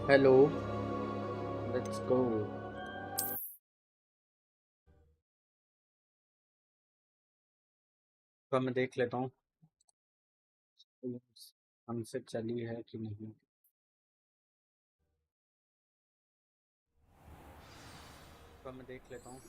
Hello. Let's go. तो मैं देख लेता हूँ हमसे चली है कि नहीं। तो मैं देख लेता हूँ।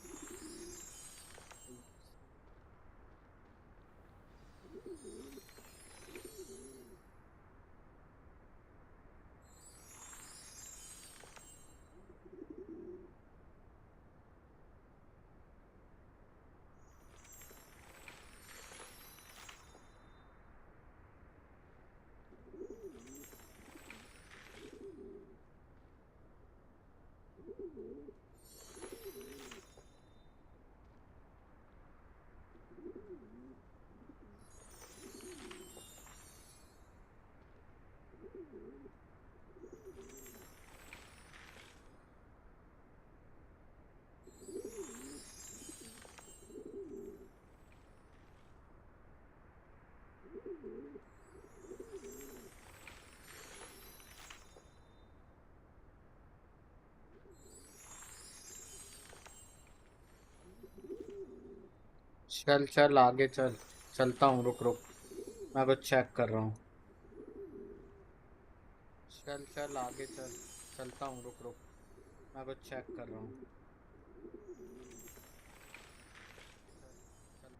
चल चल आगे चल। चलता हूँ, रुक रुक। मैं कुछ चेक कर रहा हूँ। चल चल आगे चल। चलता हूँ, रुक रुक। मैं कुछ चेक कर रहा हूँ। चल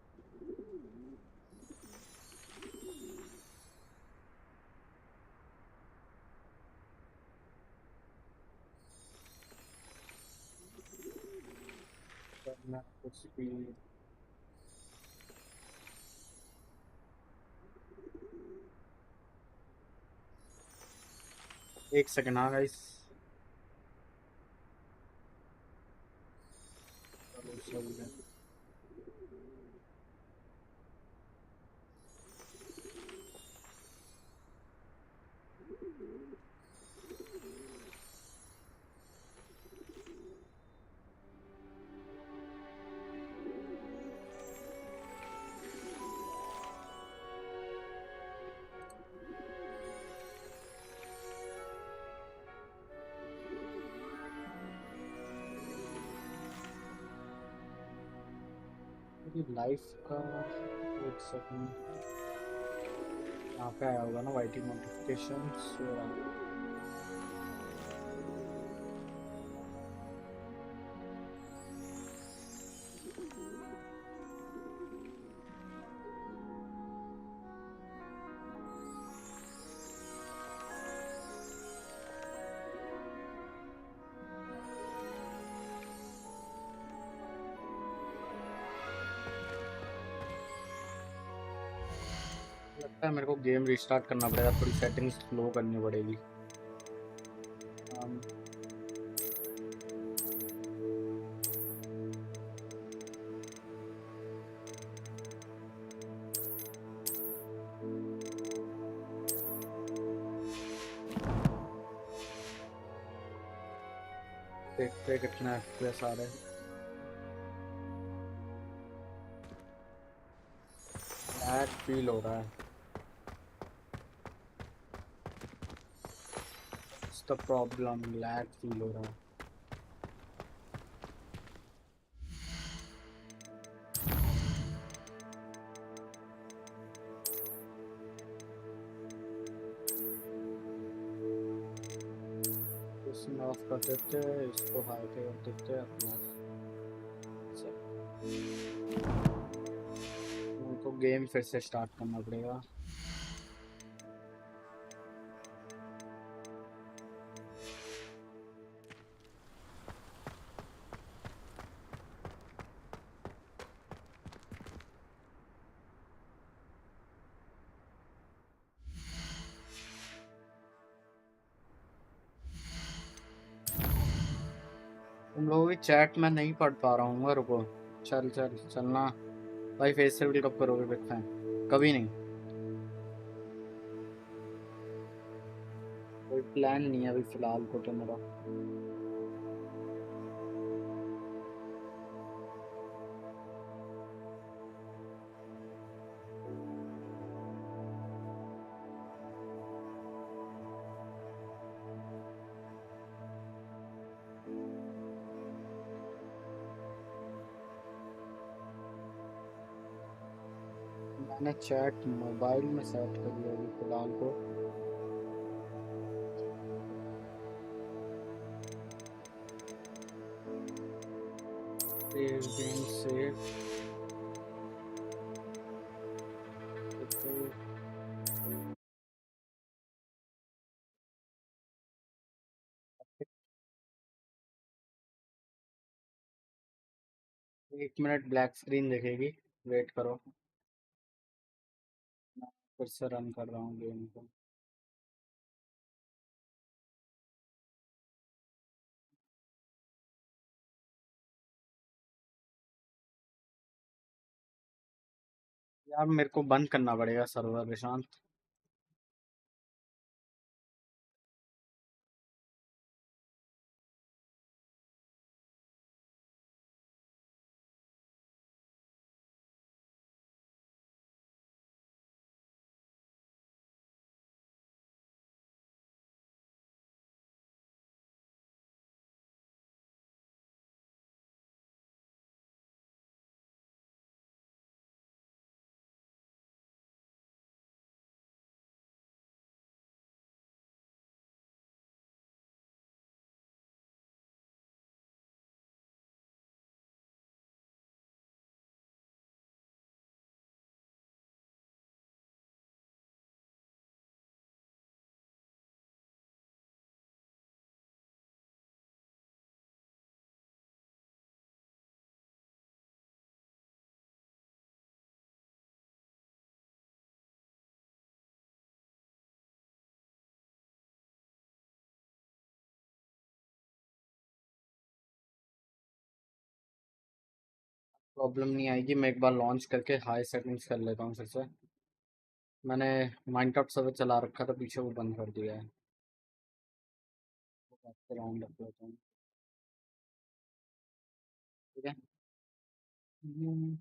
चल मैं कुछ भी। 1 सेकंड। हाँ गाइस। चलो सही है। मेरी लाइफ का 1 सेकंड। यहाँ पे आया होगा ना वाइटी नोटिफिकेशन। लगता है मेरे को गेम रिस्टार्ट करना पड़ेगा, थोड़ी सेटिंग्स स्लो करनी पड़ेगी। um, देखते हैं कितना FPS आ रहे हैं। लैग फील हो रहा है। It's the problem, lag feel हो रहा है। इसमें ऑफ कर देते हैं, इसको हाई पे कर देते हैं अपना। उनको गेम फिर से स्टार्ट करना पड़ेगा। तुम लोगों की चैट मैं नहीं पढ़ पा रहा हूँ, रुको। चल चल चलना। भाई फेस रिवील कब करोगे बिग फैन? कभी नहीं। कोई प्लान नहीं है अभी फिलहाल को तो मेरा। मैंने चैट मोबाइल में सेट कर दिया अभी फिलहाल तो। Save game save. एक मिनट ब्लैक स्क्रीन दिखेगी, वेट करो। मैं फिर से रन कर रहा हूँ गेम को। यार मेरे को बंद करना पड़ेगा सर्वर प्रशांत। प्रॉब्लम नहीं आएगी, मैं एक बार लॉन्च करके हाई सेटिंग्स कर लेता हूँ फिर से। मैंने माइनक्राफ्ट सर्वर चला रखा था पीछे, वो बंद कर दिया है। राउंड रख लेता हूँ। ठीक है। Hmm,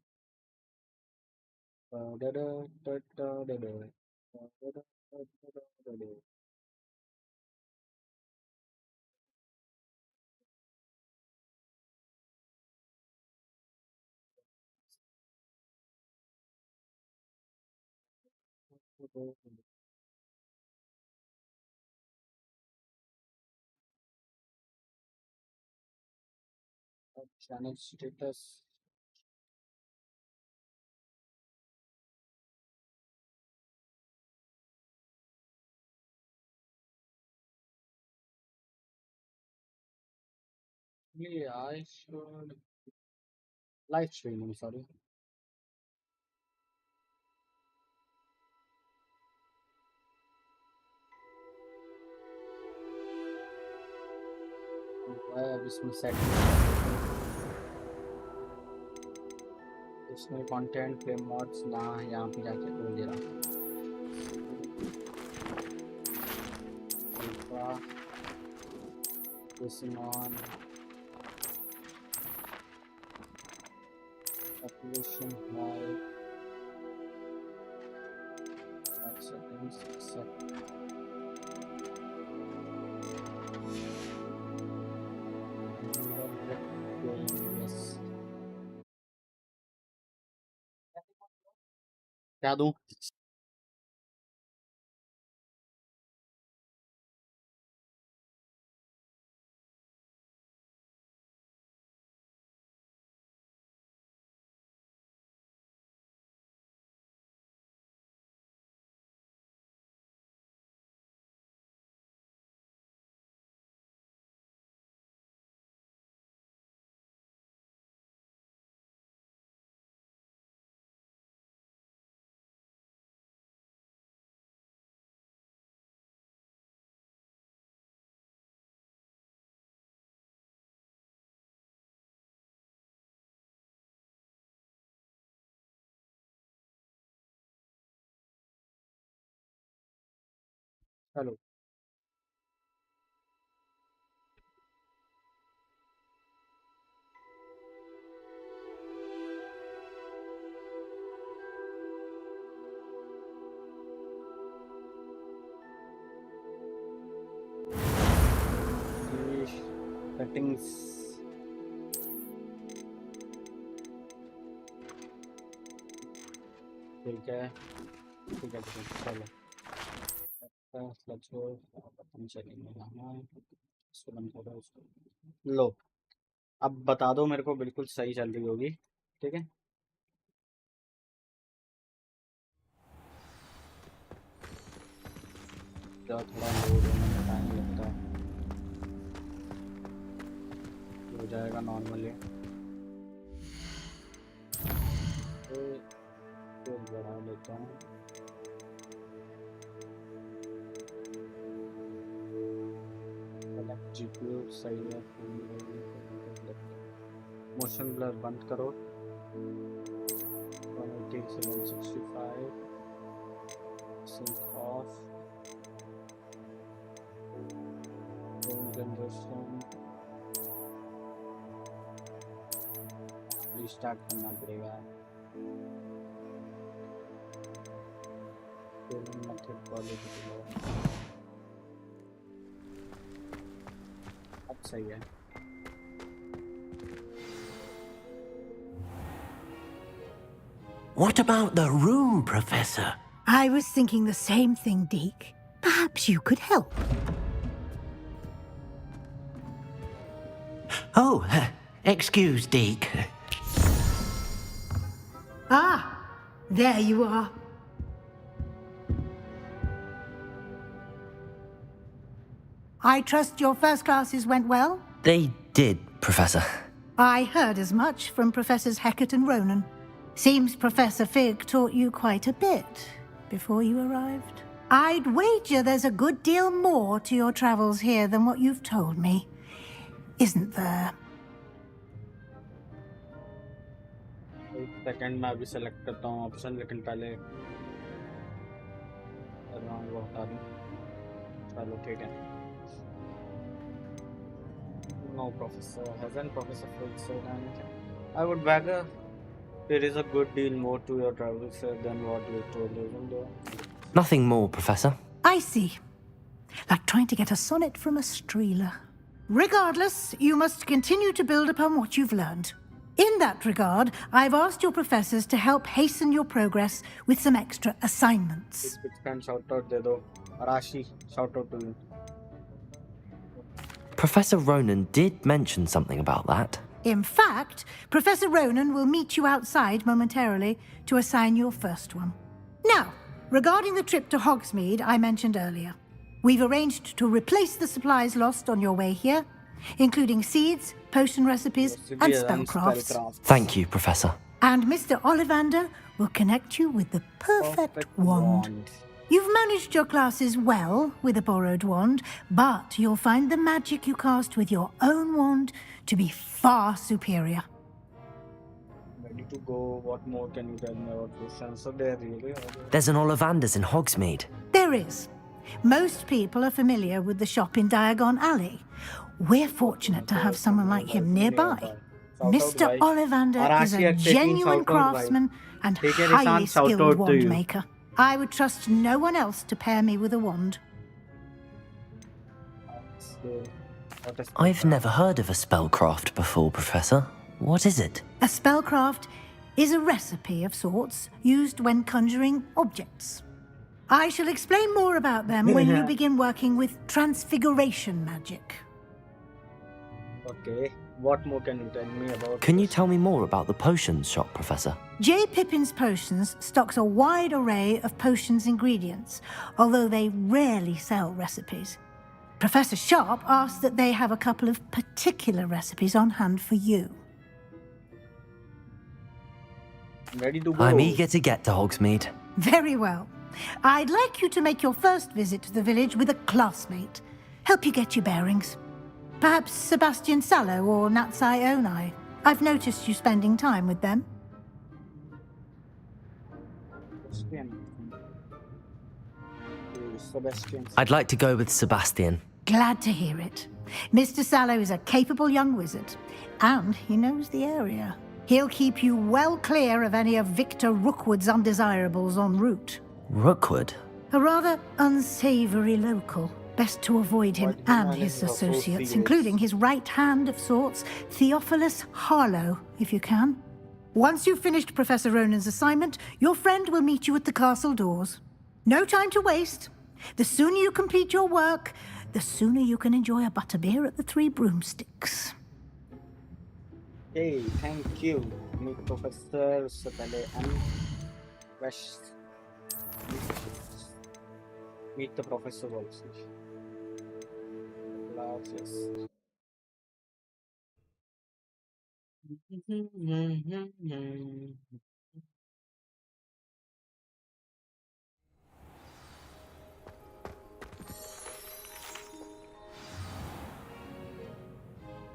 channel status. I should live streaming, sorry. अब इसमें सेटिंग, इसमें कंटेंट पे मॉड्स ना, यहाँ पे जाके बोल दे रहा this on population high settings accept yes। क्या दूं? चलो सेटिंग्स ठीक है ठीक है ठीक है चलो let's go अपन चलेंगे यहाँ इसको बंद करो इसको लो अब बता दो मेरे को बिल्कुल सही चल रही होगी ठीक है थोड़ा लोड होने में टाइम लगता है हो जाएगा नॉर्मली तो बढ़ा लेता हूँ जीपीयू सही है मोशन ब्लर बंद करो 180 से 165 sync off जनरेशन रिस्टार्ट करना पड़ेगा अब सही है What about the room, Professor? I was thinking the same thing, Deke. Perhaps you could help. Oh, excuse, Deke. Ah, there you are. I trust your first classes went well? They did, Professor. I heard as much from Professors Hecat and Ronan. Seems Professor Fig taught you quite a bit before you arrived. I'd wager there's a good deal more to your travels here than what you've told me. Isn't there? एक second में अभी select करता हूँ option लेकिन पहले वो हटा दूँ चलो ठीक है No professor hasn't Professor Fig said anything. I would wager there is a good deal more to your travels than what you told, isn't there? Nothing more, Professor. I see. Like trying to get a sonnet from a streeler. Regardless, you must continue to build upon what you've learned. In that regard, I've asked your professors to help hasten your progress with some extra assignments. Shout out de do. Arashi, shout out to you. Professor Ronan did mention something about that. In fact, Professor Ronan will meet you outside momentarily to assign your first one. Now, regarding the trip to Hogsmeade I mentioned earlier, we've arranged to replace the supplies lost on your way here, including seeds, potion recipes, and spellcrafts. Thank you, Professor. And Mr. Ollivander will connect you with the perfect wand. You've managed your classes well with a borrowed wand, but you'll find the magic you cast with your own wand to be far superior. Ready to go. What more can you tell me about this sensor there, really? There's an Ollivander's in Hogsmeade. There is. Most people are familiar with the shop in Diagon Alley. We're fortunate to have someone like him nearby. Mr. Ollivander is a genuine craftsman and highly skilled wand maker. I would trust no one else to pair me with a wand. I've never heard of a spellcraft before, Professor. What is it? A spellcraft is a recipe of sorts used when conjuring objects. I shall explain more about them when you begin working with transfiguration magic. Okay, what more can you tell me about Can you tell me more about the potions shop, Professor? J. Pippin's Potions stocks a wide array of potions ingredients, although they rarely sell recipes. Professor Sharp asks that they have a couple of particular recipes on hand for you. Ready to go. I'm eager to get to Hogsmeade. Very well. I'd like you to make your first visit to the village with a classmate. Help you get your bearings. Perhaps Sebastian Sallow or Natsai Onai. I've noticed you spending time with them. Sebastian. I'd like to go with Sebastian. Glad to hear it. Mr. Sallow is a capable young wizard, and he knows the area. He'll keep you well clear of any of Victor Rookwood's undesirables en route. Rookwood? A rather unsavory local. Best to avoid him and his associates, including his right hand of sorts, Theophilus Harlow, if you can. Once you've finished Professor Ronan's assignment, your friend will meet you at the castle doors. No time to waste. The sooner you complete your work, the sooner you can enjoy a butterbeer at the Three Broomsticks. Hey, thank you. Meet Professor से पहले meet the professor also. Classes.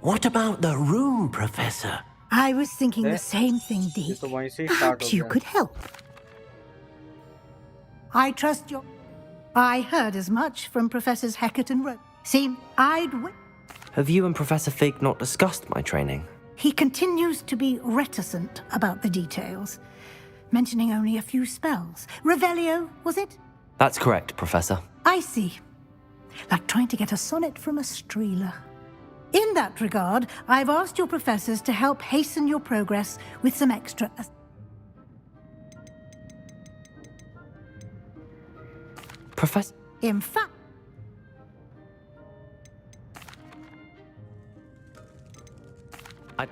What about the room, Professor? I was thinking the same thing, Deke. तो वहीं से Perhaps you could help. I trust your... I heard as much from Professors Hecat and Rowe. Seemed I'd win. Have you and Professor Fig not discussed my training? He continues to be reticent about the details, mentioning only a few spells. Revelio, was it? That's correct, Professor. I see. Like trying to get a sonnet from a streeler. In that regard, I've asked your professors to help hasten your progress with some extra... Professor... In fact... I...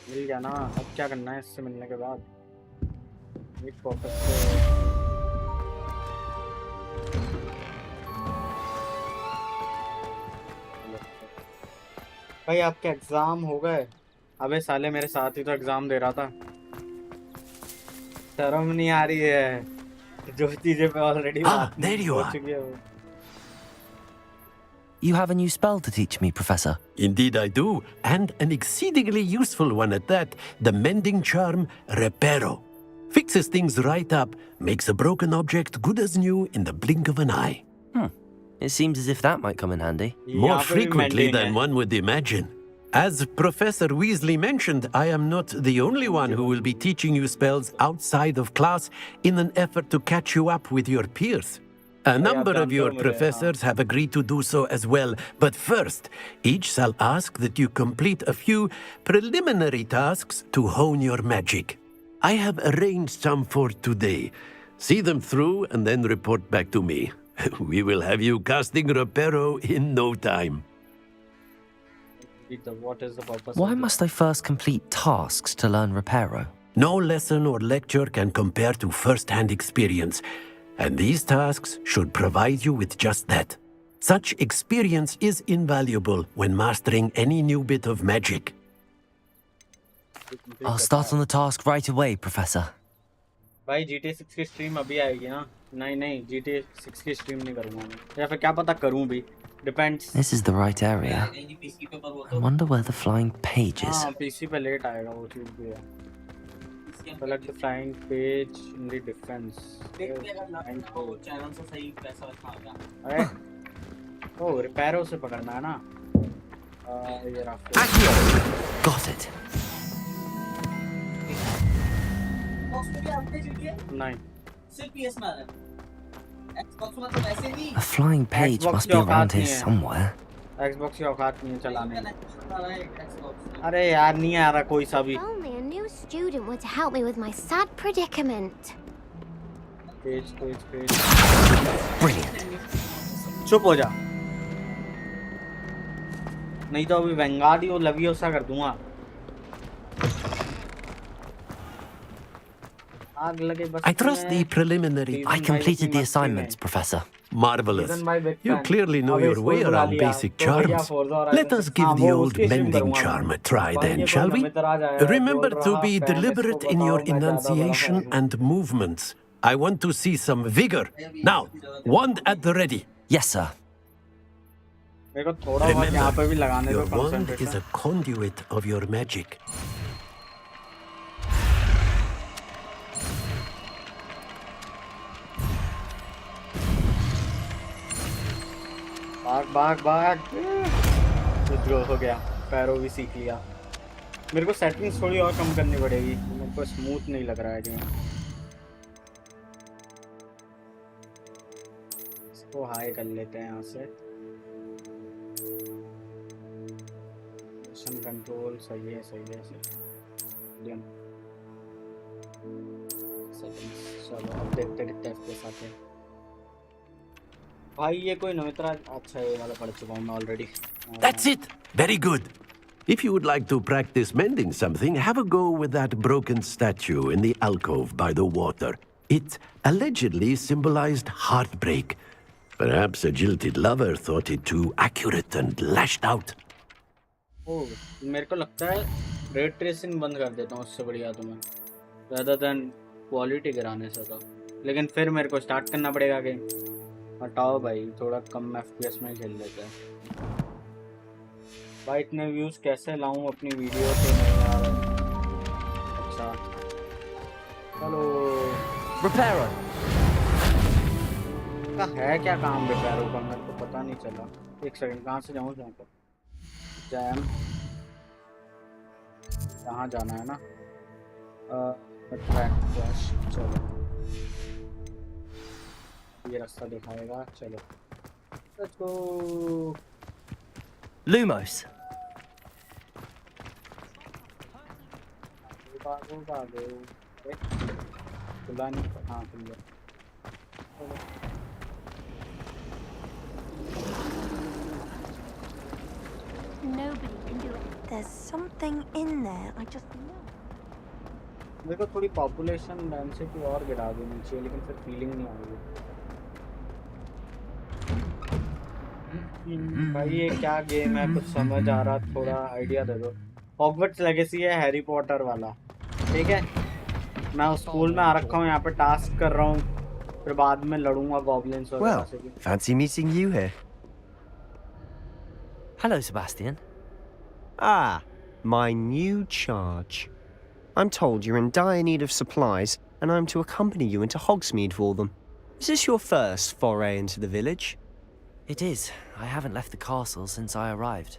मिल गया ना। अब क्या करना है इससे मिलने के बाद? भाई आपके एग्जाम हो गए? अबे साले मेरे साथ ही तो एग्जाम दे रहा था। शर्म नहीं आ रही है? जो चीजें पे ऑलरेडी there you are. चुकी है वो। You have a new spell to teach me, Professor. Indeed I do, and an exceedingly useful one at that, the mending charm Reparo. Fixes things right up, makes a broken object good as new in the blink of an eye. It seems as if that might come in handy. More frequently than one would imagine. As Professor Weasley mentioned, I am not the only one who will be teaching you spells outside of class in an effort to catch you up with your peers. A number of your professors have agreed to do so as well, but first, each shall ask that you complete a few preliminary tasks to hone your magic. I have arranged some for today. See them through and then report back to me. We will have you casting Reparo in no time. What is the purpose? Why must I first complete tasks to learn Reparo? No lesson or lecture can compare to first-hand experience, and these tasks should provide you with just that. Such experience is invaluable when mastering any new bit of magic. I'll start on the task right away, Professor. भाई GTA 6 की stream अभी आएगी ना? नहीं GTA 6 की stream नहीं करूँगा मैं, या फिर क्या पता करूँ भी, depends. This is the right area. I wonder where the flying page is. हाँ PC पे लेट आएगा वो चीज़ भी है. Select the flying page in the defense. अरे, ओ Reparo से पकड़ना है ना? ये रहा. Got it. नहीं. A flying page Xbox must की be औकात around नहीं here है. somewhere. Xbox की औकात नहीं है चलाने. अरे यार नहीं आ रहा कोई सा भी. If only a new student were to help me with my sad predicament. Page. Brilliant. चुप हो जा. नहीं तो अभी वेंगार्डी और लवियोसा कर दूंगा. I trust the preliminary. I completed the assignments, Professor. Marvelous. You clearly know your way around basic charms. Let us give the old mending charm a try then, shall we? Remember to be deliberate in your enunciation and movements. I want to see some vigor. Now, wand at the ready. Yes, sir. Remember, your wand is a conduit of your magic. भाग हो गया. पैरो भी सीख लिया. मेरे को settings थोड़ी और कम करनी पड़ेगी. मेरे को स्मूथ नहीं लग रहा है गेम। इसको हाई कर लेते हैं यहाँ से। मोशन कंट्रोल सही है, सही है, सही है। चलो अब देखते कितने FPS आते हैं। भाई ये कोई नमित्रा, अच्छा ये वाला पढ़ चुका हूँ मैं already. That's it! Very good. If you would like to practice mending something, have a go with that broken statue in the alcove by the water. It allegedly symbolized heartbreak. Perhaps a jilted lover thought it too accurate and lashed out. ओह, मेरे को लगता है rate tracing बंद कर देता हूँ उससे बढ़िया तो मैं, rather than क्वालिटी गिराने से तो। लेकिन फिर मेरे को स्टार्ट करना पड़ेगा गेम। हटाओ भाई, थोड़ा कम FPS में खेल लेते हैं। भाई इतने व्यूज़ कैसे लाऊं अपनी वीडियो पे, नहीं आ रहा। अच्छा चलो, Reparo! का है क्या काम रिपेयर का, मेरे को पता नहीं चला। एक सेकंड, कहाँ से जाऊँ जहाँ पर जैम, कहाँ जाना है ना, ट्रैक क्रैश। चलो ये रास्ता दिखाएगा, चलो लेट्स गो। Lumos! भागो खुला नहीं, हाँ खुल गया। Nobody can do it. There's something in there. I just know. मेरे को थोड़ी पॉपुलेशन डेंसिटी और गिरा देनी चाहिए, लेकिन फिर फीलिंग नहीं आएगी। भाई ये क्या गेम है, कुछ समझ आ रहा, थोड़ा आइडिया दे दो। हॉगवर्ट्स लेगेसी है, हैरी पॉटर वाला, ठीक है। मैं स्कूल में आ रखा हूँ, यहाँ पे टास्क कर रहा हूँ, फिर बाद में लड़ूंगा गॉब्लिन्स वगैरह से भी। Fancy meeting you here. Hello, Sebastian. Ah, my new charge. I'm told you're in dire need of supplies, and I'm to accompany you into Hogsmeade for them. Is this your first foray into the village? It is. I haven't left the castle since I arrived.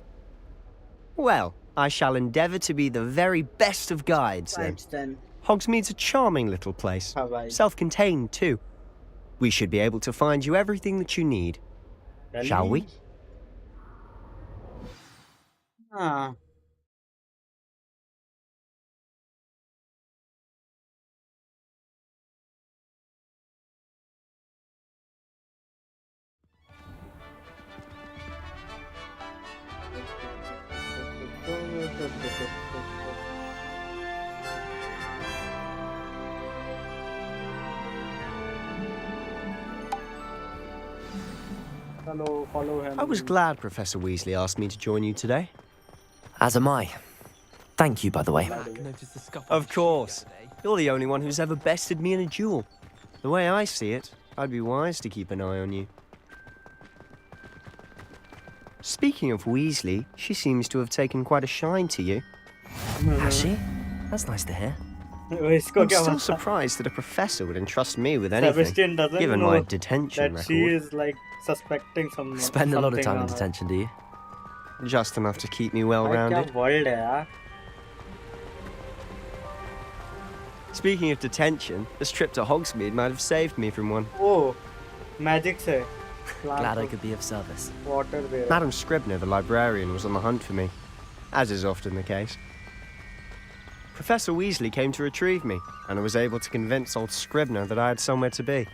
Well, I shall endeavour to be the very best of guides then. then. Hogsmeade's a charming little place. हाँ भाई। Self-contained too. We should be able to find you everything that you need. Shall we? हाँ Hello, follow him. I was glad Professor Weasley asked me to join you today. As am I. Thank you, by the way. Of course. You're the only one who's ever bested me in a duel. The way I see it, I'd be wise to keep an eye on you. Speaking of Weasley, she seems to have taken quite a shine to you. Has she? That's nice to hear. इसको I'm क्या still पता? surprised that a professor would entrust me with anything, Sebastian doesn't given know my detention that she record. is like suspecting some. Spend a lot of something time in on her. detention, do you? Just enough to keep me भाई क्या well-rounded. world है यार? Speaking of detention, this trip to Hogsmeade might have saved me from one. O magic से Glad I could be of service. water दे रहा Madam Scribner, the librarian, was on the hunt for me, as is often the case. Professor Weasley came to retrieve me, and I was able to convince old Scribner that I had somewhere to be.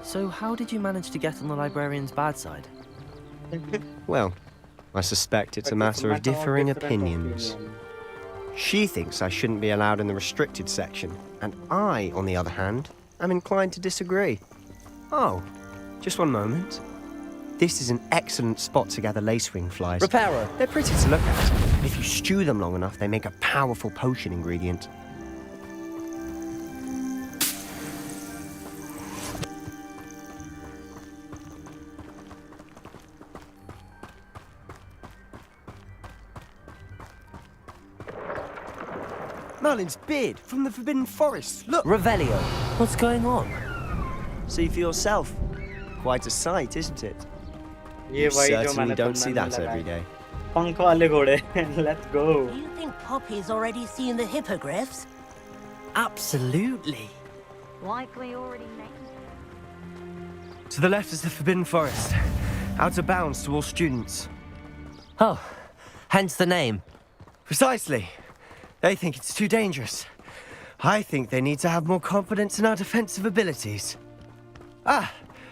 So how did you manage to get on the librarian's bad side? Well, I suspect it's a matter of differing opinions. She thinks I shouldn't be allowed in the restricted section, and I, on the other hand, am inclined to disagree. Oh, just one moment. This is an excellent spot to gather lacewing flies. Reparo! They're pretty to look at. If you stew them long enough, they make a powerful potion ingredient. Merlin's beard from the Forbidden Forest. Look! Revelio! What's going on? See for yourself. Quite a sight, isn't it? ये You वही जो certainly मैंने don't see thumbnail that में every लगाया। day. पंख वाले घोड़े let's go. You think Poppy's already seen the hippogriffs? Absolutely. Likely already next. To the left is the Forbidden Forest. Out of bounds to all students. Oh, hence the name. Precisely. They think it's too dangerous. I think they need to have more confidence in our defensive abilities. Ah,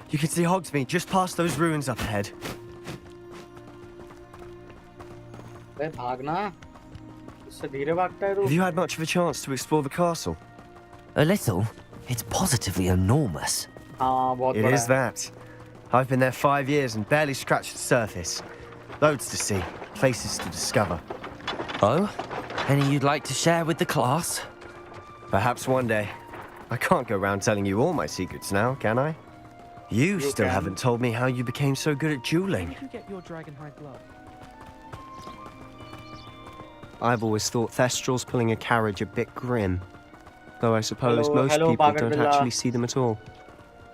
you can see Hogsmeade just past those ruins up ahead. अरे भागना इससे धीरे भागता है तू Have you had much of a chance to explore the castle? A little. It's positively enormous. हाँ बहुत It बड़ा is है that. I've been there 5 years and barely scratched the surface. Loads to see, places to discover. Oh? Any you'd like to share with the class? Perhaps one day. I can't go around telling you all my secrets now, can I? You still can. haven't told me how you became so good at dueling. Where did you get your dragonhide glove? I've always thought Thestrals pulling a carriage a bit grim. Though I suppose most hello, people Bagat don't Billa. actually see them at all.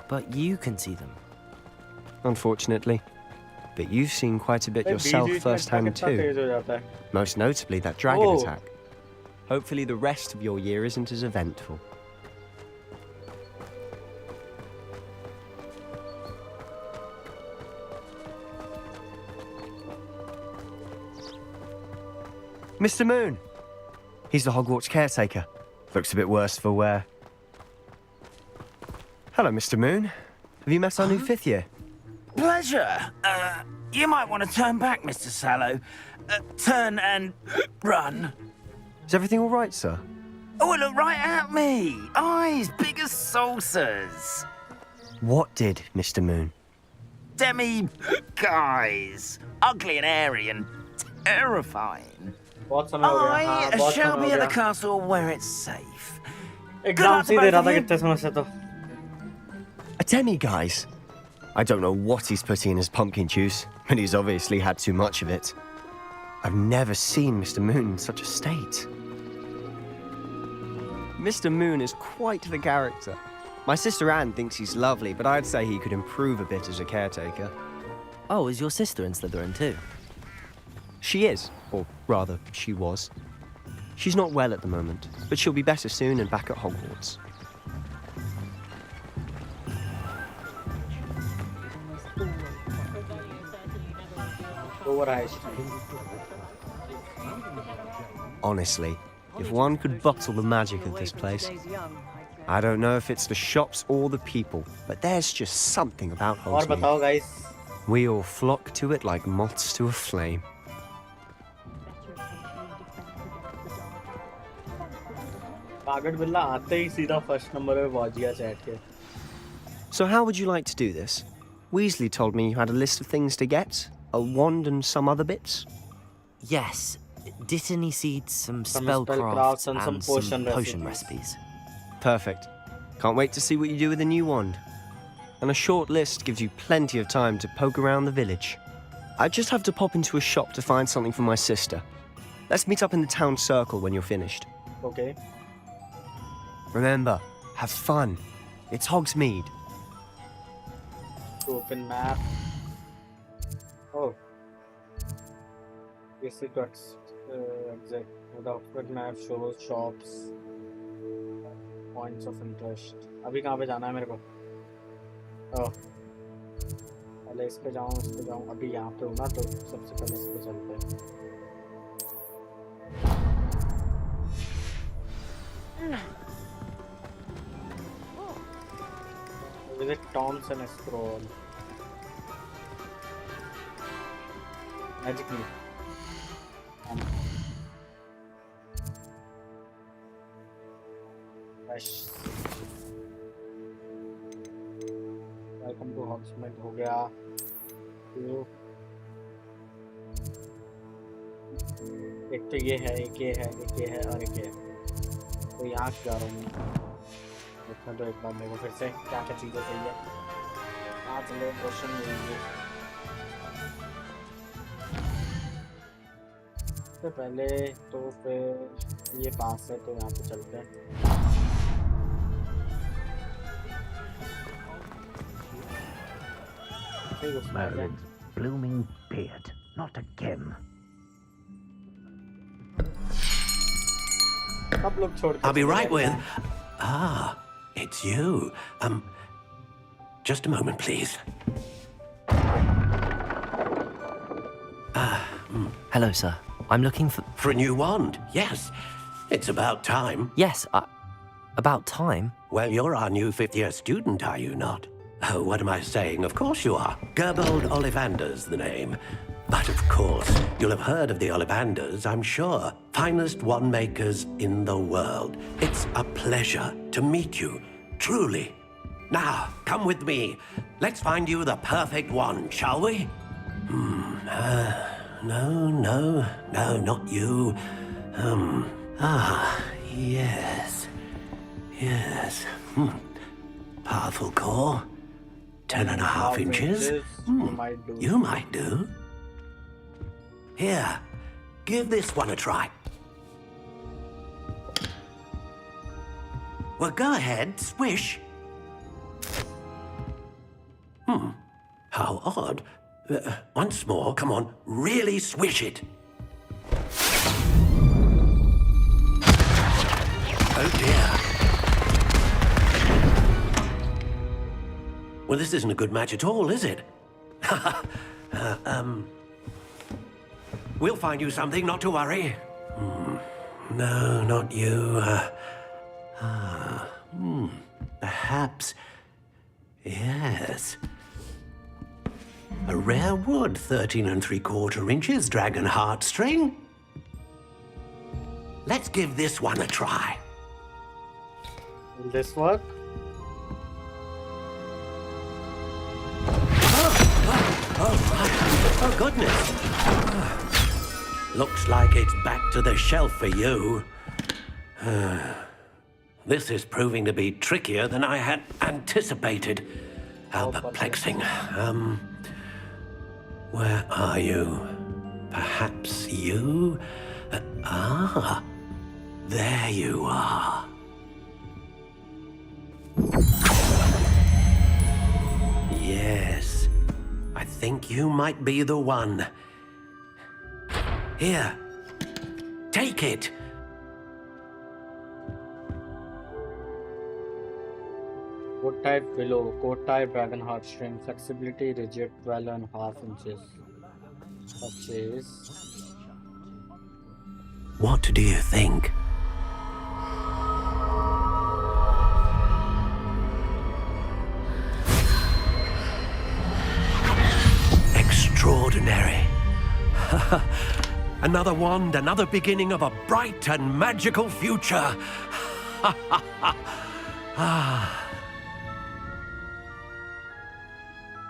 But you can see them. Unfortunately. But you've seen quite a bit yourself firsthand too. तेज हो जाता है Most notably that dragon Oh. attack. Hopefully the rest of your year isn't as eventful. Mr. Moon! He's the Hogwarts caretaker. Looks a bit worse for wear. Hello, Mr. Moon. Have you met our new fifth year? Pleasure. You might want to turn back, Mr. Sallow. Turn and run. Is everything all right, sir? Oh, look right at me. Eyes big as saucers. What did, Mr. Moon? Guys. Ugly and airy and terrifying. बहुत समय हो गया हाँ I बहुत shall समय be हो at the गया castle where it's safe. Exam luck से ही to दे रहा both था of you. कितने समय से तो A demi, guys. I don't know what he's putting in his pumpkin juice, but he's obviously had too much of it. I've never seen Mr. Moon in such a state. Mr. Moon is quite the character. My sister Anne thinks he's lovely, but I'd say he could improve a bit as a caretaker. Oh, is your sister in Slytherin too? She is, or rather, she was. She's not well at the moment, but she'll be better soon and back at Hogwarts. overhyped Honestly, if one could bottle the magic of this place. I don't know if it's the shops or the people, but there's just something about और Hogsmeade. बताओ guys We all flock to it like moths to a flame. कागड़ बिल्ला आते ही सीधा first number पे पहुंच गया chat के So how would you like to do this? Weasley told me you had a list of things to get. A wand and some other bits. Yes. Dittany seeds, some Some spellcrafts, and some potion recipes. Perfect. Can't wait to see what you do with the new wand. And a short list gives you plenty of time to poke around the village. I just have to pop into a shop to find something for my sister. Let's meet up in the town circle when you're finished. okay Remember, have fun. It's Hogsmeade. to open map oh basic exact the Oxford map shows shops points of interest अभी कहाँ पे जाना है मेरे को ओह पहले इस पे जाऊँ अभी यहाँ पे हूँ ना तो सबसे पहले इस पे चलते हैं visit Thompson Scroll magically welcome to Hogsmeade हो गया तो एक तो ये है एक ये है एक ये है और एक ये है तो यहाँ जा रहा हूँ मैं देखना तो एक बार मेरे को फिर से क्या क्या चीज़ें चाहिए आज ले क्वेश्चन मिलेंगे तो पहले तो फिर ये पास है तो यहाँ पे चलते हैं Merlin's blooming beard. Not again. सब लोग छोड़ के I'll be चले right गए with. हैं। Ah, it's you. Just a moment, please. Hello, sir. I'm looking for... For a new wand, yes. It's about time. Yes, about time. Well, you're our new fifth-year student, are you not? Oh, what am I saying? Of course you are. Gerbold Ollivander's the name. But of course, you'll have heard of the Ollivanders, I'm sure. Finest wand makers in the world. It's a pleasure to meet you, truly. Now, come with me. Let's find you the perfect wand, shall we? No, not you. Yes. Powerful core. 10.5 inches. You might do. Here, give this one a try. Well, go ahead, swish. How odd. Once more, come on, really swish it. Oh dear. Well, this isn't a good match at all, is it? We'll find you something, not to worry. No, not you. Perhaps. Yes. A rare wood, 13 3/4 inches, dragon heartstring. Let's give this one a try. Will this work? Oh, goodness. Looks like it's back to the shelf for you. This is proving to be trickier than I had anticipated. How perplexing. Where are you? Perhaps you? There you are. Yes, I think you might be the one. Here, take it. Wood type willow, coat type dragon heartstring, flexibility rigid 12.5 inches. Purchase. What do you think? Extraordinary. Another wand, another beginning of a bright and magical future.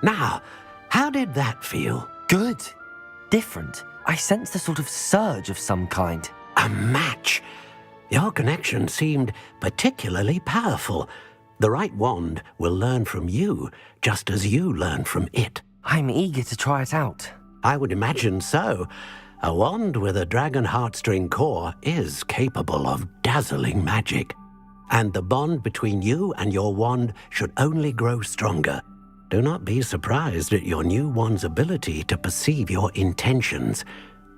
Now, how did that feel? Good. Different. I sensed a sort of surge of some kind. A match. Your connection seemed particularly powerful. The right wand will learn from you, just as you learn from it. I'm eager to try it out. I would imagine so. A wand with a dragon heartstring core is capable of dazzling magic. And the bond between you and your wand should only grow stronger. Do not be surprised at your new wand's ability to perceive your intentions,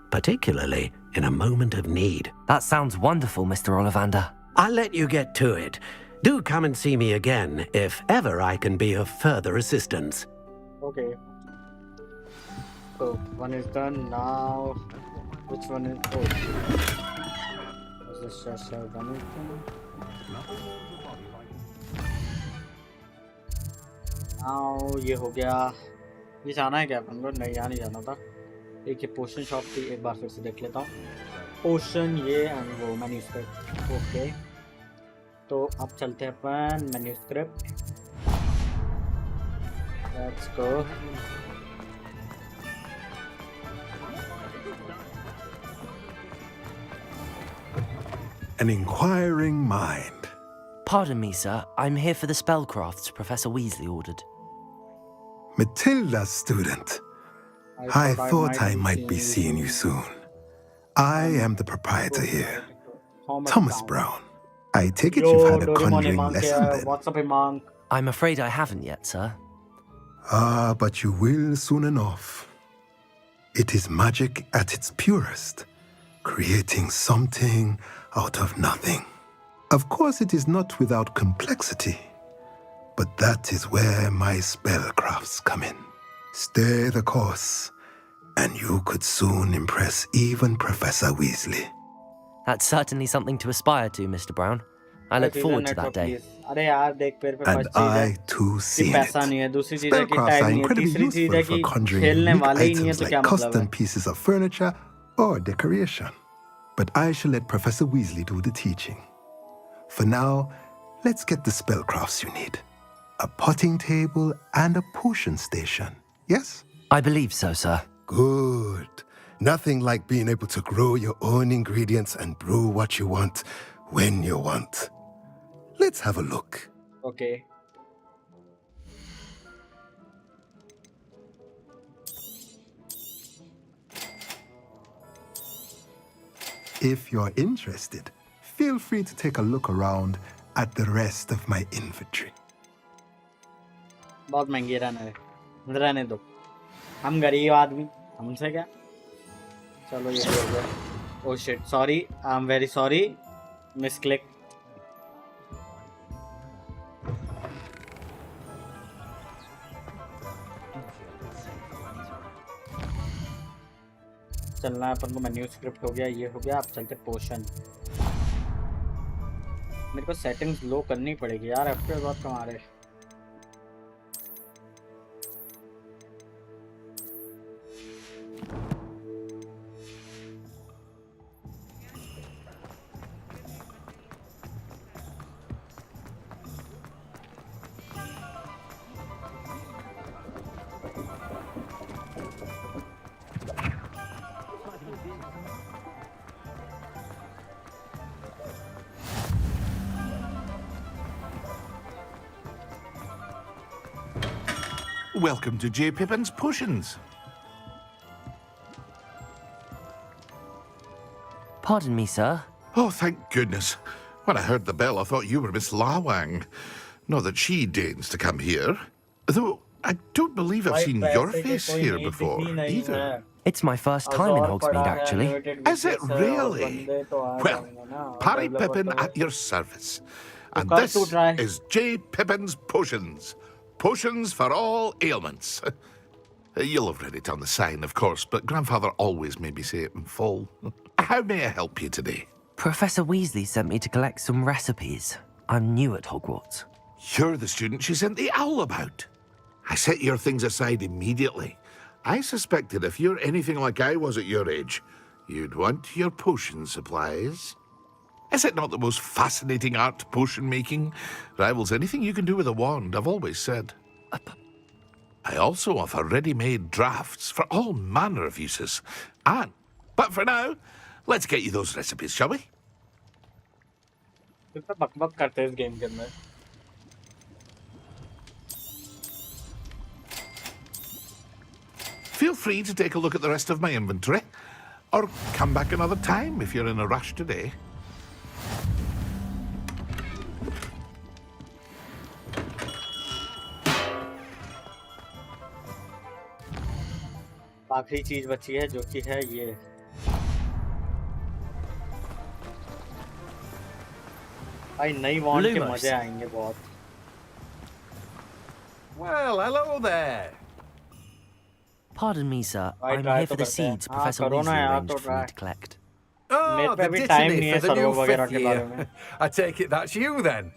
particularly in a moment of need. That sounds wonderful, Mr. Ollivander. I'll let you get to it. Do come and see me again if ever I can be of further assistance. Okay. So one is done now. Which one is? Oh, is this one is done? Now ये हो गया. ये जाना है क्या अपन को? नहीं, यहाँ नहीं जाना था. एक ये पोशन शॉप थी, एक बार फिर से देख लेता हूँ. पोशन ये एंड वो मैन्यूस्क्रिप्ट. ओके. तो अब चलते हैं अपन manuscript. Let's go. An inquiring mind. Pardon me, sir. I'm here for the spellcrafts Professor Weasley ordered. Matilda's student. I thought I might be seeing you soon. I am the proprietor here, Thomas Brown. I take it you've had a conjuring lesson then. What's up, Monk? I'm afraid I haven't yet, sir. But you will soon enough. It is magic at its purest, creating something out of nothing. Of course, it is not without complexity, but that is where my spellcrafts come in. Stay the course, and you could soon impress even Professor Weasley. That's certainly something to aspire to, Mr. Brown. I look forward to that day. अरे यार देख पेड़ पे And first चीज है I too कि seen it. पैसा नहीं है, दूसरी चीज है कि Spellcrafts टाइम are नहीं है, incredibly तीसरी चीज है useful कि for conjuring खेलने unique वाले ही नहीं है items तो क्या like मतलब custom है? pieces of furniture or decoration. But I shall let Professor Weasley do the teaching. For now, let's get the spellcrafts you need. A potting table and a potion station. Yes? I believe so, sir. Good. Nothing like being able to grow your own ingredients and brew what you want when you want. Let's have a look. Okay. If you're interested, feel free to take a look around at the rest of my inventory. बहुत महंगी रहने दो, हम गरीब आदमी, हमसे क्या? चलो ये हो गया. Oh shit, sorry, I'm very sorry, misclick. चलना है अपन को, मैन्यूस्क्रिप्ट हो गया, ये हो गया, अब चलते पोशन. मेरे को सेटिंग्स लो करनी पड़ेगी यार, FPS बहुत कम आ रहे हैं. Welcome to J. Pippin's Potions. Pardon me, sir. Oh, thank goodness. When I heard the bell, I thought you were Miss Lawang. Not that she deigns to come here. Though I don't believe I've seen your face here before, either. It's my first time in Hogsmeade, actually. Is it really? Well, Parry Pippin at your service. And this is J. Pippin's Potions. Potions for all ailments. You'll have read it on the sign, of course, but Grandfather always made me say it in full. How may I help you today? Professor Weasley sent me to collect some recipes. I'm new at Hogwarts. You're the student she sent the owl about. I set your things aside immediately. I suspected if you're anything like I was at your age, you'd want your potion supplies. Is it not the most fascinating art, potion making? Rivals anything you can do with a wand, I've always said. I also offer ready-made drafts for all manner of uses. But for now, let's get you those recipes, shall we? बकबक करते हैं इस game के अंदर. Feel free to take a look at the rest of my inventory, or come back another time if you're in a rush today. आखिरी चीज बची है जो कि है ये. भाई नई वॉन्ड के मजे आएंगे बहुत. Well, hello there. Pardon me, sir. I'm here for the seeds Professor Weasley arranged for me to collect. Oh, the dittany for the new fifth year. I take it that's you, then.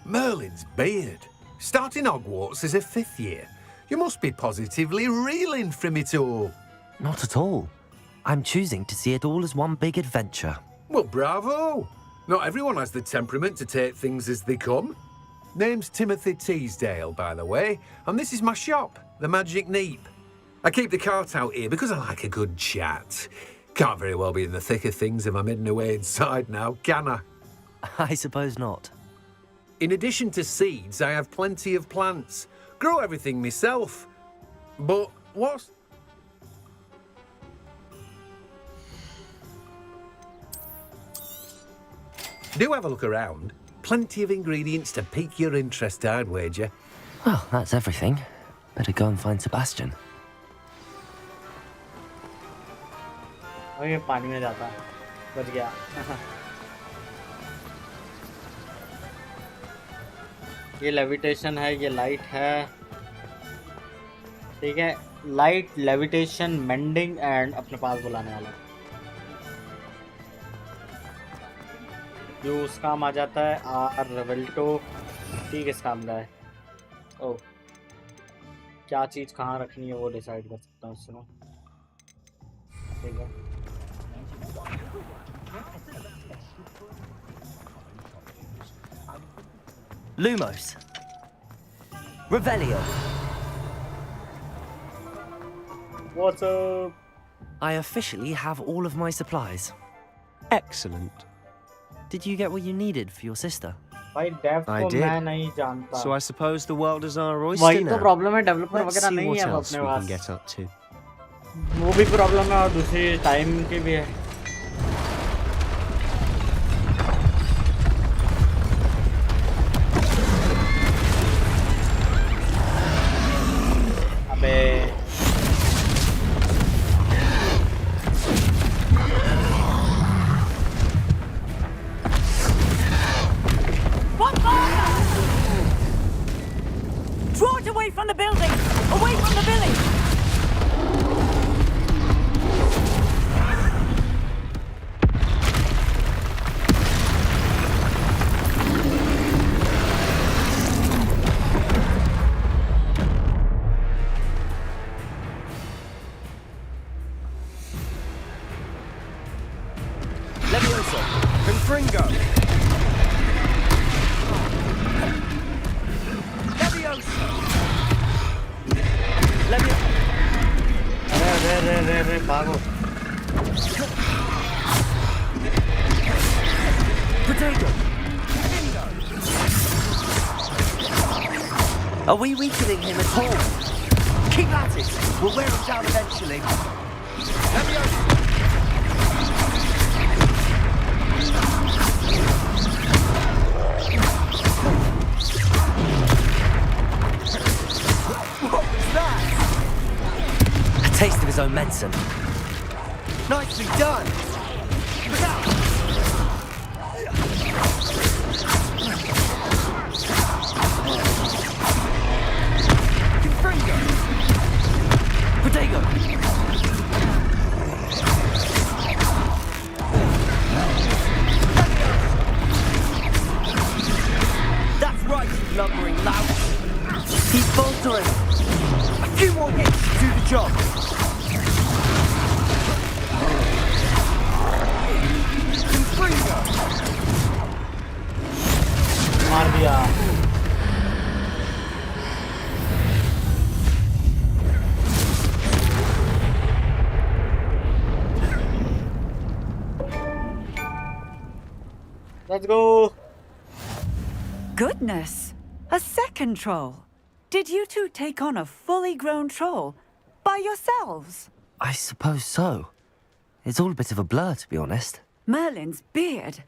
Merlin's beard. Starting Hogwarts as a fifth year. You must be positively reeling from it all. Not at all. I'm choosing to see it all as one big adventure. Well, bravo. Not everyone has the temperament to take things as they come. Name's Timothy Teasdale, by the way, and this is my shop, the Magic Neep. I keep the cart out here because I like a good chat. Can't very well be in the thick of things if I'm hidden away inside now, can I? I suppose not. In addition to seeds, I have plenty of plants. Grow everything myself. But what's... Do have a look around. Plenty of ingredients to pique your interest, I'd wager. Well, that's everything. Better go and find Sebastian. और ये पानी में जाता है. बच गया। ये levitation है, ये लाइट है, ठीक है। लाइट, लेविटेशन, मेंडिंग एंड अपने पास बुलाने वाला। जो उस काम आ जाता है आर रेवेल्टो, ठीक है, इस काम का है। ओ, क्या चीज़ कहाँ रखनी है वो डिसाइड कर सकता हूँ उसमें, ठीक है। Lumos. Revelio. What's up? I officially have all of my supplies. Excellent. Did you get what you needed for your sister? भाई डेव I को did. मैं नहीं जानता। So I suppose the world is our oyster वही तो now. Problem है, developer Let's वगैरह see नहीं what है अब else अपने we can pass. get up to. वो भी प्रॉब्लम है और दूसरी टाइम की भी है। अबे What further? Draw it away from the building! Away from the village! Levioso. Confringo. Levioso. Levioso. अरे भागो। Potato. Are we weakening him at all? Keep at it. We'll wear him down eventually. Levioso. What was that? A taste of his own medicine. Nicely done. Look out. Confringo. Potato. That's right, you lumbering lout. He's faltering. A few more hits to do the job. Confringo. मार दिया। Let's go. Goodness! A second troll! Did you two take on a fully grown troll? By yourselves? I suppose so. It's all a bit of a blur, to be honest. Merlin's beard!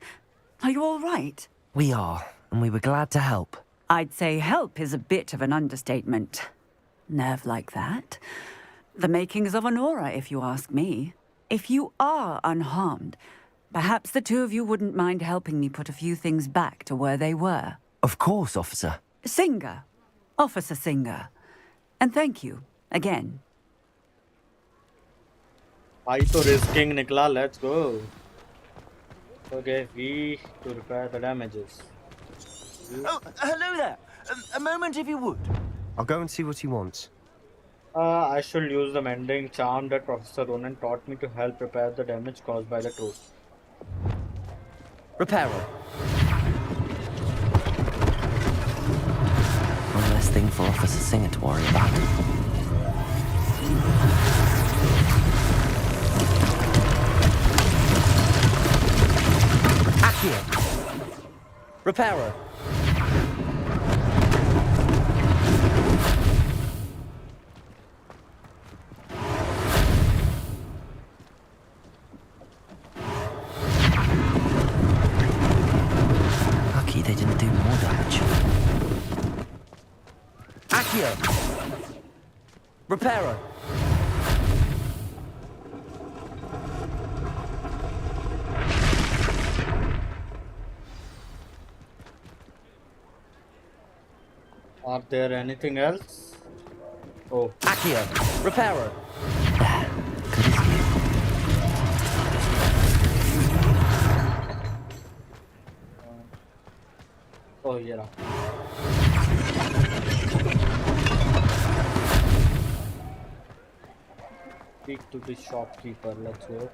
Are you all right? We are, and we were glad to help. I'd say help is a bit of an understatement. Nerve like that. The makings of an aura, if you ask me. If you are unharmed, perhaps the two of you wouldn't mind helping me put a few things back to where they were. Of course, officer. Singer. Officer Singer. And thank you, again. भाई तो risking निकला, let's go. Okay, V to repair the damages. Oh, hello there. A moment if you would. I'll go and see what he wants. I should use the mending charm that Professor Ronan taught me to help repair the damage caused by the troll. Repairer. One less thing for Officer Singer to worry about. Accio. Repairer. Lucky they didn't do more damage. Accio. Repairer. Are there anything else? Oh, Accio, repairer. oh ये रहा. Speak to the shopkeeper. Let's go.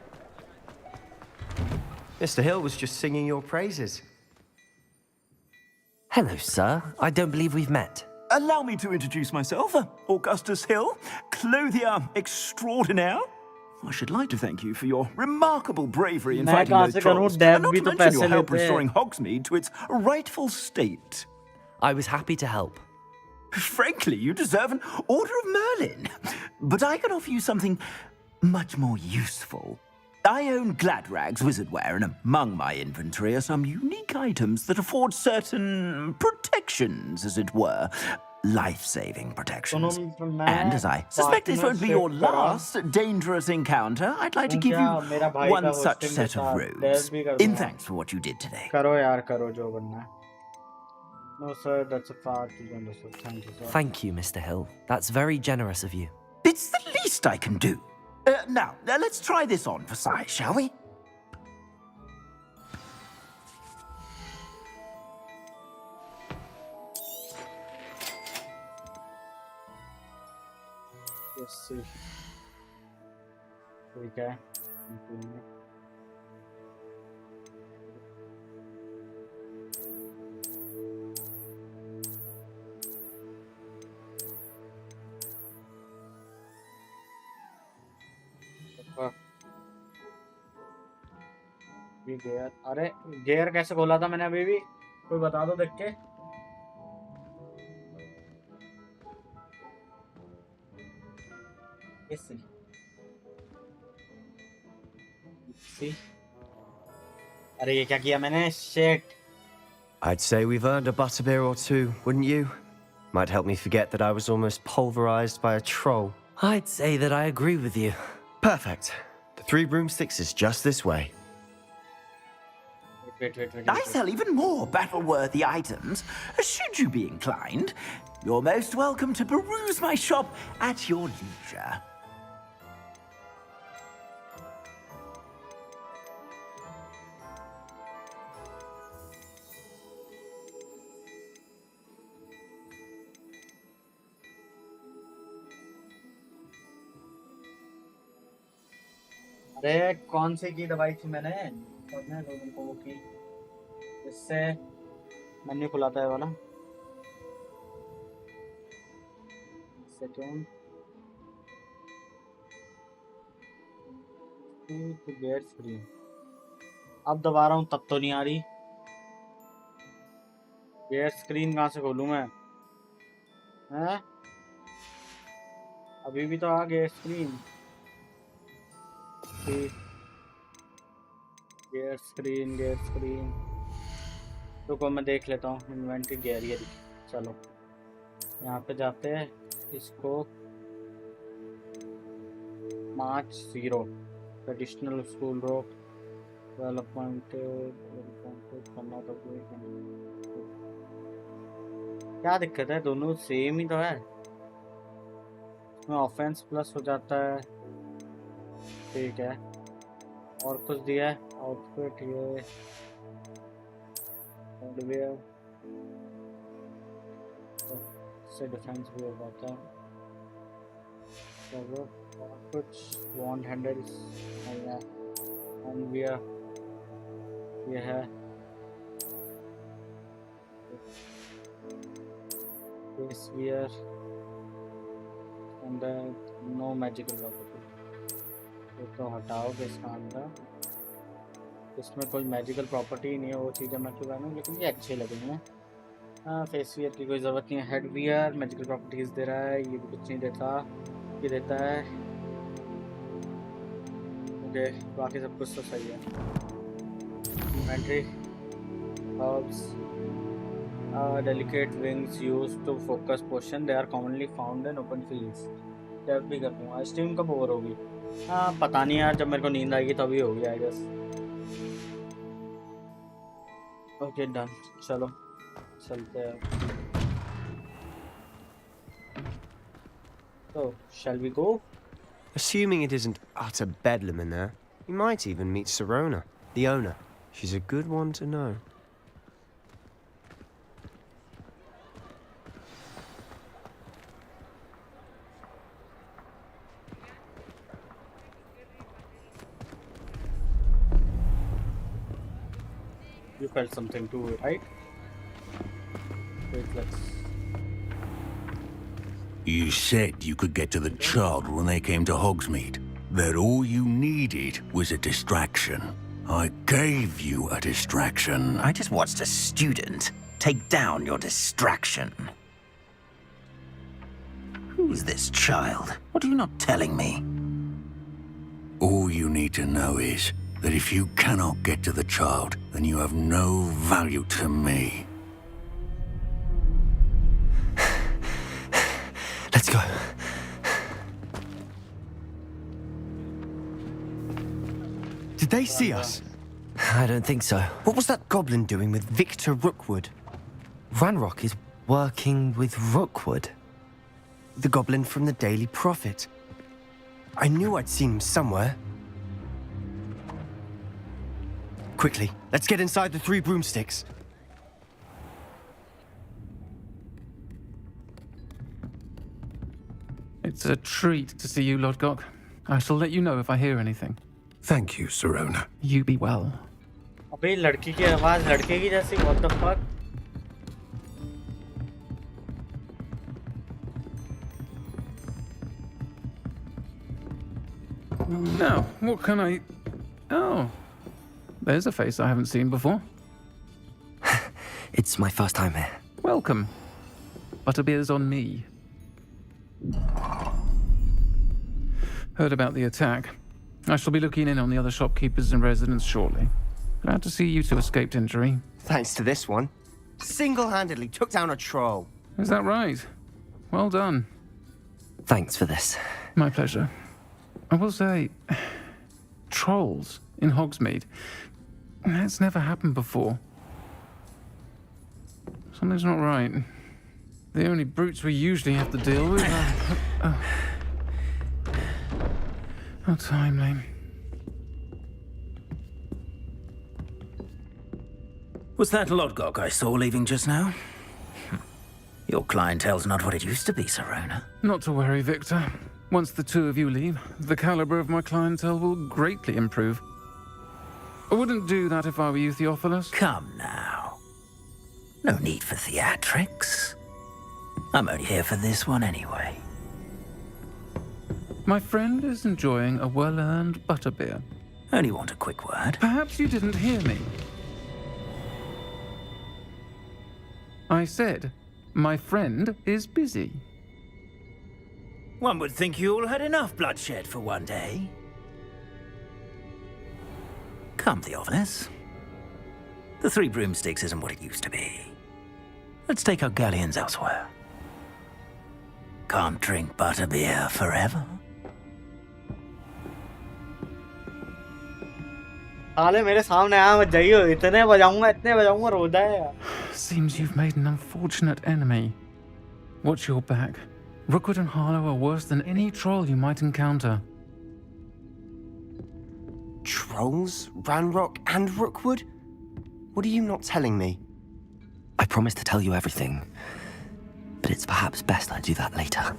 Mr. Hill was just singing your praises. Hello, sir. I don't believe we've met. Allow me to introduce myself, Augustus Hill, clothier extraordinaire. I should like to thank you for your remarkable bravery in fighting those trolls, and not to mention your help restoring Hogsmeade to its rightful state. I was happy to help. Frankly, you deserve an Order of Merlin. But I can offer you something much more useful. I own Gladrag's wizardware, and among my inventory are some unique items that afford certain protections, as it were. Life-saving protections. And as I suspect this won't be your last dangerous encounter, I'd like to give you one such set of robes, in thanks for what you did today. करो यार करो जो करना है. No sir, that's a far too generous. Thank you sir. Thank you, Mr. Hill. That's very generous of you. It's the least I can do. Now, let's try this on for size, shall we? Let's see. Okay. ये gear, अरे gear कैसे खोला था मैंने अभी भी? कोई बता दो देख के. See? अरे ये क्या किया मैंने? Shit. I'd say we've earned a butterbeer or two, wouldn't you? Might help me forget that I was almost pulverized by a troll. I'd say that I agree with you. Perfect. The 3 broomsticks is just this way. Wait. I sell even more battle-worthy items. Should you be inclined, you're most welcome to peruse my shop at your leisure. अरे कौन सी की दवाई थी मैंने? लोगों को वो की इससे मेन्यू खुलाता है वाला. Second to get screen. अब दबा रहा हूँ तब तो नहीं आ रही. गेट स्क्रीन कहाँ से खोलूँ मैं? हैं? अभी भी तो आ गेट स्क्रीन. गेट स्क्रीन रुको मैं देख लेता हूँ. इन्वेंटरी गेयर ये चलो यहाँ पे जाते हैं. इसको मार्च 0 ट्रेडिशनल स्कूल रोप डेवलपमेंट करना तो क्या दिक्कत है? दोनों सेम ही तो है. इसमें ऑफेंस प्लस हो जाता है. ठीक है. और कुछ दिया है? आउटफिट ये हार्डवेयर से डिफेंस भी हो जाता है. चलो और कुछ वॉन्ड हैंडल्स हैंडवियर ये है. Face wear and no magical property. तो हटाओगे इसका अंदर. इसमें कोई मैजिकल प्रॉपर्टी ही नहीं है. वो चीज़ें मैं क्यों पहनूँ? लेकिन ये अच्छे लगेंगे. हाँ फेस वियर की कोई ज़रूरत नहीं है. हेड वियर मैजिकल प्रॉपर्टीज़ दे रहा है. ये भी कुछ नहीं देता. ये देता है. ओके बाकी सब कुछ तो सही है. Inventory herbs delicate wings used to focus potion. They are commonly found in open fields. डेव भी कर दूँगा. स्ट्रीम कब ओवर होगी? हाँ पता नहीं यार. जब मेरे को नींद आएगी तभी होगी आई गेस. Okay done. चलो चलते हैं. So, shall we go? Assuming it isn't utter bedlam in there, you might even meet Sirona, the owner. She's a good one to know. You felt something too, right? Wait, let's... You said you could get to the child when they came to Hogsmeade. That all you needed was a distraction. I gave you a distraction. I just watched a student take down your distraction. Who's this child? What are you not telling me? All you need to know is that if you cannot get to the child, then you have no value to me. Let's go. Did they see us? I don't think so. What was that goblin doing with Victor Rookwood? Ranrock is working with Rookwood. The goblin from the Daily Prophet. I knew I'd seen him somewhere. Quickly, let's get inside the 3 broomsticks. It's a treat to see you, Lodgok. I shall let you know if I hear anything. Thank you, Sirona. You be well. अबे लड़की की आवाज लड़के की जैसी what the fuck? Now, what can I... Oh, there's a face I haven't seen before. It's my first time here. Welcome. Butterbeer's on me. Heard about the attack. I shall be looking in on the other shopkeepers and residents shortly. Glad to see you two escaped injury. Thanks to this one. Single-handedly took down a troll. Is that right? Well done. Thanks for this. My pleasure. I will say, trolls in Hogsmeade. That's never happened before. Something's not right. The only brutes we usually have to deal with are... How timely. Was that Lodgok I saw leaving just now? Your clientele's not what it used to be, Sirona. Not to worry, Victor. Once the two of you leave, the caliber of my clientele will greatly improve. I wouldn't do that if I were you, Theophilus. Come now. No need for theatrics. I'm only here for this one anyway. My friend is enjoying a well-earned butterbeer. Only want a quick word. Perhaps you didn't hear me. I said, my friend is busy. One would think you all had enough bloodshed for one day. Come, Theophilus. The 3 broomsticks isn't what it used to be. Let's take our galleons elsewhere. Can't drink butterbeer forever. साले मेरे सामने आ मत जाइयो इतने बजाऊंगा रोदा है. Seems you've made an unfortunate enemy. Watch your back. Rookwood and Harlow are worse than any troll you might encounter. Trolls? Ranrock and Rookwood? What are you not telling me? I promised to tell you everything, but it's perhaps best I do that later.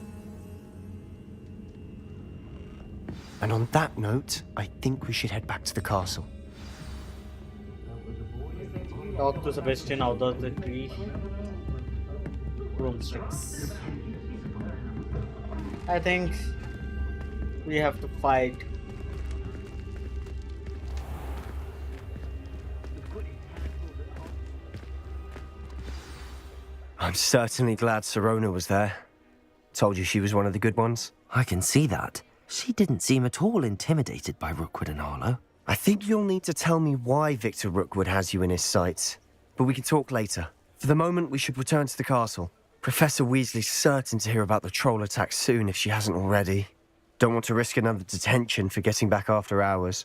And on that note, I think we should head back to the castle. Talk to Sebastian out of the 3 broomsticks. I think we have to fight. I'm certainly glad Sirona was there. Told you she was one of the good ones. I can see that. She didn't seem at all intimidated by Rookwood and Harlow. I think you'll need to tell me why Victor Rookwood has you in his sights. But we can talk later. For the moment, we should return to the castle. Professor Weasley's certain to hear about the troll attack soon if she hasn't already. Don't want to risk another detention for getting back after hours.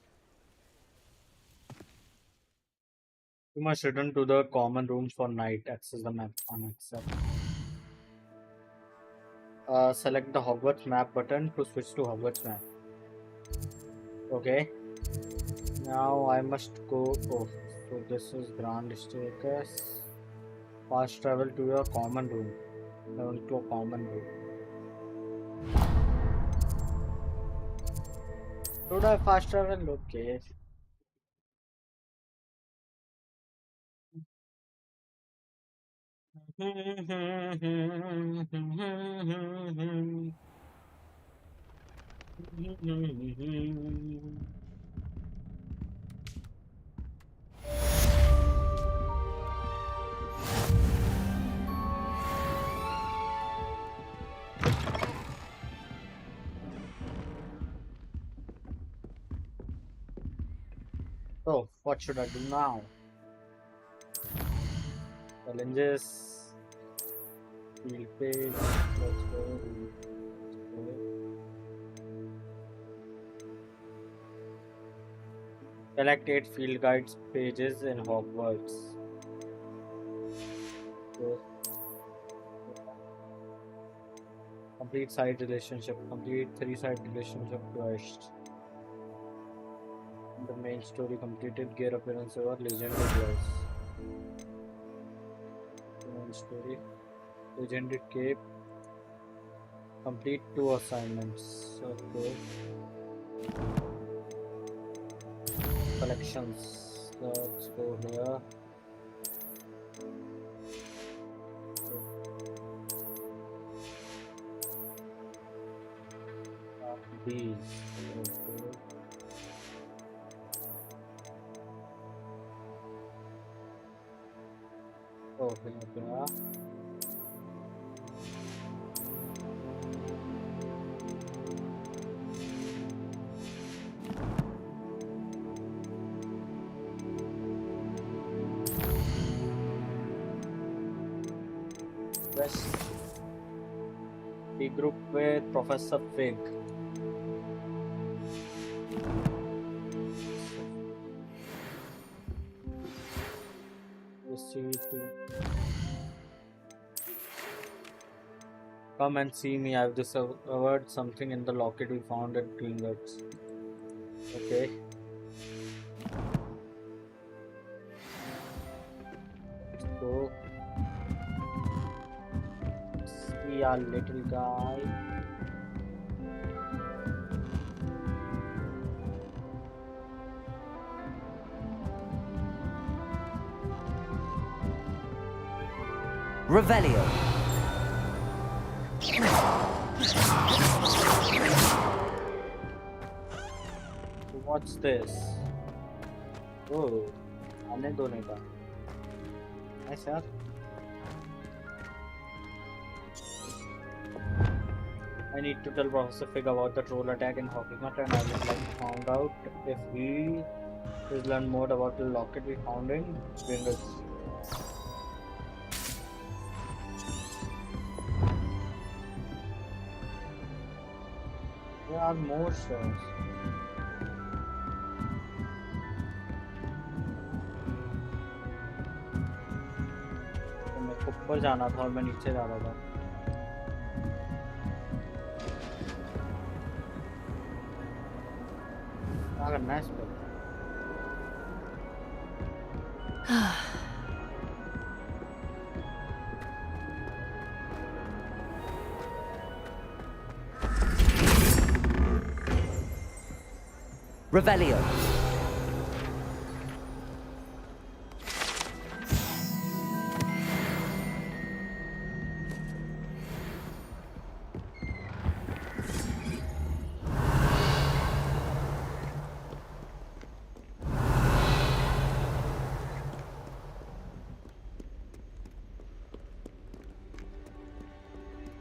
You must return to the common rooms for night. Access the map on Excel. Select the Hogwarts map button to switch to Hogwarts map. Okay. Now I must go. Oh, so this is Grand Staircase. Fast travel to your common room. Down to a common room. Should I fast travel? Okay. So, what should I do now? Challenges. Field page. Let's go. Select 8 field guides pages in Hogwarts. So, complete side relationship. Complete 3 side relationship quest. The main story completed. Gear appearance over legendary gloves. Main story. Legendary cape. Complete 2 assignments. Okay. Collections. Let's go here. These. Okay. Oh, here. West. Be group with Professor Fig. Come and see me. I've discovered something in the locket we found at Gringotts. Okay. Let's go. See our little guy. Revelio. What's this? Oh, आने दो नहीं का. Nice यार. I need to tell Professor Fig about the troll attack in Hogwarts, and I would like to find out if he has learned more about the locket we found in Gringotts. There are more stairs. तो मेरे को ऊपर जाना था और मैं नीचे जा रहा था. क्या करना है इस पे? Revelio.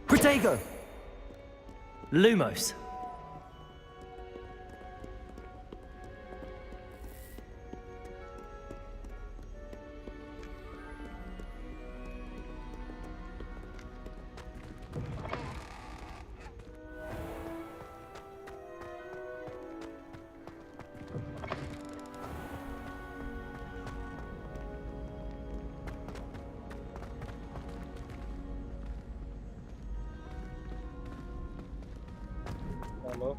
Protego. Lumos. चलो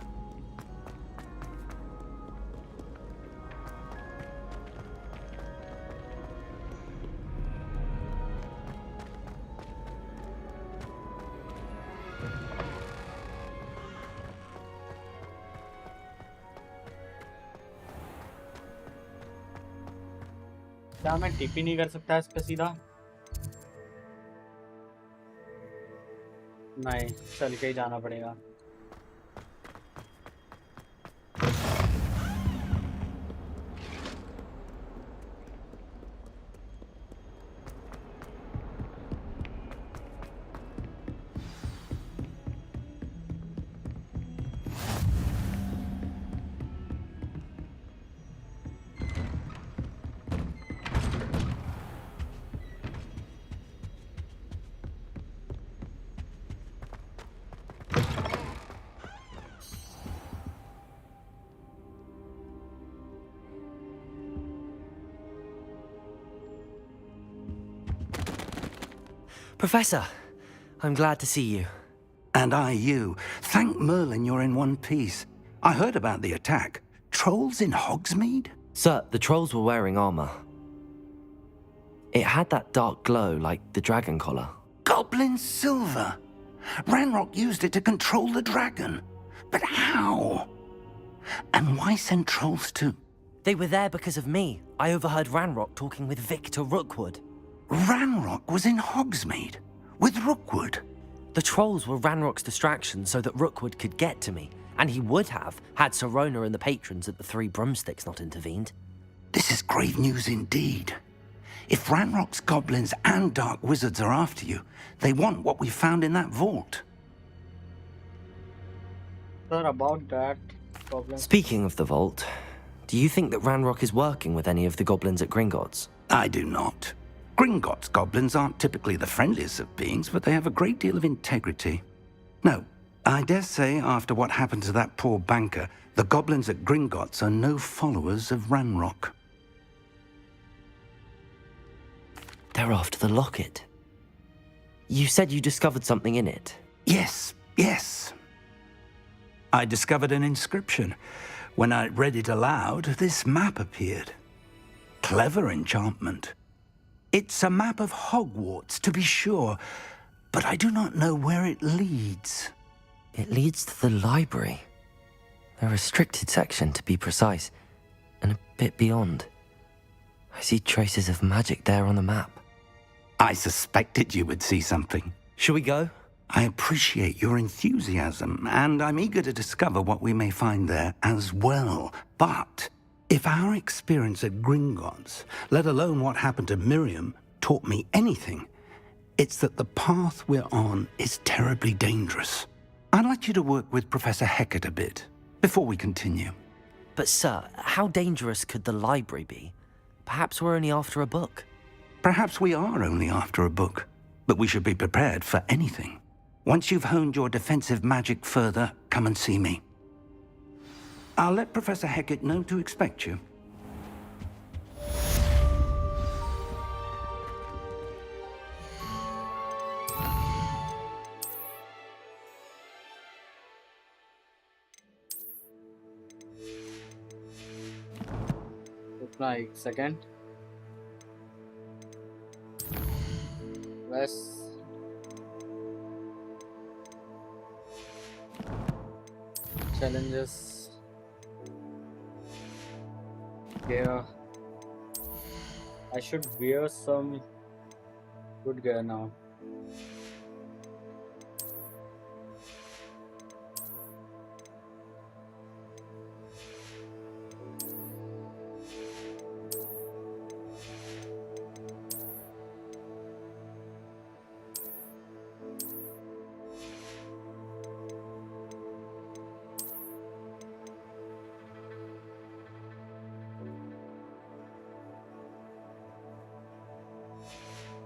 क्या मैं टीपी नहीं कर सकता इस पे सीधा? नहीं, चल के ही जाना पड़ेगा। Professor, I'm glad to see you. And I you. Thank Merlin you're in one piece. I heard about the attack. Trolls in Hogsmeade? Sir, the trolls were wearing armor. It had that dark glow like the dragon collar. Goblin silver! Ranrock used it to control the dragon. But how? And why send trolls to... They were there because of me. I overheard Ranrock talking with Victor Rookwood. Ranrock was in Hogsmeade? With Rookwood? The trolls were Ranrock's distraction so that Rookwood could get to me. And he would have, had Sirona and the patrons at the Three Broomsticks not intervened. This is grave news indeed. If Ranrock's goblins and dark wizards are after you, they want what we found in that vault. Sir, about that problem. Speaking of the vault, do you think that Ranrock is working with any of the goblins at Gringotts? I do not. Gringotts goblins aren't typically the friendliest of beings, but they have a great deal of integrity. No, I dare say after what happened to that poor banker, the goblins at Gringotts are no followers of Ranrock. They're after the locket. You said you discovered something in it. Yes, yes. I discovered an inscription. When I read it aloud, this map appeared. Clever enchantment. It's a map of Hogwarts, to be sure, but I do not know where it leads. It leads to the library. A restricted section, to be precise, and a bit beyond. I see traces of magic there on the map. I suspected you would see something. Shall we go? I appreciate your enthusiasm, and I'm eager to discover what we may find there as well. But if our experience at Gringotts, let alone what happened to Miriam, taught me anything, it's that the path we're on is terribly dangerous. I'd like you to work with Professor Hecat a bit before we continue. But sir, how dangerous could the library be? Perhaps we're only after a book. Perhaps we are only after a book, but we should be prepared for anything. Once you've honed your defensive magic further, come and see me. I'll let Professor Hecat know to expect you. Like second. Less. Challenges. Gear. I should wear some good gear now.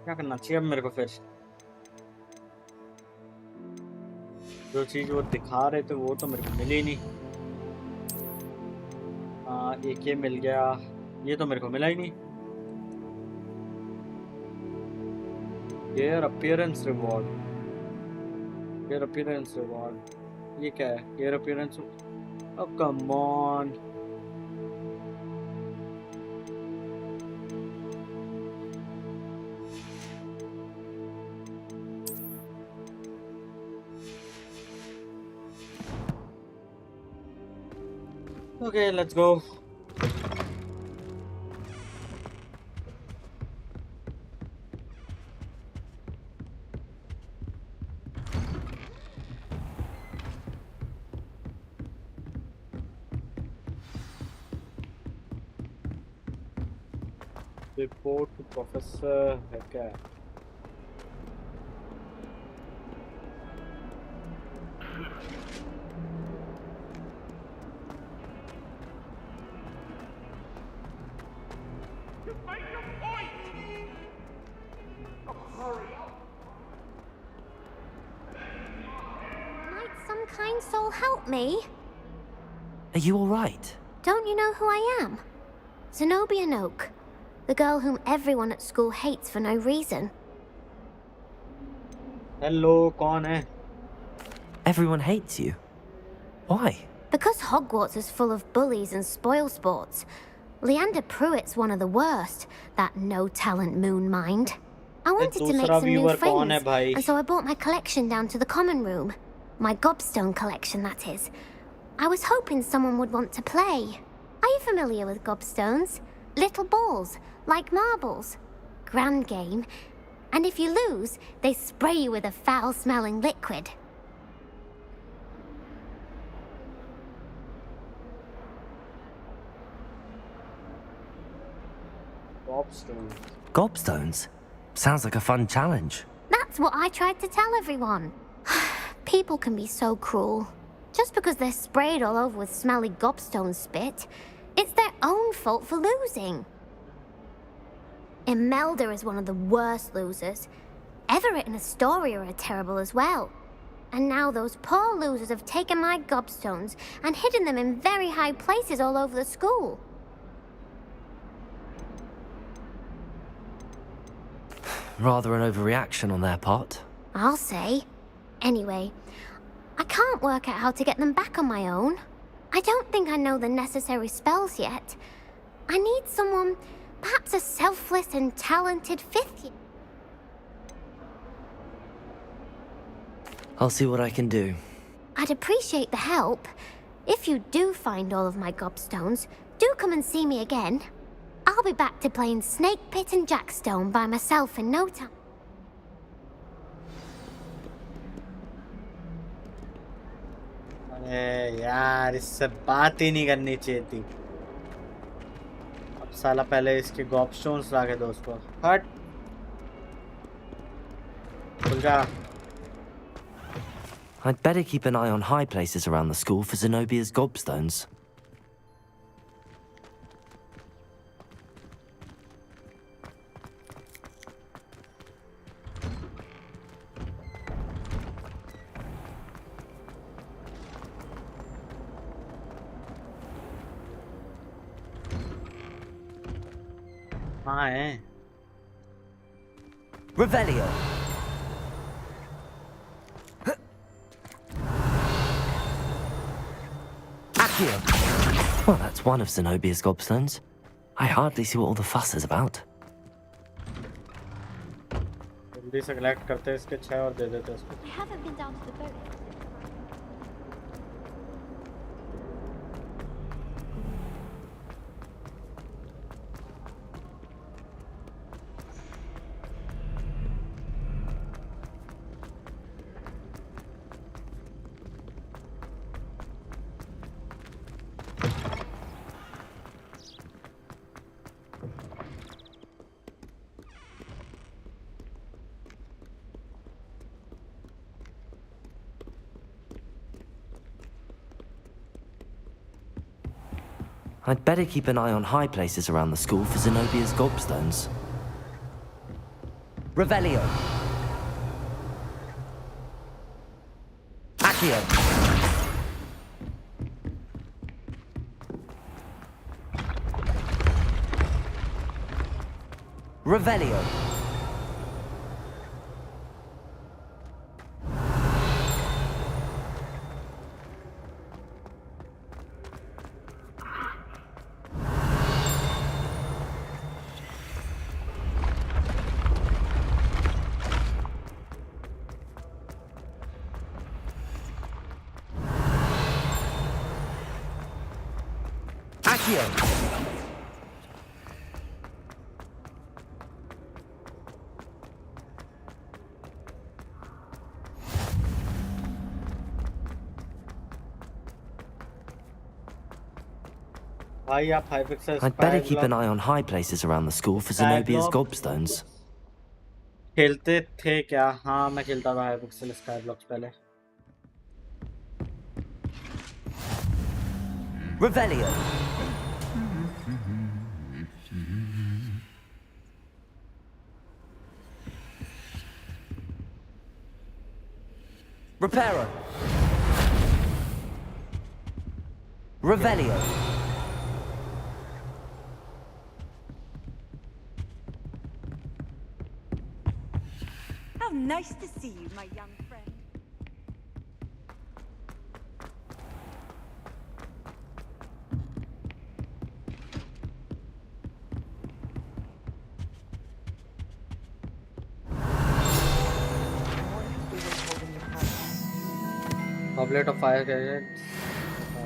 क्या करना चाहिए अब मेरे को फिर? जो चीज वो दिखा रहे थे वो तो मेरे को मिली नहीं। एक ये मिल गया, ये तो मेरे को मिला ही नहीं। Gear appearance reward. Gear appearance reward. ये क्या है? Your appearance. Oh come on. Okay, let's go. Report to Professor Hecka. Might some kind soul help me? Are you all right? Don't you know who I am? Zenobia Noak, the girl whom everyone at school hates for no reason. Hello, कौन है? Everyone hates you. Why? Because Hogwarts is full of bullies and spoilsports. Leander Pruitt's one of the worst, that no-talent moon mind. I wanted to make some new friends, and so I brought my collection down to the common room. My gobstone collection, that is. I was hoping someone would want to play. Are you familiar with gobstones? Little balls, like marbles. Grand game. And if you lose, they spray you with a foul-smelling liquid. Gobstones. Gobstones? Sounds like a fun challenge. That's what I tried to tell everyone. People can be so cruel. Just because they're sprayed all over with smelly gobstone spit, it's their own fault for losing. Imelda is one of the worst losers. Everett and Astoria are terrible as well. And now those poor losers have taken my gobstones and hidden them in very high places all over the school. Rather an overreaction on their part. I'll say. Anyway, I can't work out how to get them back on my own. I don't think I know the necessary spells yet. I need someone, perhaps a selfless and talented fifth year. I'll see what I can do. I'd appreciate the help. If you do find all of my gobstones, do come and see me again. I'll be back to playing Snake Pit and Jackstone by myself in no time. अरे यार इससे बात ही नहीं करनी चाहिए थी। अब साला पहले इसके गॉबस्टोन्स ला के दो उसको। हट खुल जा। I'd better keep an eye on high places around the school for Zenobia's gobstones. हाँ है। Revelio. Accio. Well, that's one of Zenobia's gobstones. I hardly see what all the fuss is about. जल्दी से collect करते हैं इसके 6 और दे देते हैं उसको। I haven't been down to the boat. I'd better keep an eye on high places around the school for Zenobia's gobstones. Revelio. Accio. Revelio. Accio! भाई आप Hypixel I'd better keep an eye on high places around the school for Zenobia's gobstones. खेलते थे क्या? हाँ मैं खेलता था Hypixel sky blocks पहले। Revelio. Reparo. Revelio. How nice to see you, my young friend. Goblet of Fire Gadget.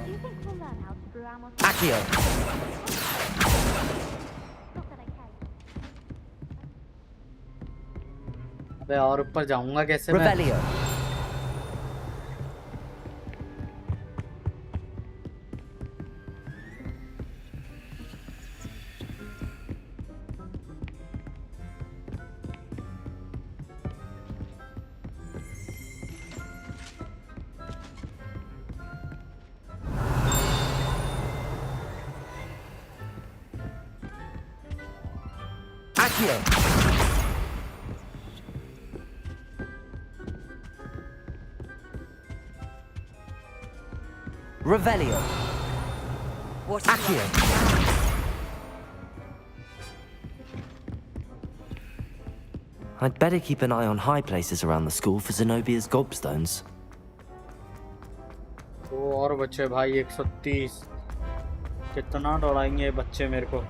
Do you think we'll learn how to brew our most... Accio. Not that I care. अबे और ऊपर जाऊंगा कैसे मैं? Revelio. Accio. Revelio. Accio. I'd better keep an eye on high places around the school for Zenobia's gobstones. तो और बच्चे भाई 130 कितना दौड़ाएंगे बच्चे मेरे को?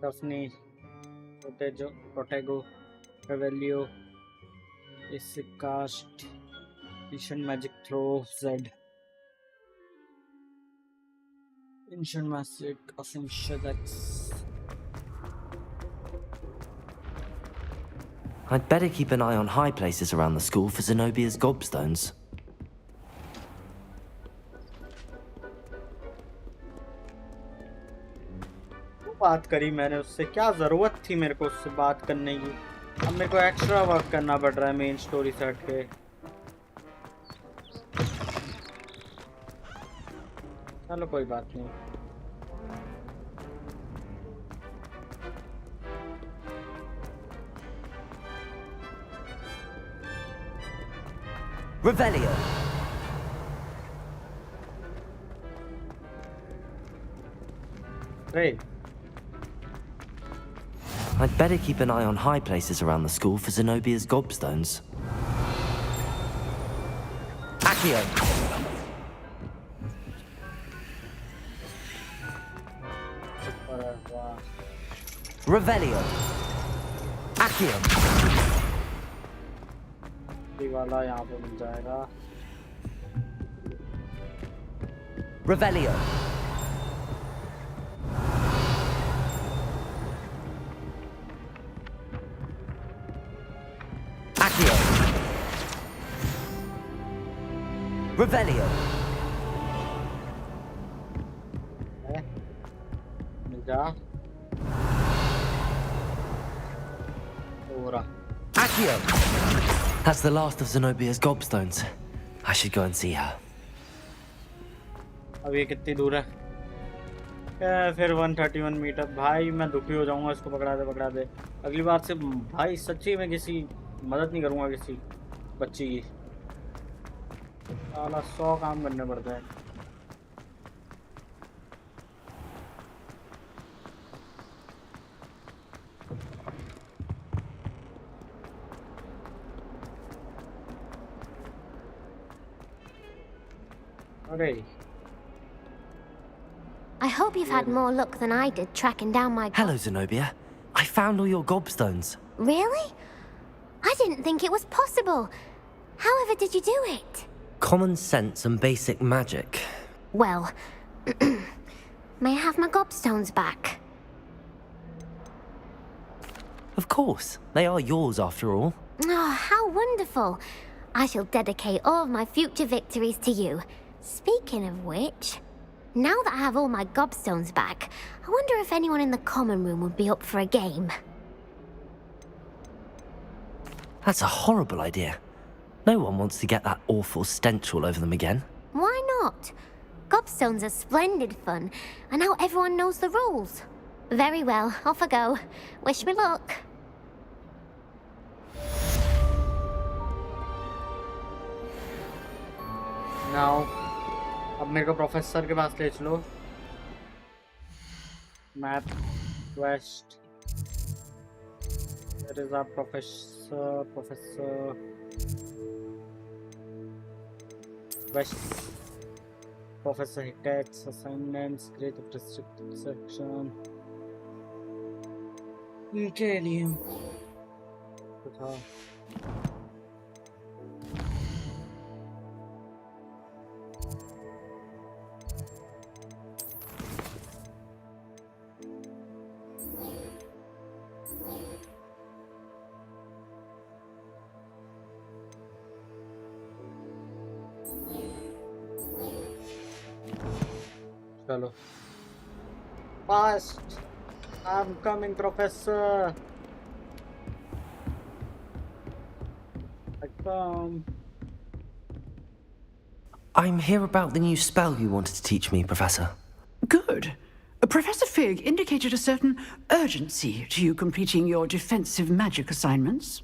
Daphne, Protego, Revelio, Isicast, Ancient Magic Throw, Z. Ancient Magic, Ascension X. I'd better keep an eye on high places around the school for Zenobia's gobstones. बात करी मैंने उससे, क्या जरूरत थी मेरे को उससे बात करने की? अब मेरे को एक्स्ट्रा वर्क करना पड़ रहा है मेन स्टोरी से हटके। चलो कोई बात नहीं। Revelio. Hey. I'd better keep an eye on high places around the school for Zenobia's gobstones. Accio. Revelio. Accio. वाला यहाँ पे मिल जाएगा। Revelio. Accio. Revelio. मिल जा। Ora. Accio. That's the last of Zenobia's gobstones. I should go and see her. अब ये कितनी दूर है? फिर 131 मीटर। भाई मैं दुखी हो जाऊंगा, इसको पकड़ा दे पकड़ा दे। अगली बार से भाई सच्ची में किसी मदद नहीं करूंगा किसी, बच्ची की साला 100 काम करने पड़ते हैं। अरे I hope you've had more luck than I did tracking down my... Hello, Zenobia. I found all your gobstones. Really? I didn't think it was possible. However did you do it? Common sense and basic magic. Well, may I have my gobstones back? Of course. They are yours after all. Oh, how wonderful. I shall dedicate all of my future victories to you. Speaking of which, now that I have all my gobstones back, I wonder if anyone in the common room would be up for a game. That's a horrible idea. No one wants to get that awful stench all over them again. Why not? Gobstones are splendid fun, and now everyone knows the rules. Very well, off I go. Wish me luck. Now, अब मेरे को professor के पास ले चलो। मैथ वेस्ट, There is our professor West, Professor Hickax, assignments, create a restricted section. Interium. Chalo. Fast! I'm coming, Professor! I come. I'm here about the new spell you wanted to teach me, Professor. Good. Professor Fig indicated a certain urgency to you completing your defensive magic assignments.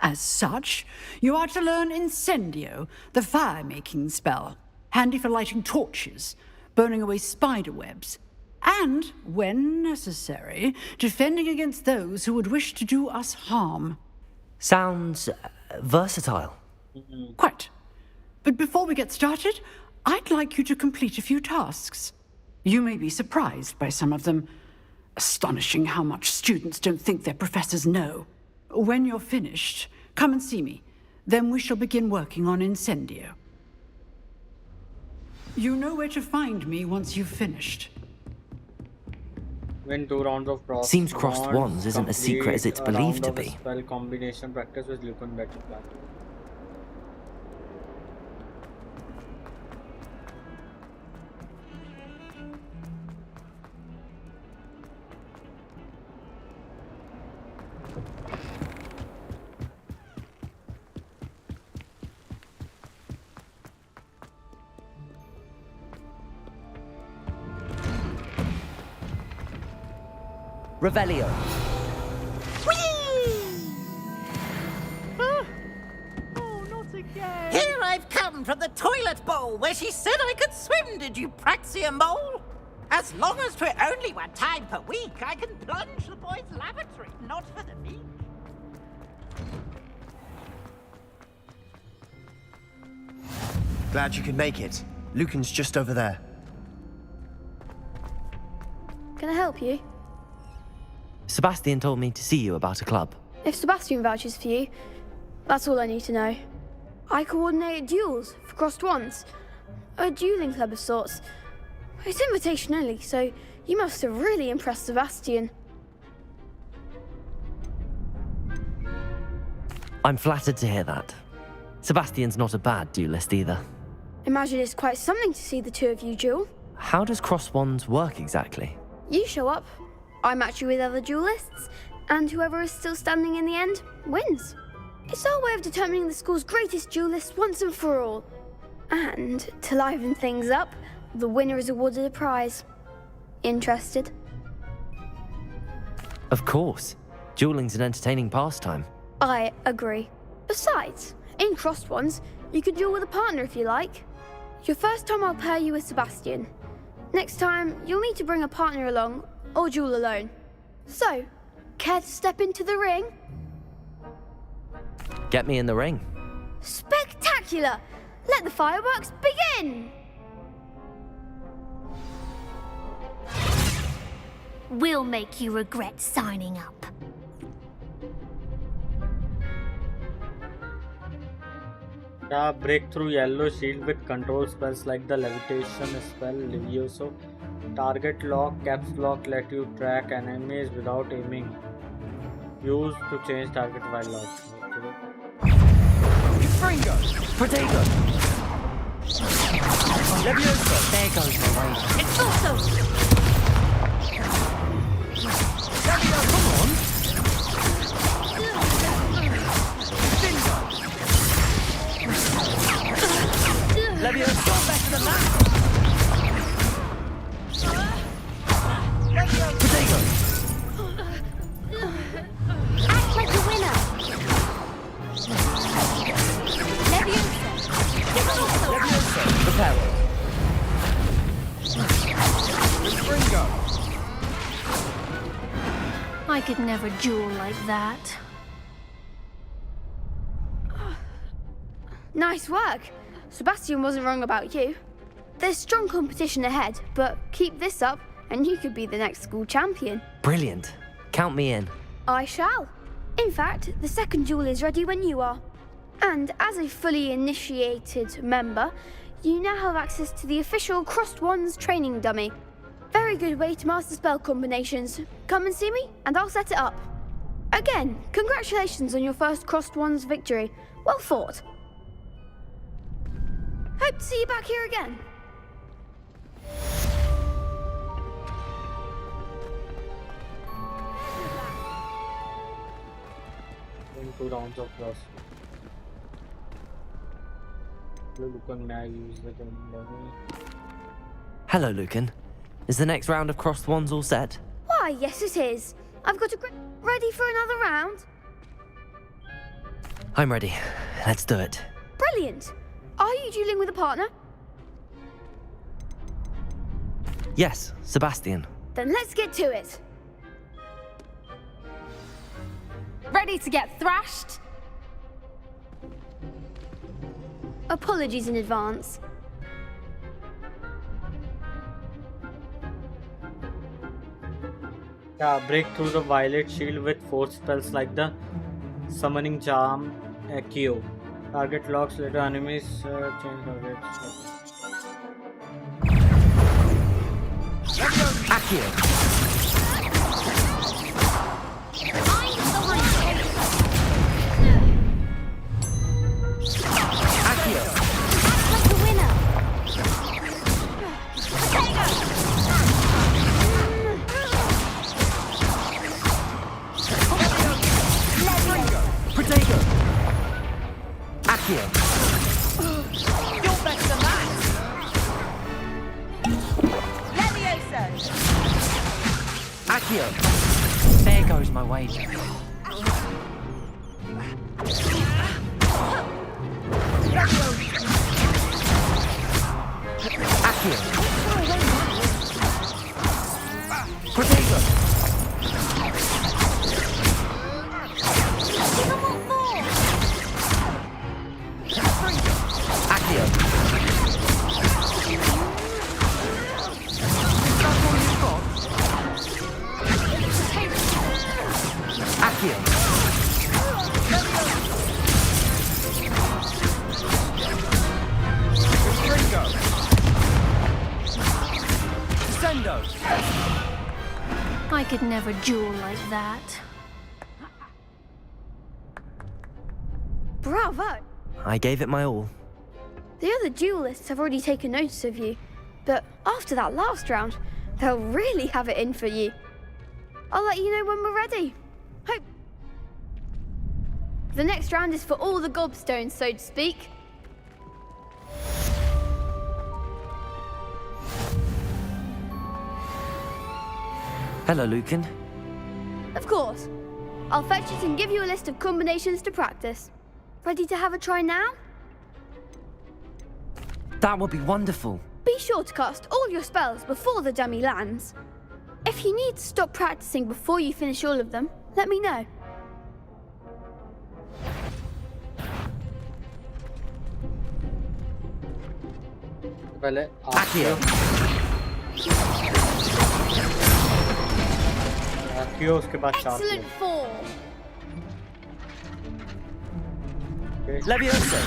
As such, you are to learn Incendio, the fire-making spell, handy for lighting torches, burning away spider webs, and, when necessary, defending against those who would wish to do us harm. Sounds versatile. Quite. But before we get started, I'd like you to complete a few tasks. You may be surprised by some of them. Astonishing how much students don't think their professors know. When you're finished, come and see me. Then we shall begin working on Incendio. You know where to find me once you've finished. Win 2 rounds of cross. Seems crossed wands isn't as secret as it's believed to be. Spell combination practice with Lupin Battle Plan. Revelio. Here I've come from the toilet bowl where she said I could swim, did you praxia mole? As long as 'twere only 1 time per week, I can plunge the boys' lavatory, not for the meek. Glad you could make it. Lucan's just over there. Can I help you? Sebastian told me to see you about a club. If Sebastian vouches for you, that's all I need to know. I coordinate duels for crossed wands. A dueling club of sorts. It's invitation only, so you must have really impressed Sebastian. I'm flattered to hear that. Sebastian's not a bad duelist either. Imagine it's quite something to see the two of you duel. How does cross wands work exactly? You show up, I match you with other duelists, and whoever is still standing in the end wins. It's our way of determining the school's greatest duelist once and for all. And to liven things up, the winner is awarded a prize. Interested? Of course. Dueling's an entertaining pastime. I agree. Besides, In crossed ones, you can duel with a partner if you like. Your first time I'll pair you with Sebastian. Next time, you'll need to bring a partner along, or duel alone. So, care to step into the ring? Get me in the ring. Spectacular! Let the fireworks begin! We'll make you regret signing up. Break through yellow shield with control spells like the levitation spell Levioso. Target lock, caps lock let you track enemies without aiming. Use to change target while locked. Fringo! Protego! Levioso! There goes the way. It's also! Levioso, come on! Levioso, better than that! Protego! Act like a winner! Levioso, prepare. Fringo! I could never duel like that. Nice work. Sebastian wasn't wrong about you. There's strong competition ahead, but keep this up and you could be the next school champion. Brilliant. Count me in. I shall. In fact, the second duel is ready when you are. And as a fully initiated member, you now have access to the official Crossed Wands training dummy. Very good way to master spell combinations. Come and see me, and I'll set it up. Again, congratulations on your first Crossed Wands victory. Well fought. Hope to see you back here again. In 2 rounds of loss. Hello, Lucan. Is the next round of Crossed Wands all set? Why, yes it is. I've got a ready for another round. I'm ready. Let's do it. Brilliant. Are you dueling with a partner? Yes, Sebastian. Then let's get to it. Ready to get thrashed? Apologies in advance. Break through the violet shield with force spells like the summoning charm Accio. Target locks later enemies change targets. Accio. You're better than that! Levioso! Accio! There goes my wager. Accio! Protego! Accio! Accio! Ringo! Sendo! I could never duel like that. Bravo! I gave it my all. The other duelists have already taken notice of you, but after that last round, they'll really have it in for you. I'll let you know when we're ready. Hope. The next round is for all the gobstones, so to speak. Hello, Lucan. Of course. I'll fetch it and give you a list of combinations to practice. Ready to have a try now? That would be wonderful. Be sure to cast all your spells before the dummy lands. If you need to stop practicing before you finish all of them, let me know. पहले आखियो उसके बाद Excellent fall. Leviosa.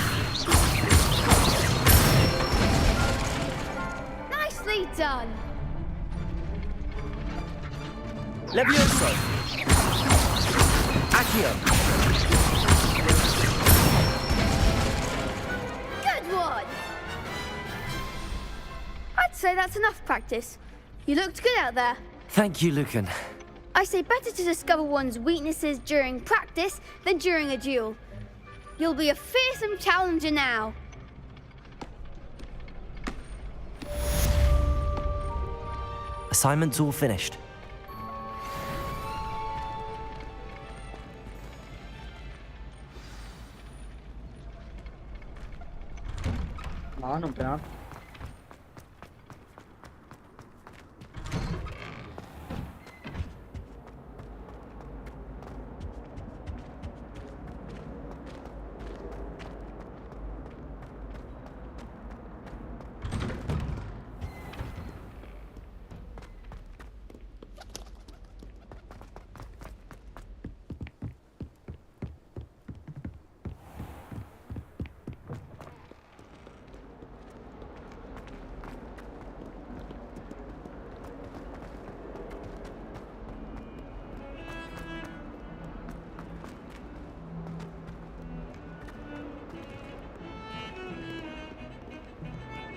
Nicely done. Leviosa. Accio. Good one. I'd say that's enough practice. You looked good out there. Thank you, Lucan. I say better to discover one's weaknesses during practice than during a duel. You'll be a fearsome challenger now. Assignment's all finished. non però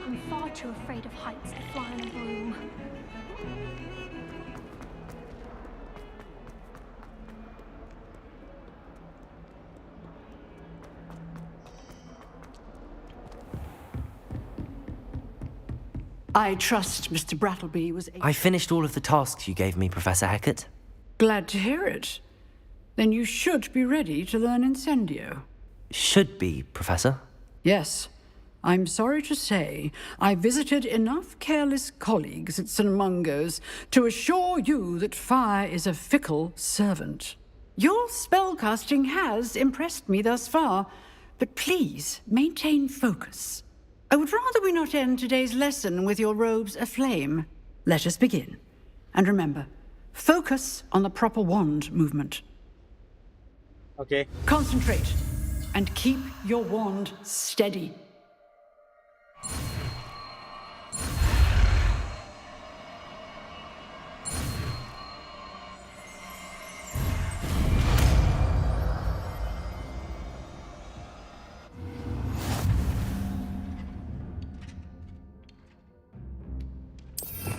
I'm far too afraid of heights to fly on a broom. I trust Mr. Brattleby was able... I finished all of the tasks you gave me, Professor Hecat. Glad to hear it. Then you should be ready to learn Incendio. Should be, Professor. Yes. I'm sorry to say, I visited enough careless colleagues at St. Mungo's to assure you that fire is a fickle servant. Your spellcasting has impressed me thus far, but please maintain focus. I would rather we not end today's lesson with your robes aflame. Let us begin. And remember, focus on the proper wand movement. Okay. Concentrate and keep your wand steady.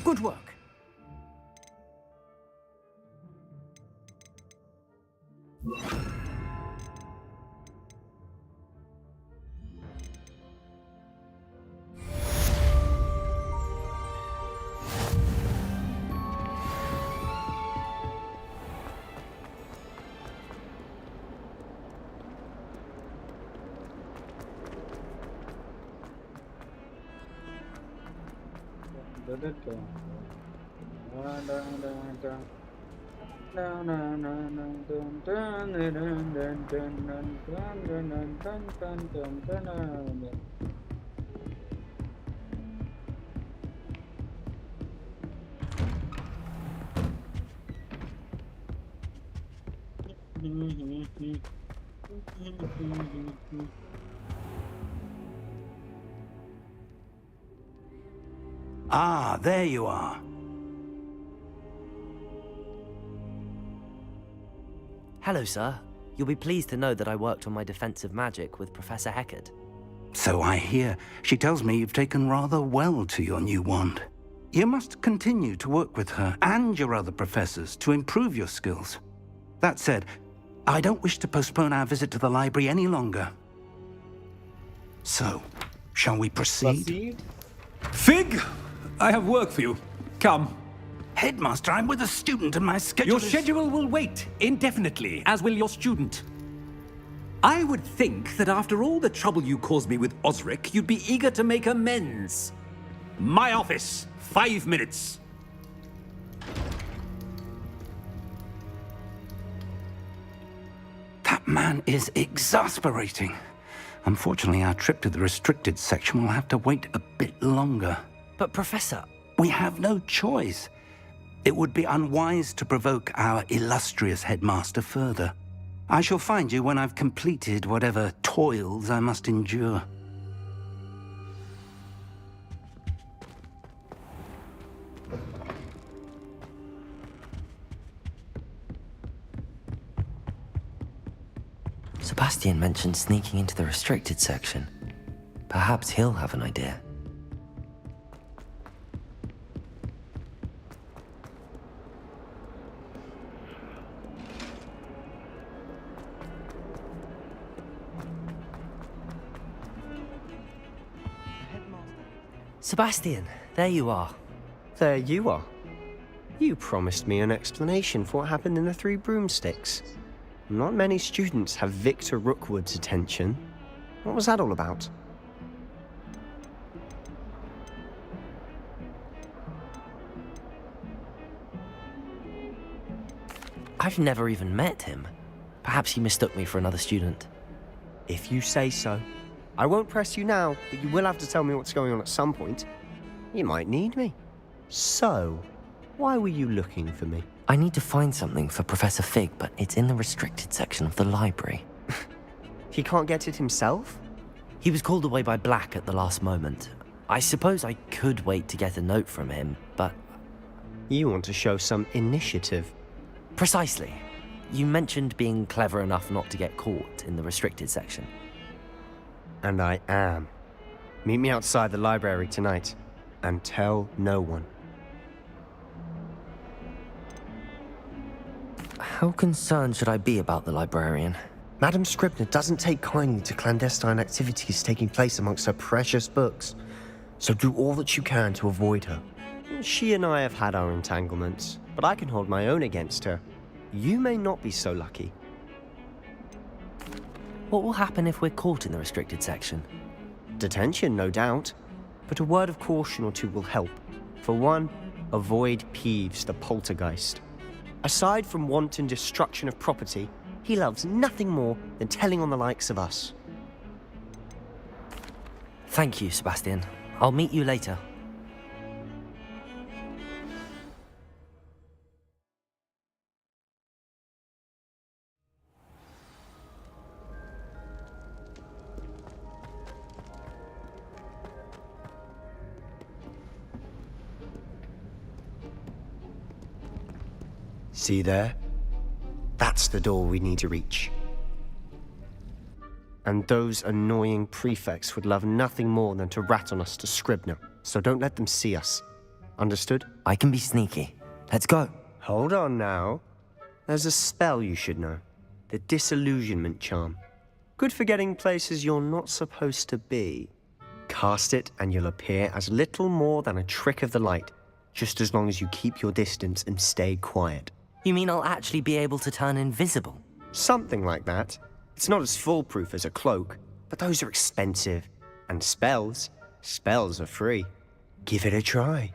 Good work. Ah, there you are. Hello, sir. You'll be pleased to know that I worked on my defensive magic with Professor Hecat. So I hear. She tells me you've taken rather well to your new wand. You must continue to work with her and your other professors to improve your skills. That said, I don't wish to postpone our visit to the library any longer. So, shall we proceed? Fig, I have work for you. Come. Headmaster, I'm with a student and my schedule Your schedule will wait indefinitely, as will your student. I would think that after all the trouble you caused me with Osric, you'd be eager to make amends. My office, 5 minutes. That man is exasperating. Unfortunately, our trip to the restricted section will have to wait a bit longer. But Professor... We have no choice. It would be unwise to provoke our illustrious headmaster further. I shall find you when I've completed whatever toils I must endure. Sebastian mentioned sneaking into the restricted section. Perhaps he'll have an idea. Sebastian, there you are. There you are. You promised me an explanation for what happened in the Three Broomsticks. Not many students have Victor Rookwood's attention. What was that all about? I've never even met him. Perhaps he mistook me for another student. If you say so. I won't press you now, but you will have to tell me what's going on at some point. You might need me. So, why were you looking for me? I need to find something for Professor Fig, but it's in the restricted section of the library. He can't get it himself? He was called away by Black at the last moment. I suppose I could wait to get a note from him, but... You want to show some initiative. Precisely. You mentioned being clever enough not to get caught in the restricted section. And I am. Meet me outside the library tonight, and tell no one. How concerned should I be about the librarian? Madam Scribner doesn't take kindly to clandestine activities taking place amongst her precious books, so do all that you can to avoid her. She and I have had our entanglements, but I can hold my own against her. You may not be so lucky. What will happen if we're caught in the restricted section? Detention, no doubt. But a word of caution or two will help. For one, avoid Peeves, the poltergeist. Aside from wanton destruction of property, he loves nothing more than telling on the likes of us. Thank you, Sebastian. I'll meet you later. See there? That's the door we need to reach. And those annoying prefects would love nothing more than to rat on us to Scribner, so don't let them see us. Understood? I can be sneaky. Let's go. Hold on now. There's a spell you should know. The Disillusionment Charm. Good for getting places you're not supposed to be. Cast it and you'll appear as little more than a trick of the light, just as long as you keep your distance and stay quiet. You mean I'll actually be able to turn invisible? Something like that. It's not as foolproof as a cloak, but those are expensive. And spells are free. Give it a try.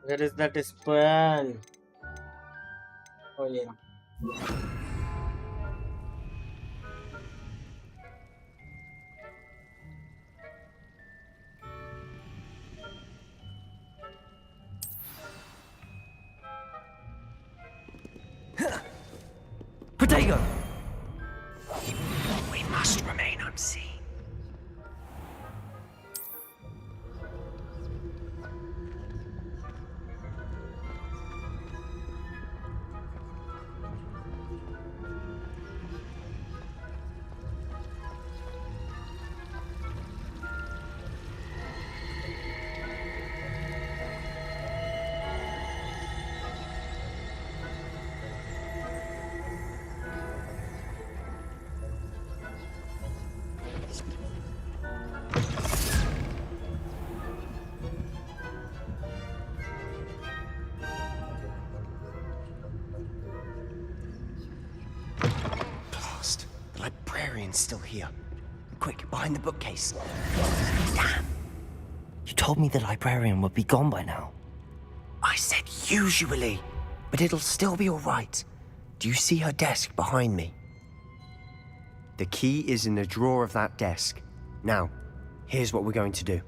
Where is that spell? Oh yeah. Protego! We must remain unseen. It's still here. Quick, behind the bookcase. Damn. You told me the librarian would be gone by now. I said usually, but it'll still be all right. Do you see her desk behind me? The key is in the drawer of that desk. Now, here's what we're going to do.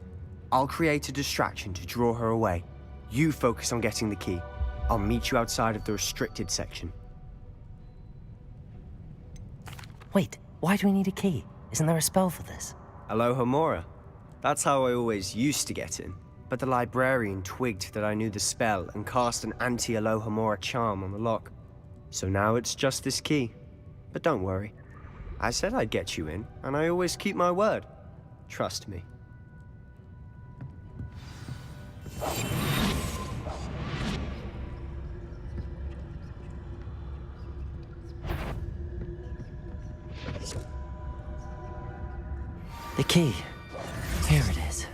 I'll create a distraction to draw her away. You focus on getting the key. I'll meet you outside of the restricted section. Wait, why do we need a key? Isn't there a spell for this? Alohomora. That's how I always used to get in. But the librarian twigged that I knew the spell and cast an anti-Alohomora charm on the lock. So now it's just this key. But don't worry. I said I'd get you in, and I always keep my word. Trust me. The key. Here it is.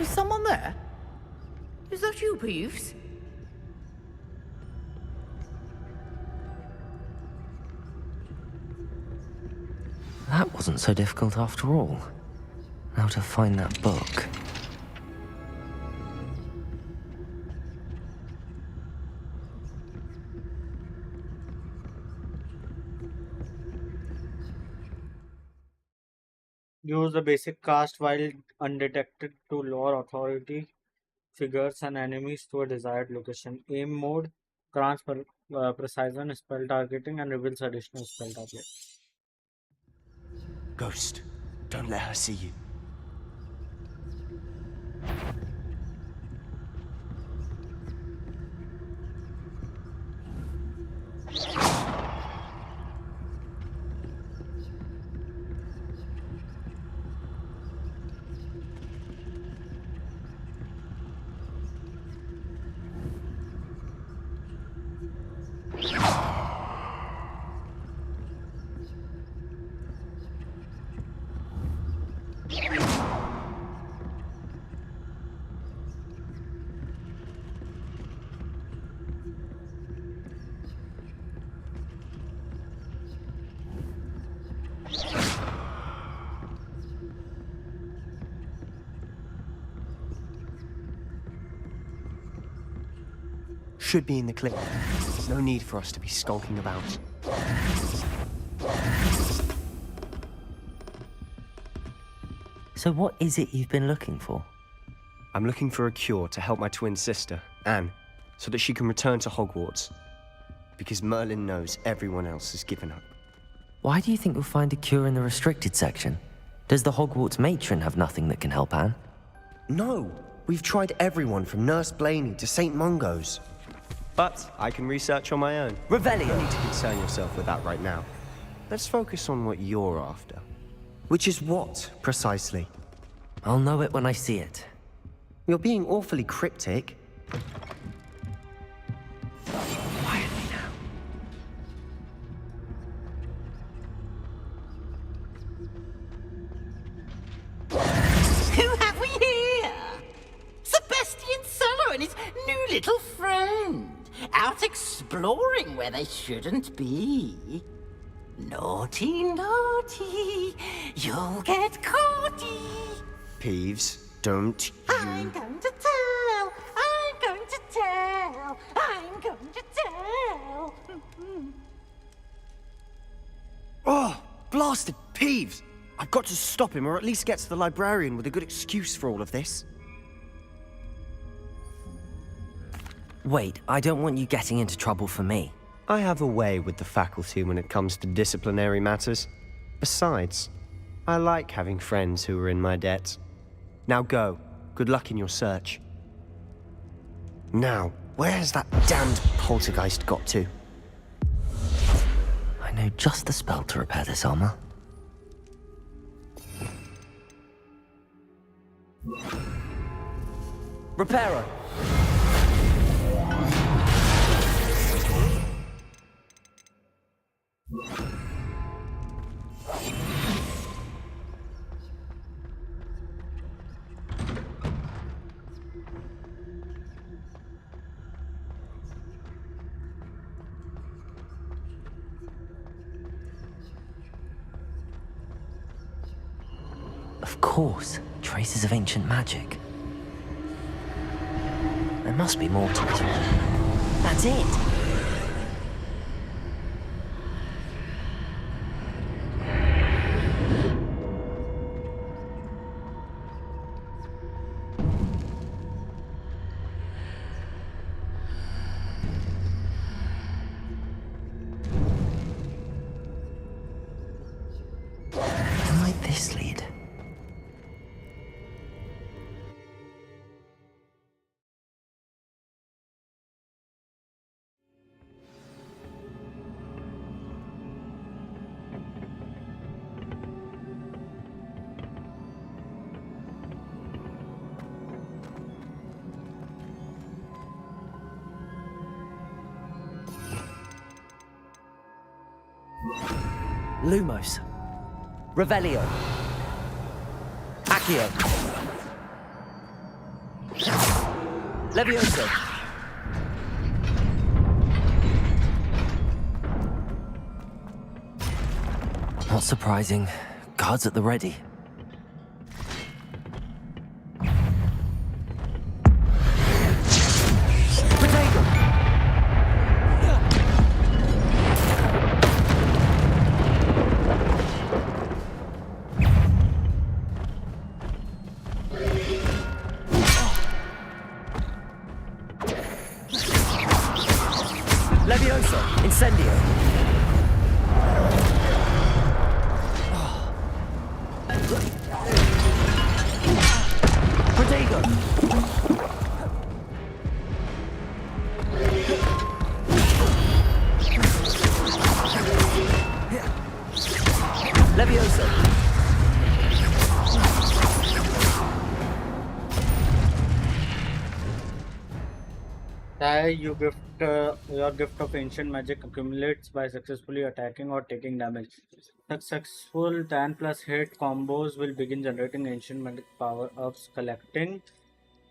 Is someone there? Is that you, Peeves? That wasn't so difficult after all. Now to find that book. Use the basic cast while undetected to lure authority figures and enemies to a desired location. Aim mode grants precision, spell targeting, and reveals additional spell target. Ghost, don't let her see you. Should be in the clip. There's no need for us to be skulking about. So what is it you've been looking for? I'm looking for a cure to help my twin sister, Anne, so that she can return to Hogwarts. Because Merlin knows everyone else has given up. Why do you think you'll find a cure in the restricted section? Does the Hogwarts matron have nothing that can help Anne? No! We've tried everyone from Nurse Blaney to St. Mungo's. But I can research on my own. Revelio! You don't need to concern yourself with that right now. Let's focus on what you're after. Which is what, precisely? I'll know it when I see it. You're being awfully cryptic. Quietly now. Who have we here? Sebastian Sallow and his new little friend. Out exploring where they shouldn't be. Naughty, naughty, you'll get caughty. Peeves, don't you... I'm going to tell, I'm going to tell, I'm going to tell. Oh, blasted Peeves! I've got to stop him, or at least get to the librarian with a good excuse for all of this. Wait, I don't want you getting into trouble for me. I have a way with the faculty when it comes to disciplinary matters. Besides, I like having friends who are in my debt. Now go. Good luck in your search. Now, where's that damned poltergeist got to? I know just the spell to repair this armor. Reparo! Of course, traces of ancient magic. There must be more to it. That's it! Where might this lead? Lumos. Revelio. Accio. Levioso. Not surprising. Guards at the ready. Levioso. Incendio. Protego. Levioso. You gift your gift of ancient magic accumulates by successfully attacking or taking damage. Successful 10 plus hit combos will begin generating ancient magic power ups. Collecting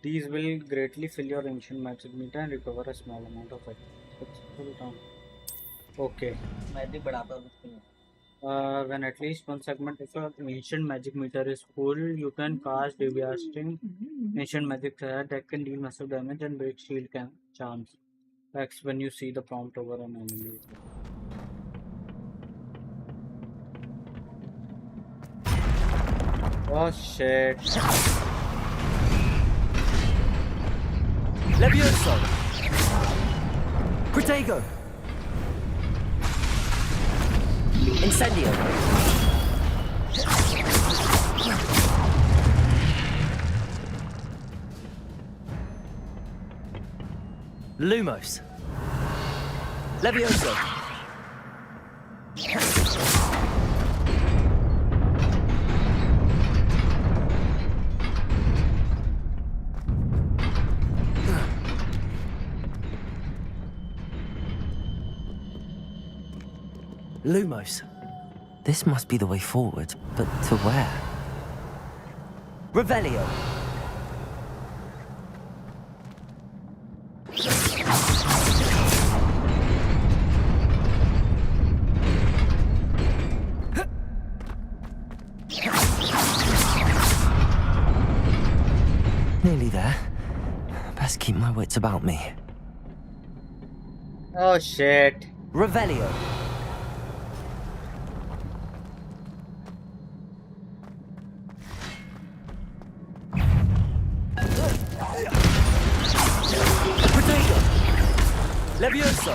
these will greatly fill your ancient magic meter and recover a small amount of it. Successful turn. Okay. Magic बढ़ाता हूँ उसको। When at least one segment of your ancient magic meter is full, you can cast devastating ancient magic that can deal massive damage and break shield charms. X when you see the prompt over an enemy. Oh shit. Levioso. Protego. Incendio. Lumos. Levioso. Lumos. This must be the way forward, but to where? Revelio. Nearly there. Best keep my wits about me. Oh shit. Revelio. Levioso.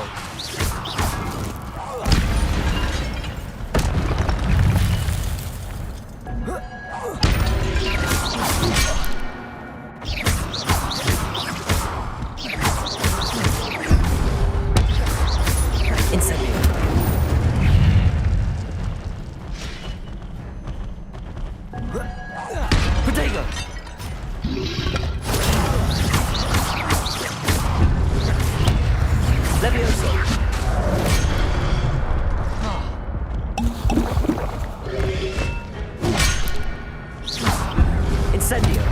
Incendio. Protego. Levioso. Incendio.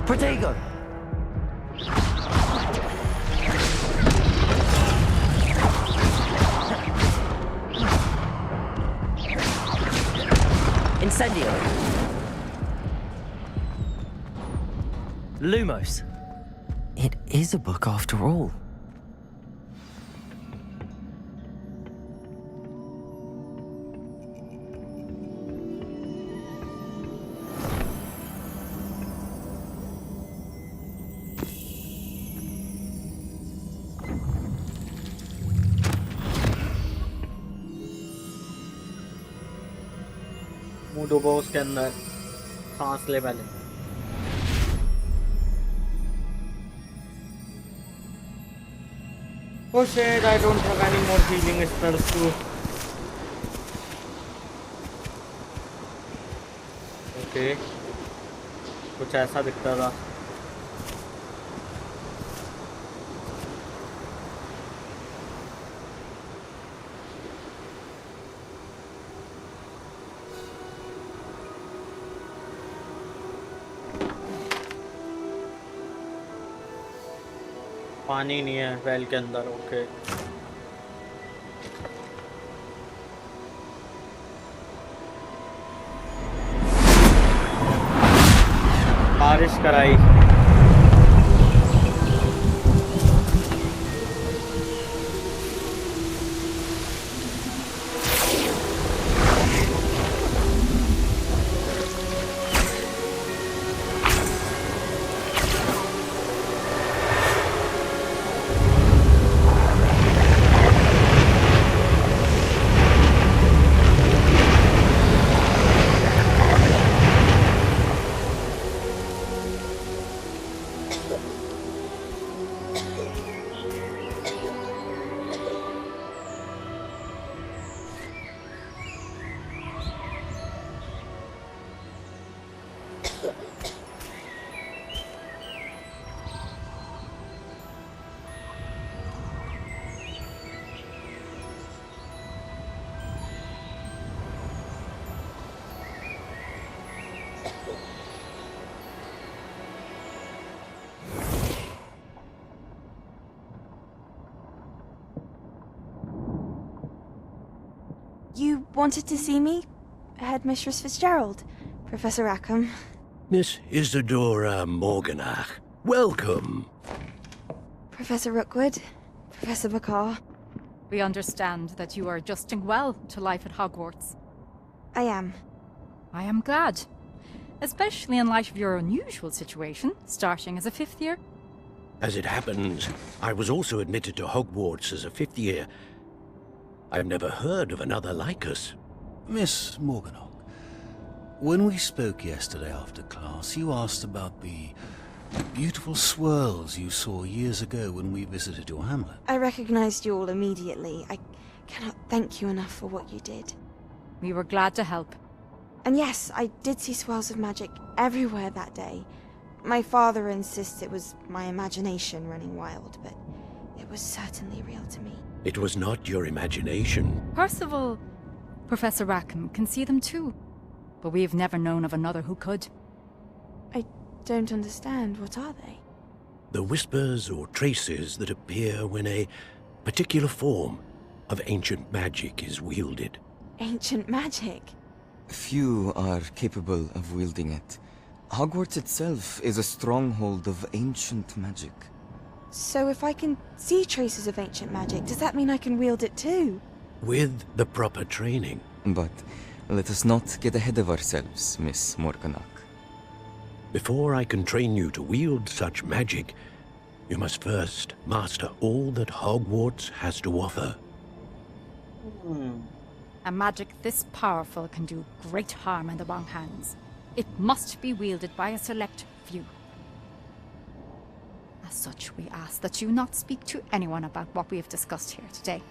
Protego. Incendio. Lumos. It is a book after all. मुंह डूबो उसके अंदर, सांस ले पहले। Oh shit, I don't have any more healing spells too. Okay, कुछ ऐसा दिखता था। पानी नहीं है वेल के अंदर। ओके बारिश कराई। You wanted to see me? Headmistress Fitzgerald? Professor Rackham? Miss Isadora Morganach, welcome. Professor Rookwood? Professor Bakar? We understand that you are adjusting well to life at Hogwarts. I am. I am glad. Especially in light of your unusual situation, starting as a 5th year. As it happens, I was also admitted to Hogwarts as a 5th year. I've never heard of another like us. Miss Morganach, when we spoke yesterday after class, you asked about the beautiful swirls you saw years ago when we visited your hamlet. I recognized you all immediately. I cannot thank you enough for what you did. We were glad to help. And yes, I did see swirls of magic everywhere that day. My father insists it was my imagination running wild, but it was certainly real to me. It was not your imagination. Percival, Professor Rackham can see them too. But we've never known of another who could. I don't understand. What are they? The whispers or traces that appear when a particular form of ancient magic is wielded. Ancient magic? Few are capable of wielding it. Hogwarts itself is a stronghold of ancient magic. So if I can see traces of ancient magic, does that mean I can wield it too? With the proper training. But let us not get ahead of ourselves, Miss Morganach. Before I can train you to wield such magic, you must first master all that Hogwarts has to offer. A magic this powerful can do great harm in the wrong hands. It must be wielded by a select few. As such, we ask that you not speak to anyone about what we have discussed here today.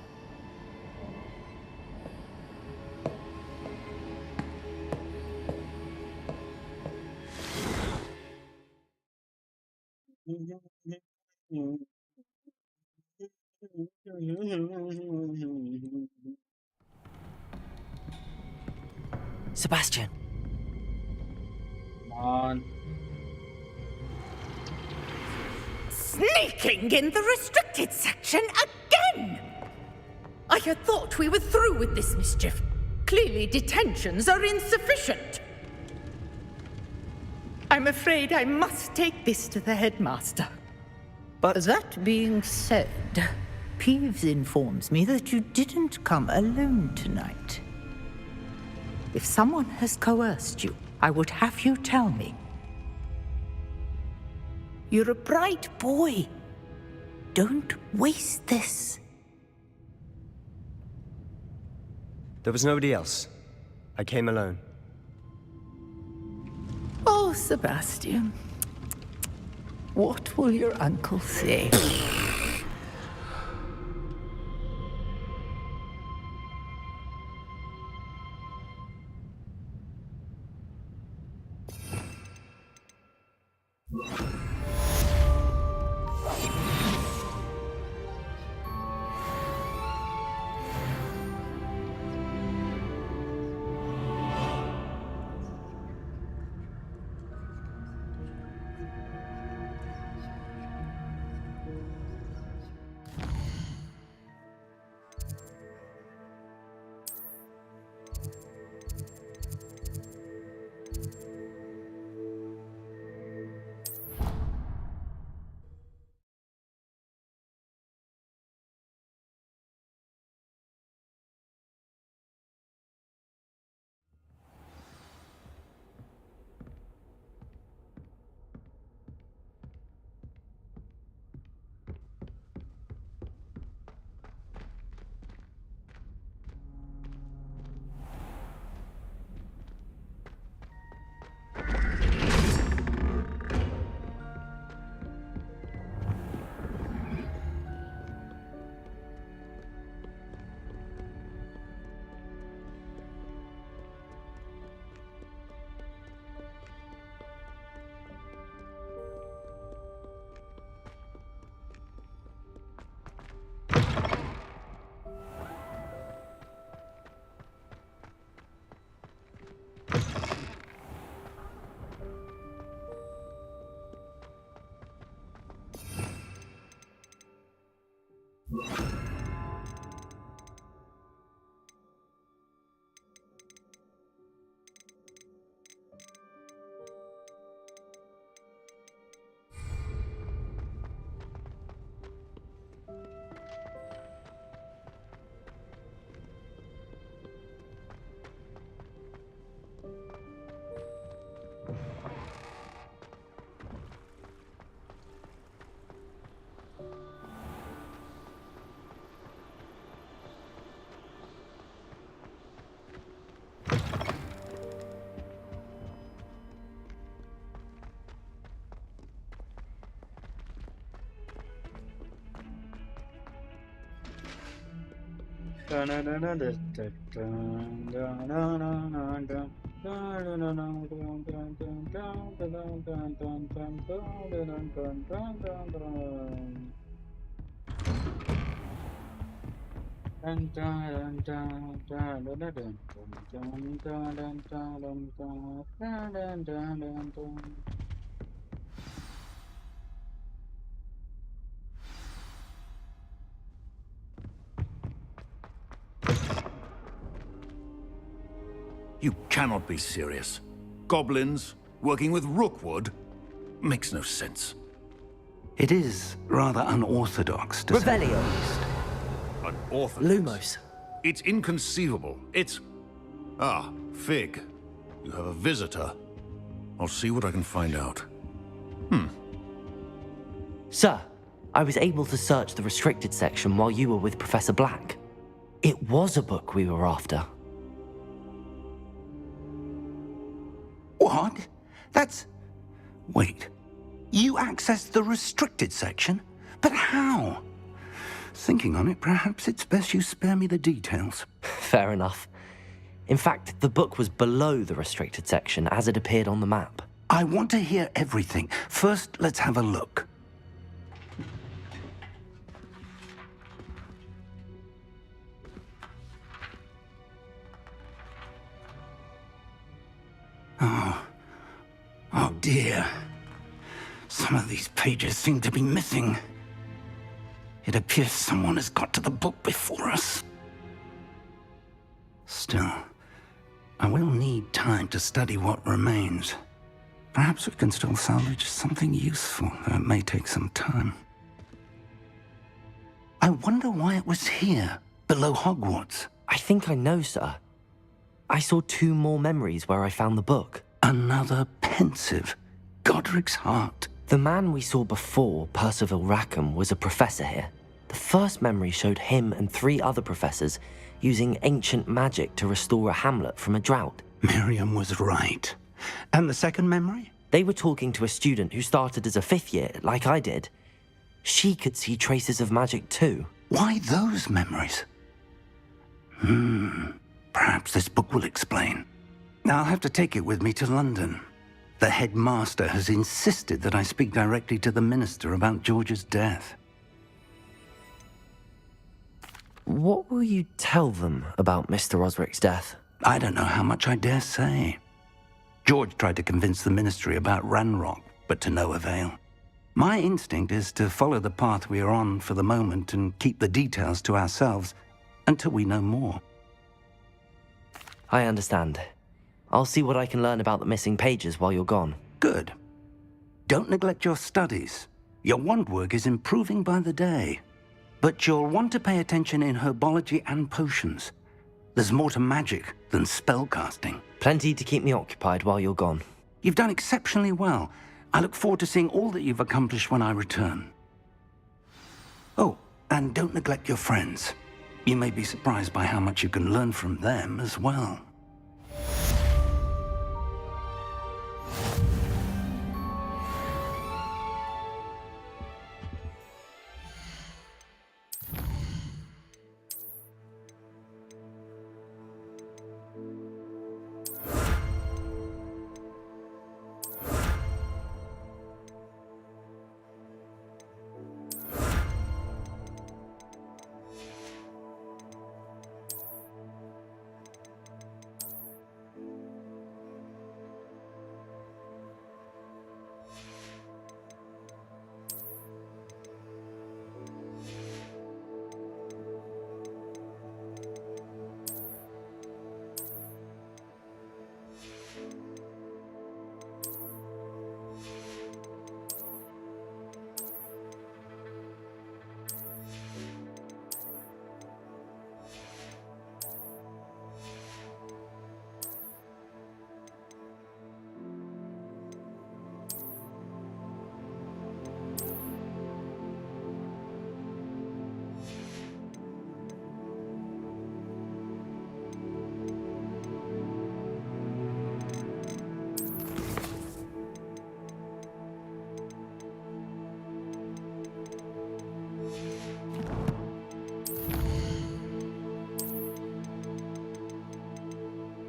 Sebastian. Come on. Sneaking in the restricted section again! I had thought we were through with this mischief. Clearly detentions are insufficient. I'm afraid I must take this to the headmaster. But that being said, Peeves informs me that you didn't come alone tonight. If someone has coerced you, I would have you tell me. You're a bright boy. Don't waste this. There was nobody else. I came alone. Oh, Sebastian. What will your uncle say? You cannot be serious. Goblins working with Rookwood makes no sense. It is rather unorthodox to say. Revelio. Unorthodox? Lumos. It's inconceivable. It's... Ah, Fig. You have a visitor. I'll see what I can find out. Sir, I was able to search the restricted section while you were with Professor Black. It was a book we were after. What? That's... Wait. You accessed the restricted section? But how? Thinking on it, perhaps it's best you spare me the details. Fair enough. In fact, the book was below the restricted section as it appeared on the map. I want to hear everything. First, let's have a look. Oh dear. Some of these pages seem to be missing. It appears someone has got to the book before us. Still, I will need time to study what remains. Perhaps we can still salvage something useful, though it may take some time. I wonder why it was here, below Hogwarts. I think I know, sir. I saw 2 more memories where I found the book. Another pensive. Godric's heart. The man we saw before, Percival Rackham, was a professor here. The first memory showed him and 3 other professors using ancient magic to restore a hamlet from a drought. Miriam was right. And the second memory? They were talking to a student who started as a 5th year, like I did. She could see traces of magic too. Why those memories? Perhaps this book will explain. I'll have to take it with me to London. The headmaster has insisted that I speak directly to the minister about George's death. What will you tell them about Mr. Osric's death? I don't know how much I dare say. George tried to convince the ministry about Ranrock, but to no avail. My instinct is to follow the path we are on for the moment and keep the details to ourselves until we know more. I understand. I'll see what I can learn about the missing pages while you're gone. Good. Don't neglect your studies. Your wand work is improving by the day. But you'll want to pay attention in herbology and potions. There's more to magic than spellcasting. Plenty to keep me occupied while you're gone. You've done exceptionally well. I look forward to seeing all that you've accomplished when I return. Oh, and don't neglect your friends. You may be surprised by how much you can learn from them as well.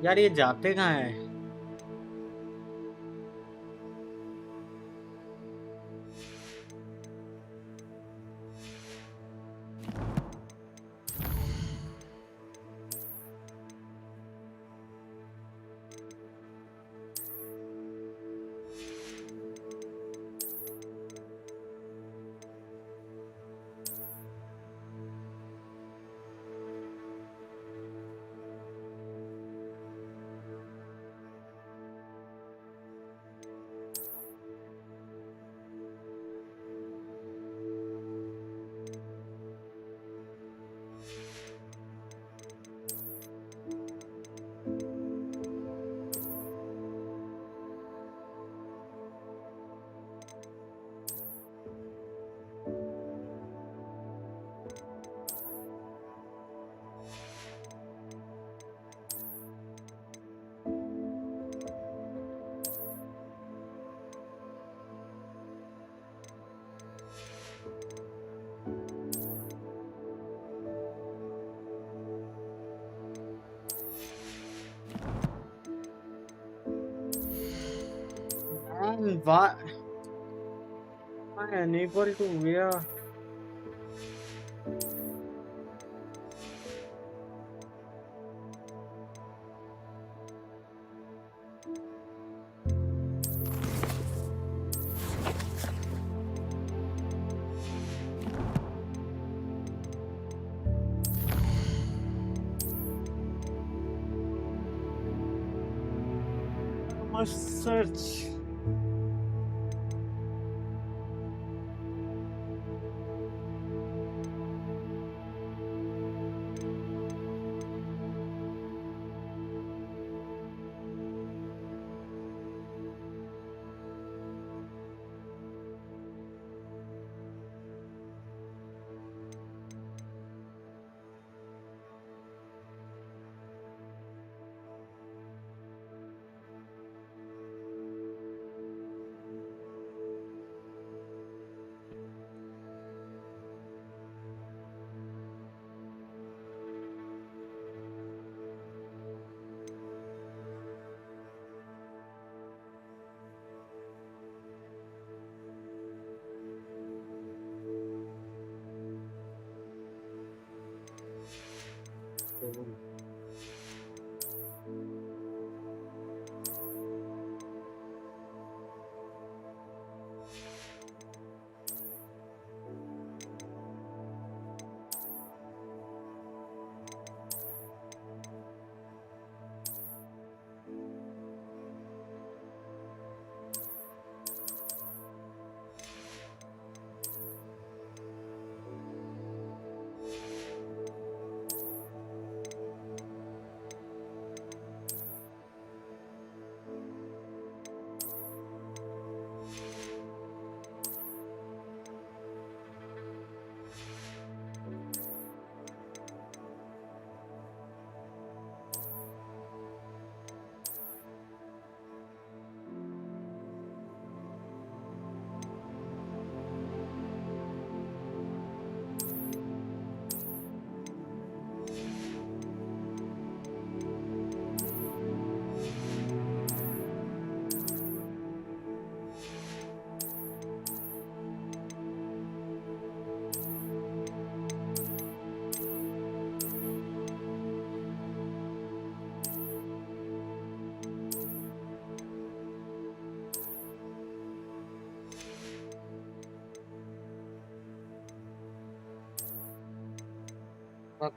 यार ये जाते कहाँ हैं? Why? I am unable to wear. I must search.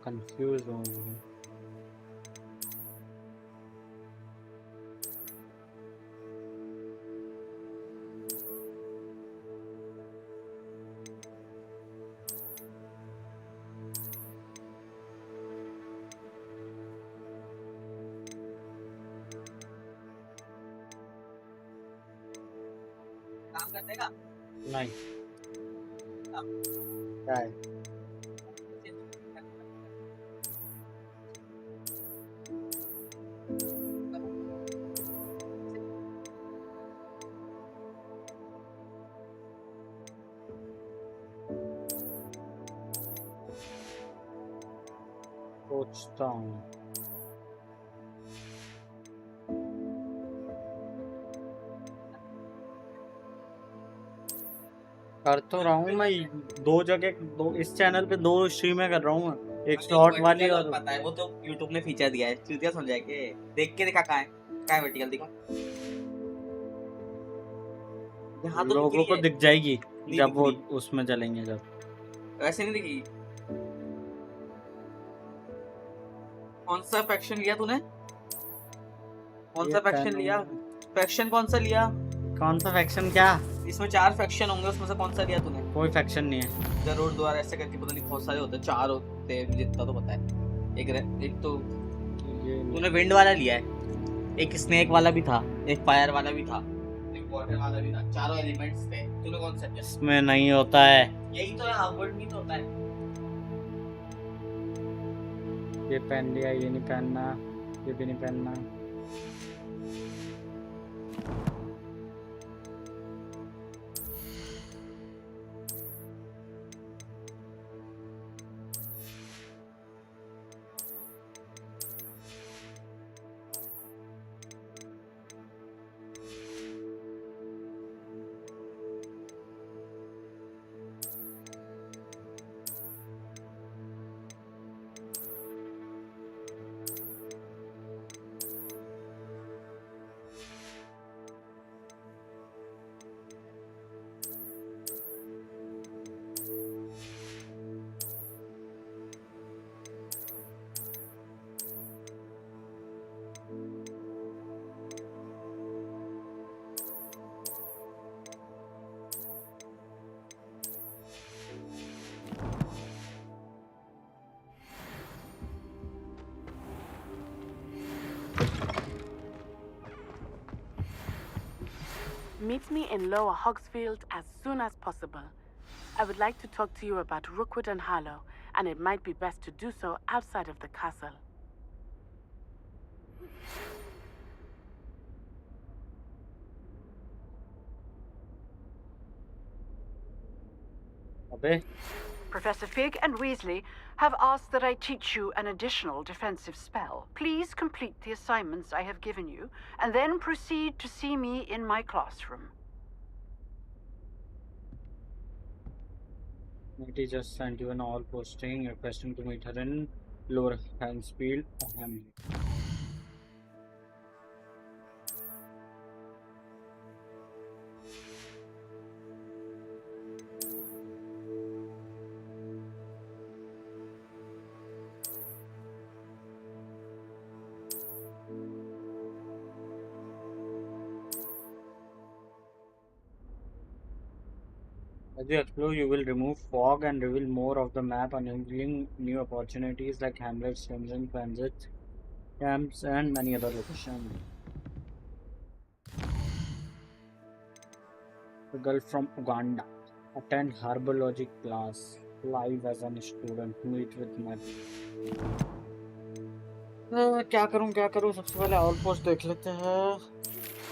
Confuse हूँ। काम करने का नहीं क्या है? सोचता हूँ। कर तो रहा हूँ मैं, दो जगह, दो इस चैनल पे दो स्ट्रीमें कर रहा हूँ मैं, एक शॉर्ट वाली और पता है वो तो YouTube ने फीचर दिया है, चूतिया समझा के देख के दिखा कहाँ है वर्टिकल दिखा। यहाँ तो लोगों को दिख जाएगी जब वो उसमें चलेंगे जब। वैसे नहीं दिखी। कौन सा फैक्शन लिया तूने? कौन सा फैक्शन लिया? फैक्शन कौन सा लिया? कौन सा फैक्शन? क्या इसमें 4 फैक्शन होंगे, उसमें से कौन सा लिया तूने? कोई फैक्शन नहीं है। जरूर द्वारा ऐसे करके पता नहीं बहुत सारे होते हैं, 4 होते हैं जितना तो पता है। एक तो तूने विंड वाला लिया है, एक स्नेक वाला भी था, एक फायर वाला भी था, एक वाटर वाला भी था, चारों एलिमेंट्स थे। तूने कौन सा लिया? इसमें नहीं होता है। यही तो है, हार्वर्ड में तो होता है। ये पहन लिया, ये नहीं पहनना, ये भी नहीं पहनना। Meet me in Lower Hogsfield as soon as possible. I would like to talk to you about Rookwood and Harlow, and it might be best to do so outside of the castle. Professor Fig and Weasley have asked that I teach you an additional defensive spell. Please complete the assignments I have given you, and then proceed to see me in my classroom. It just sent you an all posting requesting to meet her in lower hand speed. As you explore, you will remove fog and reveal more of the map, unveiling new opportunities like hamlets, dungeons, transits, camps, and many other locations. A girl from Uganda. Attend herbology class live as a student. Meet with my. क्या करूँ सबसे पहले outpost देख लेते हैं.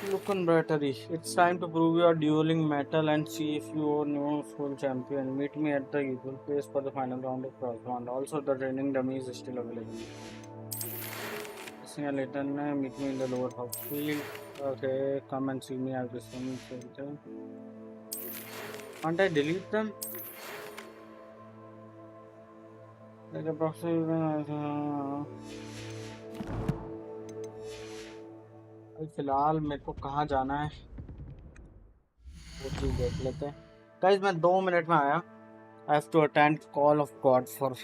Look on battery. It's time to prove your dueling metal and see if you are new school champion. Meet me at the usual place for the final round of cross round. Also, the training dummy is still available. Later, meet me in the lower half field. Okay, come and see me at this one. Can't I delete them? Like approximately. फिलहाल मेरे को कहाँ जाना है वो चीज देख लेते हैं. गाइस मैं 2 मिनट में आया. I have to attend call of God for.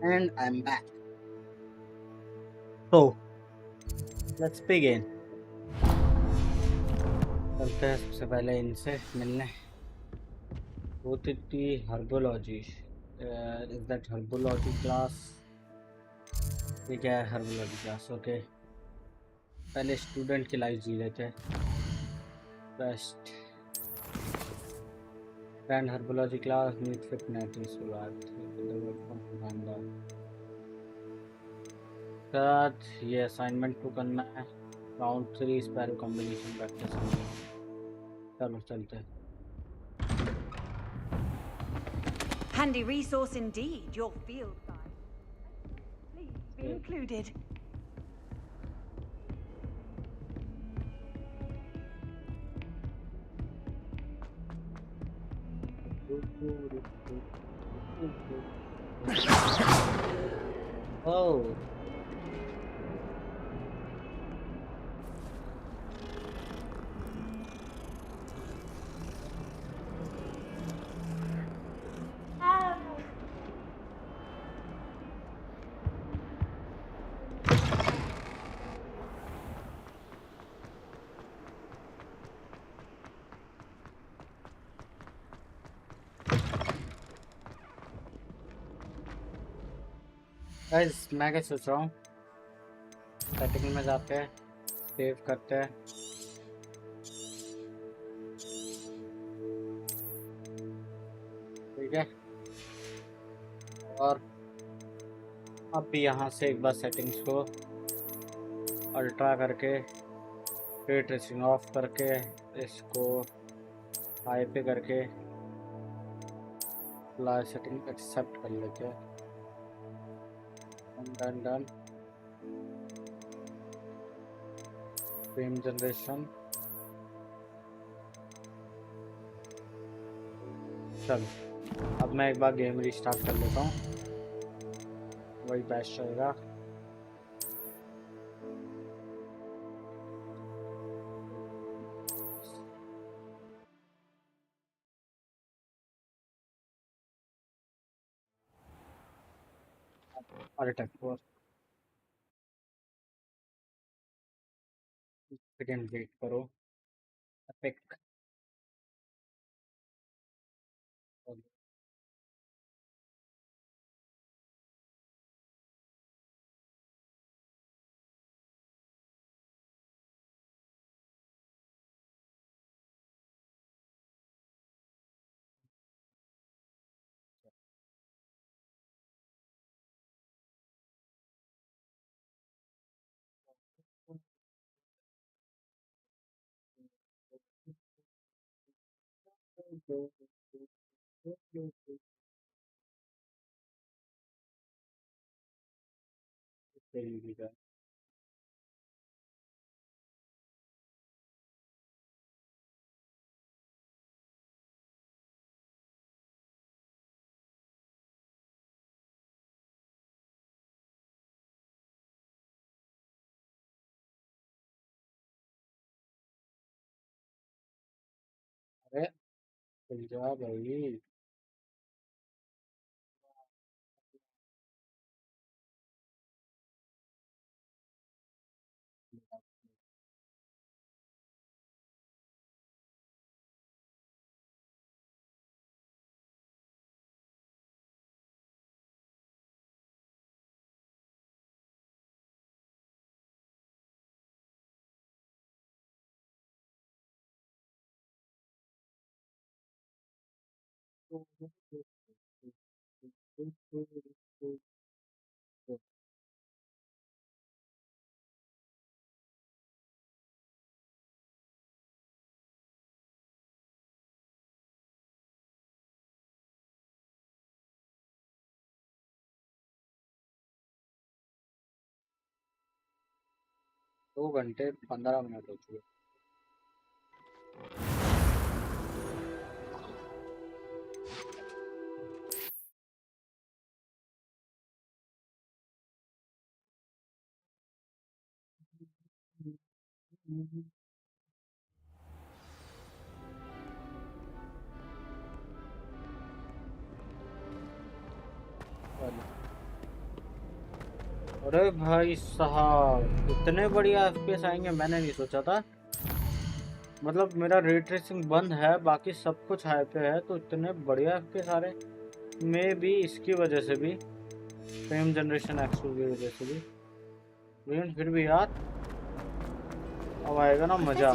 And I'm back. So, let's begin. चलते हैं सबसे पहले इनसे मिलने. What is the herbology? Is that herbology class? ये क्या है herbology class? Okay. पहले स्टूडेंट की लाइफ जी लेते हैं. Best. Grand herbology class need fitness is what. साथ ये असाइनमेंट तो करना है. Round 3 spell combination practice. चलो चलते हैं. Handy resource indeed, your field guide. Please be included. Oh. Guys मैं क्या सोच रहा हूँ, सेटिंग में जाते हैं, सेव करते हैं, ठीक है, और अब यहाँ से एक बार सेटिंग्स को अल्ट्रा करके रे ट्रेसिंग ऑफ करके इसको हाई पे करके अप्लाई सेटिंग एक्सेप्ट कर लेते हैं। Done done. फ्रेम जनरेशन, चल अब मैं एक बार गेम रिस्टार्ट कर लेता हूँ, वही बेस्ट रहेगा। अरे टेक सेकंड वेट करो। एपिक え、पंजाब भाई। दो घंटे 15 मिनट हो चुके। अरे भाई साहब इतने बढ़िया एफपीएस आएंगे मैंने नहीं सोचा था। मतलब मेरा रे ट्रेसिंग बंद है, बाकी सब कुछ हाई पे है, तो इतने बढ़िया एफपीएस आ रहे। मे भी इसकी वजह से भी, फ्रेम जनरेशन एक्सू की वजह से भी, लेकिन फिर भी यार अब आएगा ना मजा।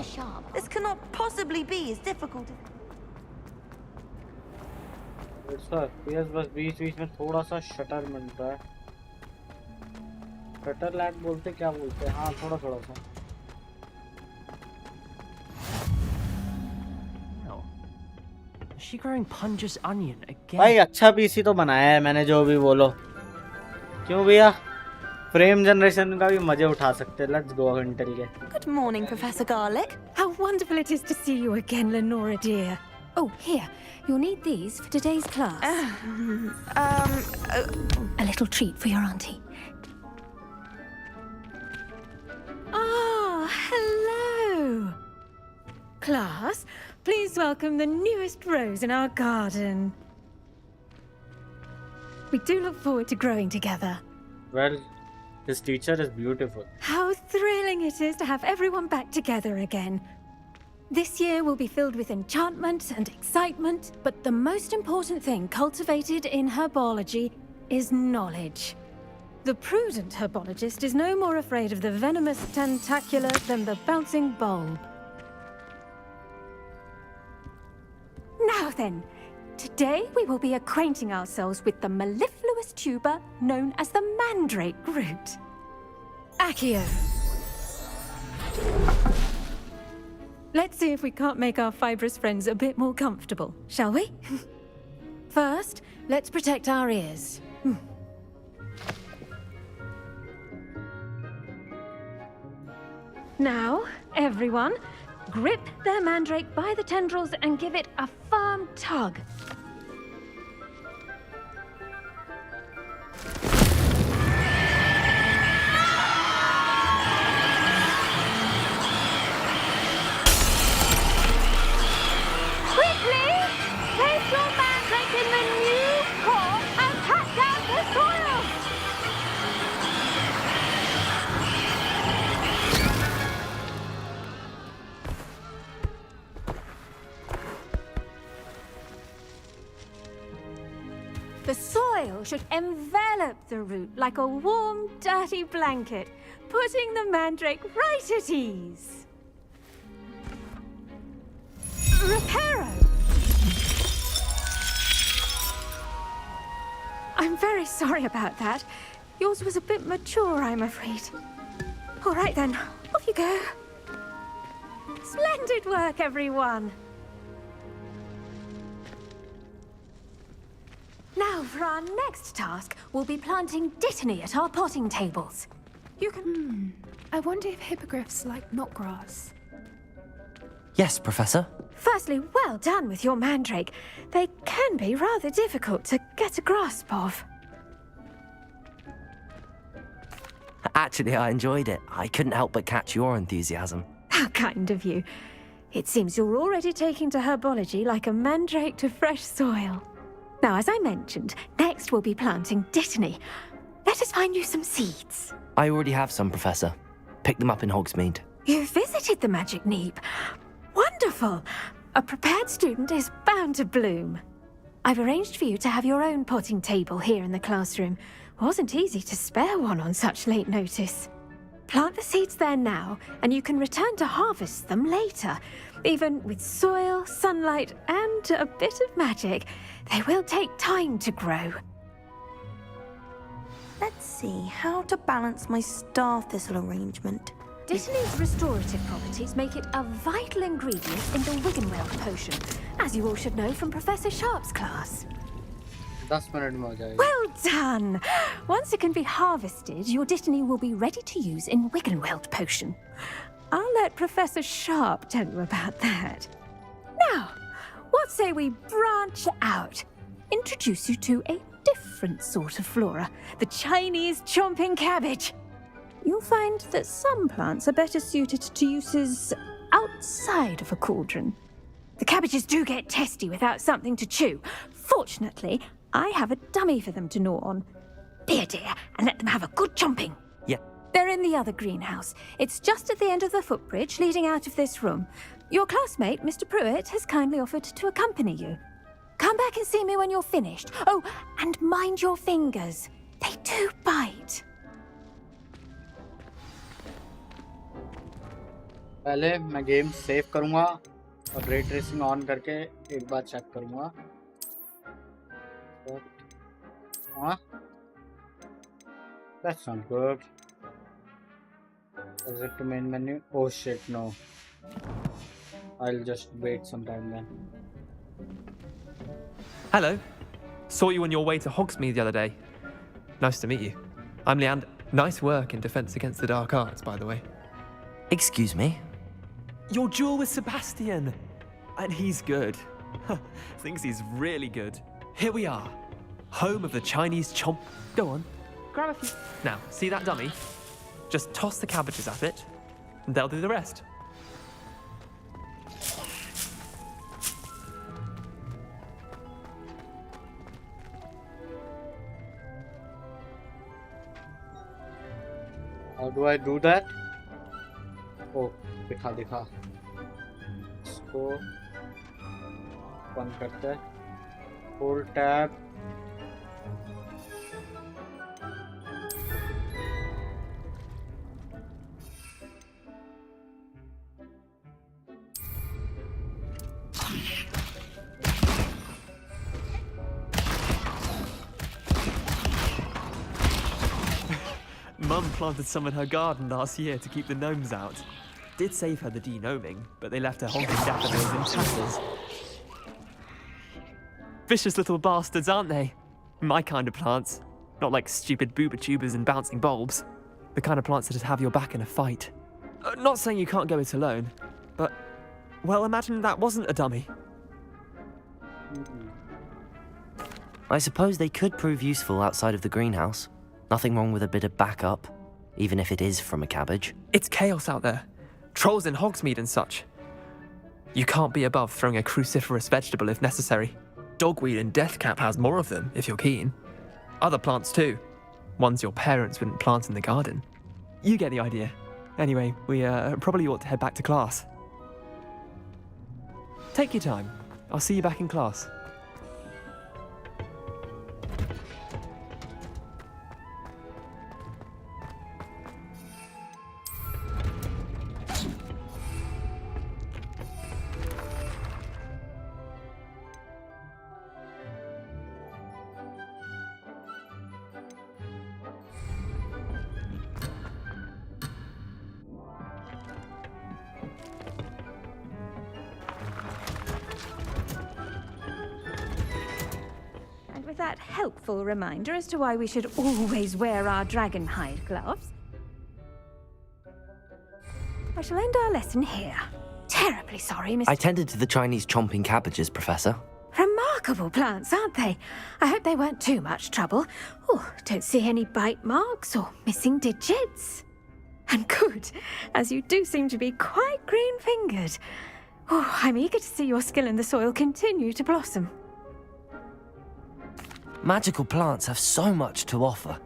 This cannot possibly be as difficult. FPS बस बीच बीच में थोड़ा सा शटर मिलता है। शटर लैग बोलते क्या बोलते हैं, हाँ थोड़ा थोड़ा सा। She growing Punja's onion again? भाई अच्छा पीसी तो बनाया है मैंने, जो भी बोलो। क्यों भैया, फ्रेम जनरेशन का भी मजे उठा सकते हैं। लेट्स गो इंटेल के। Good morning, Professor Garlick. How wonderful it is to see you again, Lenora dear. Oh, here, you'll need these for today's class. A little treat for your auntie. Ah, hello. Class, please welcome the newest rose in our garden. We do look forward to growing together. Well, his teacher is beautiful. How thrilling it is to have everyone back together again. This year will be filled with enchantment and excitement, but the most important thing cultivated in herbology is knowledge. The prudent herbologist is no more afraid of the venomous tentacular than the bouncing bulb. Now then, today we will be acquainting ourselves with the mellifluous tuber known as the mandrake root. Accio. Let's see if we can't make our fibrous friends a bit more comfortable, shall we? First, let's protect our ears. Now, everyone, grip their mandrake by the tendrils and give it a firm tug. Quickly! Place your mandrake in the new core and pat down the soil! The soil should envelop the root like a warm, dirty blanket, putting the mandrake right at ease. Reparo! I'm very sorry about that. Yours was a bit mature, I'm afraid. All right then, off you go. Splendid work, everyone. Now, for our next task, we'll be planting dittany at our potting tables. You can... I wonder if hippogriffs like knotgrass. Yes, Professor. Firstly, well done with your mandrake. They can be rather difficult to get a grasp of. Actually, I enjoyed it. I couldn't help but catch your enthusiasm. How kind of you. It seems you're already taking to herbology like a mandrake to fresh soil. Now, as I mentioned, next we'll be planting dittany. Let us find you some seeds. I already have some, Professor. Picked them up in Hogsmeade. You visited the Magic Neep. Wonderful! A prepared student is bound to bloom. I've arranged for you to have your own potting table here in the classroom. Wasn't easy to spare one on such late notice. Plant the seeds there now, and you can return to harvest them later. Even with soil, sunlight, and a bit of magic, they will take time to grow. Let's see how to balance my star thistle arrangement. Dittany's restorative properties make it a vital ingredient in the Wiggenweld potion, as you all should know from Professor Sharp's class. 10 minute में हो जाएगा. Well done! Once it can be harvested, your dittany will be ready to use in Wiggenweld potion. I'll let Professor Sharp tell you about that. Now, what say we branch out? Introduce you to a different sort of flora, the Chinese chomping cabbage. You'll find that some plants are better suited to uses outside of a cauldron. The cabbages do get testy without something to chew. Fortunately, I have a dummy for them to gnaw on. Be a dear and let them have a good chomping. Yeah. They're in the other greenhouse. It's just at the end of the footbridge leading out of this room. Your classmate, Mr. Pruitt, has kindly offered to accompany you. Come back and see me when you're finished. Oh, and mind your fingers. They do bite. पहले मैं game save करूंगा और ray tracing on करके एक बार check करूंगा. हाँ, that's not good. Exit to main menu. Oh shit, no. I'll just wait some time then. Hello. Saw you on your way to Hogsmeade the other day. Nice to meet you. I'm Leander. Nice work in Defense Against the Dark Arts, by the way. Excuse me? Your duel with Sebastian. And he's good. Thinks he's really good. Here we are. Home of the Chinese chomp. Go on. Grab a few. Now, see that dummy? Just toss the cabbages at it, and they'll do the rest. How do I do that? Oh, दिखा. इसको बंद करते हैं. Hold tab. Mum planted some in her garden last year to keep the gnomes out. Did save her the denoming, but they left her honking daffodils in tatters. Vicious little bastards, aren't they? My kind of plants. Not like stupid booba tubers and bouncing bulbs. The kind of plants that'd have your back in a fight. Not saying you can't go it alone, but, well, imagine that wasn't a dummy. I suppose they could prove useful outside of the greenhouse. Nothing wrong with a bit of backup, even if it is from a cabbage. It's chaos out there. Trolls in Hogsmeade and such. You can't be above throwing a cruciferous vegetable if necessary. Dogweed and deathcap has more of them, if you're keen. Other plants too. Ones your parents wouldn't plant in the garden. You get the idea. Anyway, we probably ought to head back to class. Take your time. I'll see you back in class. And with that helpful reminder as to why we should always wear our dragon hide gloves, I shall end our lesson here. Terribly sorry, Mr. I tended to the Chinese chomping cabbages, Professor. Remarkable plants, aren't they? I hope they weren't too much trouble. Oh, don't see any bite marks or missing digits. And good, as you do seem to be quite green-fingered. Oh, I'm eager to see your skill in the soil continue to blossom. Magical plants have so much to offer.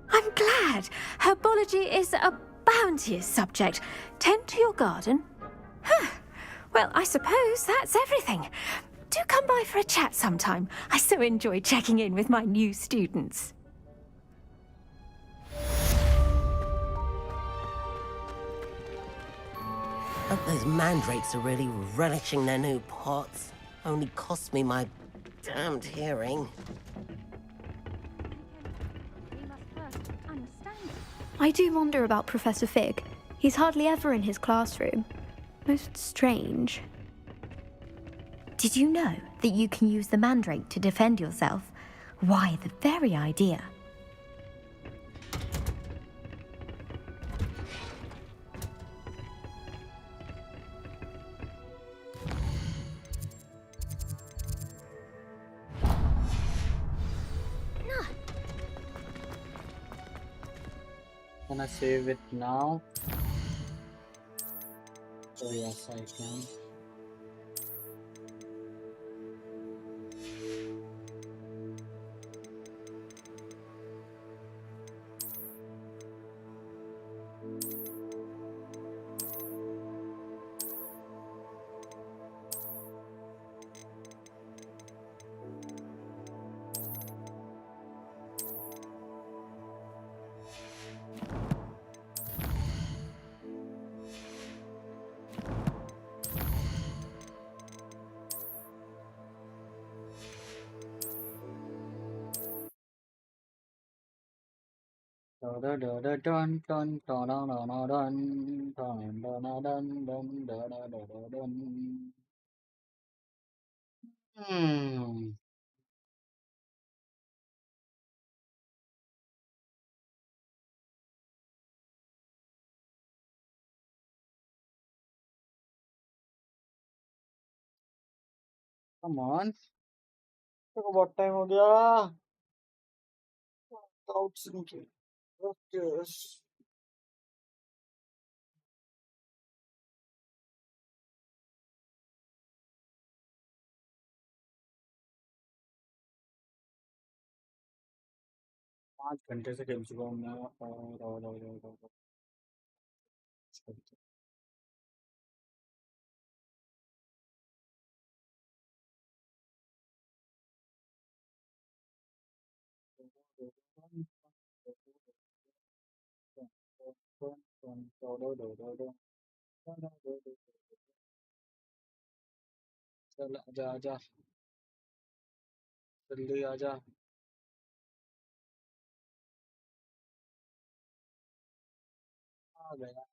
I'm glad. Herbology is a bounteous subject. Tend to your garden. Huh. Well, I suppose that's everything. Do come by for a chat sometime. I so enjoy checking in with my new students. Hope those mandrakes are really relishing their new pots. Only cost me my damned hearing. I do wonder about Professor Fig. He's hardly ever in his classroom. Most strange. Did you know that you can use the mandrake to defend yourself? Why, the very idea. Can I save it now? Oh yes, I can. Hmm. Come on. तो बहुत time हो गया out sinking okay 5 घंटे से खेल चुका हूँ मैं और चल आजा आजा जल्दी आजा आ गया।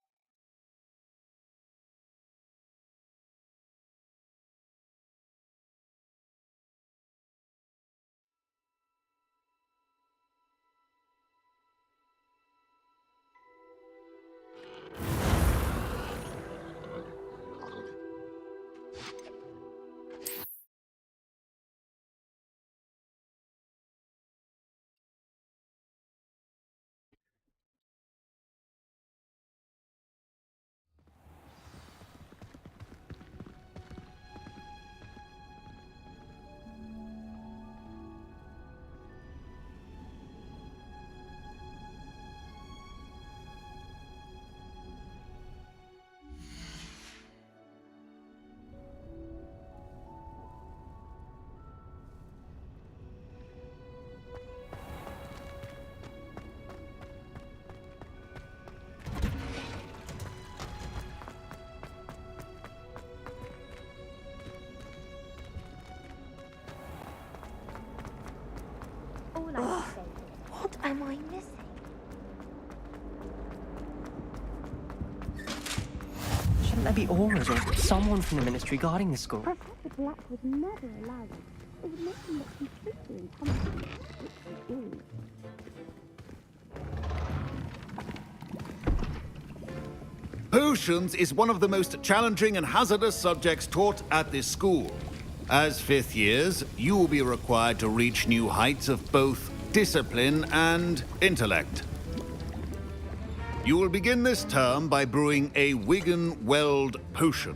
What am I missing? Shouldn't there be auras or someone from the ministry guarding the school? Professor Black would never allow it. It would make him look completely incompetent, which he is. Potions is one of the most challenging and hazardous subjects taught at this school. As fifth years, you will be required to reach new heights of both discipline and intellect. You will begin this term by brewing a Wiggenweld potion.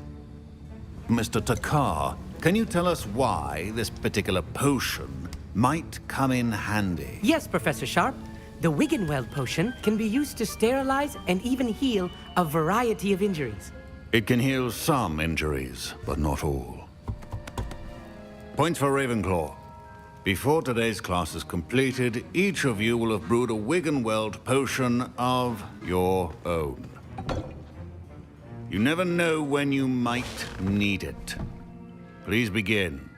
Mr. Takar, can you tell us why this particular potion might come in handy? Yes, Professor Sharp. The Wiggenweld potion can be used to sterilize and even heal a variety of injuries. It can heal some injuries, but not all. Points for Ravenclaw. Before today's class is completed, each of you will have brewed a Wiggenweld potion of your own. You never know when you might need it. Please begin.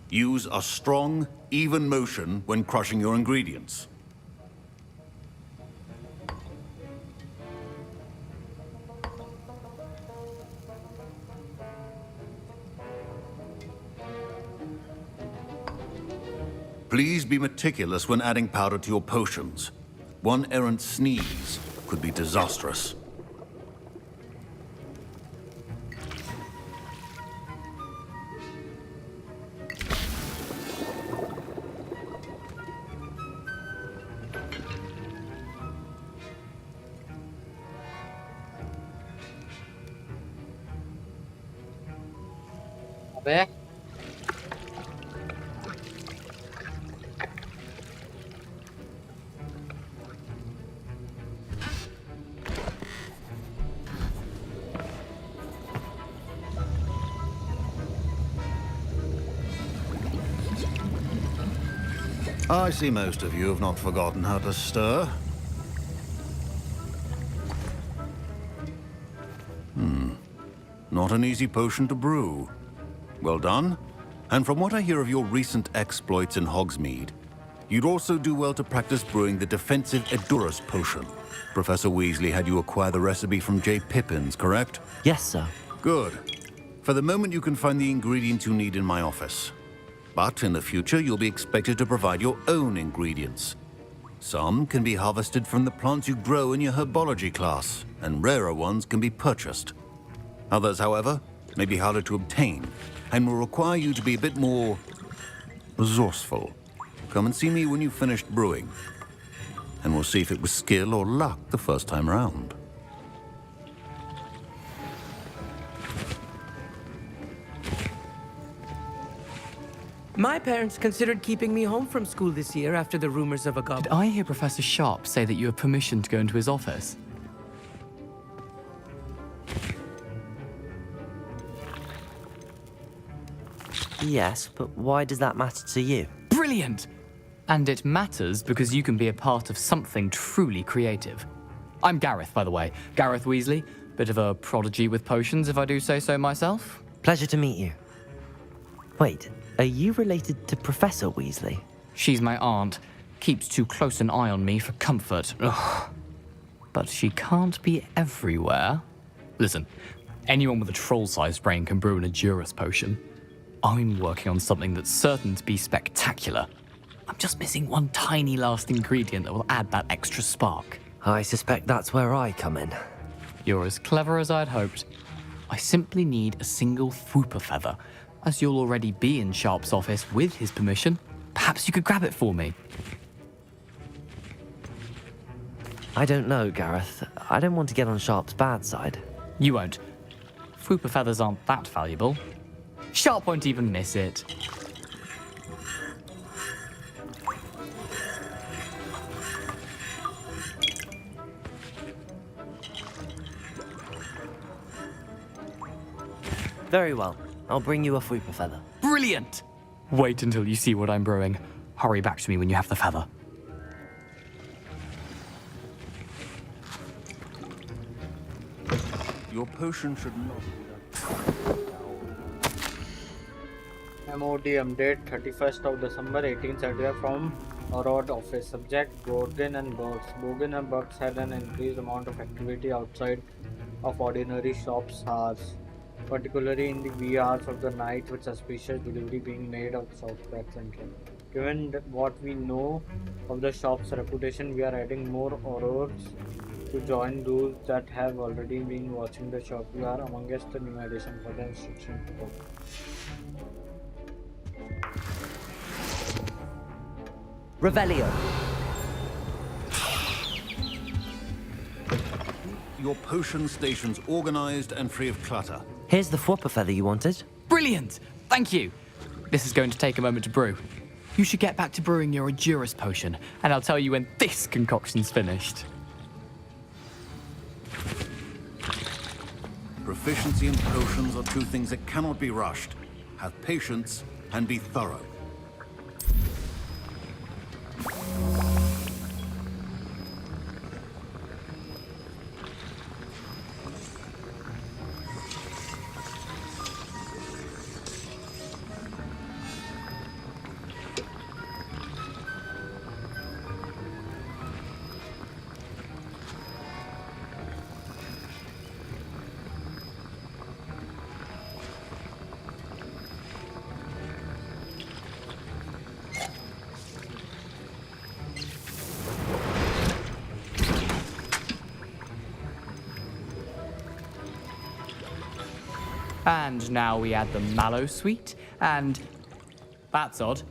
Use a strong, even motion when crushing your ingredients. Please be meticulous when adding powder to your potions. One errant sneeze could be disastrous. अबे I see most of you have not forgotten how to stir. Not an easy potion to brew. Well done. And from what I hear of your recent exploits in Hogsmeade, you'd also do well to practice brewing the defensive Edurus potion. Professor Weasley had you acquire the recipe from J. Pippins, correct? Yes, sir. Good. For the moment, you can find the ingredients you need in my office. But in the future, you'll be expected to provide your own ingredients. Some can be harvested from the plants you grow in your herbology class, and rarer ones can be purchased. Others, however, may be harder to obtain, and will require you to be a bit more resourceful. Come and see me when you've finished brewing, and we'll see if it was skill or luck the first time round. My parents considered keeping me home from school this year after the rumors of a goblin. Did I hear Professor Sharp say that you have permission to go into his office? Yes, but why does that matter to you? Brilliant! And it matters because you can be a part of something truly creative. I'm Gareth, by the way. Gareth Weasley. Bit of a prodigy with potions, if I do say so myself. Pleasure to meet you. Wait, are you related to Professor Weasley? She's my aunt. Keeps too close an eye on me for comfort. Ugh. But she can't be everywhere. Listen, anyone with a troll-sized brain can brew an Edurus potion. I'm working on something that's certain to be spectacular. I'm just missing one tiny last ingredient that will add that extra spark. I suspect that's where I come in. You're as clever as I'd hoped. I simply need a single Fwooper feather. As you'll already be in Sharp's office with his permission, perhaps you could grab it for me. I don't know, Gareth. I don't want to get on Sharp's bad side. You won't. Fwooper feathers aren't that valuable. Sharp won't even miss it. Very well. I'll bring you a Fwooper feather. Brilliant! Wait until you see what I'm brewing. Hurry back to me when you have the feather. Your potion should not be MODM date 31st of December 1875 from Orod office. Subject Gorgon and Bugs. Gorgon and Bugs had an increased amount of activity outside of ordinary shops hours, particularly in the wee hours of the night, with suspicious delivery being made of Southpack Central. Given what we know of the shop's reputation, we are adding more Aurors to join those that have already been watching the shop. You are amongst the new addition for the instruction. Revelio. Your potion station's organized and free of clutter. Here's the Fwooper feather you wanted. Brilliant! Thank you! This is going to take a moment to brew. You should get back to brewing your Edurus potion, and I'll tell you when this concoction's finished. Proficiency in potions are two things that cannot be rushed. Have patience and be thorough. And now we add the mallow sweet, and... That's odd.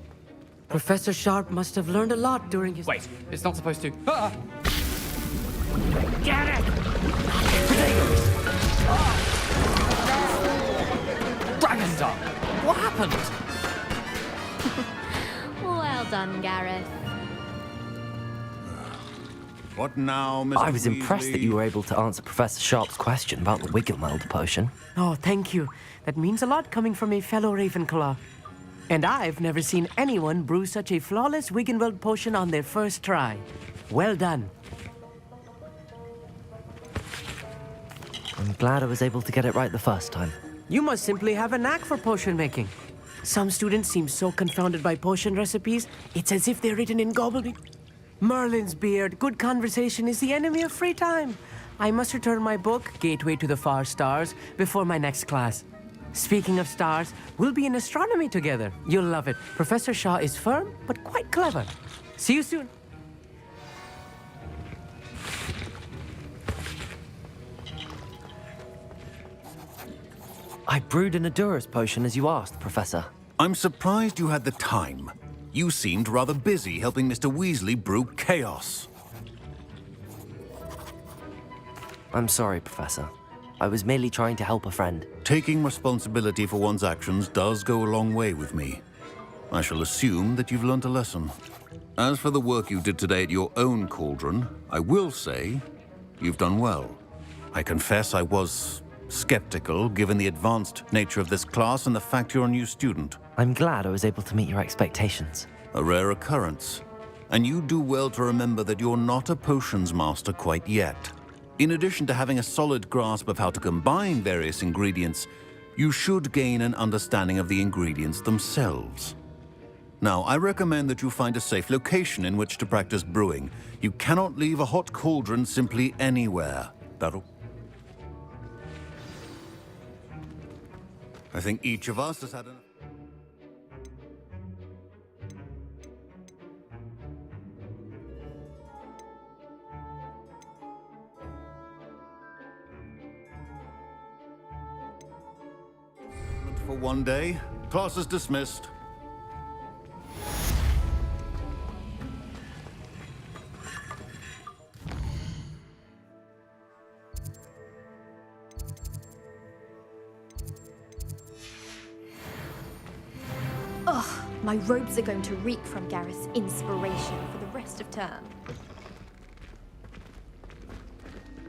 Professor Sharp must have learned a lot during his... Wait, it's not supposed to... Ah! Get it! Dragon Dog! What happened? Well done, Gareth. What now, Mr. I was impressed that you were able to answer Professor Sharp's question about the Wiggenweld potion. Oh, thank you. That means a lot coming from a fellow Ravenclaw. And I've never seen anyone brew such a flawless Wiggenweld potion on their first try. Well done. I'm glad I was able to get it right the first time. You must simply have a knack for potion making. Some students seem so confounded by potion recipes, it's as if they're written in gobbledygook. Merlin's beard, good conversation is the enemy of free time. I must return my book, Gateway to the Far Stars, before my next class. Speaking of stars, we'll be in astronomy together. You'll love it. Professor Shaw is firm, but quite clever. See you soon. I brewed an Edurus potion as you asked, Professor. I'm surprised you had the time. You seemed rather busy helping Mr. Weasley brew chaos. I'm sorry, Professor. I was merely trying to help a friend. Taking responsibility for one's actions does go a long way with me. I shall assume that you've learnt a lesson. As for the work you did today at your own cauldron, I will say you've done well. I confess I was skeptical, given the advanced nature of this class and the fact you're a new student. I'm glad I was able to meet your expectations. A rare occurrence. And you do well to remember that you're not a potions master quite yet. In addition to having a solid grasp of how to combine various ingredients, you should gain an understanding of the ingredients themselves. Now, I recommend that you find a safe location in which to practice brewing. You cannot leave a hot cauldron simply anywhere. I think each of us has had an... for one day. Class is dismissed. Ugh, my robes are going to reek from Gareth's inspiration for the rest of term.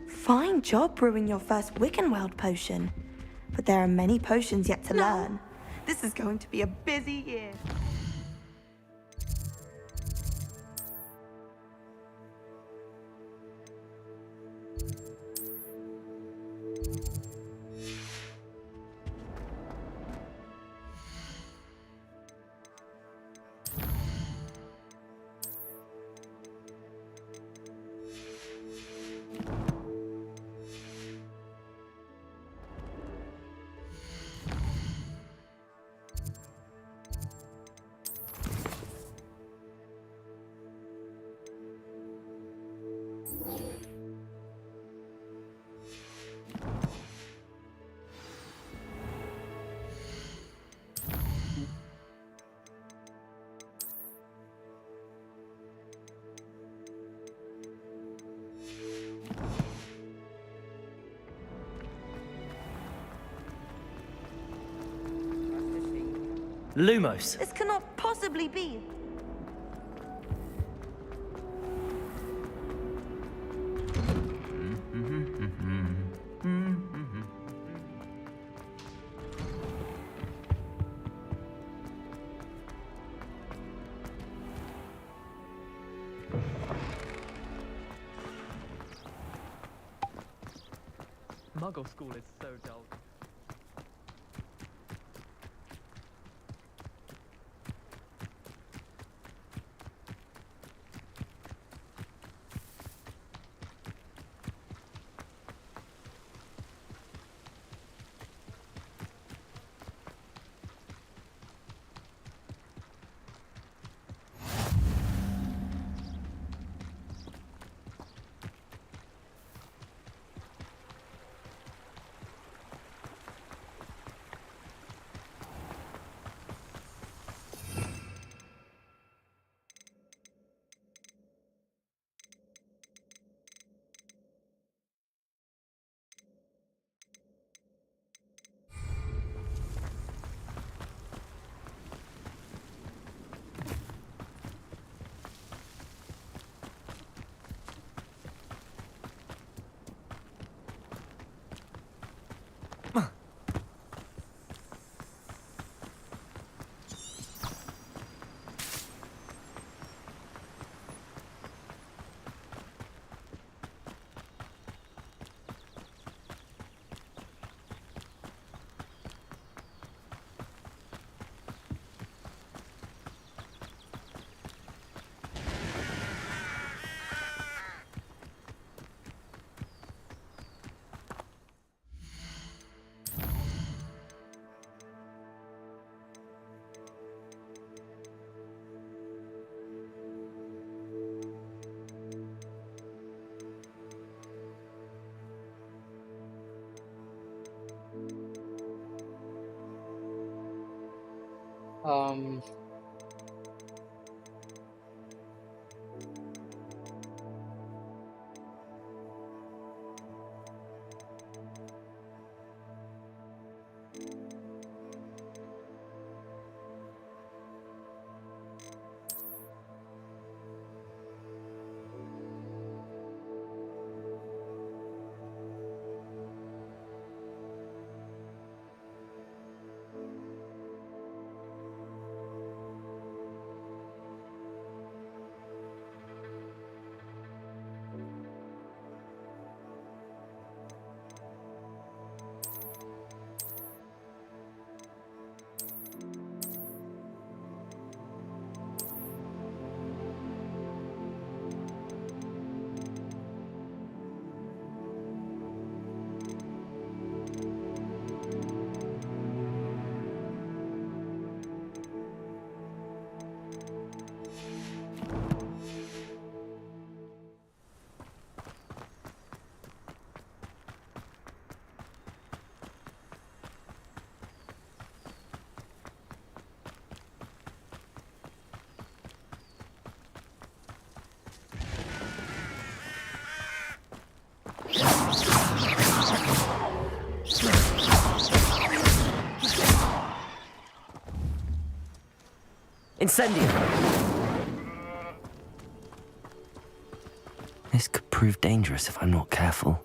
Fine job brewing your first Wiccanweld potion. But there are many potions yet to learn. This is going to be a busy year. Lumos. This cannot possibly be. Muggle school is so dull. Um, Incendio! This could prove dangerous if I'm not careful.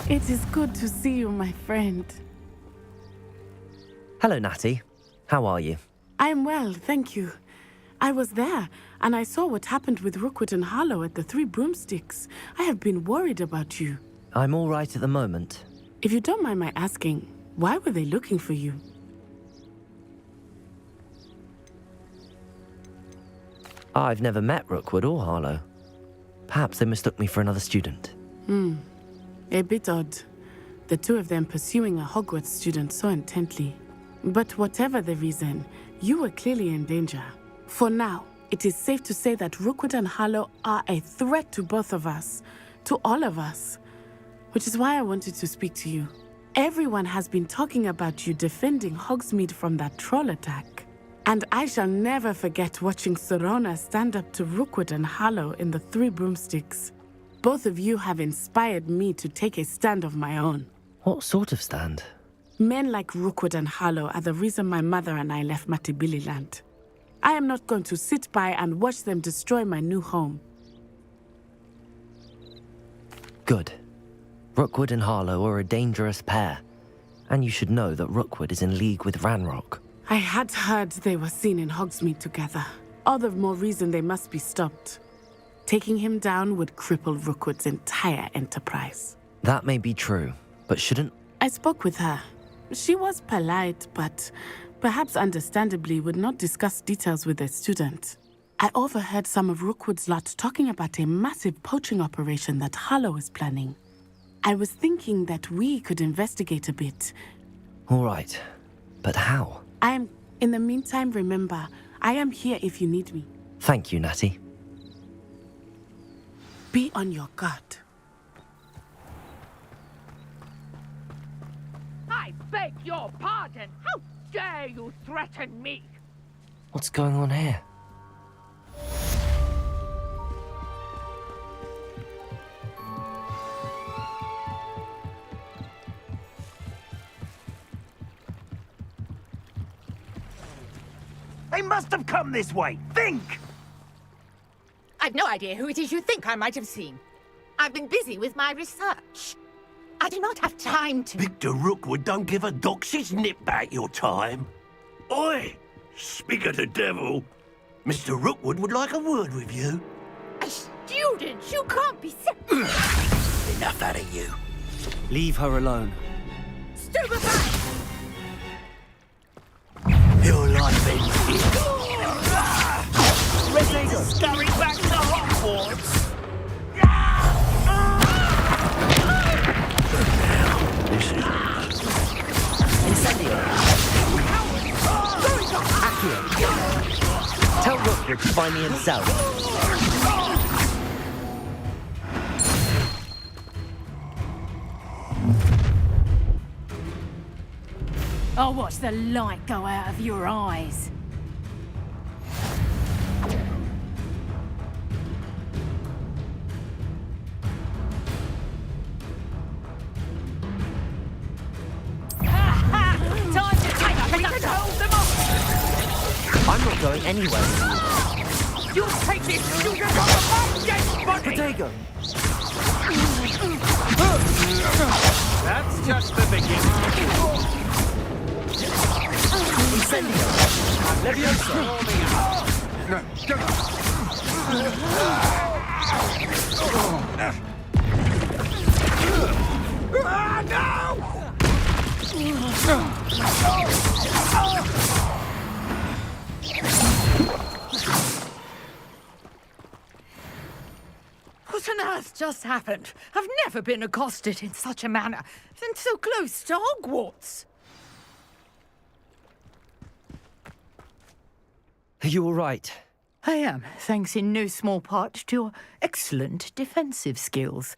It is good to see you, my friend. Hello, Natty. How are you? I am well, thank you. I was there, and I saw what happened with Rookwood and Harlow at the Three Broomsticks. I have been worried about you. I'm all right at the moment. If you don't mind my asking, why were they looking for you? I've never met Rookwood or Harlow. Perhaps they mistook me for another student. A bit odd. The two of them pursuing a Hogwarts student so intently. But whatever the reason, you were clearly in danger. For now, it is safe to say that Rookwood and Harlow are a threat to both of us, to all of us. Which is why I wanted to speak to you. Everyone has been talking about you defending Hogsmeade from that troll attack. And I shall never forget watching Serona stand up to Rookwood and Harlow in the Three Broomsticks. Both of you have inspired me to take a stand of my own. What sort of stand? Men like Rookwood and Harlow are the reason my mother and I left Matibili Land. I am not going to sit by and watch them destroy my new home. Good. Rookwood and Harlow are a dangerous pair. And you should know that Rookwood is in league with Ranrock. I had heard they were seen in Hogsmeade together. All the more reason they must be stopped. Taking him down would cripple Rookwood's entire enterprise. That may be true, but shouldn't... I spoke with her. She was polite, but perhaps understandably would not discuss details with a student. I overheard some of Rookwood's lot talking about a massive poaching operation that Harlow is planning. I was thinking that we could investigate a bit. All right, but how? In the meantime, remember, I am here if you need me. Thank you, Natty. Be on your guard. I beg your pardon. How dare you threaten me? What's going on here? They must have come this way. Think! I've no idea who it is you think I might have seen. I've been busy with my research. I do not have time to... Victor Rookwood don't give a doxy's nip back your time. Oi! Speak of the devil. Mr. Rookwood would like a word with you. A student? You can't be... Enough out of you. Leave her alone. Stupefy! Your life ends here. Ready to scurry back to Hogwarts? This is... Incendio! Accio! Tell Rookwood to find me himself. I'll watch the light go out of your eyes. Time to take up and hold them off! I'm not going anywhere. You'll take this student on the back, yes, buddy! Potato! That's just the beginning. Incendio! Levioso! What on earth just happened? I've never been accosted in such a manner, and so close to Hogwarts. Are you all right? I am, thanks in no small part to your excellent defensive skills.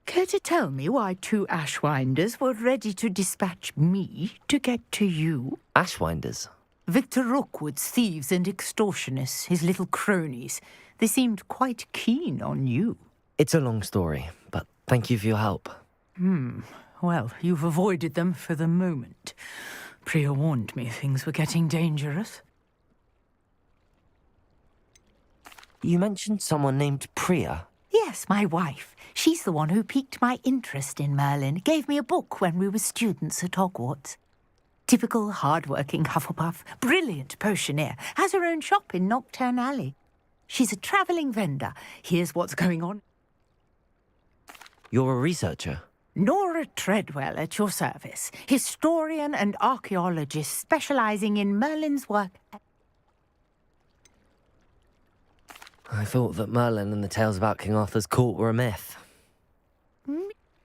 Care to tell me why two Ashwinders were ready to dispatch me to get to you? Ashwinders? Victor Rookwood's thieves and extortionists, his little cronies, they seemed quite keen on you. It's a long story, but thank you for your help. Well, you've avoided them for the moment. Priya warned me things were getting dangerous. You mentioned someone named Priya. Yes, my wife. She's the one who piqued my interest in Merlin. Gave me a book when we were students at Hogwarts. Typical hard-working Hufflepuff, brilliant potioneer, has her own shop in Nocturne Alley. She's a travelling vendor. Here's what's going on. You're a researcher? Nora Treadwell at your service, historian and archaeologist specialising in Merlin's work. I thought that Merlin and the tales about King Arthur's court were a myth.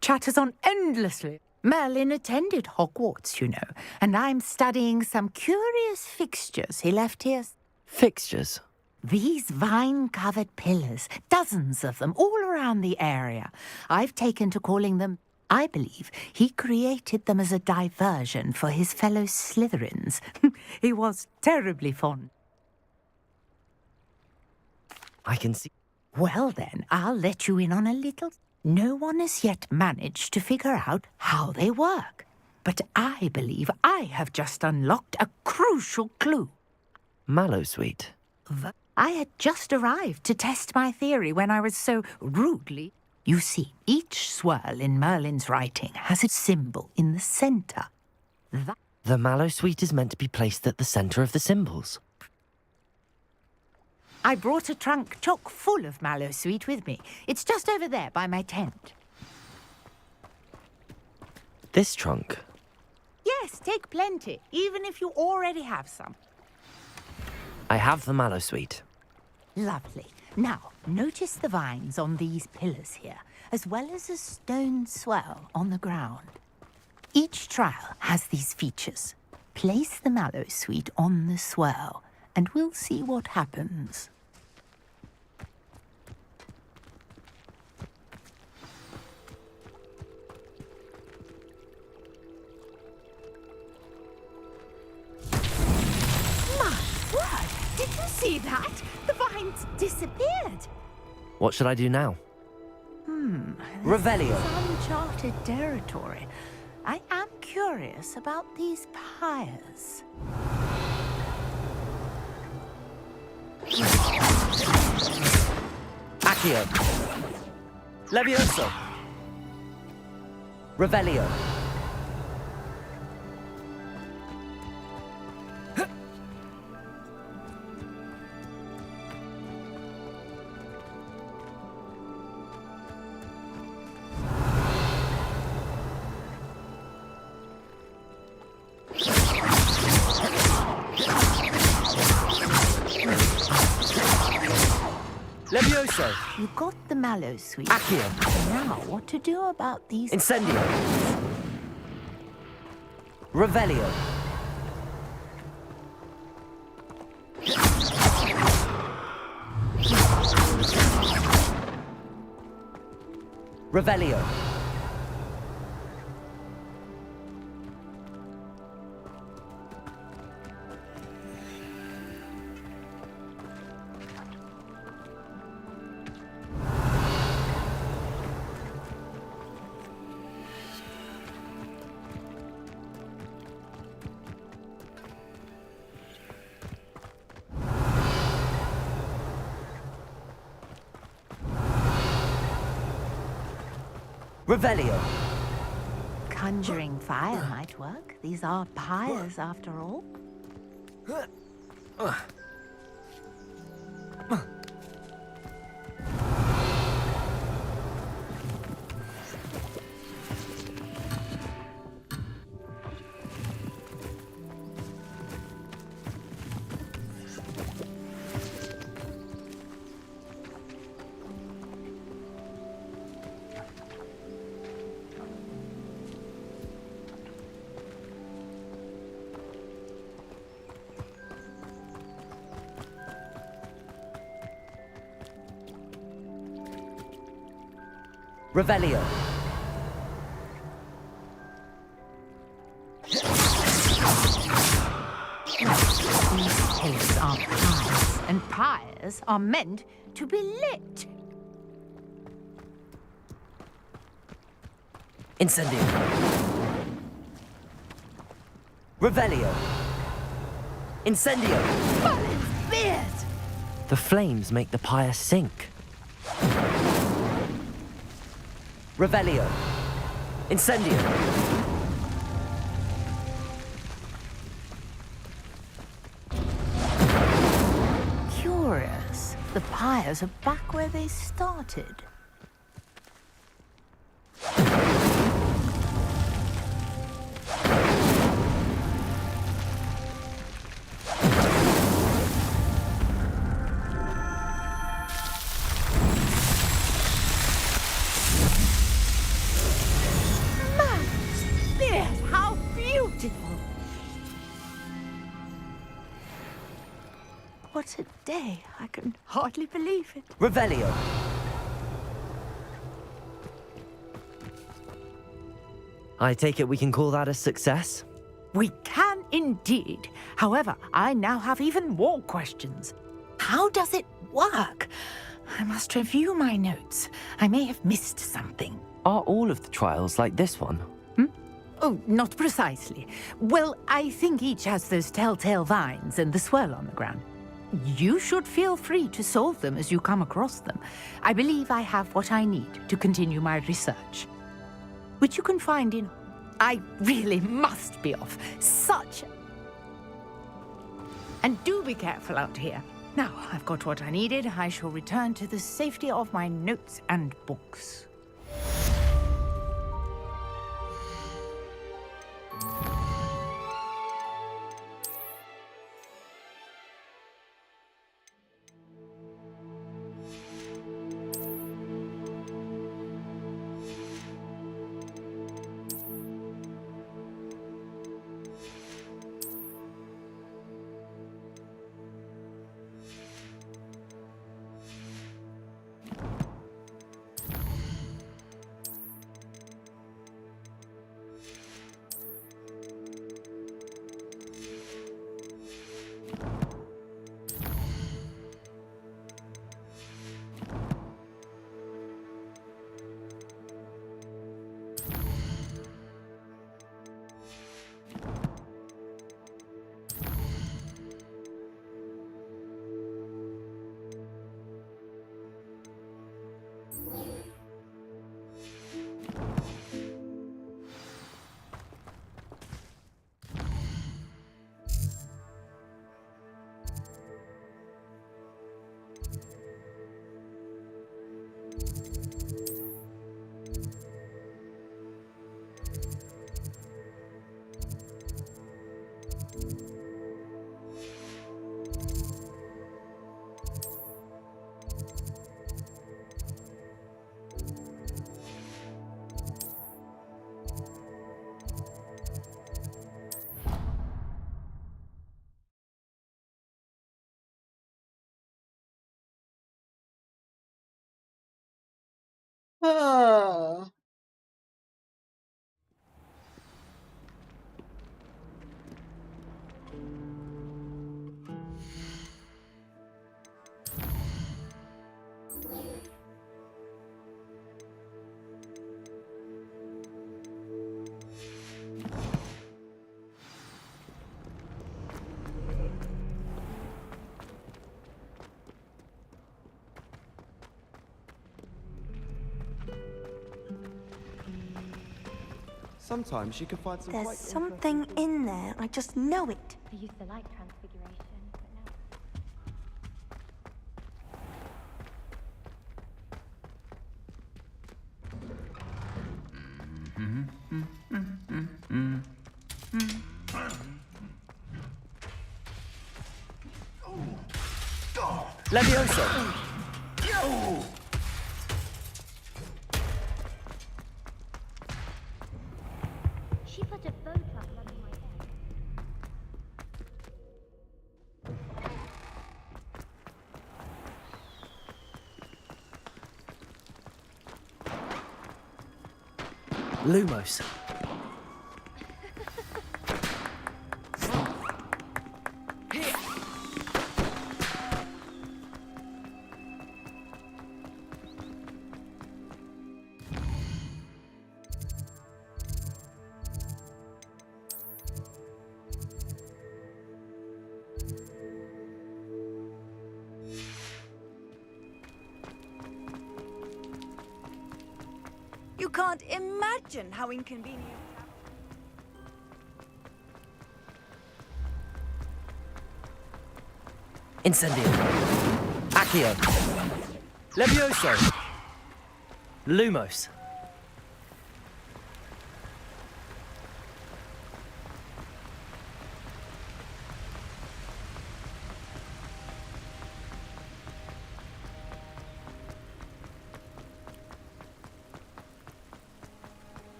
Chatters on endlessly. Merlin attended Hogwarts, you know, and I'm studying some curious fixtures he left here. Fixtures? These vine-covered pillars, dozens of them, all around the area. I've taken to calling them, I believe, he created them as a diversion for his fellow Slytherins. He was terribly fond. I can see. Well then, I'll let you in on a little. No one has yet managed to figure out how they work. But I believe I have just unlocked a crucial clue. Mallowsweet. I had just arrived to test my theory when I was so rudely... You see, each swirl in Merlin's writing has a symbol in the centre. The Mallowsweet is meant to be placed at the centre of the symbols. I brought a trunk chock full of Mallowsweet with me. It's just over there by my tent. This trunk? Yes, take plenty, even if you already have some. I have the Mallowsweet. Lovely. Now, notice the vines on these pillars here, as well as a stone swirl on the ground. Each trial has these features. Place the Mallowsweet on the swirl, and we'll see what happens. My word! Did you see that? The vines disappeared. What should I do now? Revelio. This is uncharted territory. I am curious about these pyres. Accio. Levioso. Revelio. Levioso. You got the Mallowsweet. Accio. Now, what to do about these... Incendio. Revelio. Revelio. Revelio. Conjuring fire might work. These are pyres, after all. Revelio. aren't pies, and pyres are meant to be lit. Incendio. Revelio. Incendio. Merlin's beard! The flames make the pyre sink. Revelio. Incendio. Curious. The pyres are back where they started. How beautiful! What a day. I can hardly believe it. Revelio. I take it we can call that a success? We can indeed. However, I now have even more questions. How does it work? I must review my notes. I may have missed something. Are all of the trials like this one? Oh, not precisely. Well, I think each has those telltale vines and the swirl on the ground. You should feel free to solve them as you come across them. I believe I have what I need to continue my research, which you can find in... I really must be off. Such... And do be careful out here. Now, I've got what I needed. I shall return to the safety of my notes and books. Ah. Sometimes you can find some There's quite something in there. I just know it. I used the light transfiguration, but now... Levioso! She put a boat up under my bed. Lumos. You can't imagine how inconvenient. Incendio. Accio. Levioso. Lumos.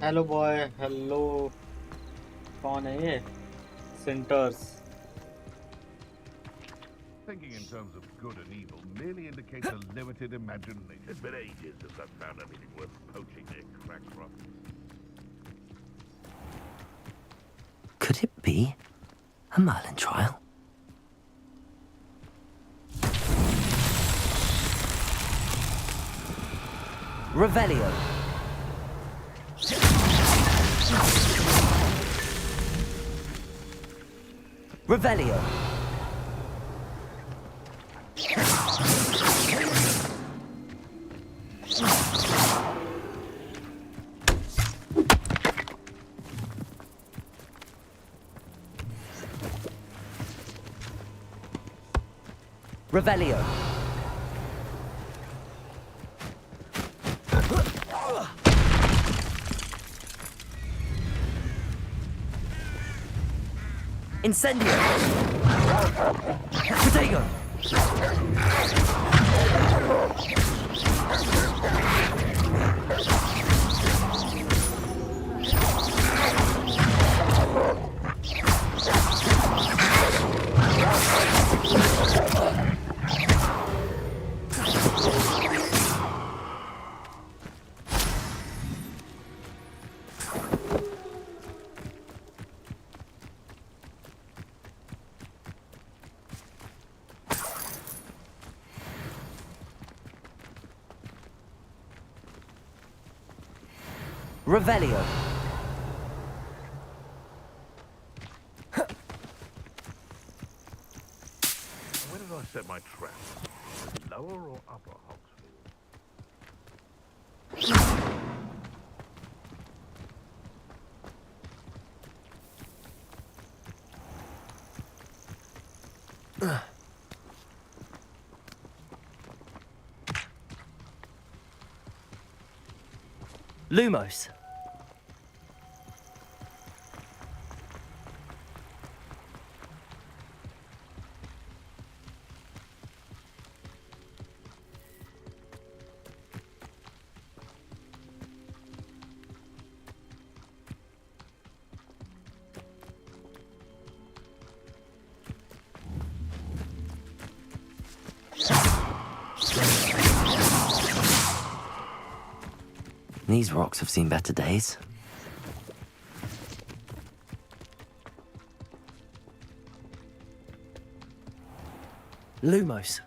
Hello boy, hello. कौन है ये? Centers. Thinking in terms of good and evil merely indicates a limited imagination. It's been ages since I've found anything worth poaching near Crackcroft. Could it be a Merlin trial? Revelio. Revelio. Revelio. Incendio. Protego. Revelio. Where did I set my trap? Lower or upper Hogsfield? Lumos. These rocks have seen better days. Lumos.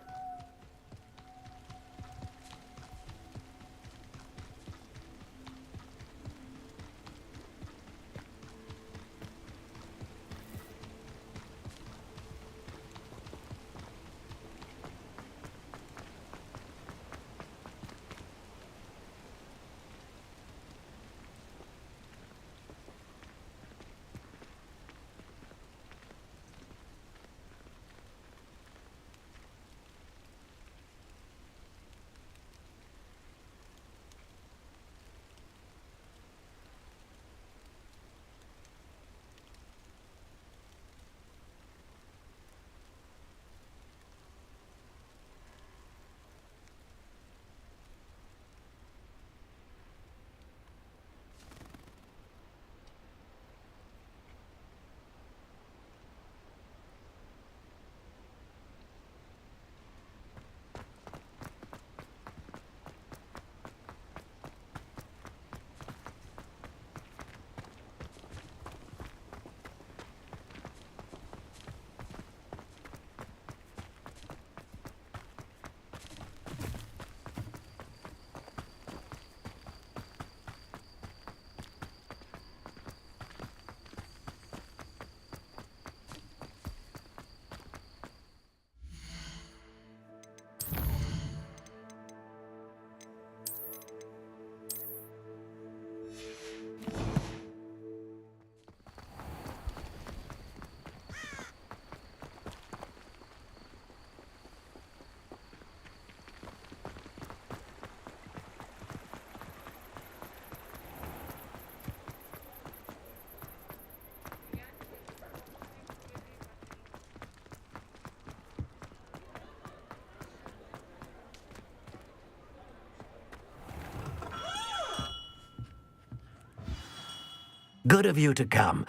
Good of you to come.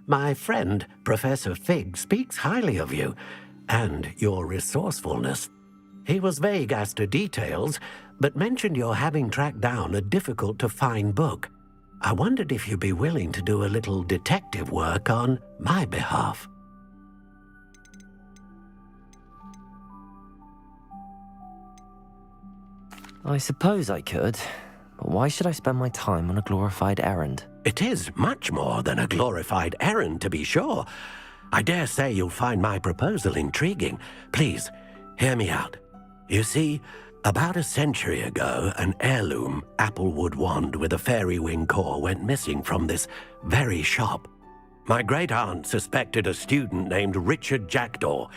My friend, Professor Fig, speaks highly of you and your resourcefulness. He was vague as to details, but mentioned your having tracked down a difficult-to-find book. I wondered if you'd be willing to do a little detective work on my behalf. I suppose I could, but why should I spend my time on a glorified errand? It is much more than a glorified errand, to be sure. I dare say you'll find my proposal intriguing. Please, hear me out. You see, about a century ago, an heirloom applewood wand with a fairy wing core went missing from this very shop. My great-aunt suspected a student named Richard Jackdaw.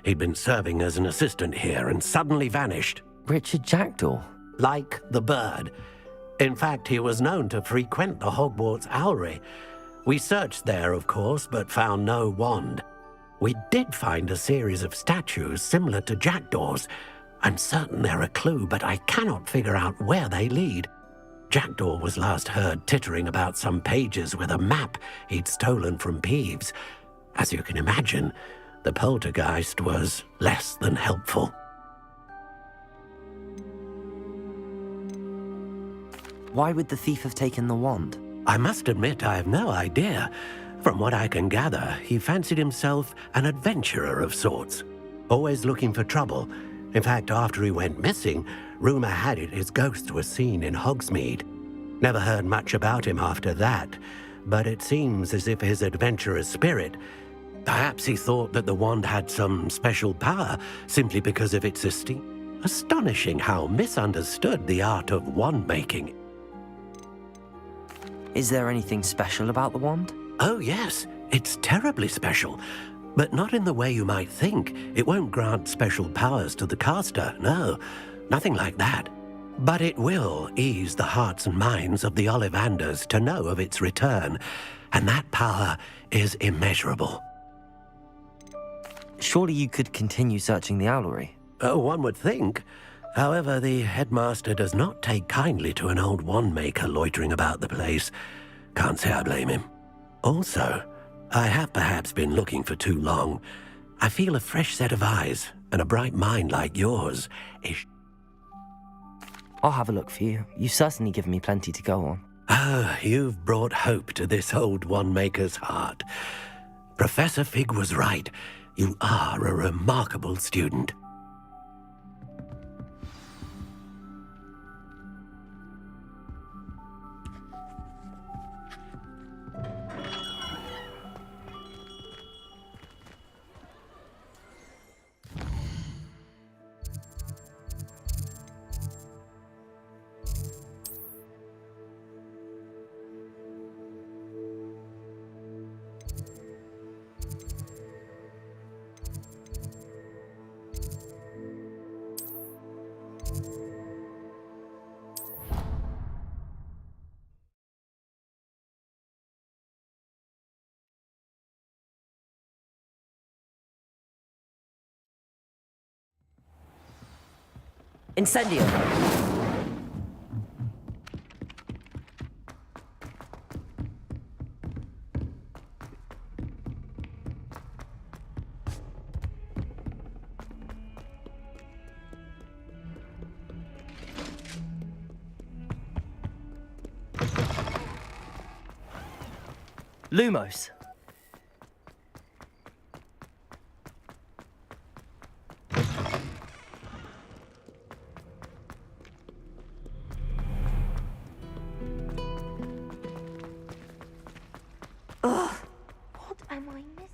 He'd been serving as an assistant here and suddenly vanished. Richard Jackdaw? Like the bird. In fact, he was known to frequent the Hogwarts Owlery. We searched there, of course, but found no wand. We did find a series of statues similar to Jackdaw's. I'm certain they're a clue, but I cannot figure out where they lead. Jackdaw was last heard tittering about some pages with a map he'd stolen from Peeves. As you can imagine, the poltergeist was less than helpful. Why would the thief have taken the wand? I must admit I have no idea. From what I can gather, he fancied himself an adventurer of sorts, always looking for trouble. In fact, after he went missing, rumor had it his ghost was seen in Hogsmeade. Never heard much about him after that, but it seems as if his adventurous spirit... Perhaps he thought that the wand had some special power simply because of its esteem. Astonishing how misunderstood the art of wand-making. Is there anything special about the wand? Oh yes, it's terribly special. But not in the way you might think. It won't grant special powers to the caster, no. Nothing like that. But it will ease the hearts and minds of the Ollivanders to know of its return. And that power is immeasurable. Surely you could continue searching the owlery. Oh, one would think. However, the headmaster does not take kindly to an old wand-maker loitering about the place. Can't say I blame him. Also, I have perhaps been looking for too long. I feel a fresh set of eyes and a bright mind like yours is... I'll have a look for you. You've certainly given me plenty to go on. Oh, you've brought hope to this old wand-maker's heart. Professor Fig was right. You are a remarkable student. Incendio! Lumos! Ugh, what am I missing?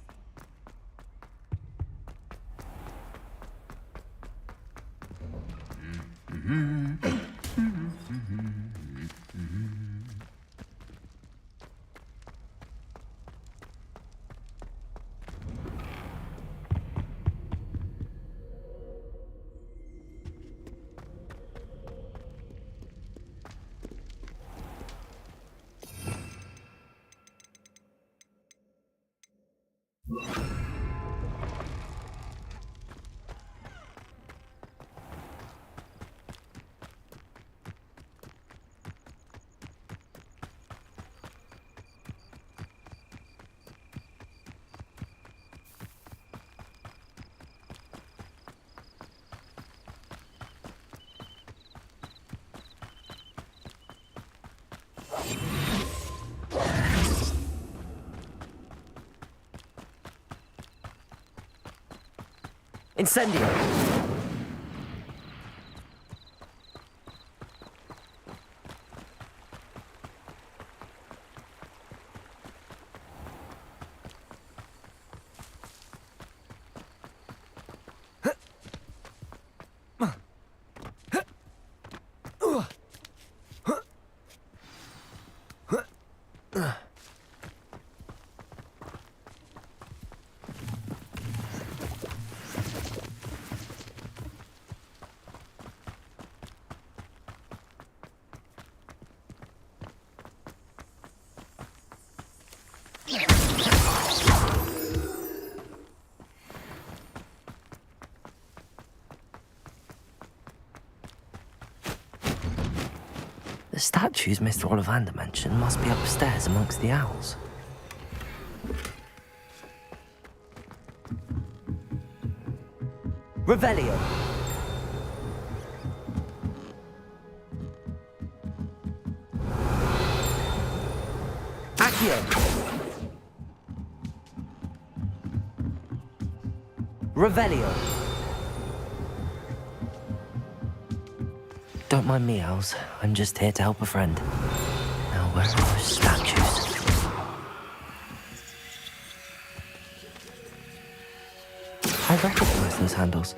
Incendio! The statues Mr. Ollivander mentioned must be upstairs amongst the owls. Revelio! Accio! Revelio! Don't mind me, owls. I'm just here to help a friend. Now, where are those statues? I recognize those handles.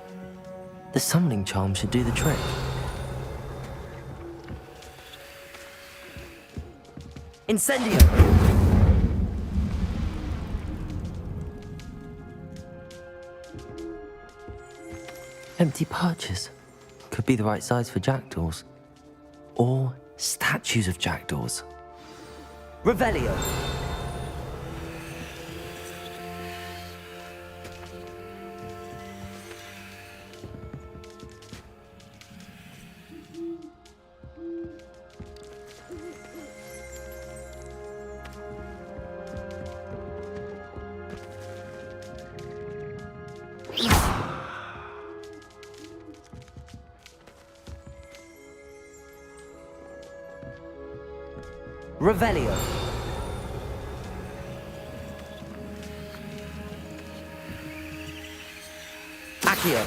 The summoning charm should do the trick. Incendio! Empty perches. Could be the right size for jackdaws. Or statues of jackdaws. Revelio! Revelio. Accio.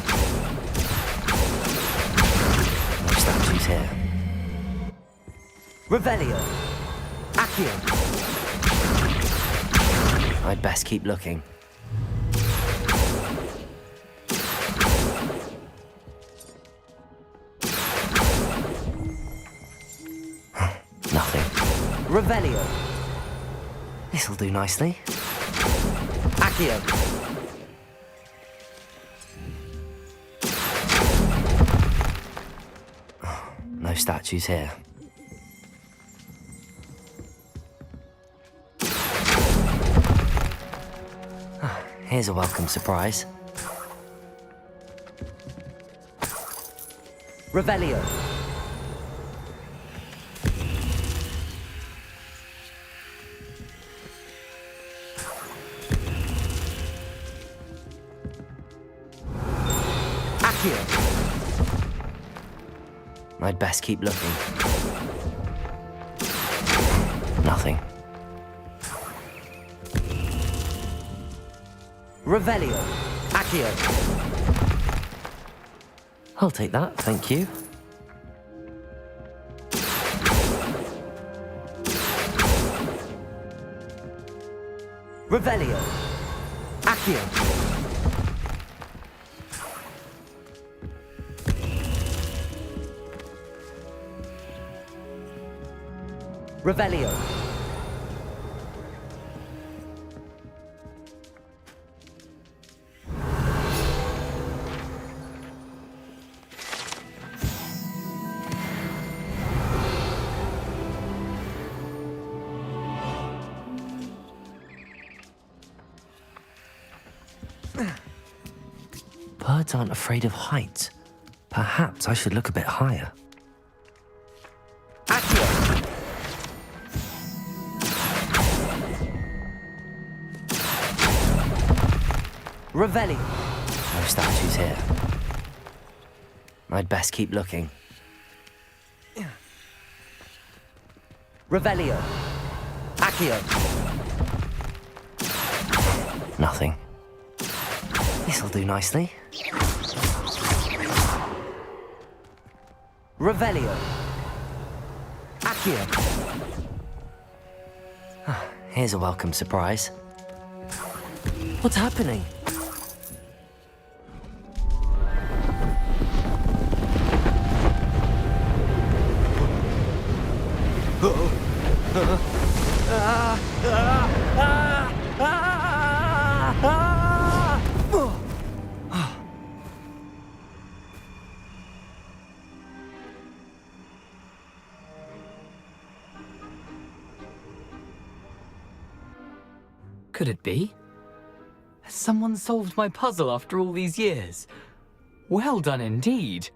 No statues here. Revelio. Accio. I'd best keep looking. Nothing. Revelio. This'll do nicely. Accio. No statues here. Here's a welcome surprise. Revelio. I'd best keep looking. Nothing. Revelio. Accio. I'll take that, thank you. Revelio. Accio. Revelio. Birds aren't afraid of heights. Perhaps I should look a bit higher. Accio. Revelio. No statues here. I'd best keep looking. Revelio. Accio. Nothing. This'll do nicely. Revelio. Accio. Here's a welcome surprise. What's happening? Could it be? Has someone solved my puzzle after all these years? Well done indeed.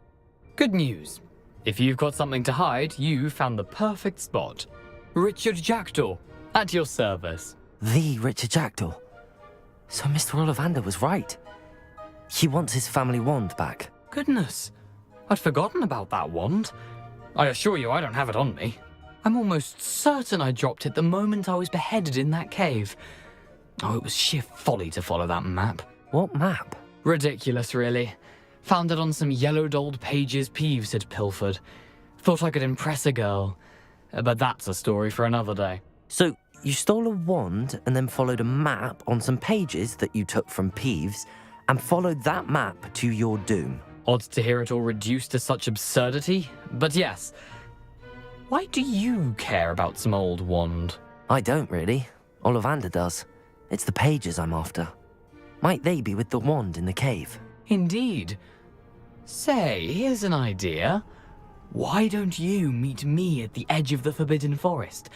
Good news. If you've got something to hide, you found the perfect spot. Richard Jackdaw, at your service. The Richard Jackdaw. So Mr. Ollivander was right. He wants his family wand back. Goodness, I'd forgotten about that wand. I assure you I don't have it on me. I'm almost certain I dropped it the moment I was beheaded in that cave. Oh, it was sheer folly to follow that map. What map? Ridiculous, really. Found it on some yellowed old pages Peeves had pilfered. Thought I could impress a girl. But that's a story for another day. So, you stole a wand and then followed a map on some pages that you took from Peeves and followed that map to your doom. Odd to hear it all reduced to such absurdity, but yes. Why do you care about some old wand? I don't really. Ollivander does. It's the pages I'm after. Might they be with the wand in the cave? Indeed. Say, here's an idea. Why don't you meet me at the edge of the Forbidden Forest?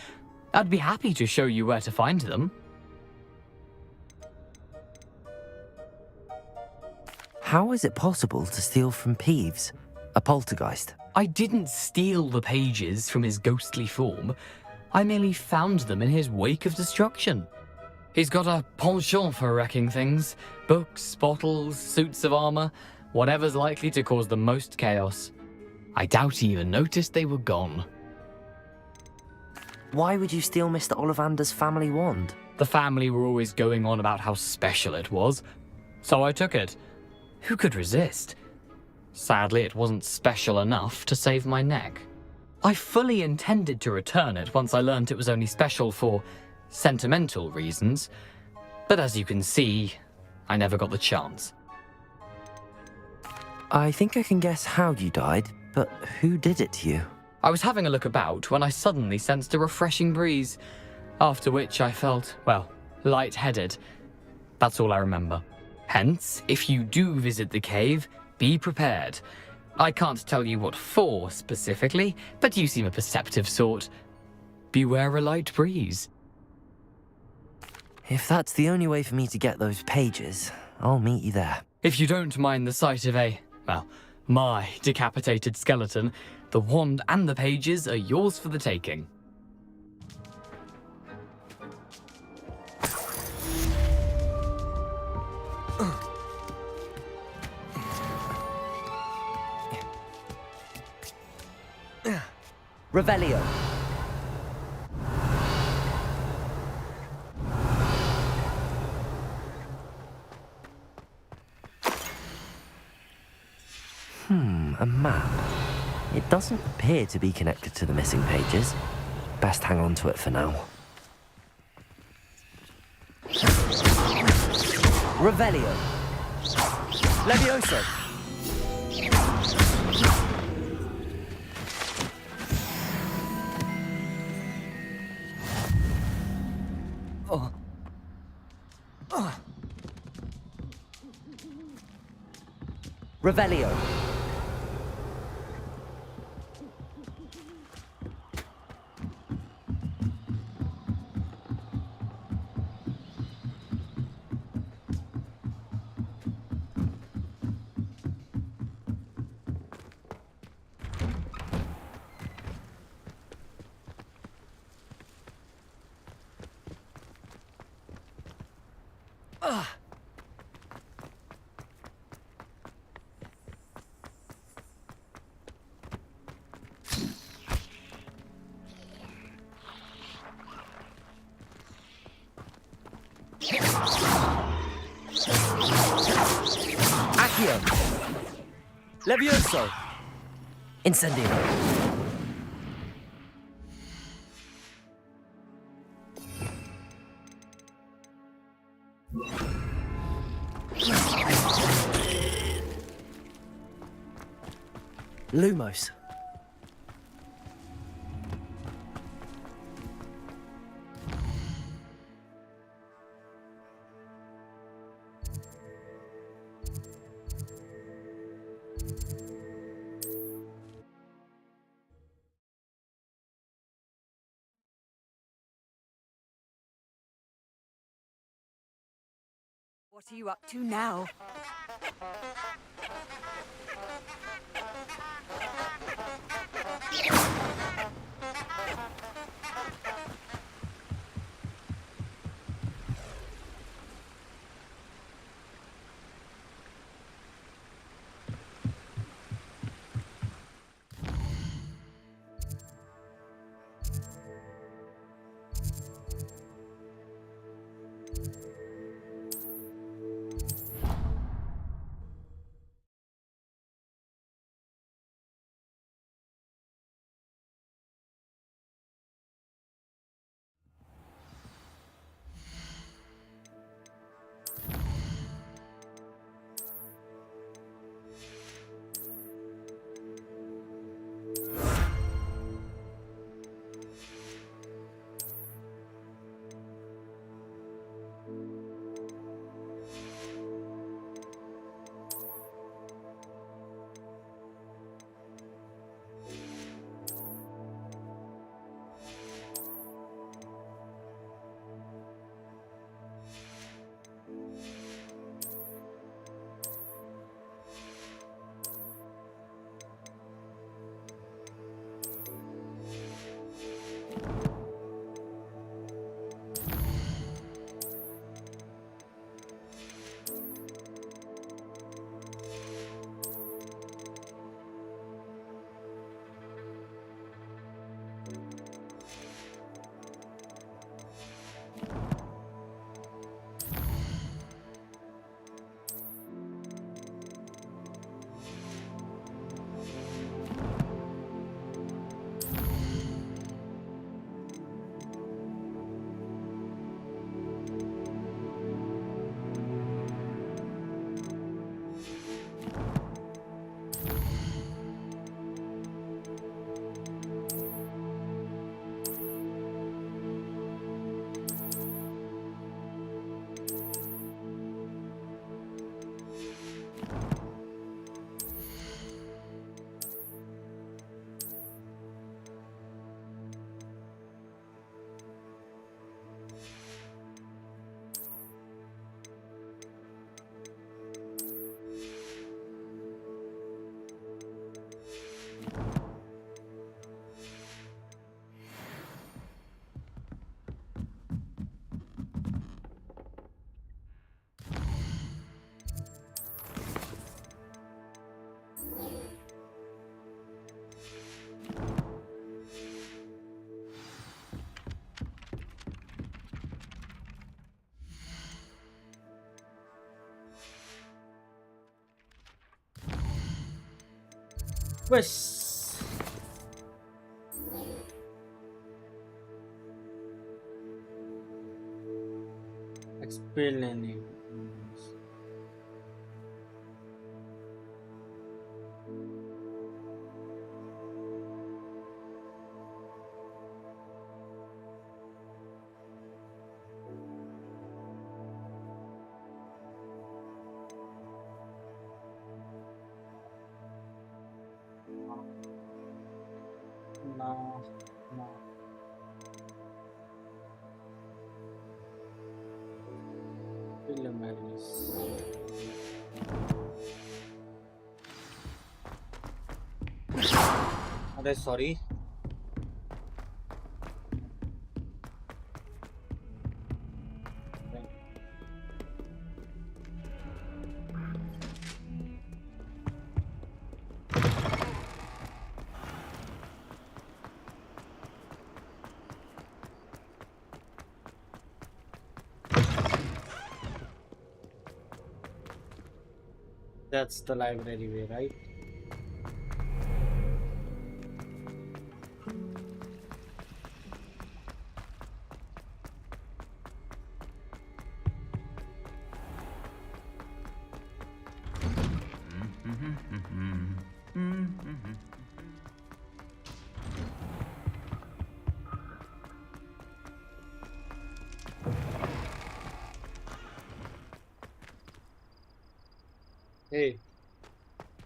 I'd be happy to show you where to find them. How is it possible to steal from Peeves, a poltergeist? I didn't steal the pages from his ghostly form. I merely found them in his wake of destruction. He's got a penchant for wrecking things. Books, bottles, suits of armor, whatever's likely to cause the most chaos. I doubt he even noticed they were gone. Why would you steal Mr. Ollivander's family wand? The family were always going on about how special it was, so I took it. Who could resist? Sadly, it wasn't special enough to save my neck. I fully intended to return it once I learned it was only special for sentimental reasons, but as you can see, I never got the chance. I think I can guess how you died, but who did it to you? I was having a look about when I suddenly sensed a refreshing breeze, after which I felt, well, lightheaded. That's all I remember. Hence, if you do visit the cave, be prepared. I can't tell you what for specifically, but you seem a perceptive sort. Beware a light breeze. If that's the only way for me to get those pages, I'll meet you there. If you don't mind the sight of my decapitated skeleton, the wand and the pages are yours for the taking. Revelio. A map. It doesn't appear to be connected to the missing pages. Best hang on to it for now. Revelio. Levioso. Revelio. Accio. Levioso. Incendio. Lumos. What are you up to now? Pues explaining. No, no. Filaments. अरे sorry. That's the library way, right? ए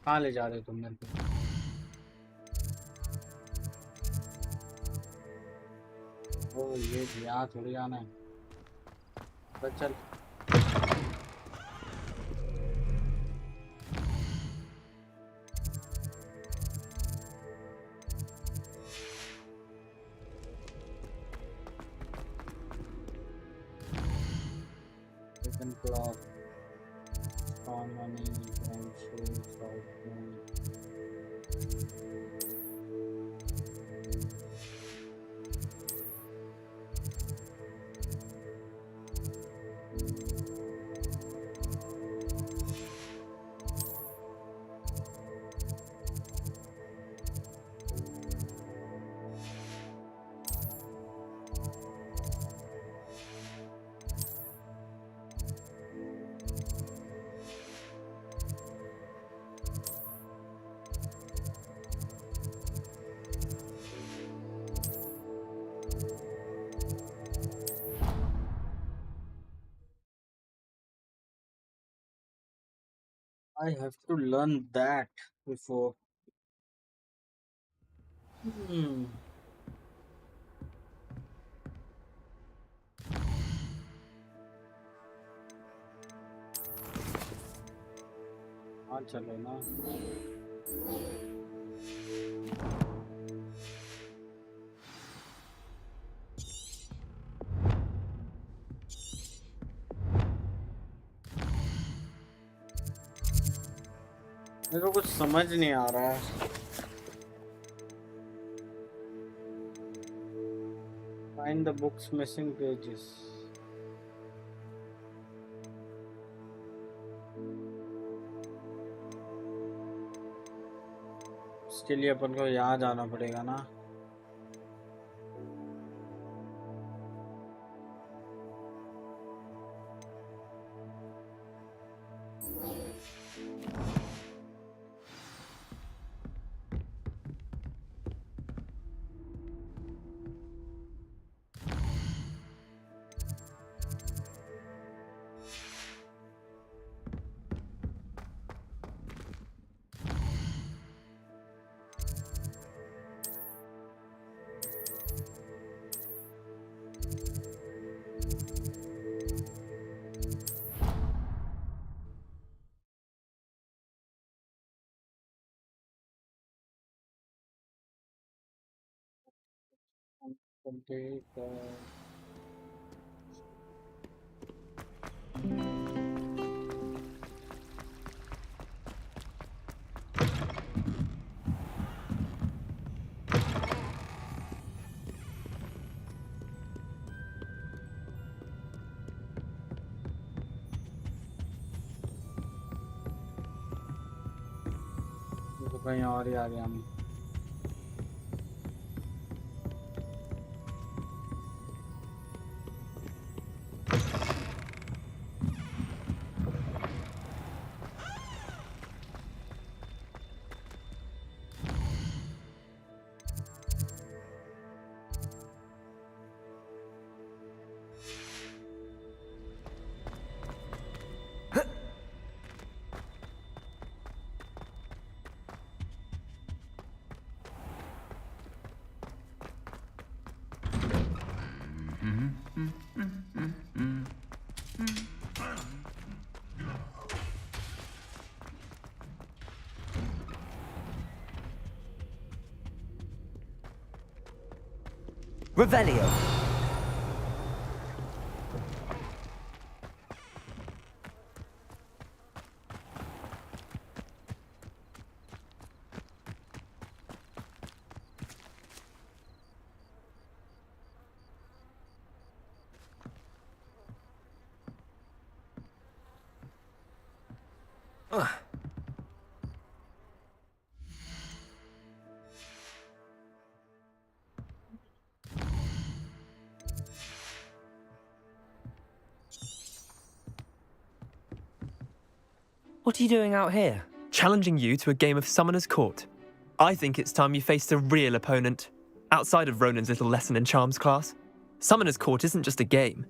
कहाँ ले जा रहे हो तुम मेरे को? ओ ये यहाँ थोड़ी आना है। बस चल। Cloth, strong money, and shoes, I have to learn that before. हाँ चलो ना। मेरे को कुछ समझ नहीं आ रहा है। Find the book's missing pages. उसके लिए अपन को यहाँ जाना पड़ेगा ना। Complete. तो कहीं और ही आ गया मैं। Revelio. What are you doing out here? Challenging you to a game of Summoner's Court. I think it's time you faced a real opponent, outside of Ronan's little lesson in charms class. Summoner's Court isn't just a game.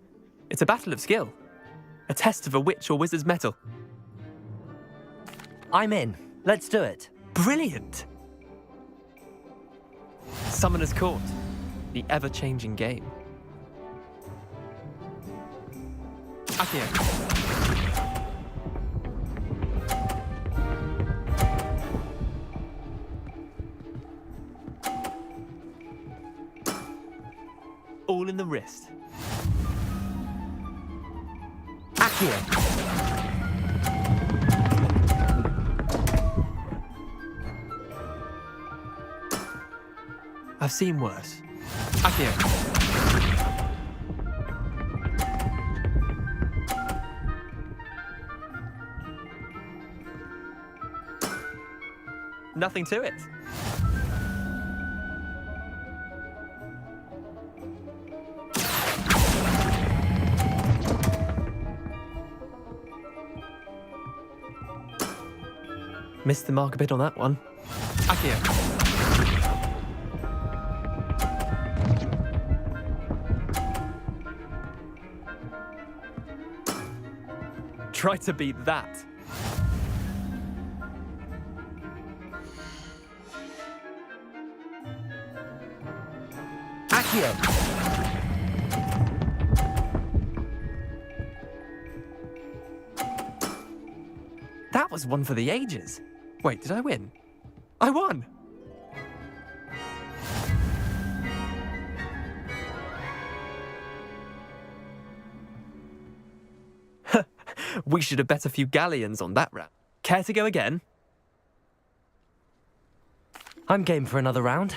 It's a battle of skill. A test of a witch or wizard's mettle. I'm in. Let's do it. Brilliant! Summoner's Court, the ever-changing game. Accio. All in the wrist. Accio. I've seen worse. Accio. Nothing to it. Missed the mark a bit on that one. Accio. Try to beat that. Accio. That was one for the ages. Wait, did I win? I won! We should have bet a few galleons on that round. Care to go again? I'm game for another round.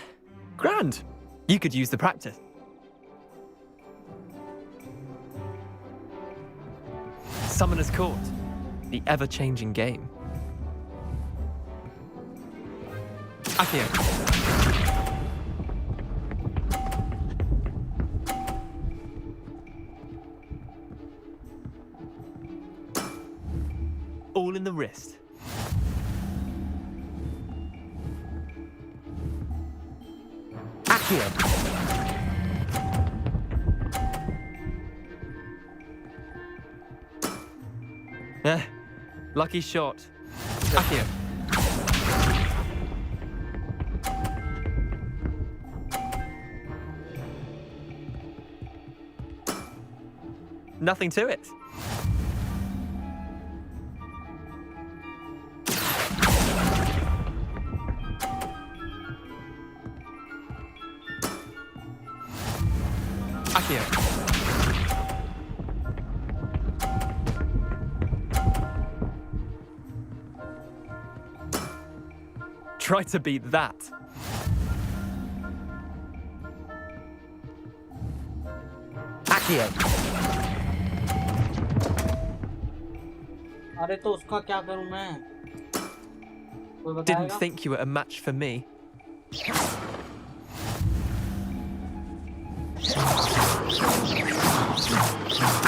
Grand. You could use the practice. Summoner's Court, the ever-changing game. Accio. All in the wrist. Accio. Lucky shot. Accio. Nothing to it. Accio. Try to beat that. Accio. अरे तो उसका क्या करूं मैं? कोई Didn't बताएगा? think you were a match for me.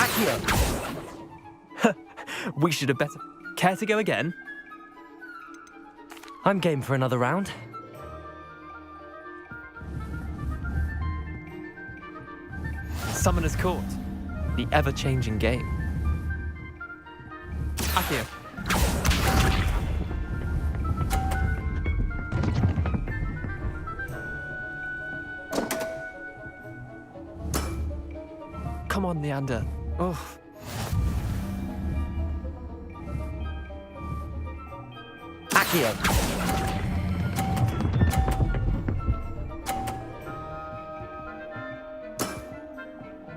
Accio. We should have better. Care to go again? I'm game for another round. Summoner's Court, the ever-changing game. Accio. Come on, Leander. Oh. Accio.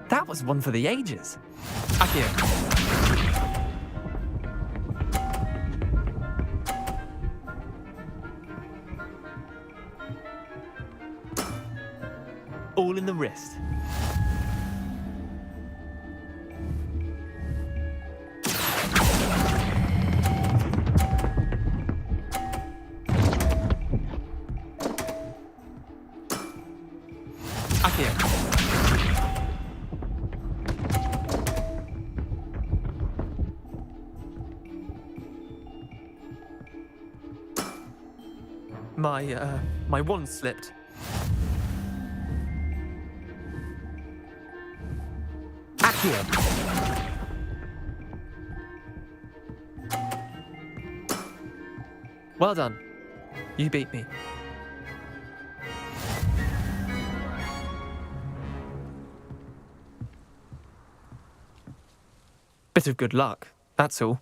That was one for the ages. Accio. All in the wrist. Accio. My wand slipped. Accio. Well done. You beat me. Bit of good luck, that's all.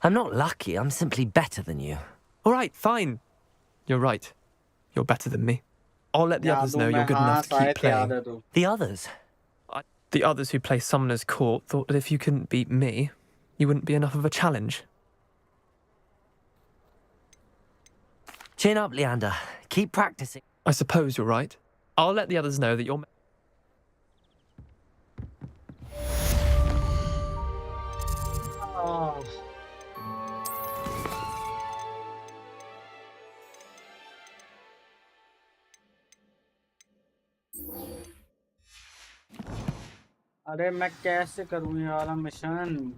I'm not lucky, I'm simply better than you. All right, fine. You're right. You're better than me. I'll let the others know you're good enough to keep playing. The others? The others who play Summoner's Court thought that if you couldn't beat me, you wouldn't be enough of a challenge. Chin up, Leander. Keep practicing. I suppose you're right. I'll let the others know that you're... Oh. अरे मैं कैसे करूँ ये वाला mission?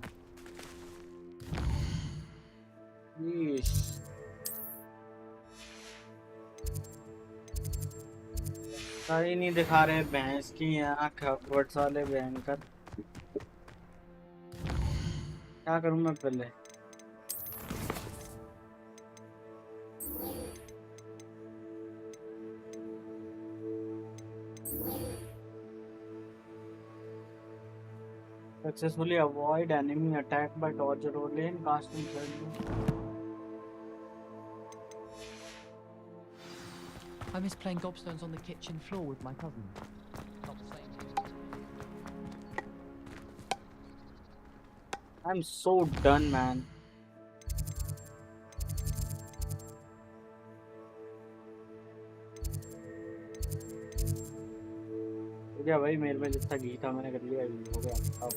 सही नहीं दिखा रहे भैंस की आँख हॉगवर्ट्स वाले भयंकर। क्या करूँ मैं पहले? Successfully avoid enemy attack by dodge or lane casting shadow. I miss playing gobstones on the kitchen floor with my cousin. Not the same. I'm so done, man. क्या भाई मेरे में जितना घी था मैंने कर लिया हो गया अब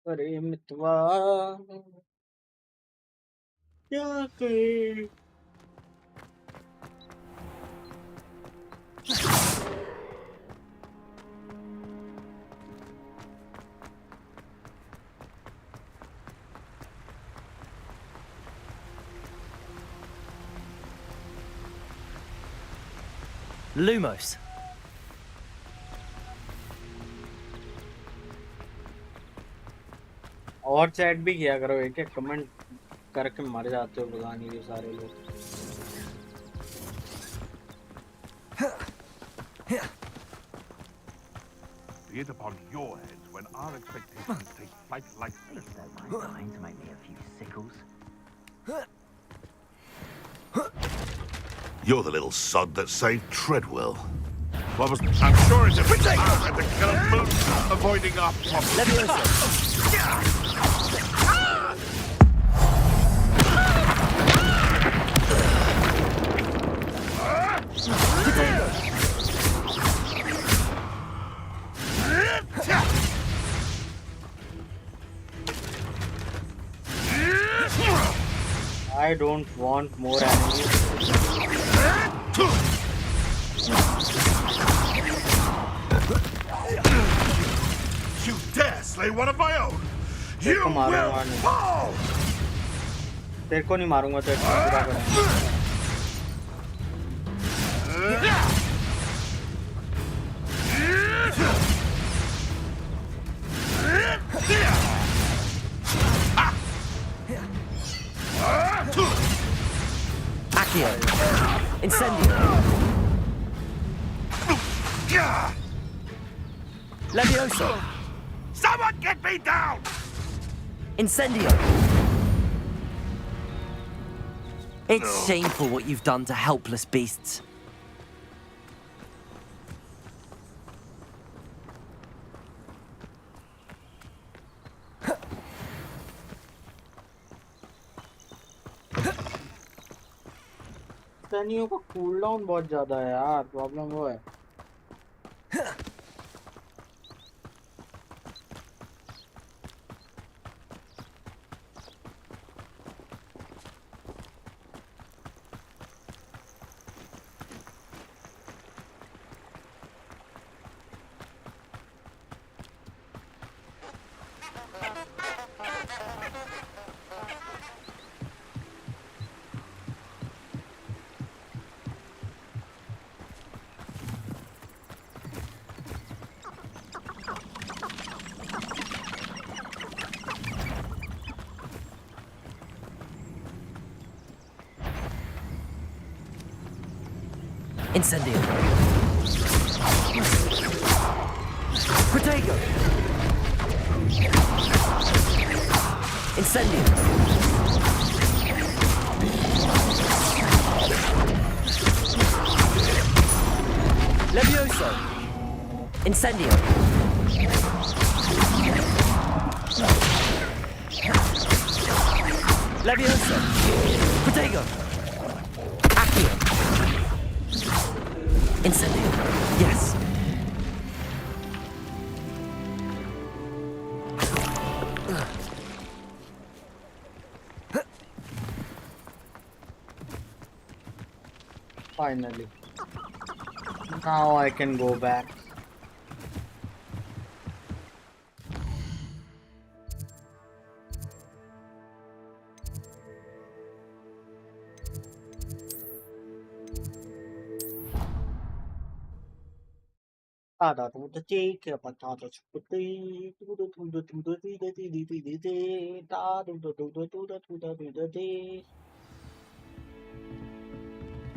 अरे मितवा क्या करे Lumos. और चैट भी किया करो एक एक कमेंट करके मर जाते हो पता नहीं ये सारे लोग Be it upon your heads when our expectations take flight like this. Trying to make me a few sickles. You're the little sod that saved Treadwell. I'm sure it's a bit hard to kill a moon avoiding our problems. Let me listen. I don't want more enemies. You dare slay one of my own? You will fall! तेरे को नहीं मारूंगा तो पूरा करूंगा Accio. Incendio. Levioso. Someone get me down! Incendio. It's shameful what you've done to helpless beasts. सैनियों का cooldown बहुत ज्यादा है यार प्रॉब्लम वो है Incendio. Protego. Incendio. Levioso. Incendio. Levioso. Protego. Accio. Incendio. Yes. Finally. Now I can go back.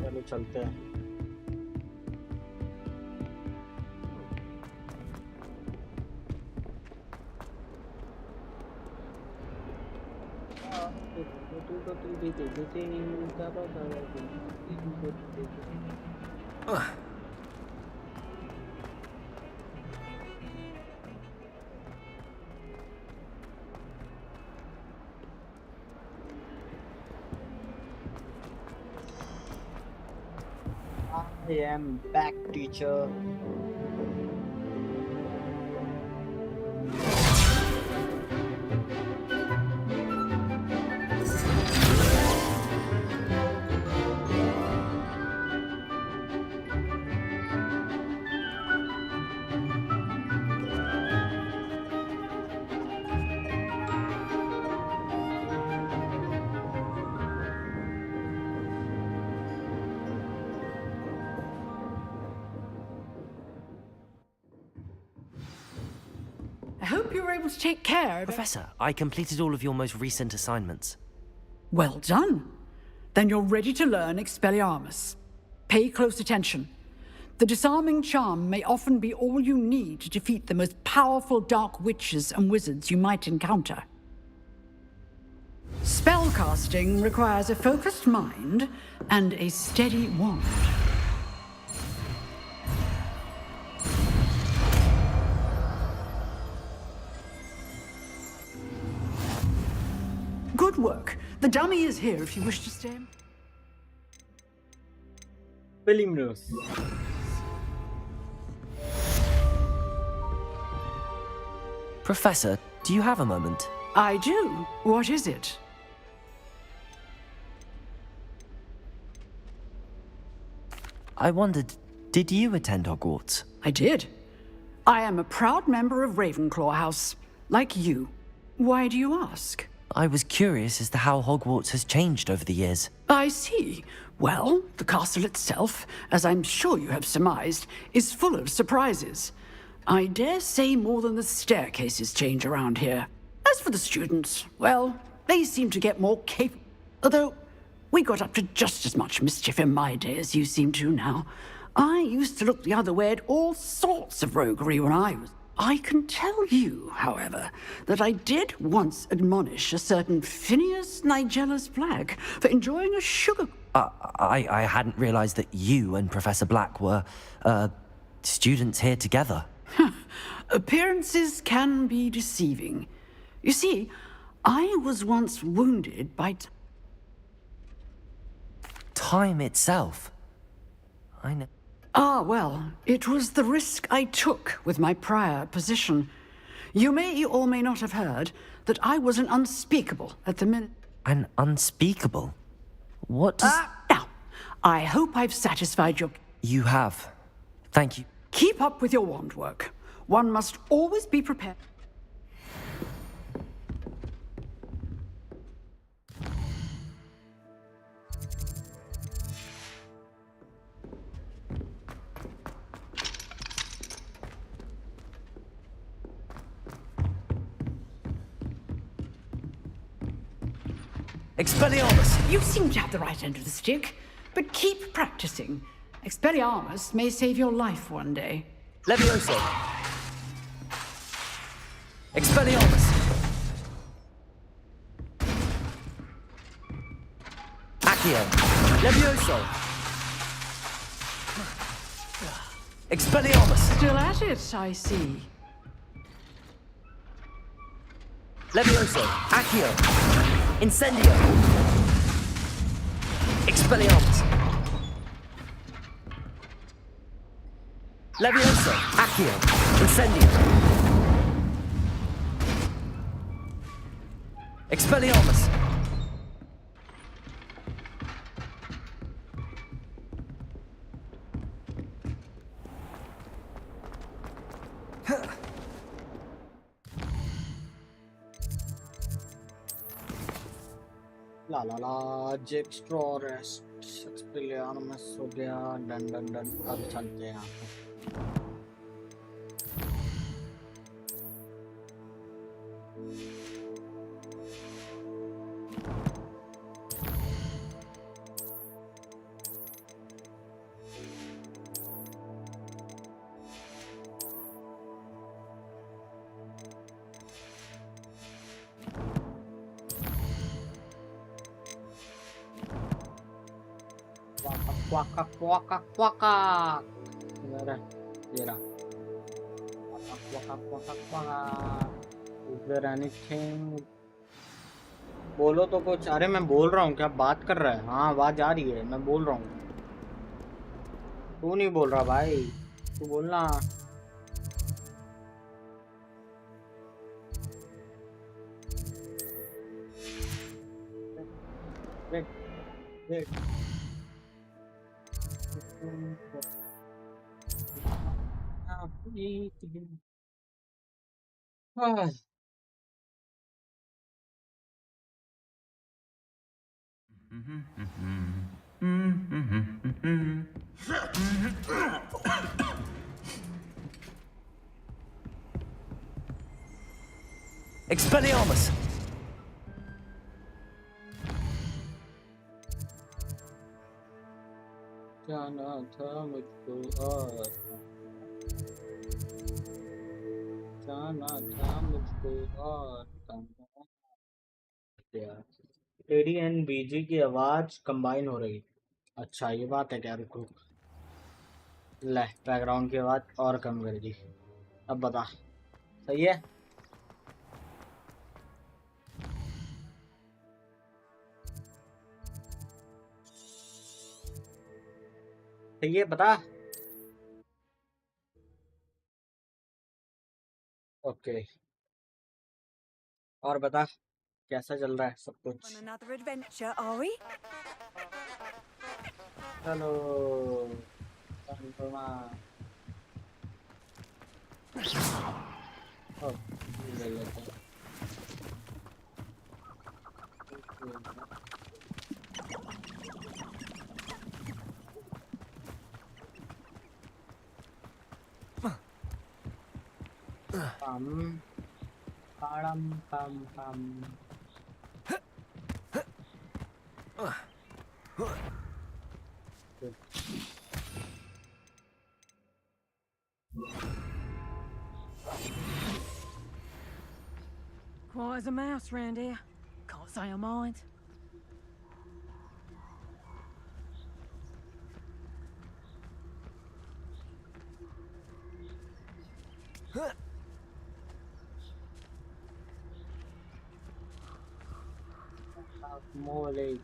चलो चलते हैं. I am back, teacher. I hope you were able to take care of it. Professor, I completed all of your most recent assignments. Well done. Then you're ready to learn Expelliarmus. Pay close attention. The disarming charm may often be all you need to defeat the most powerful dark witches and wizards you might encounter. Spellcasting requires a focused mind and a steady wand. Good work. The dummy is here if you wish to stay. Williams. Professor, do you have a moment? I do. What is it? I wondered, did you attend Hogwarts? I did. I am a proud member of Ravenclaw House, like you. Why do you ask? I was curious as to how Hogwarts has changed over the years. I see. Well, the castle itself, as I'm sure you have surmised, is full of surprises. I dare say more than the staircases change around here. As for the students, well, they seem to get more capable. Although, we got up to just as much mischief in my day as you seem to now. I used to look the other way at all sorts of roguery when I was... I can tell you, however, that I did once admonish a certain Phineas Nigellus Black for enjoying a sugar... I hadn't realized that you and Professor Black were, students here together. Appearances can be deceiving. You see, I was once wounded by... Time itself? I know... Ah, well, it was the risk I took with my prior position. You may or may not have heard that I was an unspeakable at the minute. An unspeakable? What does... Now, I hope I've satisfied your... You have. Thank you. Keep up with your wand work. One must always be prepared. Expelliarmus! You seem to have the right end of the stick, but keep practicing. Expelliarmus may save your life one day. Levioso. Expelliarmus. Accio. Levioso. Expelliarmus. Still at it, I see. Levioso. Accio. Incendio. Expelliarmus. Levioso. Accio. Incendio. Expelliarmus. ला ला ला जेक्स्ट्रोरेस्ट एक्सपेलियार्मस हो गया done done done अब चलते हैं यहाँ पे Quack. Is there anything? बोलो तो कुछ। अरे मैं बोल रहा हूँ, क्या बात कर रहा है? हाँ आवाज आ रही है, मैं बोल रहा हूँ। तू नहीं बोल रहा भाई, तू बोलना। Wait. Expelliarmus. जाना था मुझको और एडी एंड बीजी की आवाज कंबाइन हो रही। अच्छा ये बात है क्या? रुको, ले बैकग्राउंड की आवाज और कम कर दी। अब बता, सही है? सही है, बता। ओके, और बता कैसा चल रहा है सब कुछ? On another adventure, are we? चलो ले लेते हैं। Pam. Quiet as a mouse round here. Can't say I mind.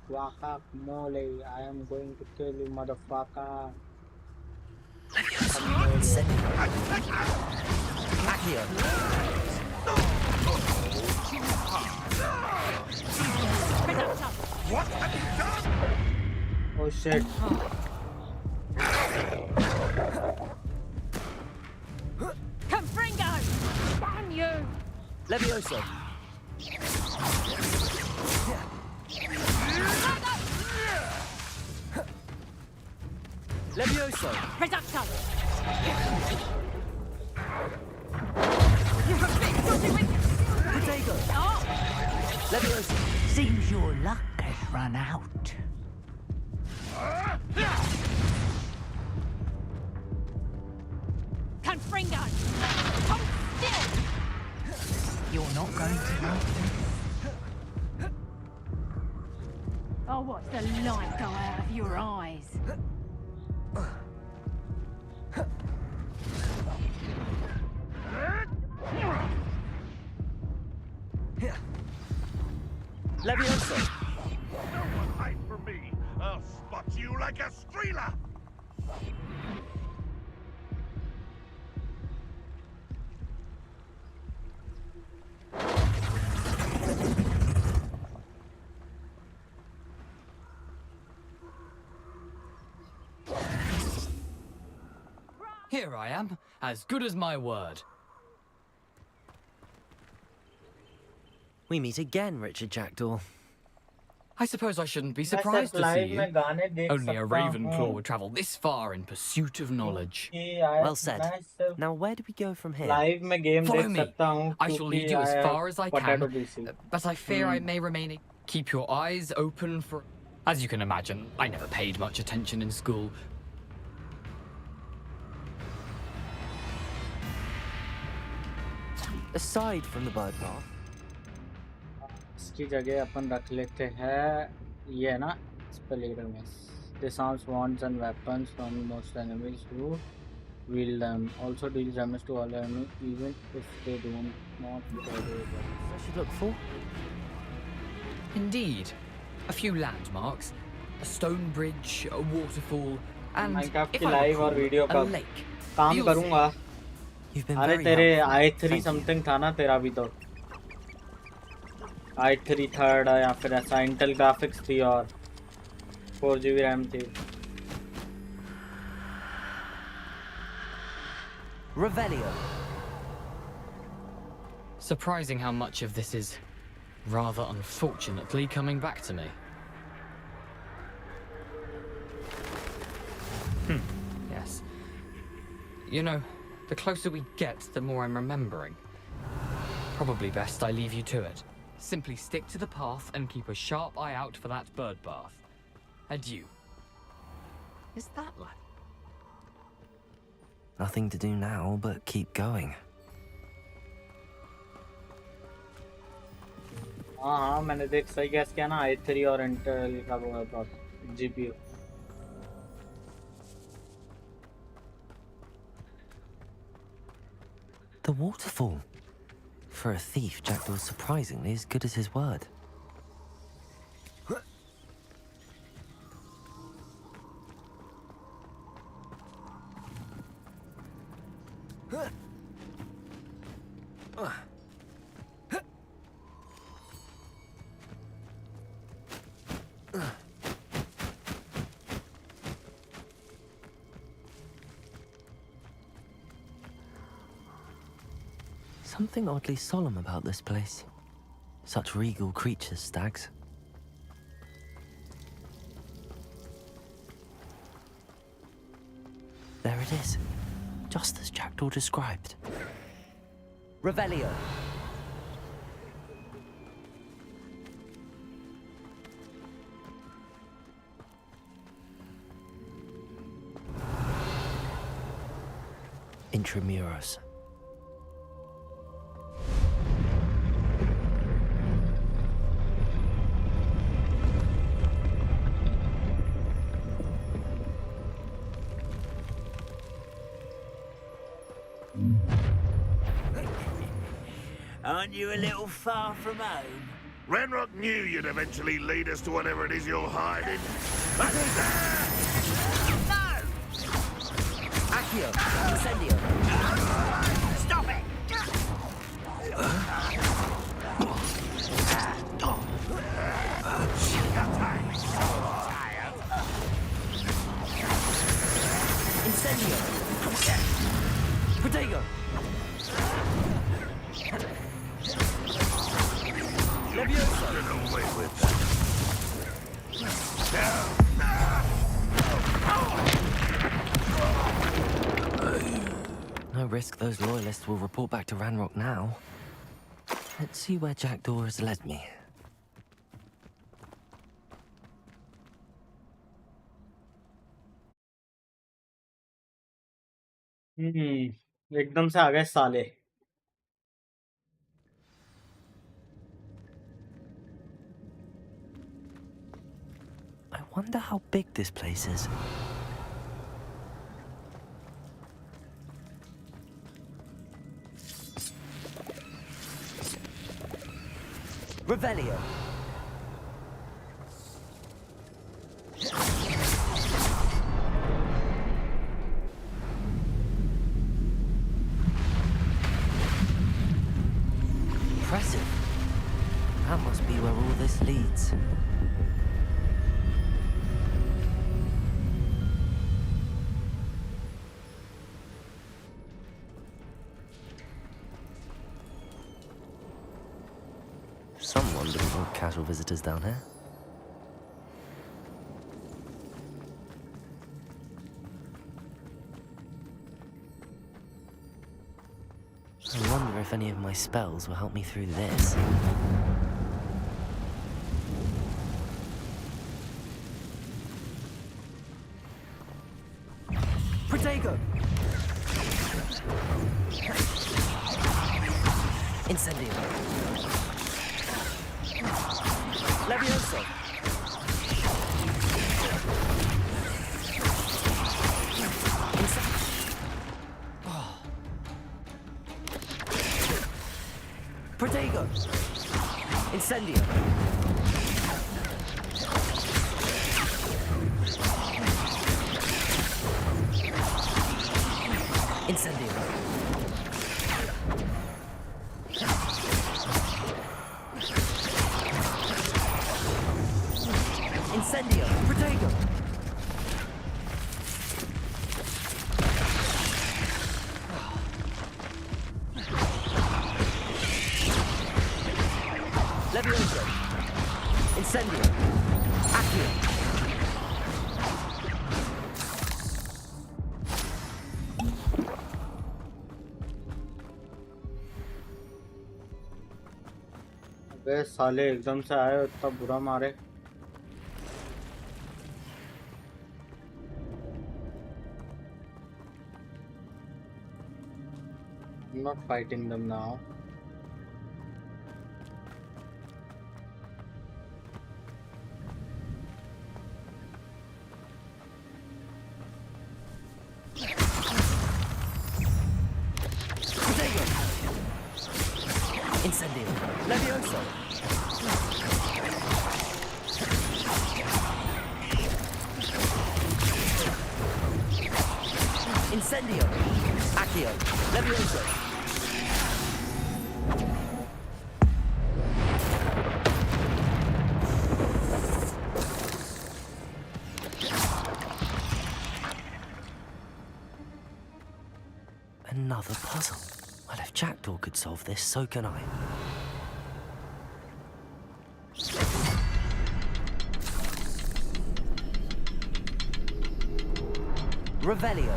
Guacamole, I am going to kill you, motherfucker. What have you done? Oh shit. Confringo! Damn you! Levioso. Levioso. Reducto! Potato. Levioso. Seems your luck has run out. I'm Fringo. Hold still. You're not going to like this. I'll watch the light go out of your eyes. Levioso! No one hide from me. I'll spot you like a streeler. Here I am, as good as my word. We meet again, Richard Jackdaw. I suppose I shouldn't be मैं surprised सिर्फ to see live you. में गाने देख Only a सकता Ravenclaw हूँ would travel this far in pursuit of knowledge. Well said. मैं सिर्फ Now, where do we go from here? Live में गेम Follow देख me. सकता हूँ I shall क्योंकि lead you as I have far as I potato can, PC. but I fear I may remain. Keep your eyes open for. As you can imagine, I never paid much attention in school. Aside from the bird path, इसकी जगह अपन रख लेते हैं ये है ना spelling में disarms wands and weapons from most enemies who wield them. Also deals damage to all enemies even if they do not carry them. I should look for? Indeed, a few landmarks, a stone bridge, a waterfall, and Minecraft if की I live और recall, video a का lake. काम You'll see. करूंगा You've been अरे very तेरे helpful. i3 Thank you. Something था ना तेरा भी तो i3 थर्ड या फिर ऐसा इंटेल ग्राफिक्स थी और 4 GB रैम थी Revelio. Surprising how much of this is rather unfortunately coming back to me. Yes. You know, the closer we get, the more I'm remembering. Probably best I leave you to it. Simply stick to the path and keep a sharp eye out for that bird bath. Adieu. Is that like... Nothing to do now but keep going. हाँ हाँ मैंने देख सही gas किया ना i3 और Intel का वो है GPU The waterfall. For a thief, Jackdaw's surprisingly as good as his word. Something oddly solemn about this place. Such regal creatures, stags. There it is, just as Jackdaw described. Revelio. Intramuros. Aren't you a little far from home? Ranrock knew you'd eventually lead us to whatever it is you're hiding. Accio! Incendio! Stop it! Incendio! Protego! Levioso! Get away with that. No risk those loyalists will report back to Ranrock now. Let's see where Jackdaw has led me. एकदम से आ गए साले। I wonder how big this place is. Revelio. Impressive. That must be where all this leads. Someone didn't want casual visitors down here. I wonder if any of my spells will help me through this. Protego! Incendio! Levioso! Protego! Incendio! Incendio! Incendio! Protego! Levioso! Incendio! Accio! अबे साले एकदम से आए, इतना बुरा मारे। I'm not fighting them now. Incendio! Levioso! Incendio! Accio! Levioso! Another puzzle. Well, if Jackdaw could solve this, so can I. Revelio.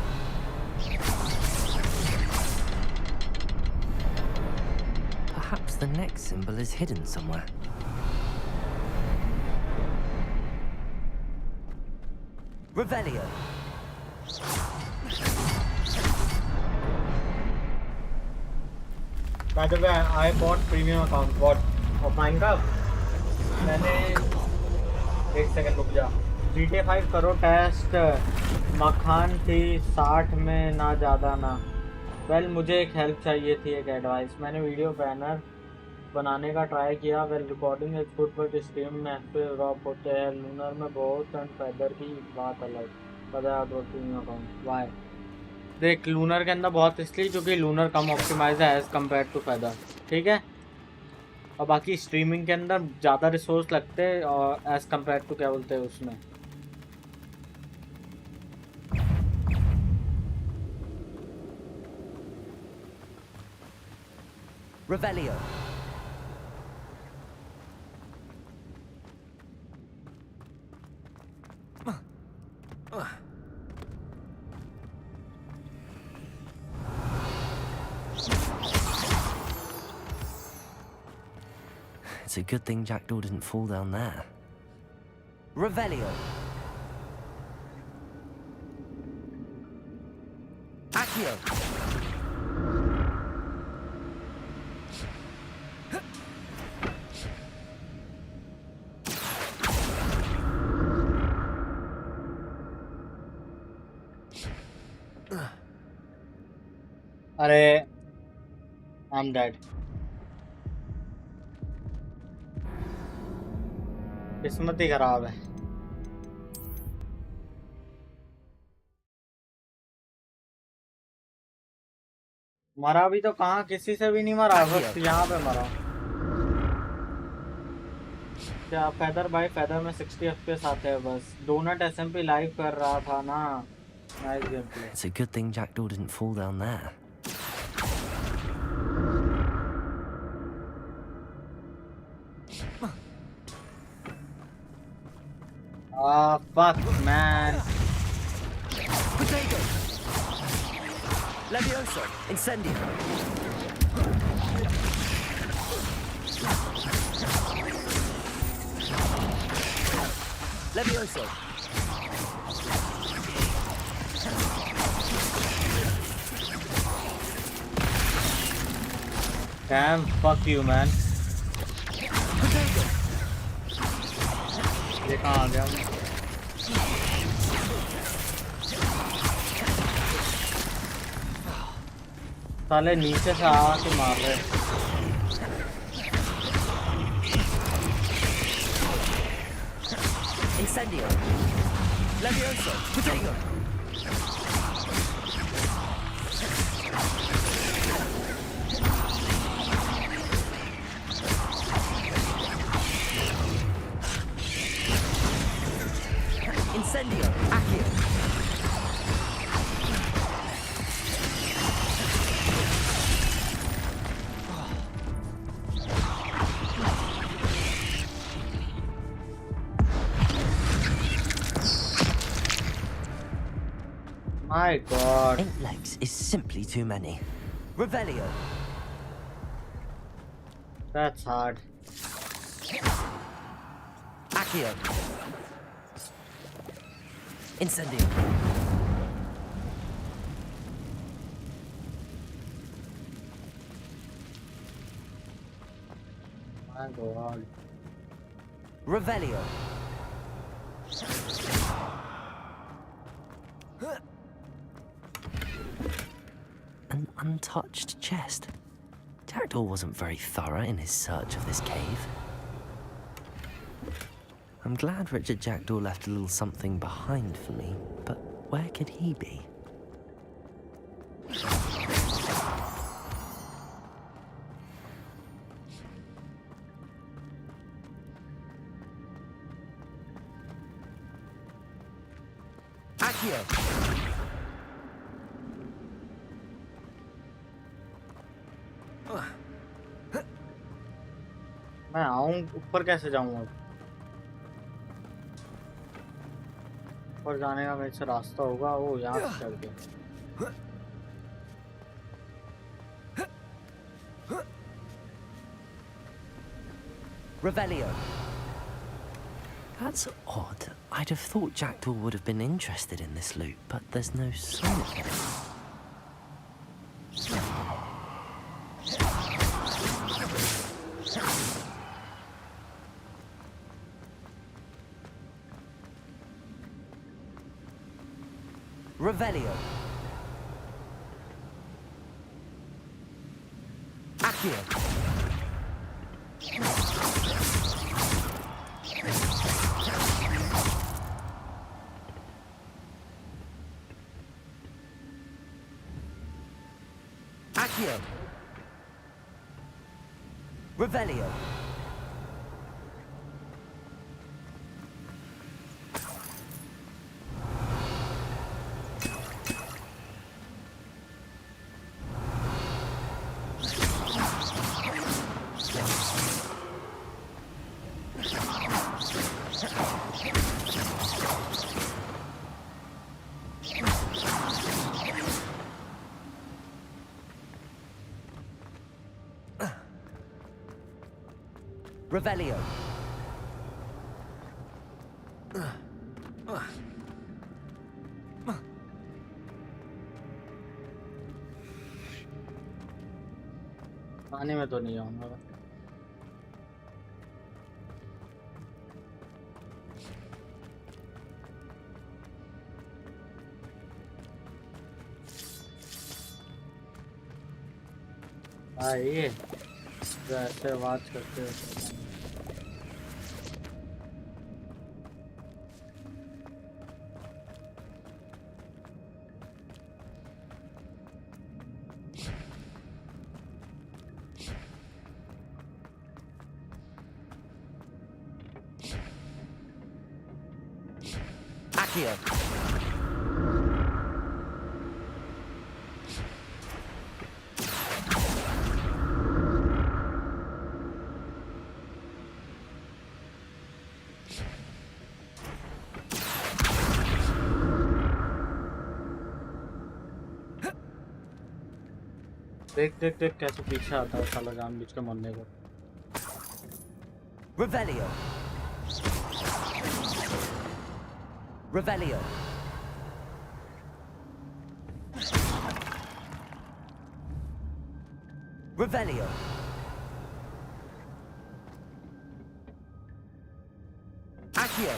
Perhaps the next symbol is hidden somewhere. Revelio. By the way, I bought premium account. What? Of Minecraft? मैंने एक second रुक जा। GTA 5 करो test. मखान थी 60 में, ना ज़्यादा ना। वेल मुझे एक हेल्प चाहिए थी, एक एडवाइस। मैंने वीडियो बैनर बनाने का ट्राई किया। Well recording is good but stream में एफपीएस ड्रॉप होते हैं। लूनर में बहुत एंड फेदर की बात अलग। पता है आप प्रीमियम अकाउंट वाई? देख लूनर के अंदर बहुत इसलिए क्योंकि लूनर कम ऑप्टिमाइज है एज कम्पेयर टू फेदर, ठीक है। और बाकी स्ट्रीमिंग के अंदर ज़्यादा रिसोर्स लगते हैं और एज कम्पेयर टू क्या बोलते हैं उसमें। Revelio. It's a good thing Jackdaw didn't fall down there. Revelio. Accio. अरे आई एम डेड। किस्मत ही खराब है। मरा भी तो कहाँ, किसी से भी नहीं मरा, बस यहाँ पे मरा। क्या फेदर भाई, फेदर में 60 FPS आते हैं बस। डोनट SMP लाइव कर रहा था ना। Nice game play. It's a good thing Jackdaw didn't fall down there. Ah, fuck, man. Potato! Levioso! Incendio! Levioso! Damn, fuck you, man. ये कहाँ आ गया? साले नीचे से आके मार रहे। Incendio! Levioso! Potato! Incendio! Accio! My God. 8 legs is simply too many. Revelio. That's hard. Accio. Incendio. My God. Revelio. An untouched chest. Jackdaw wasn't very thorough in his search of this cave. I'm glad Richard Jackdaw left a little something behind for me, but where could he be? Accio! मैं आऊँ ऊपर कैसे जाऊँगा? ऊपर जाने का मेरे से रास्ता होगा, वो यहाँ से चल के। Revelio. That's odd. I'd have thought Jackdaw would have been interested in this loot, but there's no sign of him. Revelio. Accio. Accio. Revelio. Revelio. पानी में तो नहीं जाऊँगा। ये ऐसे बात करते हो। Accio. देख देख देख कैसे पीछे आता है साला जानबूझ के मरने को। Revelio. Revelio. Revelio. Accio.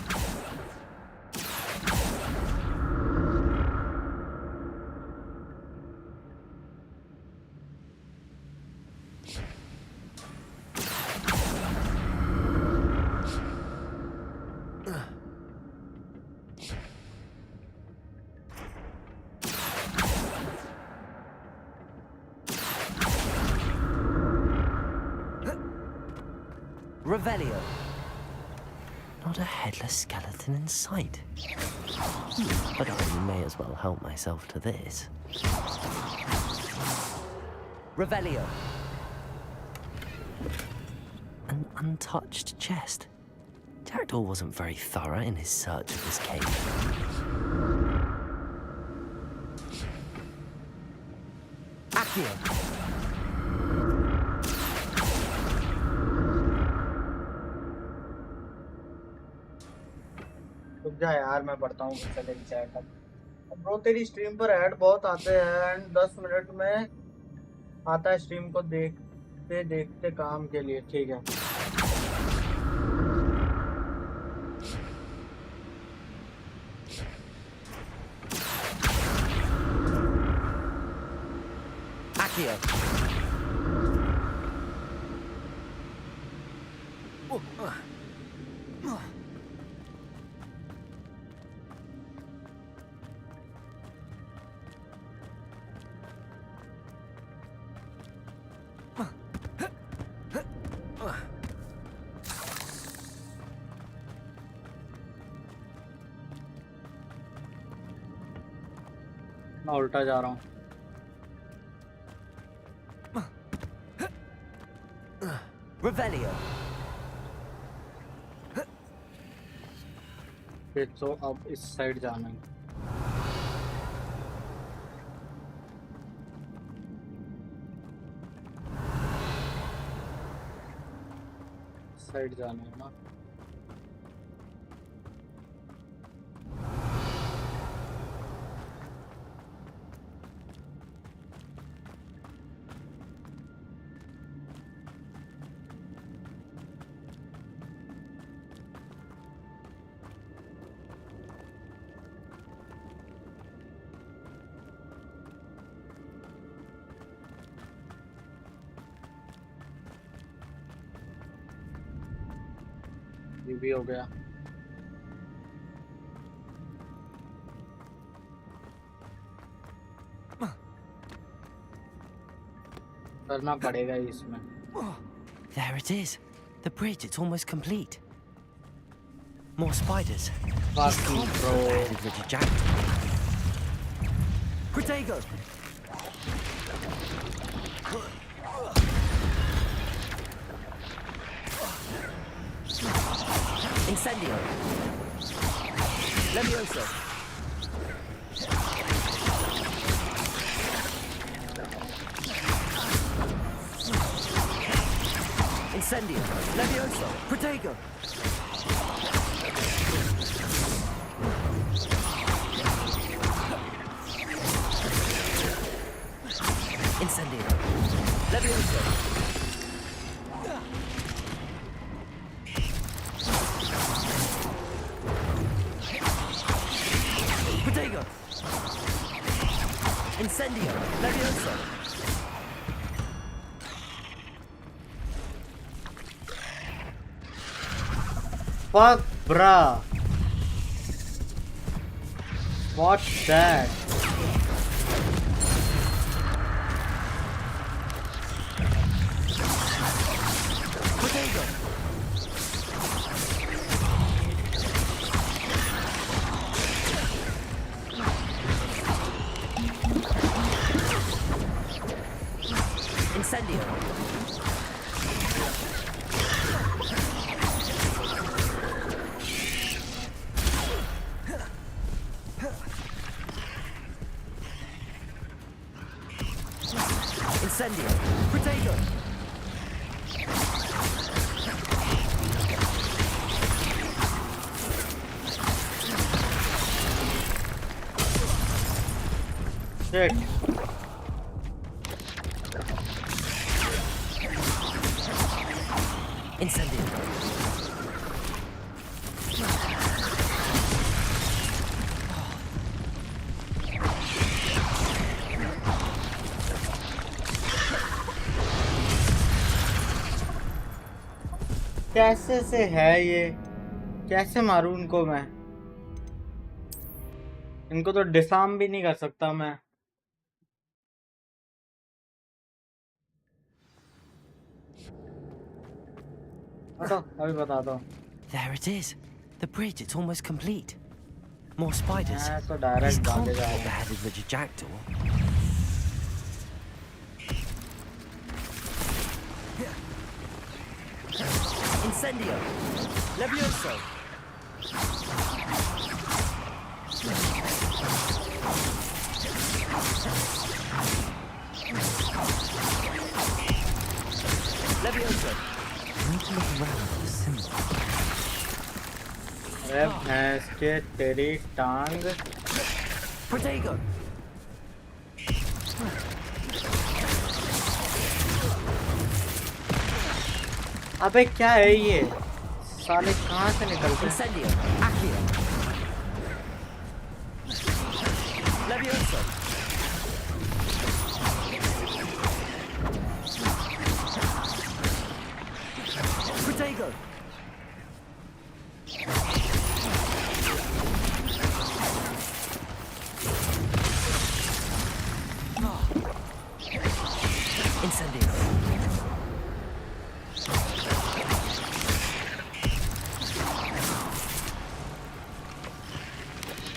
Revelio. Not a headless skeleton in sight. But I may as well help myself to this. Revelio. An untouched chest. Jackdaw wasn't very thorough in his search of this cave. Accio. रुक जा यार, मैं पढ़ता हूँ chat अब। Bro तेरी stream पर add बहुत आते हैं एंड 10 मिनट में आता है स्ट्रीम को देखते देखते काम के लिए। ठीक है Accio. मैं उल्टा जा रहा हूँ। Revelio. फिर तो अब इस साइड जाना है। साइड जाना है ना। ये भी हो गया। करना पड़ेगा इसमें। There it is. The bridge, it's almost complete. More spiders. Fucking bro. Richard Jack. Protego. Incendio. Levioso. Incendio. Levioso. Protego. Incendio. Levioso. Protego. Incendio. Levioso. fuck, bruh? What's that? Incendio. Incendio. Protego. Shit. Incendio. कैसे से है ये? कैसे मारूं इनको मैं? इनको तो डिसार्म भी नहीं कर सकता मैं। हटो, अभी बताता हूँ। There it is. The bridge, it's almost complete. More spiders. मैं तो These डायरेक्ट can't भागे be जा what रहे the हैं। headed Richard Jackdaw. Incendio. Levioso. Levioso. I need to look around for the symbol. अरे भैंस के तेरी टांग। Protego. अबे क्या है ये? साले कहाँ से निकलते हैं? Incendio. Accio. Levioso. Protego. Incendio.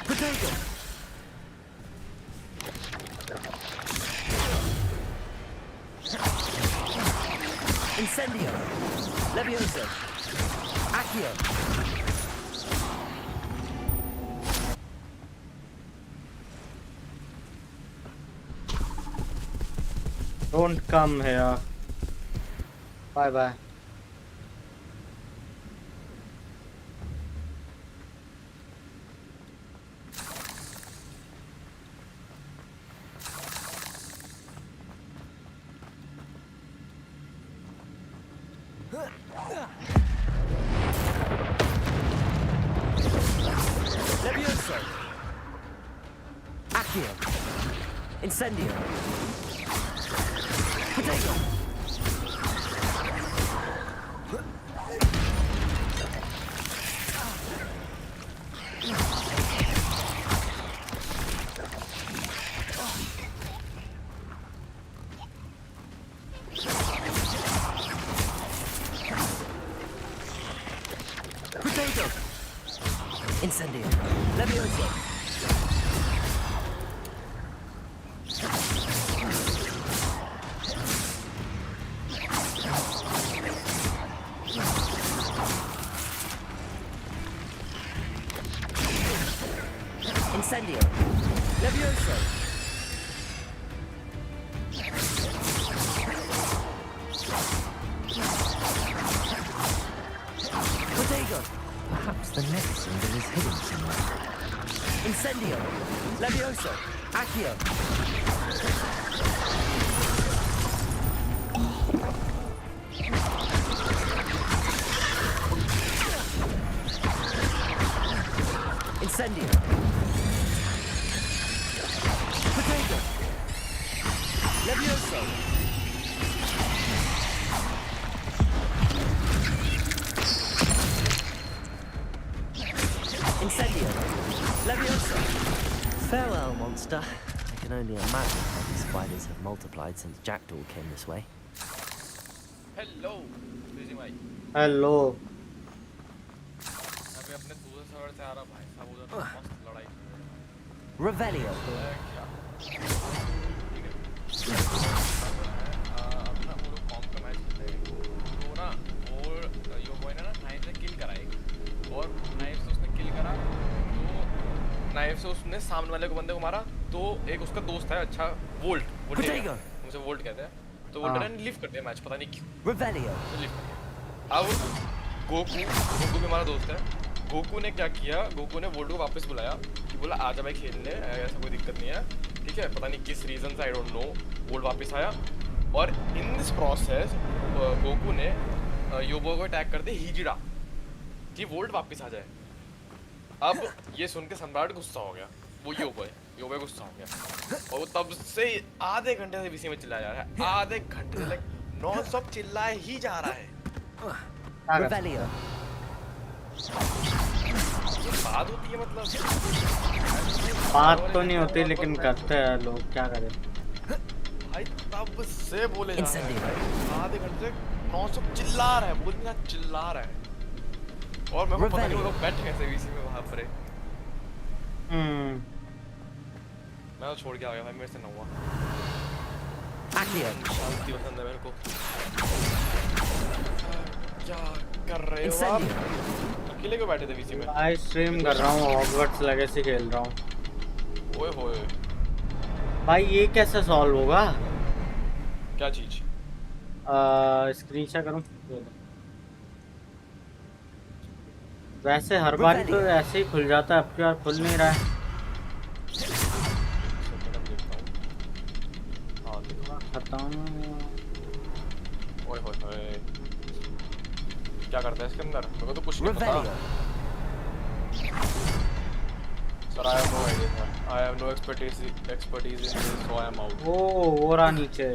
Protego. Incendio. Levioso. Accio. Don't come here. Bye bye. Levioso. Accio. Incendio. Protego. Protego. Incendio. Levioso. Incendio. Levioso. Protego. Perhaps the next symbol is hidden somewhere. Incendio. Levioso. Accio. Incendio. Protego. Levioso. monster. I can only imagine how these spiders have multiplied since Jackdaw came this way. Hello busy भाई hello अभी अपने दूसरे server से आ रहा भाई साहब उधर तो मस्त लड़ाई Revelio. अपना वो लोग कॉम्प्रोमाइज करते हैं तो ना वो यो बॉय ने ना नाइफ से किल करा एक और नाइफ से उसने किल करा तो नाइफ से उसने सामने वाले को बंदे को मारा तो एक उसका दोस्त है अच्छा वोल्ट उसे वोल्ट कहते हैं तो वोल्ट ने लिफ्ट कर दिया मैच पता नहीं क्यों Revelio. लिफ्ट कर दिया अब गोकू भी हमारा दोस्त है गोकू ने क्या किया गोकू ने वोल्ट को वापस बुलाया कि बोला आजा भाई खेलने ऐसा कोई दिक्कत नहीं है ठीक है पता नहीं किस रीज़न से आई डोंट नो वोल्ट वापस आया और इन दिस प्रोसेस गोकू ने योबो को अटैक कर दिया हिजिडा कि वोल्ट वापस आ जाए अब ये सुन के सम्राट गुस्सा हो गया वो योबो गुस्सा हो गया और वो तब से आधे घंटे से बीसी में चिल्लाया जा रहा है आधे घंटे से लाइक नॉन स्टॉप चिल्लाए ही जा रहा है Revelio. बात होती है मतलब बात तो नहीं होती लेकिन करते हैं लोग क्या करें भाई तब से बोले जा रहे हैं आधे घंटे से नॉन स्टॉप चिल्ला रहा है बोल नहीं चिल्ला रहा है और मेरे को पता नहीं वो लोग बैठ कैसे बीसी में वहां पर मैं तो छोड़ के आ गया भाई मेरे से ना हुआ शांति पसंद है मेरे को क्या कर रहे हो आप अकेले क्यों बैठे थे बीसी में लाइव स्ट्रीम कर रहा हूँ हॉगवर्ट्स लेगेसी खेल रहा हूँ ओए होए भाई ये कैसे सॉल्व होगा क्या चीज स्क्रीन शेयर करूँ वैसे हर बार तो ऐसे ही खुल जाता है अब क्या खुल नहीं रहा है खत्म ओए होए क्या करता है इसके अंदर मेरे को तो कुछ नहीं पता sir I have no idea I have no expertise in this so I am out वो रहा नीचे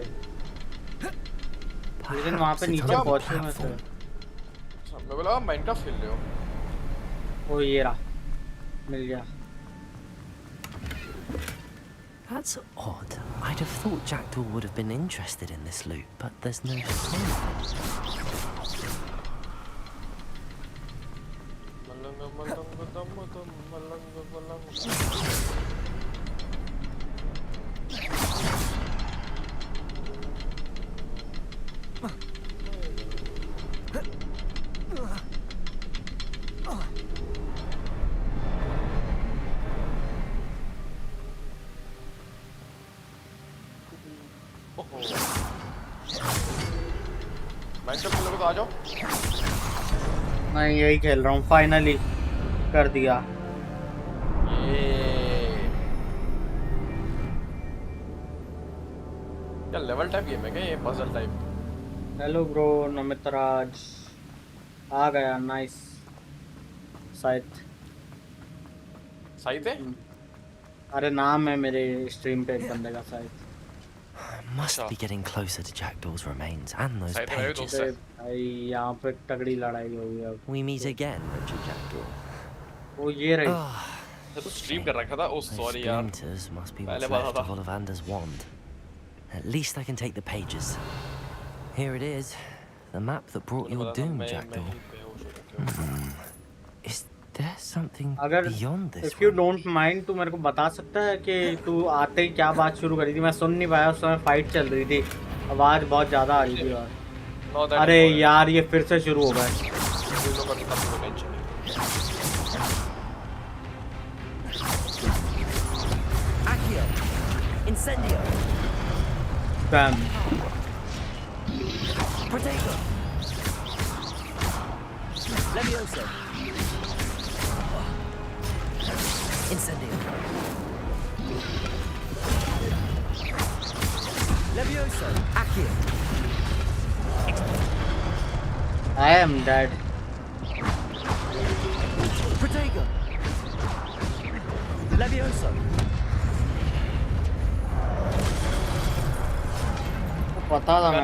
लेकिन वहाँ पे नीचे पहुँचे मैं से मेरे को लगा माइनक्राफ्ट खेल रहे हो ओ ये रहा मिल गया That's odd. I'd have thought Jackdaw would have been interested in this loot, but there's no sign. मैं यही खेल रहा हूँ फाइनली कर दिया क्या लेवल टाइप गेम है क्या ये पजल टाइप हेलो ब्रो नमितराज आ गया नाइस साइट है अरे नाम है मेरे स्ट्रीम पे एक बंदे का site Must be getting closer to Jackdaw's remains and those pages. भाई यहाँ पे तगड़ी लड़ाई होगी अब We meet again, Richard Jackdaw. वो ये रही मैं तो स्ट्रीम कर रखा था ओह सॉरी यार Splinters must be what's left of Ollivander's wand. At least I can take the pages. Here it is, the map that brought your doom, Jackdaw. Is there something beyond this? If you don't mind, तू मेरे को बता सकता है कि तू आते ही क्या बात शुरू करी थी मैं सुन नहीं पाया उस समय फाइट चल रही थी आवाज बहुत ज्यादा आ रही थी और अरे यार ये फिर से शुरू हो गया Incendio. Bam. Protego. Levioso. Incendio. Levioso. Accio. I am dead. Protego. Levioso. पता था मैं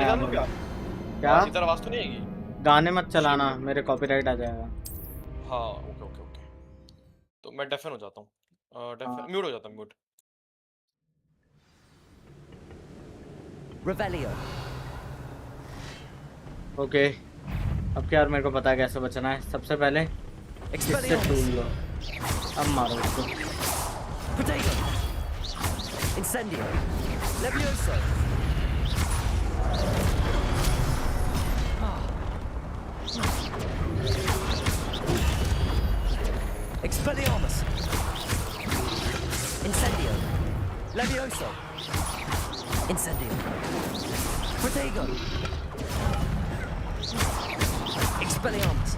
क्या आवाज तो नहीं आएगी गाने मत चलाना मेरे कॉपीराइट आ जाएगा हाँ ओके तो मैं डेफन हो जाता हूँ म्यूट हो जाता हूँ म्यूट Revelio. ओके अब क्या यार मेरे को पता है कैसे बचना है। सबसे पहले इससे टूल लो। अब मारो उसको। Protego. Incendio. Levioso. Expelliarmus. Incendio. Levioso. Incendio. Protego. Expelliarmus.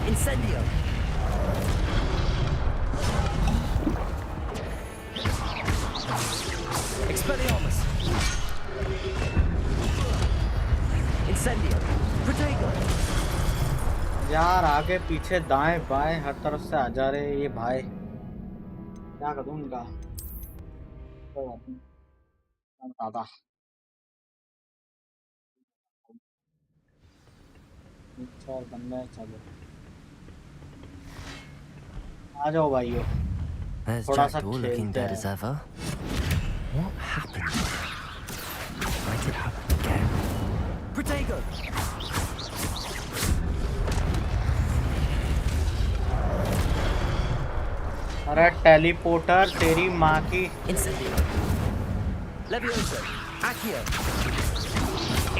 Incendio. Expelliarmus. Incendio. Protego. यार आगे पीछे दाएं बाएं हर तरफ से आ जा रहे ये भाई। क्या करूं इनका? कोई बात नहीं, मैं बताता। चार बंदे चलो आ जाओ भाइयों। There's थोड़ा सा Jackdaw looking खेलते dead as हैं। ever. What happened? Might it happen again? Protego! अरे टेलीपोर्टर तेरी माँ की। Incendio. Levioso. Accio.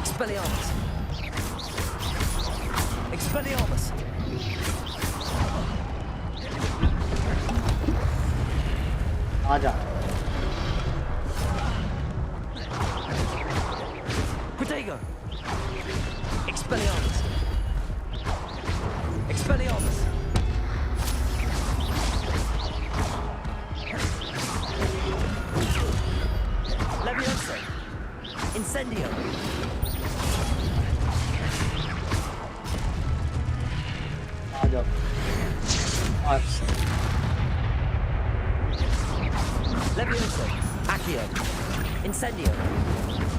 Expelliarmus. Expelliarmus. आजा। Protego. Expelliarmus. Expelliarmus. Levioso. Incendio. आजा। Levioso. Accio. Incendio.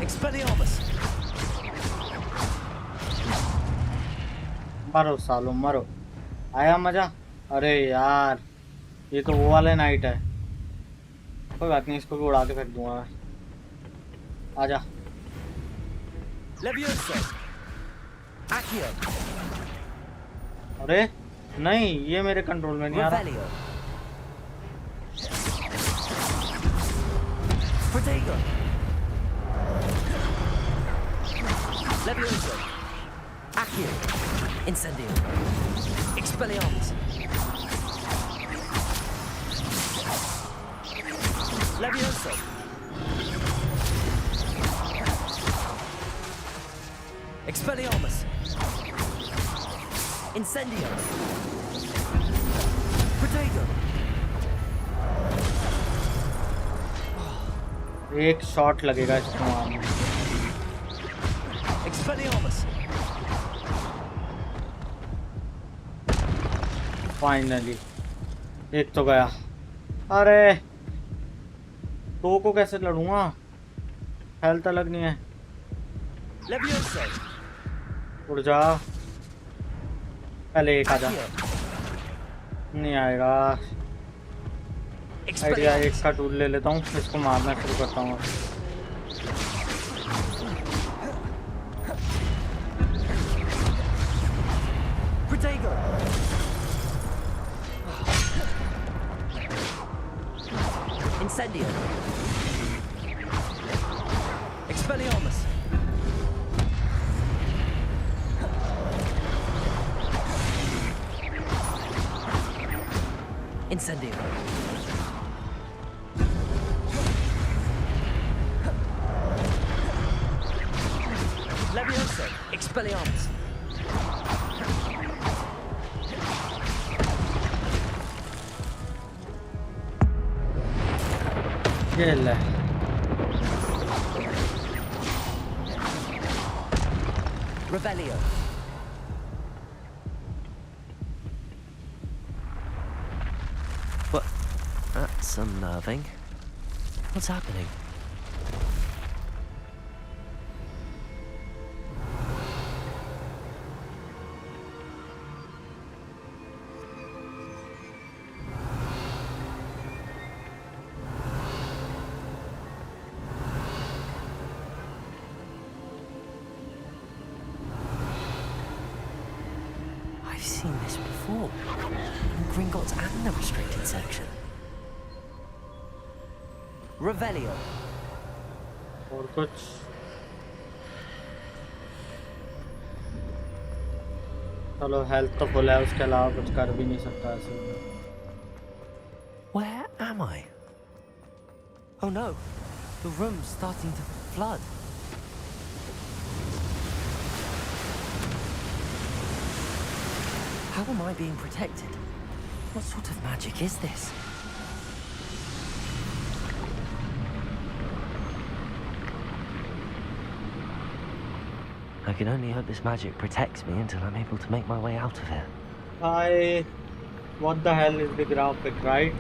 Expelliarmus. मरो सालो मरो। आया मजा? अरे यार ये तो वो वाले नाइट है। कोई बात नहीं, इसको भी उड़ा के फेंक दूंगा मैं। आजा। Levioso. Accio. अरे नहीं ये मेरे कंट्रोल में नहीं आ रहा। Revelio. Protego. Levioso. Accio. Incendio. Expelliarmus. Levioso. Expelliarmus. Incendio. Protego. एक शॉट लगेगा इसको मारने। Expelliarmus. फाइनली एक तो गया। अरे दो को कैसे लड़ूंगा? हेल्थ अलग नहीं है। Levioso. उड़ जा। पहले एक आजा। नहीं आएगा। आइडिया एक का टूल ले लेता हूँ, इसको मारना शुरू करता हूँ। Protego. Incendio. Expelliarmus. Incendio. Levioso. Expelliarmus. ये ले। Revelio. What? That's unnerving. What's happening? seen this before. In Gringotts and the restricted section. Revelio. और कुछ चलो हेल्थ तो फुल है, उसके अलावा कुछ कर भी नहीं सकता ऐसे। Where am I? Oh no, the room's starting to flood. How am I being protected? What sort of magic is this? I can only hope this magic protects me until I'm able to make my way out of here. What the hell is the graphic, right?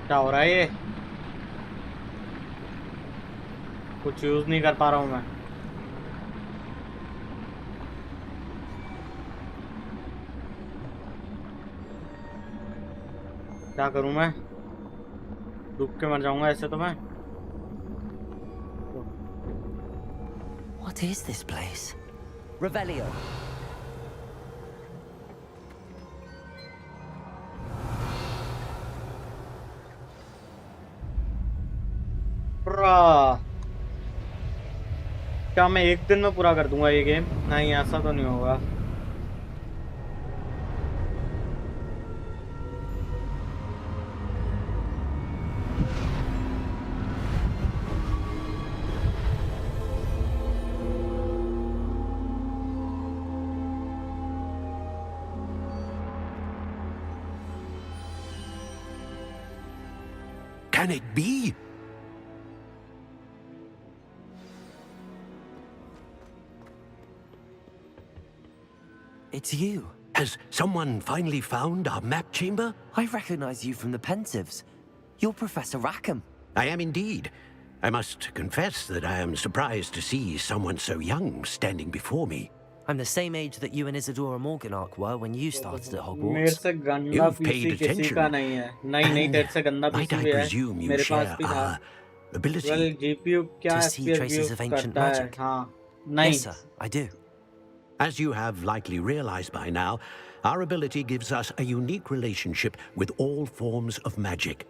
क्या हो रहा है ये? कुछ use नहीं कर पा रहा हूँ मैं। क्या करूँ मैं? डूब के मर जाऊंगा ऐसे तो मैं। What is this place? Revelio. क्या मैं एक दिन में पूरा कर दूंगा ये गेम? नहीं, ऐसा तो नहीं होगा। Can it be? It's you. Has someone finally found our map chamber? I recognize you from the Pensieves. You're Professor Rackham. I am indeed. I must confess that I am surprised to see someone so young standing before me. I'm the same age that you and Isadora Morganach were when you started at मेरे Hogwarts. से गंदा PC किसी का नहीं है। नहीं तेरे से गंदा पीसी भी है। मेरे पास भी था। Well, GPU क्या FPS यूज करता है? हाँ, नहीं। Yes, sir, I do. As you have likely realized by now, our ability gives us a unique relationship with all forms of magic.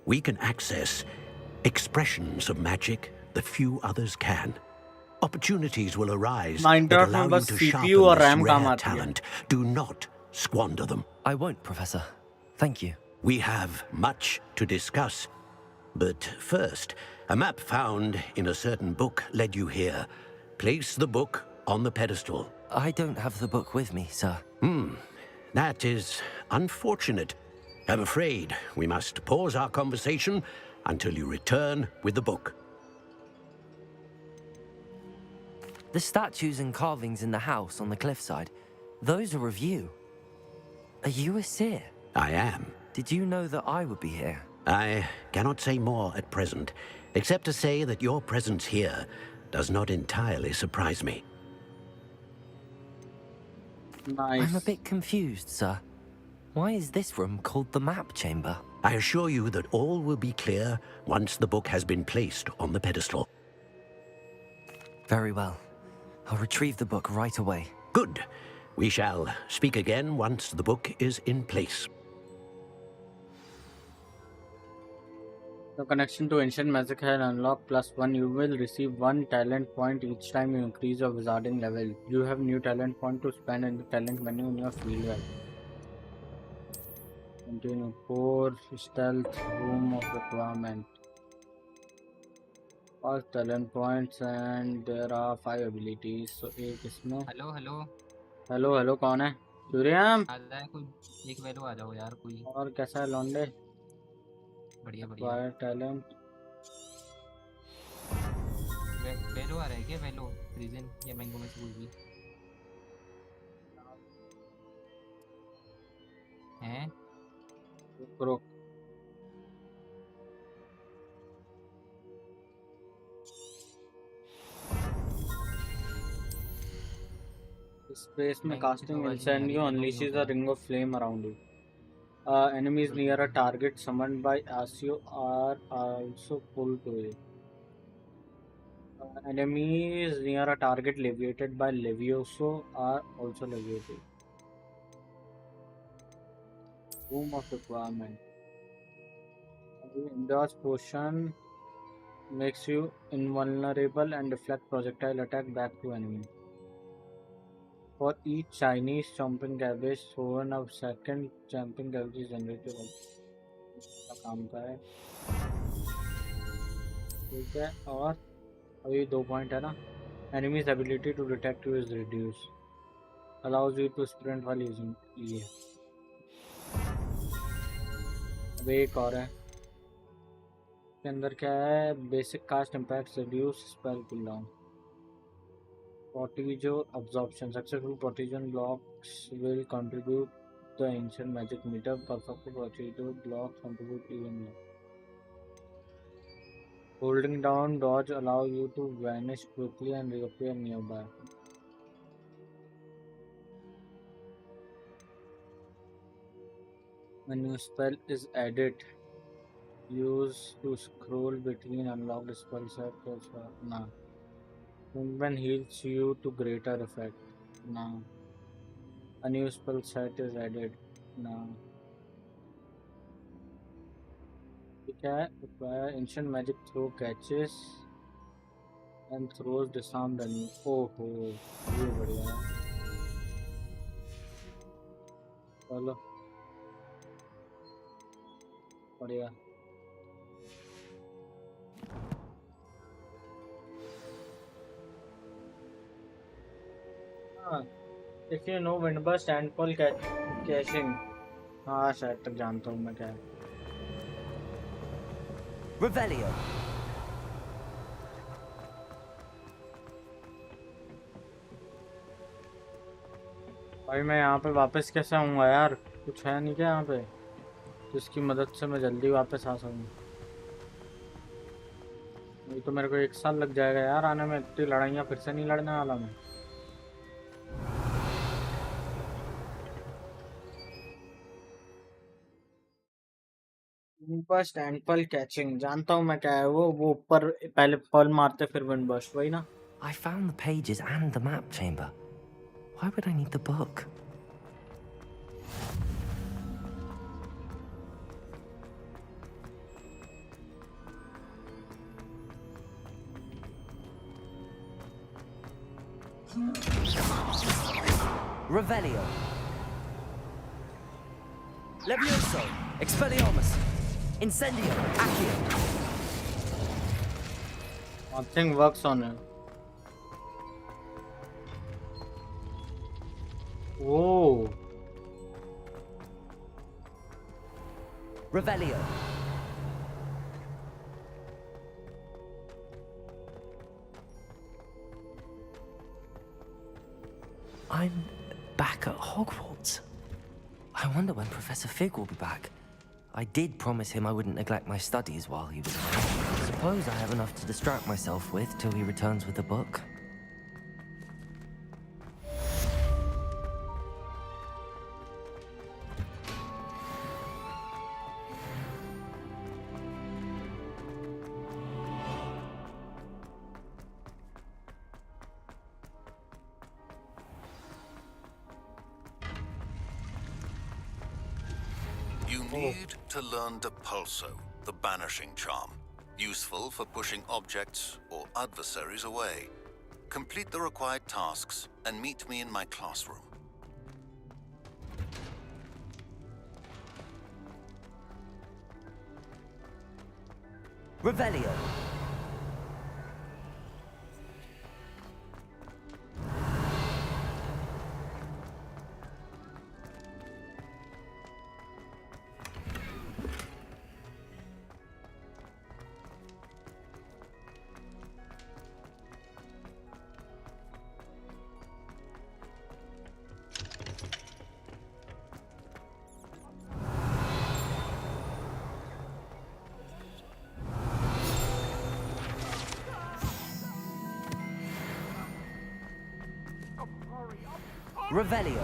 We can access expressions of magic that few others can. Opportunities will arise that allow you to sharpen this rare talent. Do not squander them. I won't, Professor. Thank you. We have much to discuss. But first, a map found in a certain book led you here. Place the book on the pedestal. I don't have the book with me, sir. That is unfortunate. I'm afraid we must pause our conversation until you return with the book. The statues and carvings in the house on the cliffside, those are of you. Are you a seer? I am. Did you know that I would be here? I cannot say more at present, except to say that your presence here does not entirely surprise me. Nice. I'm a bit confused, sir. Why is this room called the map chamber? I assure you that all will be clear once the book has been placed on the pedestal. Very well. I'll retrieve the book right away. Good. We shall speak again once the book is in place. The connection to ancient magic has unlocked +1. You will receive 1 talent point each time you increase your wizarding level. You have new talent point to spend in the talent menu in your field guide. Continue. 4 stealth room of requirement. 5 talent points and there are 5 abilities. So एक इसमें. Hello कौन है? सूर्यम. आ जाए कोई एक वेलो आ जाओ यार कोई. और कैसा है लौंडे? बढ़िया. फायर टैलेंट वेलो आ रहा है क्या? वेलो रीजन या मैंगो में से कोई भी हैं? रुक space में casting incendio unleashes a ring of flame around you. Enemies near a target summoned by Asio are also pulled to it. Enemies near a target leviated by Levioso are also leviated. Room of requirement. Endurance potion makes you invulnerable and deflect projectile attack back to enemy. For each Chinese chomping cabbage thrown, a second chomping cabbage is generated. का काम का है ठीक है और अभी 2 point है ना enemy's ability to detect you is reduced allows you to sprint while using ये अब एक और है इसके अंदर क्या है basic cast impact reduce spell cooldown Protejo absorption successful Protejon blocks will contribute the ancient magic meter perfect Protejo blocks contribute even more Holding down dodge allows you to vanish quickly and reappear nearby. A new spell is added. Use to scroll between unlocked spell sets. Nah. Movement heals you to greater effect. Nah. A new spell set is added. Nah. क्या है ancient magic throw catches and throws disarmed enemy. ओहो ये बढ़िया है चलो बढ़िया हाँ if you know wind burst and pull catching हाँ शायद तक जानता हूँ मैं क्या है Revelio. भाई मैं यहाँ पे वापस कैसे आऊँगा यार कुछ है नहीं क्या यहाँ पे जिसकी मदद से मैं जल्दी वापस आ सकूँ ये तो मेरे को 1 साल लग जाएगा यार आने में इतनी लड़ाइयाँ फिर से नहीं लड़ने वाला मैं बस्ट एंड पल कैचिंग जानता हूँ मैं क्या है वो ऊपर पहले पल मारते फिर विंड बस्ट वही ना I found the pages and the map chamber. Why would I need the book? Revelio. Levioso. Expelliarmus. Incendio. Accio. Nothing works on it. Whoa. Revelio. I'm back at Hogwarts. I wonder when Professor Fig will be back. I did promise him I wouldn't neglect my studies while he was away. Suppose I have enough to distract myself with till he returns with the book. You need to learn Depulso, the banishing charm, useful for pushing objects or adversaries away. Complete the required tasks and meet me in my classroom. Revelio. Revelio.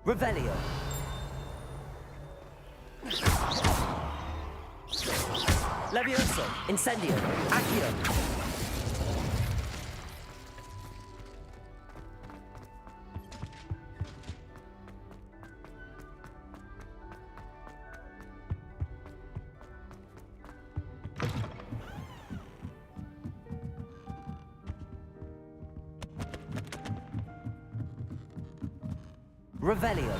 Revelio. Levioso. Incendio. Accio. Revelio.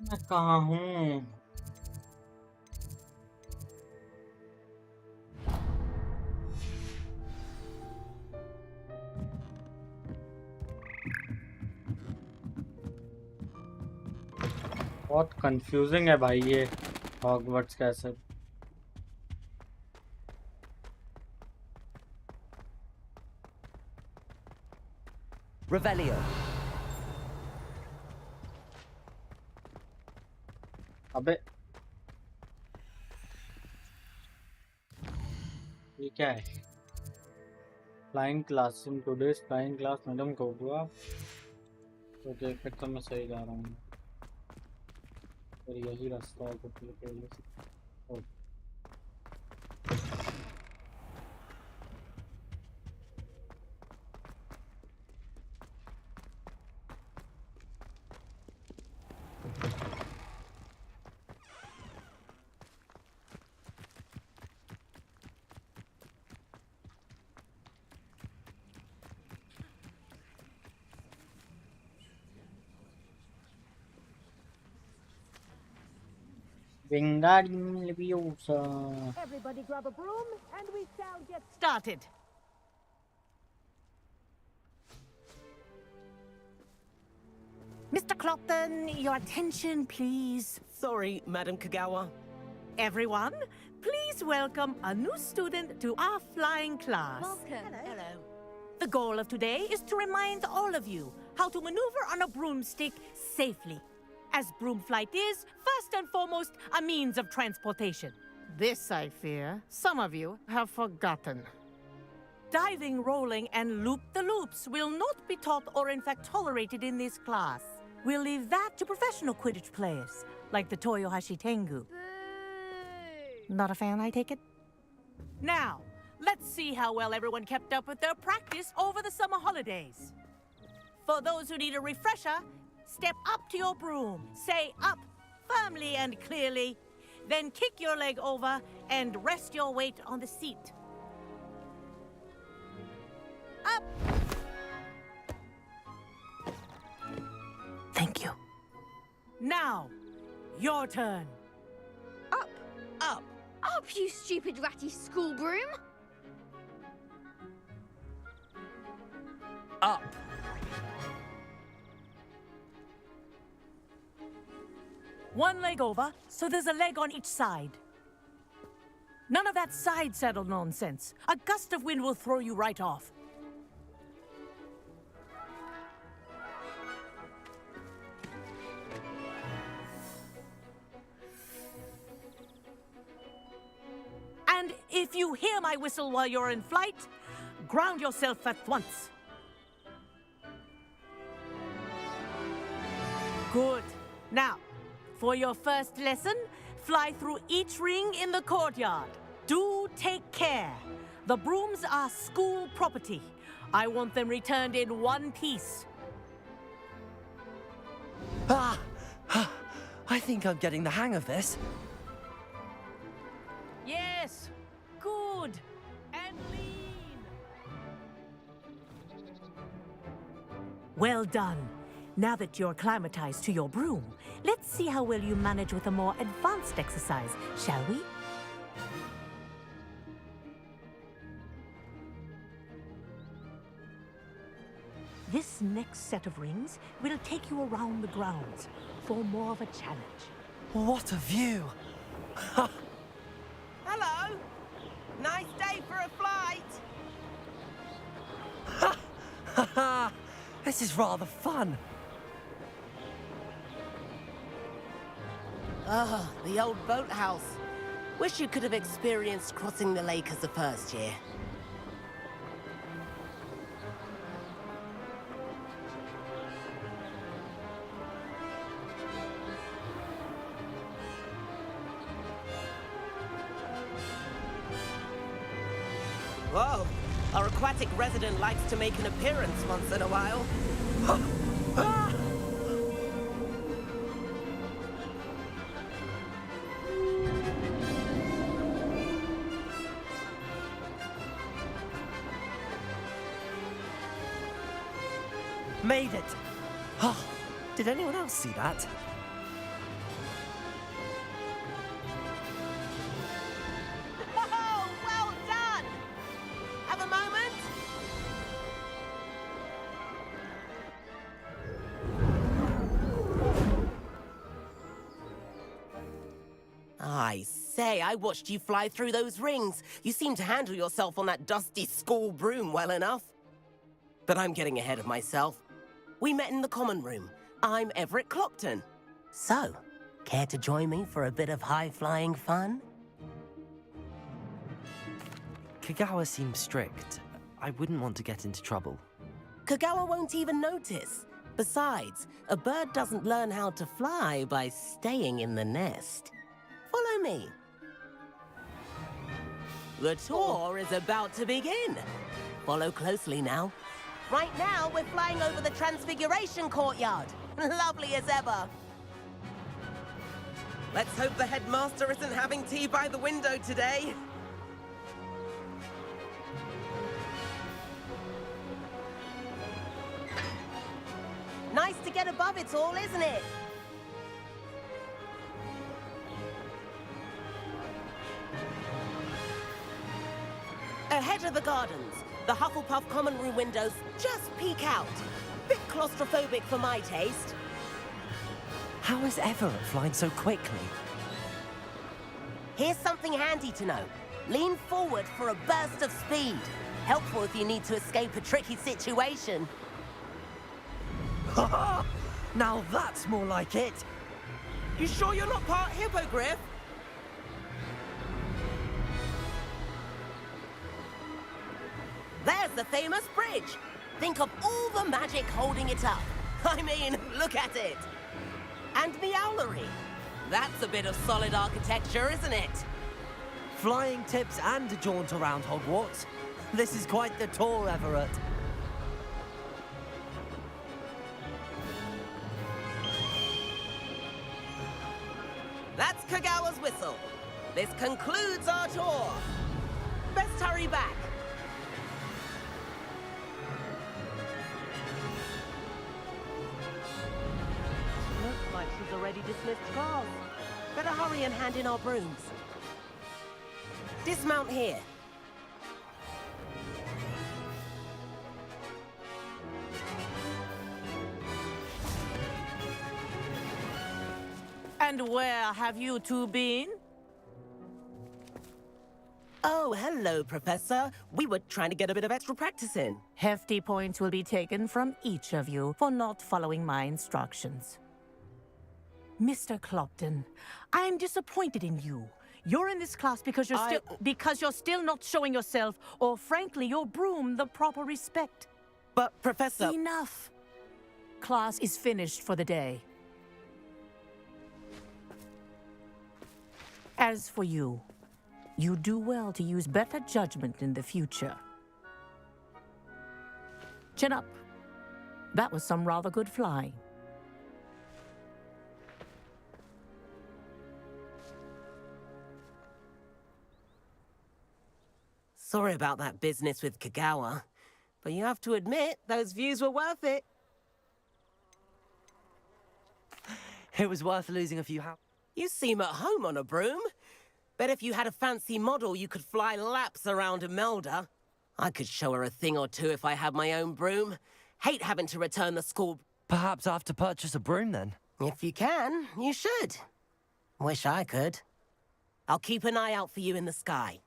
मैं कहाँ हूँ? बहुत confusing है भाई ये Hogwarts कैसे। Revelio. अबे ये क्या है? Flying class in today's flying class madam को हुआ तो फिर तो मैं सही जा रहा हूँ। फिर यही रास्ता है तो Wingardium Leviosa. Everybody grab a broom and we shall get Started. Mr. Clopton, your attention, please. Sorry, Madam Kagawa. Everyone, please welcome a new student to our flying class. Welcome. Hello. The goal of today is to remind all of you how to maneuver on a broomstick safely, as broom flight is, first and foremost, a means of transportation. This, I fear, some of you have forgotten. Diving, rolling, and loop-the-loops will not be taught or in fact tolerated in this class. We'll leave that to professional Quidditch players, like the Toyohashi Tengu. Not a fan, I take it? Now, let's see how well everyone kept up with their practice over the summer holidays. For those who need a refresher, step up to your broom, say up firmly and clearly, then kick your leg over and rest your weight on the seat. Up! Thank you. Now, your turn. Up! Up! Up, you stupid ratty school broom! Up. One leg over, so there's a leg on each side. None of that side saddle nonsense. A gust of wind will throw you right off. And if you hear my whistle while you're in flight, ground yourself at once. Good. Now, for your first lesson, fly through each ring in the courtyard. Do take care. The brooms are school property. I want them returned in one piece. Ah! I think I'm getting the hang of this. Yes. Good. And lean. Well done. Now that you're acclimatized to your broom, let's see how well you manage with a more advanced exercise, shall we? This next set of rings will take you around the grounds for more of a challenge. What a view! Hello! Nice day for a flight! Ha! This is rather fun. Ah, the old boathouse. Wish you could have experienced crossing the lake as a first year. Whoa! Our aquatic resident likes to make an appearance once in a while. Made it! Oh, did anyone else see that? Oh, well done! Have a moment? I say, I watched you fly through those rings. You seem to handle yourself on that dusty school broom well enough. But I'm getting ahead of myself. We met in the common room. I'm Everett Clopton. So, care to join me for a bit of high-flying fun? Kagawa seems strict. I wouldn't want to get into trouble. Kagawa won't even notice. Besides, a bird doesn't learn how to fly by staying in the nest. Follow me. The tour is about to begin. Follow closely now. Right now, we're flying over the Transfiguration Courtyard. Lovely as ever. Let's hope the headmaster isn't having tea by the window today. Nice to get above it all, isn't it? Ahead of the gardens, the Hufflepuff common room windows just peek out. Bit claustrophobic for my taste. How is Everett flying so quickly? Here's something handy to know. Lean forward for a burst of speed. Helpful if you need to escape a tricky situation. Now that's more like it. You sure you're not part hippogriff? There's the famous bridge. Think of all the magic holding it up. I mean, look at it. And the owlery. That's a bit of solid architecture, isn't it? Flying tips and a jaunt around Hogwarts. This is quite the tour, Everett. That's Kagawa's whistle. This concludes our tour. Best hurry back. Looks like she's already dismissed class. Better hurry and hand in our brooms. Dismount here. And where have you two been? Oh, hello, Professor. We were trying to get a bit of extra practice in. Hefty points will be taken from each of you for not following my instructions. Mr. Clopton, I am disappointed in you. You're in this class because you're still not showing yourself, or frankly, your broom the proper respect. But, Professor... Enough. Class is finished for the day. As for you, you do well to use better judgment in the future. Chin up. That was some rather good flying. Sorry about that business with Kagawa, but you have to admit, those views were worth it. It was worth losing a few You seem at home on a broom. Bet if you had a fancy model, you could fly laps around Imelda. I could show her a thing or two if I had my own broom. Hate having to return the school. Perhaps I have to purchase a broom then. If you can, you should. Wish I could. I'll keep an eye out for you in the sky.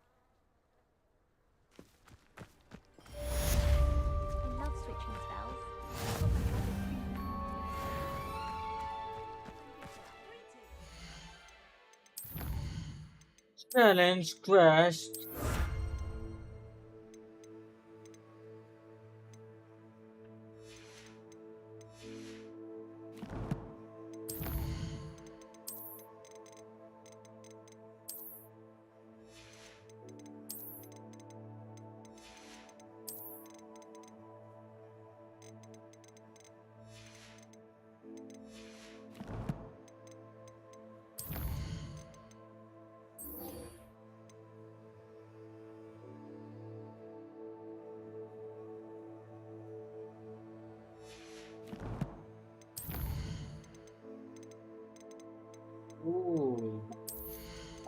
I love switching spells. Challenge crashed.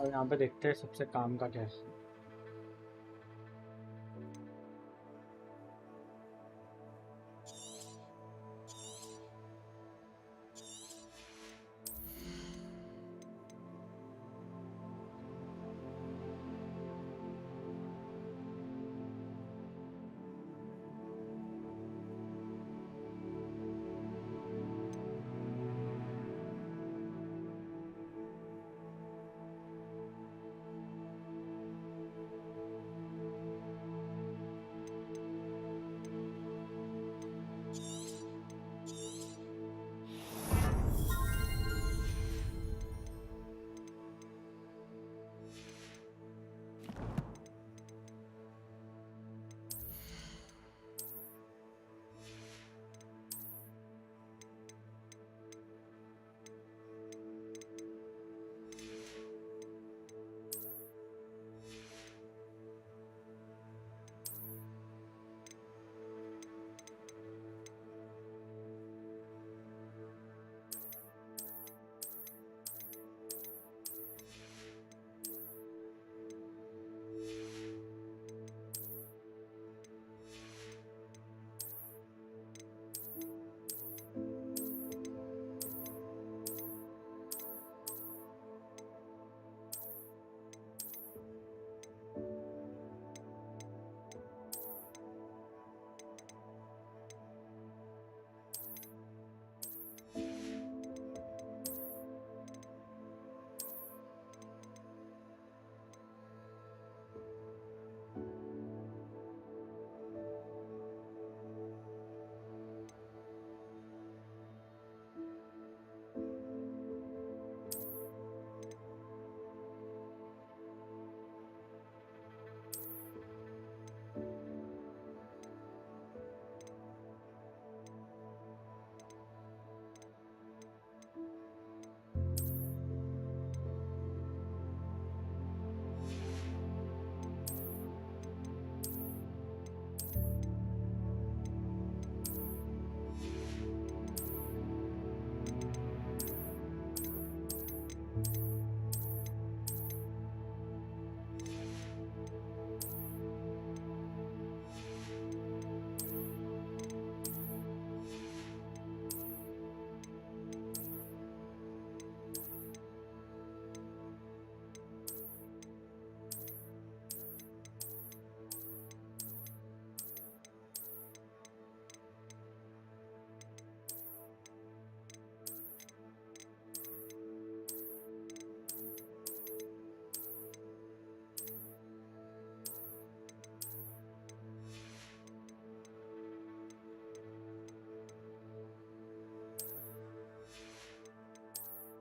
और यहाँ पे देखते हैं सबसे काम का क्या है।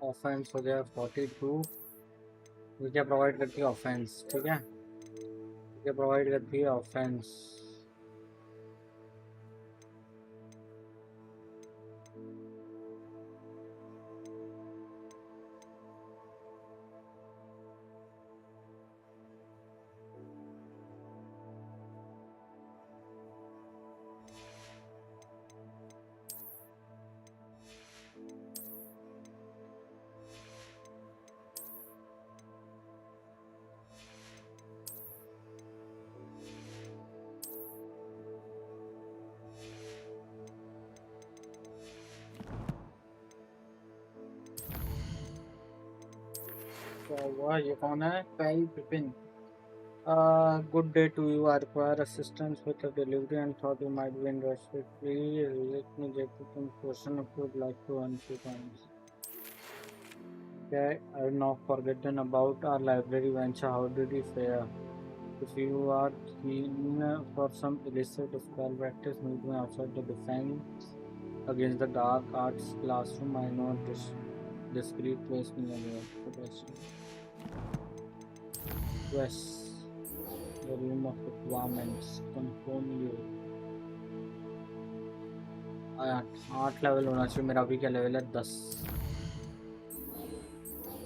ऑफेंस हो गया 42। ये क्या प्रोवाइड करती है ऑफेंस, ठीक है, ये प्रोवाइड करती है ऑफेंस। क्या हुआ? ये कौन है? पैरी पिपिन. Good day to you. I require assistance with the delivery and thought you might be interested. Please let me get you some question if you'd like to earn few points. Okay, I've not forgotten about our library venture. How did you fare? If you are keen for some illicit spell practice, meet me outside the defense against the dark arts classroom. I know this discreet place near there. Yes, the room of requirements. Confirm you. 8 level होना चाहिए. मेरा अभी क्या level है? 10.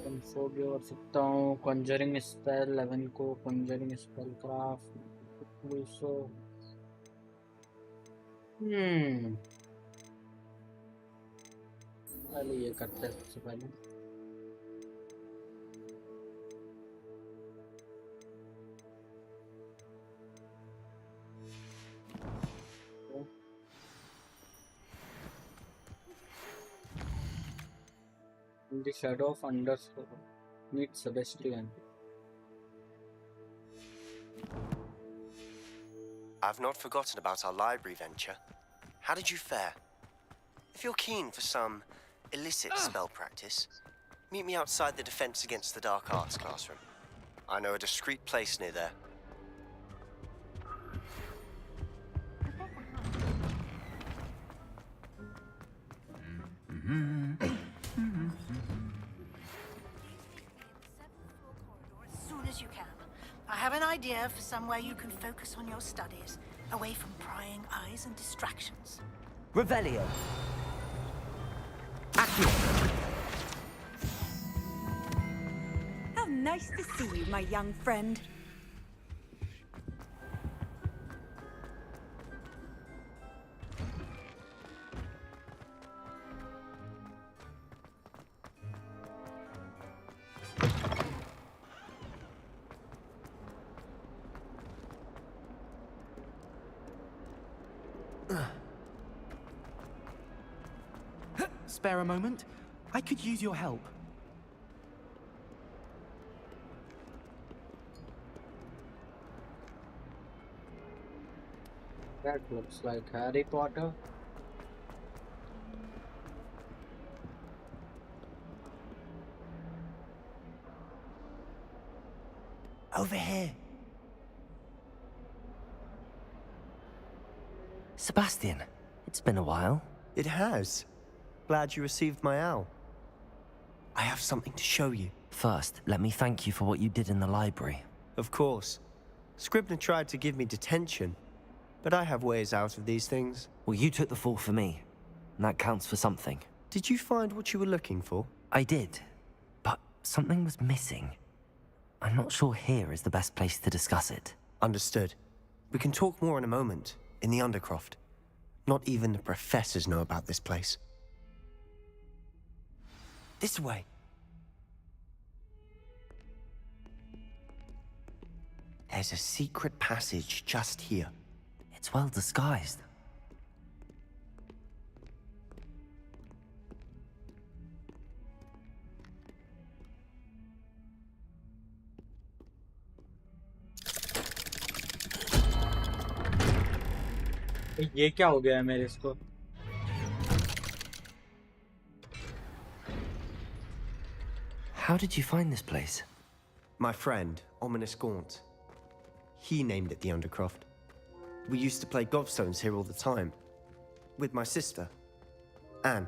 Comfort भी कर सकता हूँ. कंजरिंग स्पेल 11 को. Conjuring spell craft 200. पहले ये करते हैं सबसे पहले. In the shadow of underscore, meet Sebastian. I've not forgotten about our library venture. How did you fare? If you're keen for some illicit spell practice, meet me outside the Defense Against the Dark Arts classroom. I know a discreet place near there. As soon as you can. I have an idea for somewhere you can focus on your studies, away from prying eyes and distractions. Revelio. How nice to see you, my young friend. Spare a moment? I could use your help. That looks like Harry Potter. Over here. Sebastian, it's been a while. It has. Glad you received my owl. I have something to show you. First, let me thank you for what you did in the library. Of course. Scribner tried to give me detention, but I have ways out of these things. Well, you took the fall for me, and that counts for something. Did you find what you were looking for? I did, but something was missing. I'm not sure here is the best place to discuss it. Understood. We can talk more in a moment, in the Undercroft. Not even the professors know about this place. This way. There's a secret passage just here. It's well disguised. ये क्या हो गया है मेरे इसको? How did you find this place? My friend, Ominous Gaunt. He named it the Undercroft. We used to play gobstones here all the time. With my sister, Anne.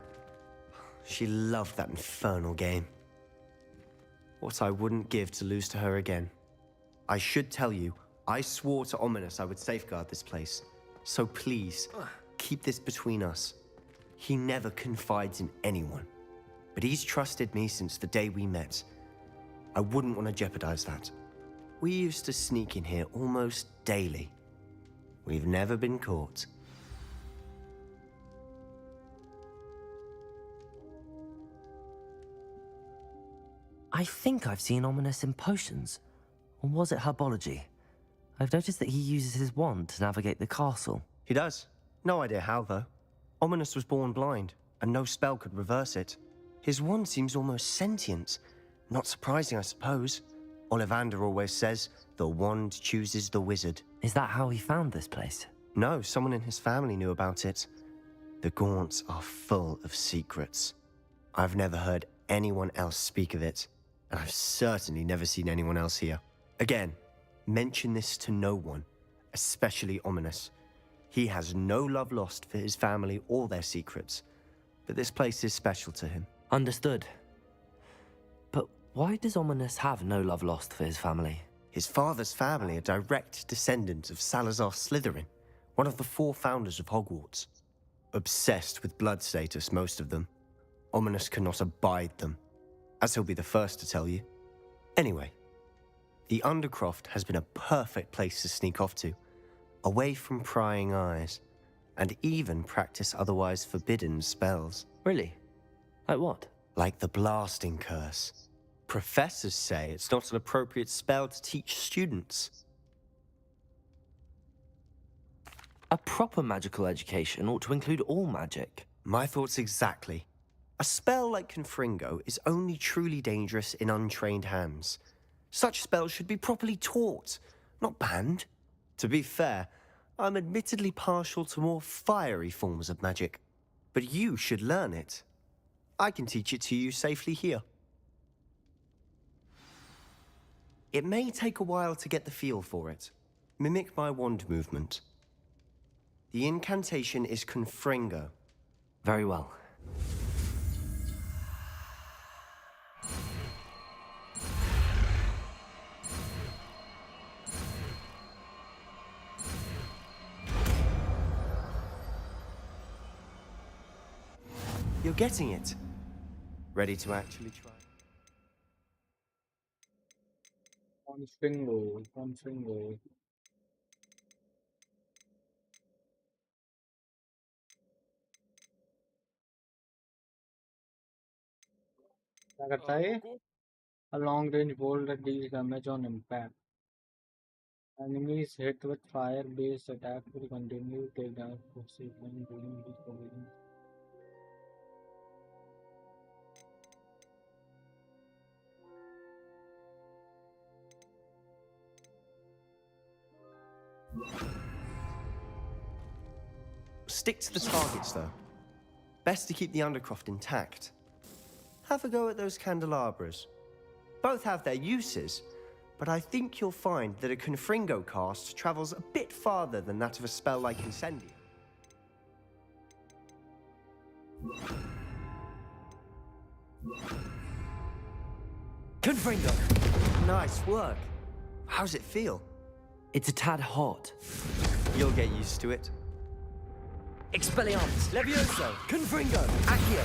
She loved that infernal game. What I wouldn't give to lose to her again. I should tell you, I swore to Ominous I would safeguard this place. So please, keep this between us. He never confides in anyone. But he's trusted me since the day we met. I wouldn't want to jeopardize that. We used to sneak in here almost daily. We've never been caught. I think I've seen Ominous in potions. Or was it herbology? I've noticed that he uses his wand to navigate the castle. He does. No idea how, though. Ominous was born blind, and no spell could reverse it. His wand seems almost sentient, Not surprising, I suppose. Ollivander always says, the wand chooses the wizard. Is that how he found this place? No, someone in his family knew about it. The Gaunts are full of secrets. I've never heard anyone else speak of it, and I've certainly never seen anyone else here. Again, mention this to no one, especially Ominous. He has no love lost for his family or their secrets, but this place is special to him. Understood. But why does Ominous have no love lost for his family? His father's family are direct descendants of Salazar Slytherin, one of the 4 founders of Hogwarts. Obsessed with blood status, most of them. Ominous cannot abide them, as he'll be the first to tell you. Anyway, the Undercroft has been a perfect place to sneak off to, away from prying eyes, and even practice otherwise forbidden spells. Really? Like what? Like the Blasting Curse. Professors say it's not an appropriate spell to teach students. A proper magical education ought to include all magic. My thoughts exactly. A spell like Confringo is only truly dangerous in untrained hands. Such spells should be properly taught, not banned. To be fair, I'm admittedly partial to more fiery forms of magic. But you should learn it. I can teach it to you safely here. It may take a while to get the feel for it. Mimic my wand movement. The incantation is Confringo. Very well. You're getting it. Ready to actually try? Confringo. क्या करता है ये? A long range bolt that deals damage on impact. Enemies hit with fire-based attack will continue to take damage for sequence during this collision. Stick to the targets, though. Best to keep the Undercroft intact. Have a go at those candelabras. Both have their uses, but I think you'll find that a Confringo cast travels a bit farther than that of a spell like Incendium. Confringo! Nice work. How's it feel? It's a tad hot. You'll get used to it. Expelliarmus! Levioso! Confringo! Accio!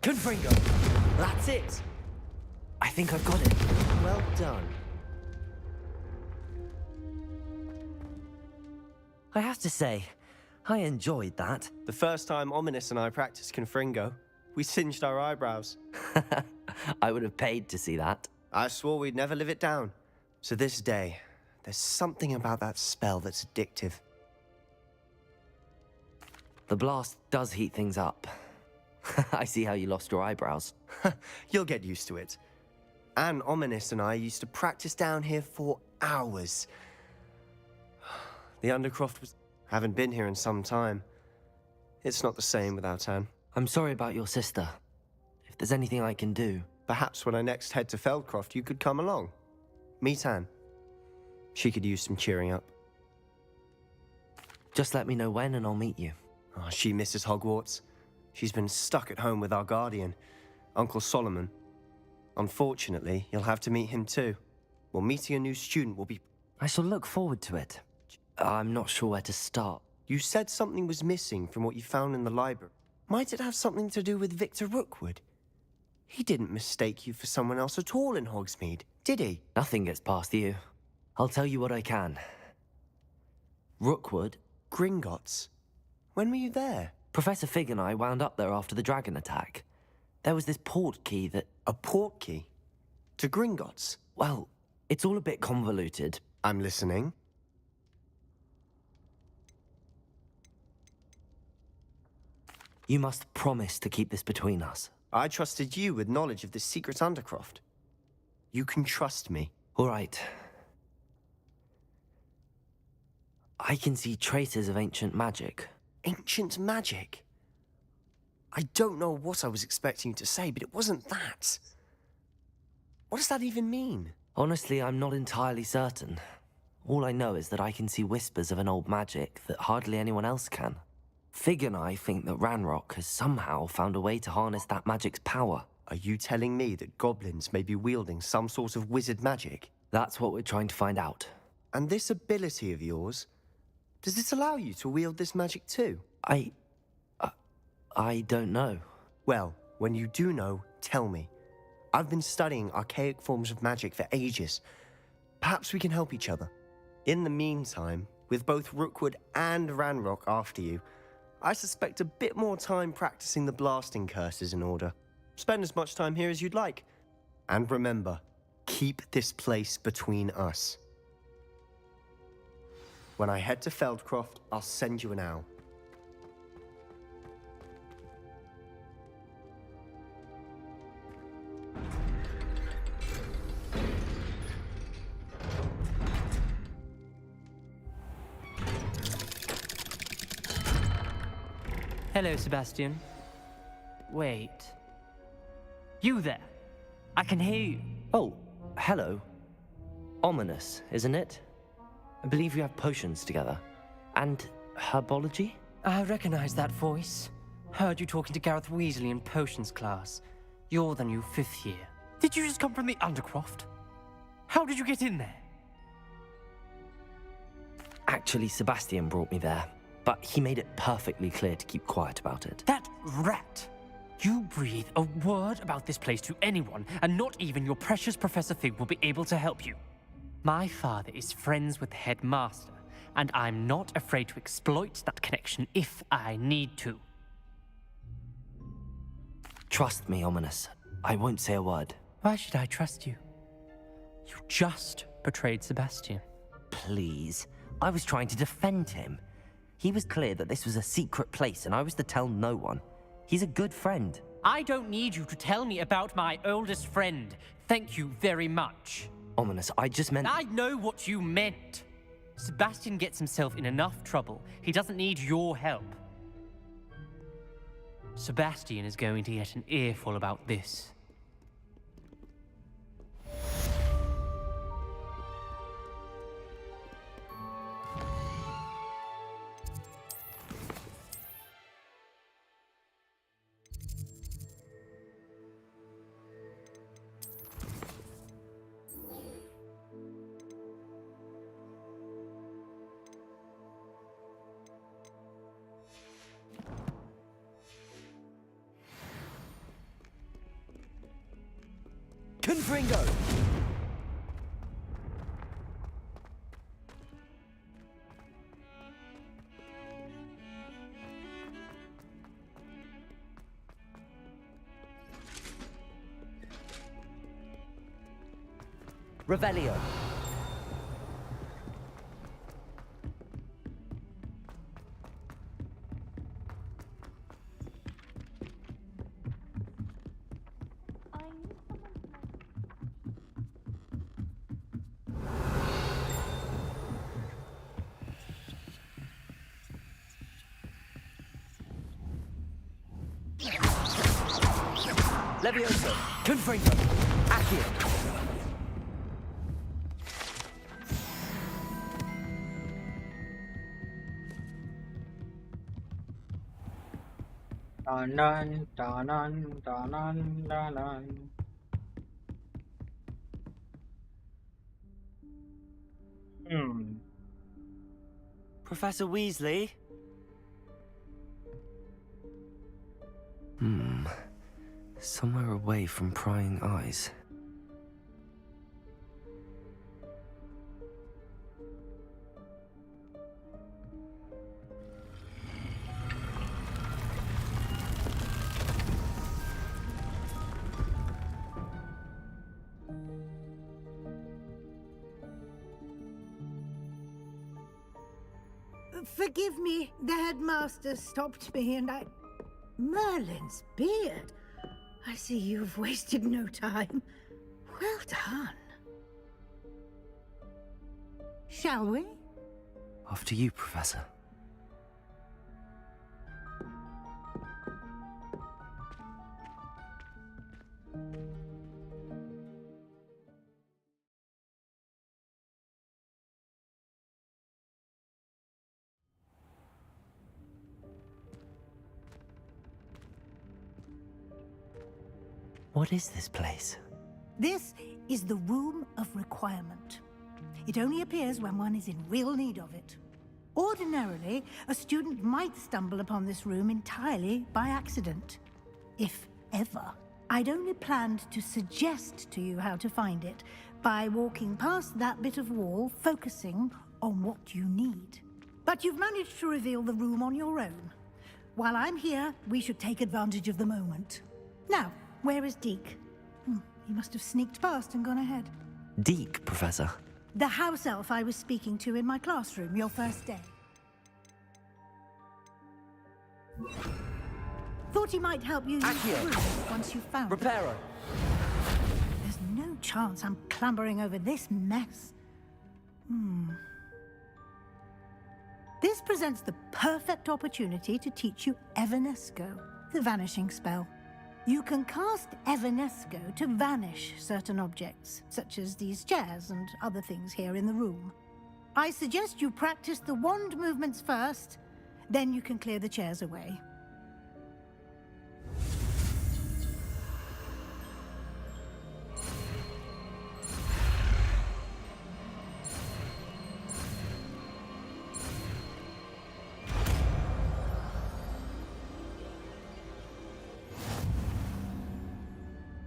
Confringo! That's it! I think I've got it. Well done. I have to say, I enjoyed that. The first time Ominous and I practiced Confringo, we singed our eyebrows. I would have paid to see that. I swore we'd never live it down. To this day, there's something about that spell that's addictive. The blast does heat things up. I see how you lost your eyebrows. You'll get used to it. Anne, Ominous and I used to practice down here for hours. The Undercroft was... Haven't been here in some time. It's not the same without Anne. I'm sorry about your sister. If there's anything I can do... Perhaps when I next head to Feldcroft, you could come along. Meet Anne. She could use some cheering up. Just let me know when and I'll meet you. Oh, she misses Hogwarts. She's been stuck at home with our guardian, Uncle Solomon. Unfortunately, you'll have to meet him too. Well, meeting a new student will be... I shall look forward to it. I'm not sure where to start. You said something was missing from what you found in the library. Might it have something to do with Victor Rookwood? He didn't mistake you for someone else at all in Hogsmeade, did he? Nothing gets past you. I'll tell you what I can. Rookwood? Gringotts. When were you there? Professor Fig and I wound up there after the dragon attack. There was this port key that... A port key? To Gringotts? Well, it's all a bit convoluted. I'm listening. You must promise to keep this between us. I trusted you with knowledge of this secret Undercroft. You can trust me. All right. I can see traces of ancient magic. Ancient magic? I don't know what I was expecting you to say, but it wasn't that. What does that even mean? Honestly, I'm not entirely certain. All I know is that I can see whispers of an old magic that hardly anyone else can. Fig and I think that Ranrock has somehow found a way to harness that magic's power. Are you telling me that goblins may be wielding some sort of wizard magic? That's what we're trying to find out. And this ability of yours, does it allow you to wield this magic too? I don't know. Well, when you do know, tell me. I've been studying archaic forms of magic for ages. Perhaps we can help each other. In the meantime, with both Rookwood and Ranrock after you, I suspect a bit more time practicing the blasting curse is in order. Spend as much time here as you'd like. And remember, keep this place between us. When I head to Feldcroft, I'll send you an owl. Hello, Sebastian. Wait. You there? I can hear you. Oh, hello. Ominous, isn't it? I believe we have potions together. And herbology? I recognize that voice. Heard you talking to Gareth Weasley in potions class. You're the new 5th year. Did you just come from the Undercroft? How did you get in there? Actually, Sebastian brought me there. But he made it perfectly clear to keep quiet about it. That rat! You breathe a word about this place to anyone, and not even your precious Professor Fig will be able to help you. My father is friends with the headmaster, and I'm not afraid to exploit that connection if I need to. Trust me, Ominous. I won't say a word. Why should I trust you? You just betrayed Sebastian. Please. I was trying to defend him. He was clear that this was a secret place and I was to tell no one. He's a good friend. I don't need you to tell me about my oldest friend. Thank you very much. Ominous, I just meant... I know what you meant. Sebastian gets himself in enough trouble. He doesn't need your help. Sebastian is going to get an earful about this. Confringo! Revelio. Levioso. Confringo. Accio. Dun dun dun dun dun dun. Professor Weasley? Somewhere away from prying eyes. Forgive me, the headmaster stopped me and I... Merlin's beard. I see you've wasted no time. Well done. Shall we? After you, Professor. What is this place? This is the Room of Requirement. It only appears when one is in real need of it. Ordinarily, a student might stumble upon this room entirely by accident. If ever. I'd only planned to suggest to you how to find it by walking past that bit of wall, focusing on what you need. But you've managed to reveal the room on your own. While I'm here, we should take advantage of the moment. Now, where is Deke? He must have sneaked past and gone ahead. Deke, Professor. The house elf I was speaking to in my classroom your first day. Thought he might help you use the room once you found it. Reparo. There's no chance I'm clambering over this mess. This presents the perfect opportunity to teach you Evanesco, the vanishing spell. You can cast Evanesco to vanish certain objects, such as these chairs and other things here in the room. I suggest you practice the wand movements first, then you can clear the chairs away.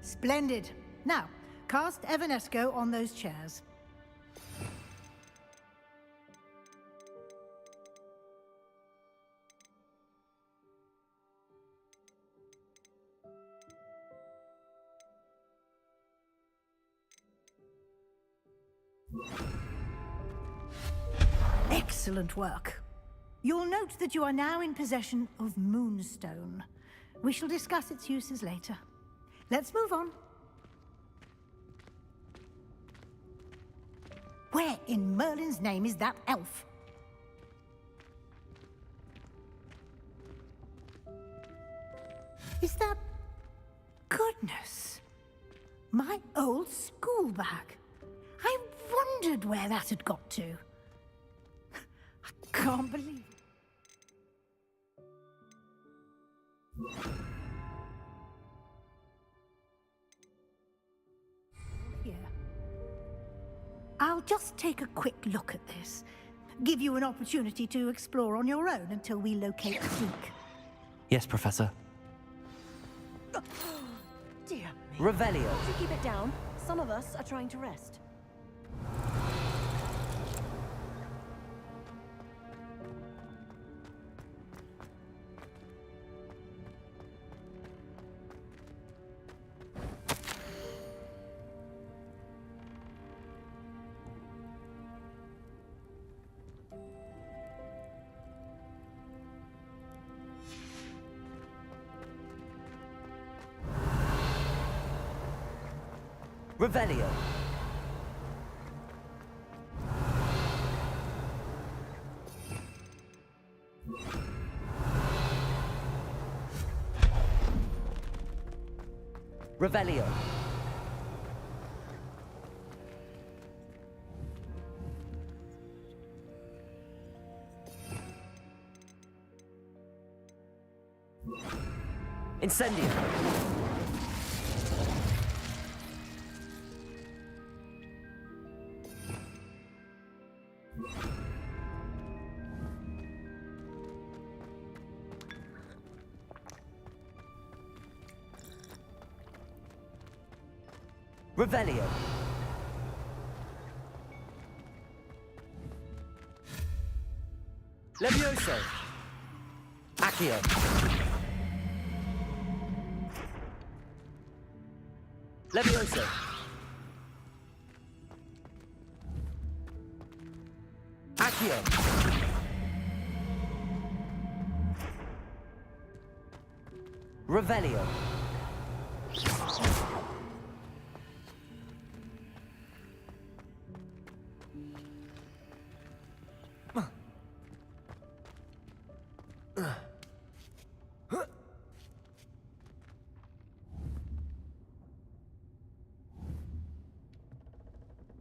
Splendid. Now, cast Evanesco on those chairs. Excellent work. You'll note that you are now in possession of Moonstone. We shall discuss its uses later. Let's move on. Where in Merlin's name is that elf? Is that... Goodness. My old school bag. I wondered where that had got to. I can't believe it. I'll just take a quick look at this. Give you an opportunity to explore on your own until we locate Deke. Yes, Professor. Dear me. Revelio. Won't you keep it down? Some of us are trying to rest. Revelio. Revelio. Incendio. Revelio. Levioso. Accio. Levioso. Accio. Revelio.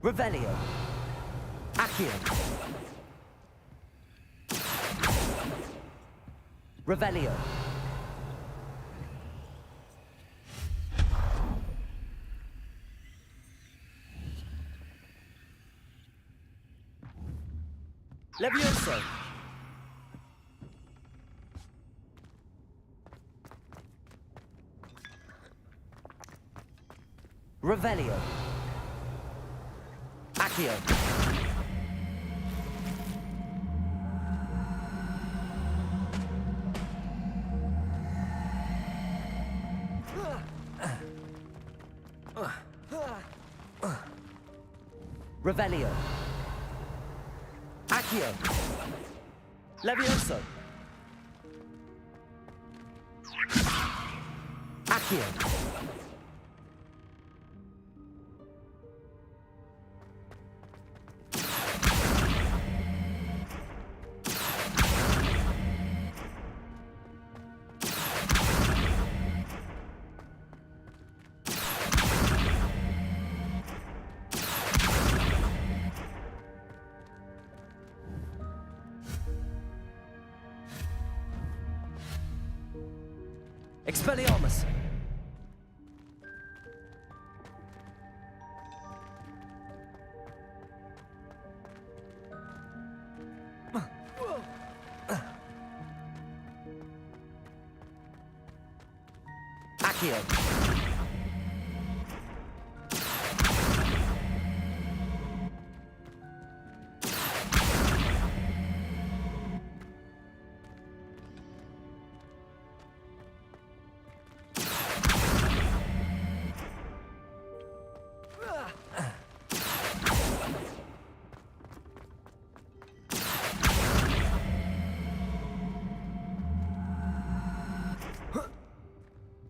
Revelio. Accio. Revelio. Levioso. Revelio. Accio. Revelio. Accio. Levioso. Accio. Expelliarmus! Accio!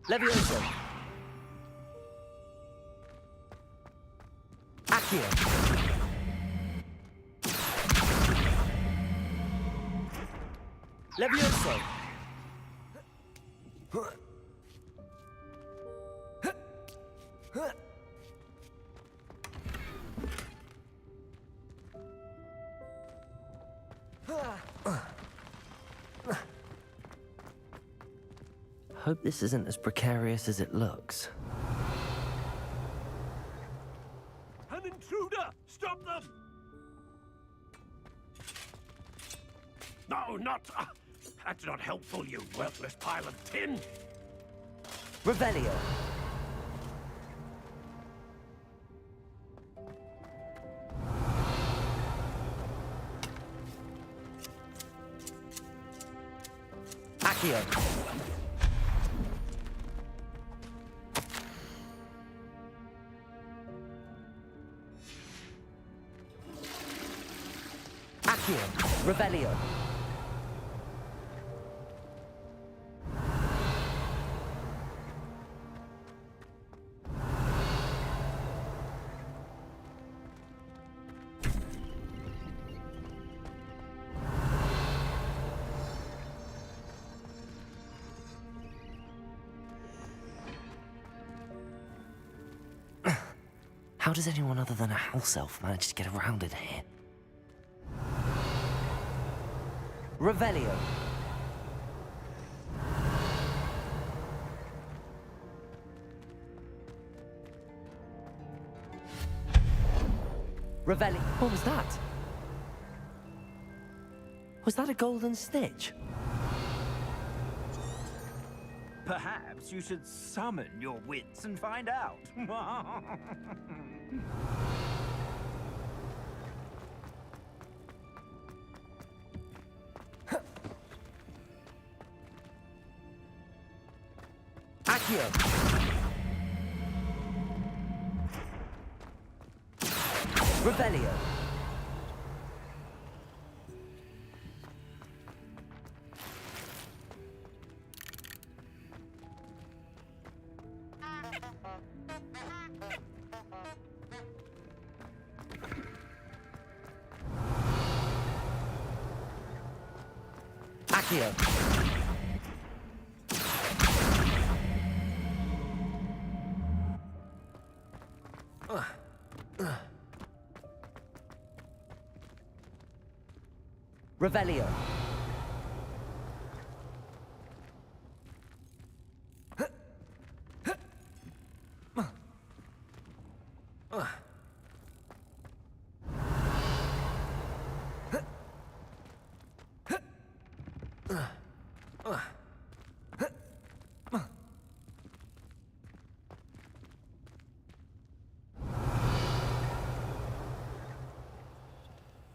Levioso. Accio. Levioso. Hope this isn't as precarious as it looks. An intruder! Stop them! No, not... that's not helpful, you worthless pile of tin! Revelio. Accio. Accio. Revelio. How does anyone other than a house elf manage to get around in here? Revelio. Revelio. What was that? Was that a golden snitch? Perhaps you should summon your wits and find out. Accio. Revelio. Accio. Revelio.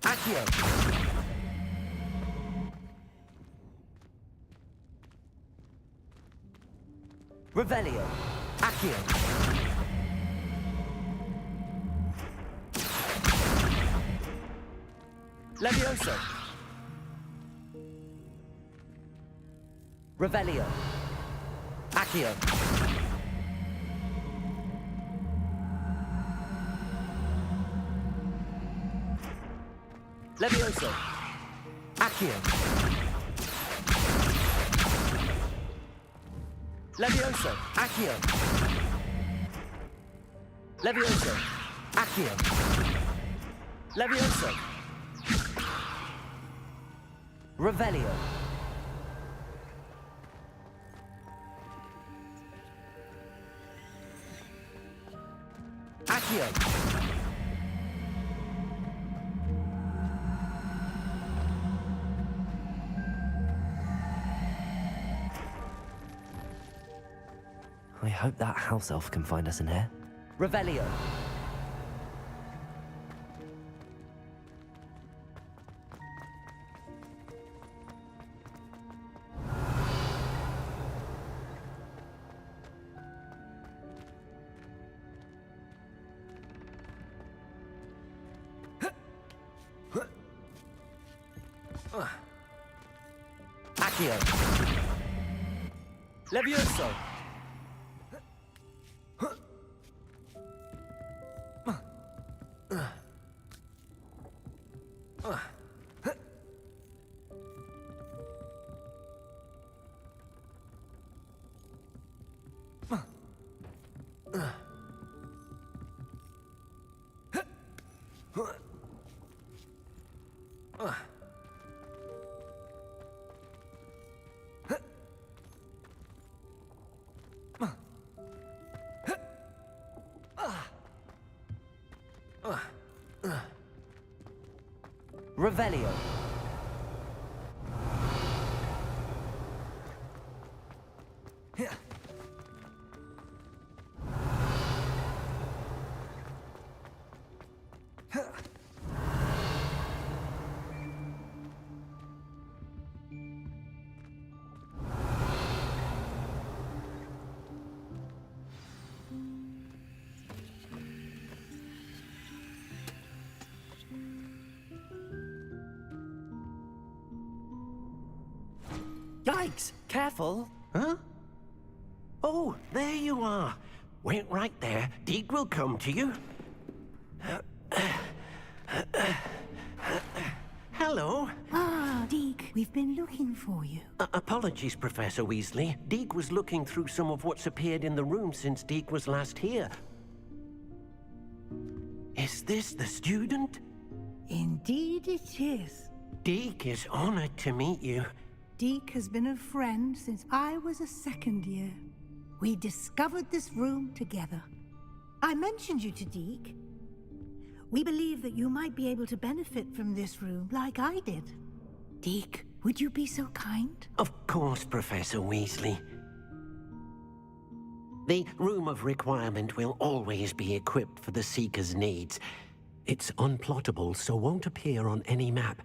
Accio. Revelio. Accio. Levioso. Revelio. Accio. Levioso. Accio. Levioso. Accio. Levioso. Accio. Levioso. Revelio. Accio. I hope that house elf can find us in here. Revelio. Accio. Levioso. Revelio. Yikes! Careful! Huh? Oh, there you are. Wait right there. Deke will come to you. Hello. Ah, Deke, we've been looking for you. Apologies, Professor Weasley. Deke was looking through some of what's appeared in the room since Deke was last here. Is this the student? Indeed it is. Deke is honored to meet you. Deke has been a friend since I was a second year. We discovered this room together. I mentioned you to Deke. We believe that you might be able to benefit from this room like I did. Deke, would you be so kind? Of course, Professor Weasley. The Room of Requirement will always be equipped for the Seeker's needs. It's unplottable, so won't appear on any map.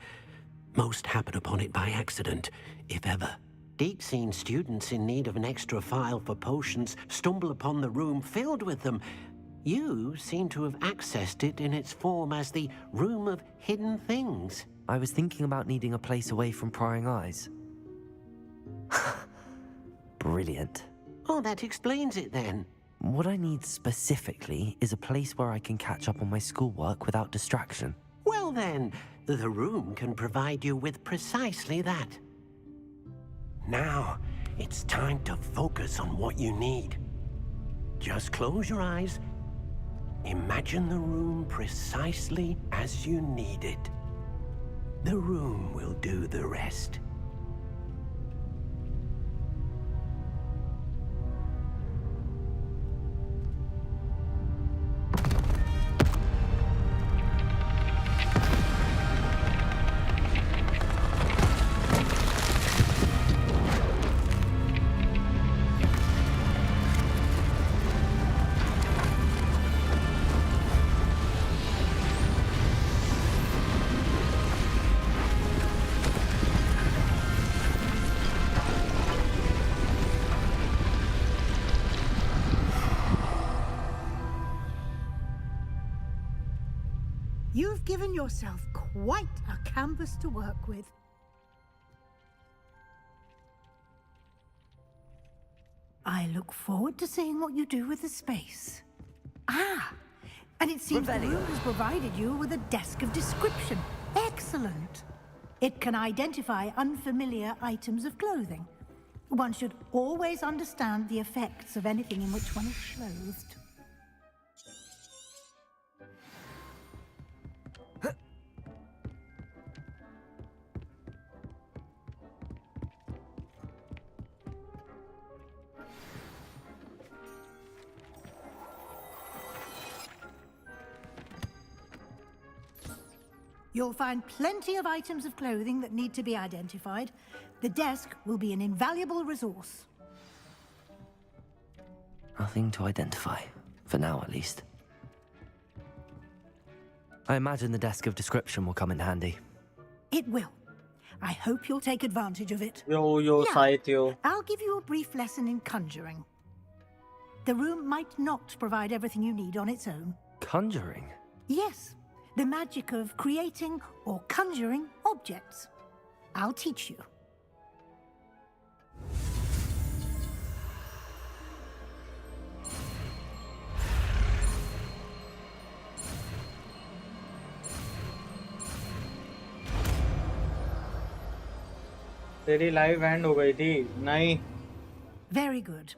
Most happen upon it by accident, if ever. Deke's seen students in need of an extra file for potions stumble upon the room filled with them. You seem to have accessed it in its form as the Room of Hidden Things. I was thinking about needing a place away from prying eyes. Brilliant. Oh, that explains it then. What I need specifically is a place where I can catch up on my schoolwork without distraction. Well then, the room can provide you with precisely that. Now, it's time to focus on what you need. Just close your eyes. Imagine the room precisely as you need it. The room will do the rest. You've given yourself quite a canvas to work with. I look forward to seeing what you do with the space. Ah, and it seems the room has provided you with a desk of description. Excellent. It can identify unfamiliar items of clothing. One should always understand the effects of anything in which one is clothed. You'll find plenty of items of clothing that need to be identified. The desk will be an invaluable resource. Nothing to identify, for now at least. I imagine the desk of description will come in handy. It will. I hope you'll take advantage of it. Yo, Now, Saityo. I'll give you a brief lesson in conjuring. The room might not provide everything you need on its own. Conjuring? Yes, the magic of creating or conjuring objects. I'll teach you. तेरी live and हो गई थी नहीं Very good.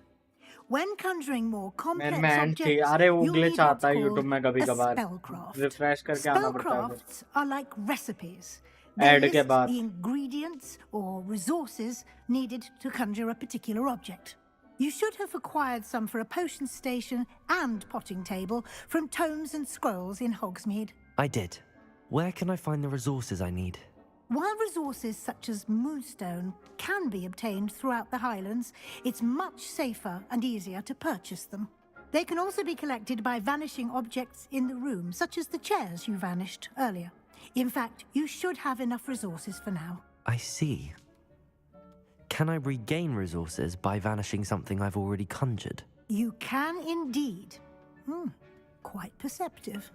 When conjuring more complex मैं and थी objects, अरे वो you'll glitch need आता what's है यूट्यूब में कभी called a कभार spellcraft. रिफ्रेश करके आना पड़ता है Spellcrafts are like recipes. They add के list बाद the ingredients or resources needed to conjure a particular object. You should have acquired some for a potion station and potting table from tomes and scrolls in Hogsmeade. I did. Where can I find the resources I need? While resources such as moonstone can be obtained throughout the Highlands, it's much safer and easier to purchase them. They can also be collected by vanishing objects in the room, such as the chairs you vanished earlier. In fact, you should have enough resources for now. I see. Can I regain resources by vanishing something I've already conjured? You can indeed. Quite perceptive.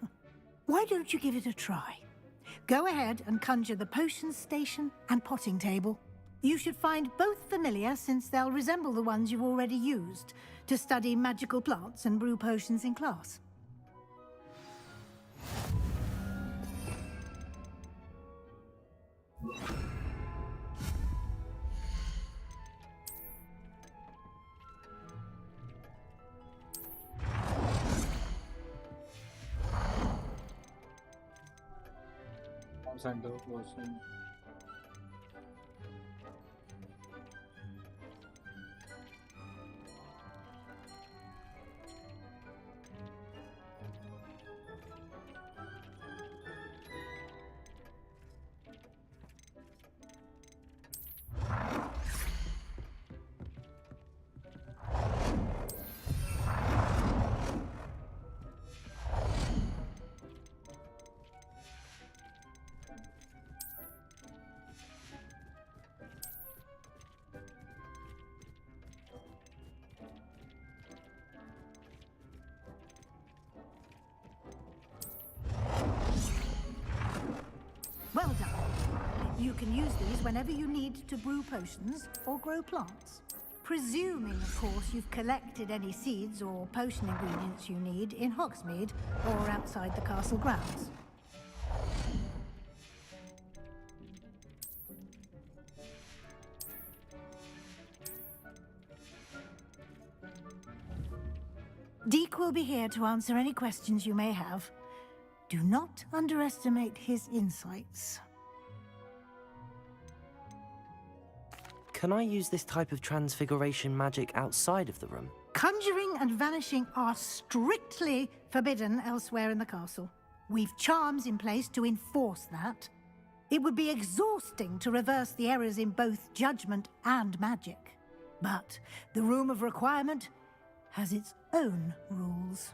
Why don't you give it a try? Go ahead and conjure the potion station and potting table. You should find both familiar, since they'll resemble the ones you've already used to study magical plants and brew potions in class. Well done. You can use these whenever you need to brew potions or grow plants. Presuming, of course, you've collected any seeds or potion ingredients you need in Hogsmeade or outside the castle grounds. Deke will be here to answer any questions you may have. Do not underestimate his insights. Can I use this type of transfiguration magic outside of the room? Conjuring and vanishing are strictly forbidden elsewhere in the castle. We've charms in place to enforce that. It would be exhausting to reverse the errors in both judgment and magic. But the Room of Requirement has its own rules.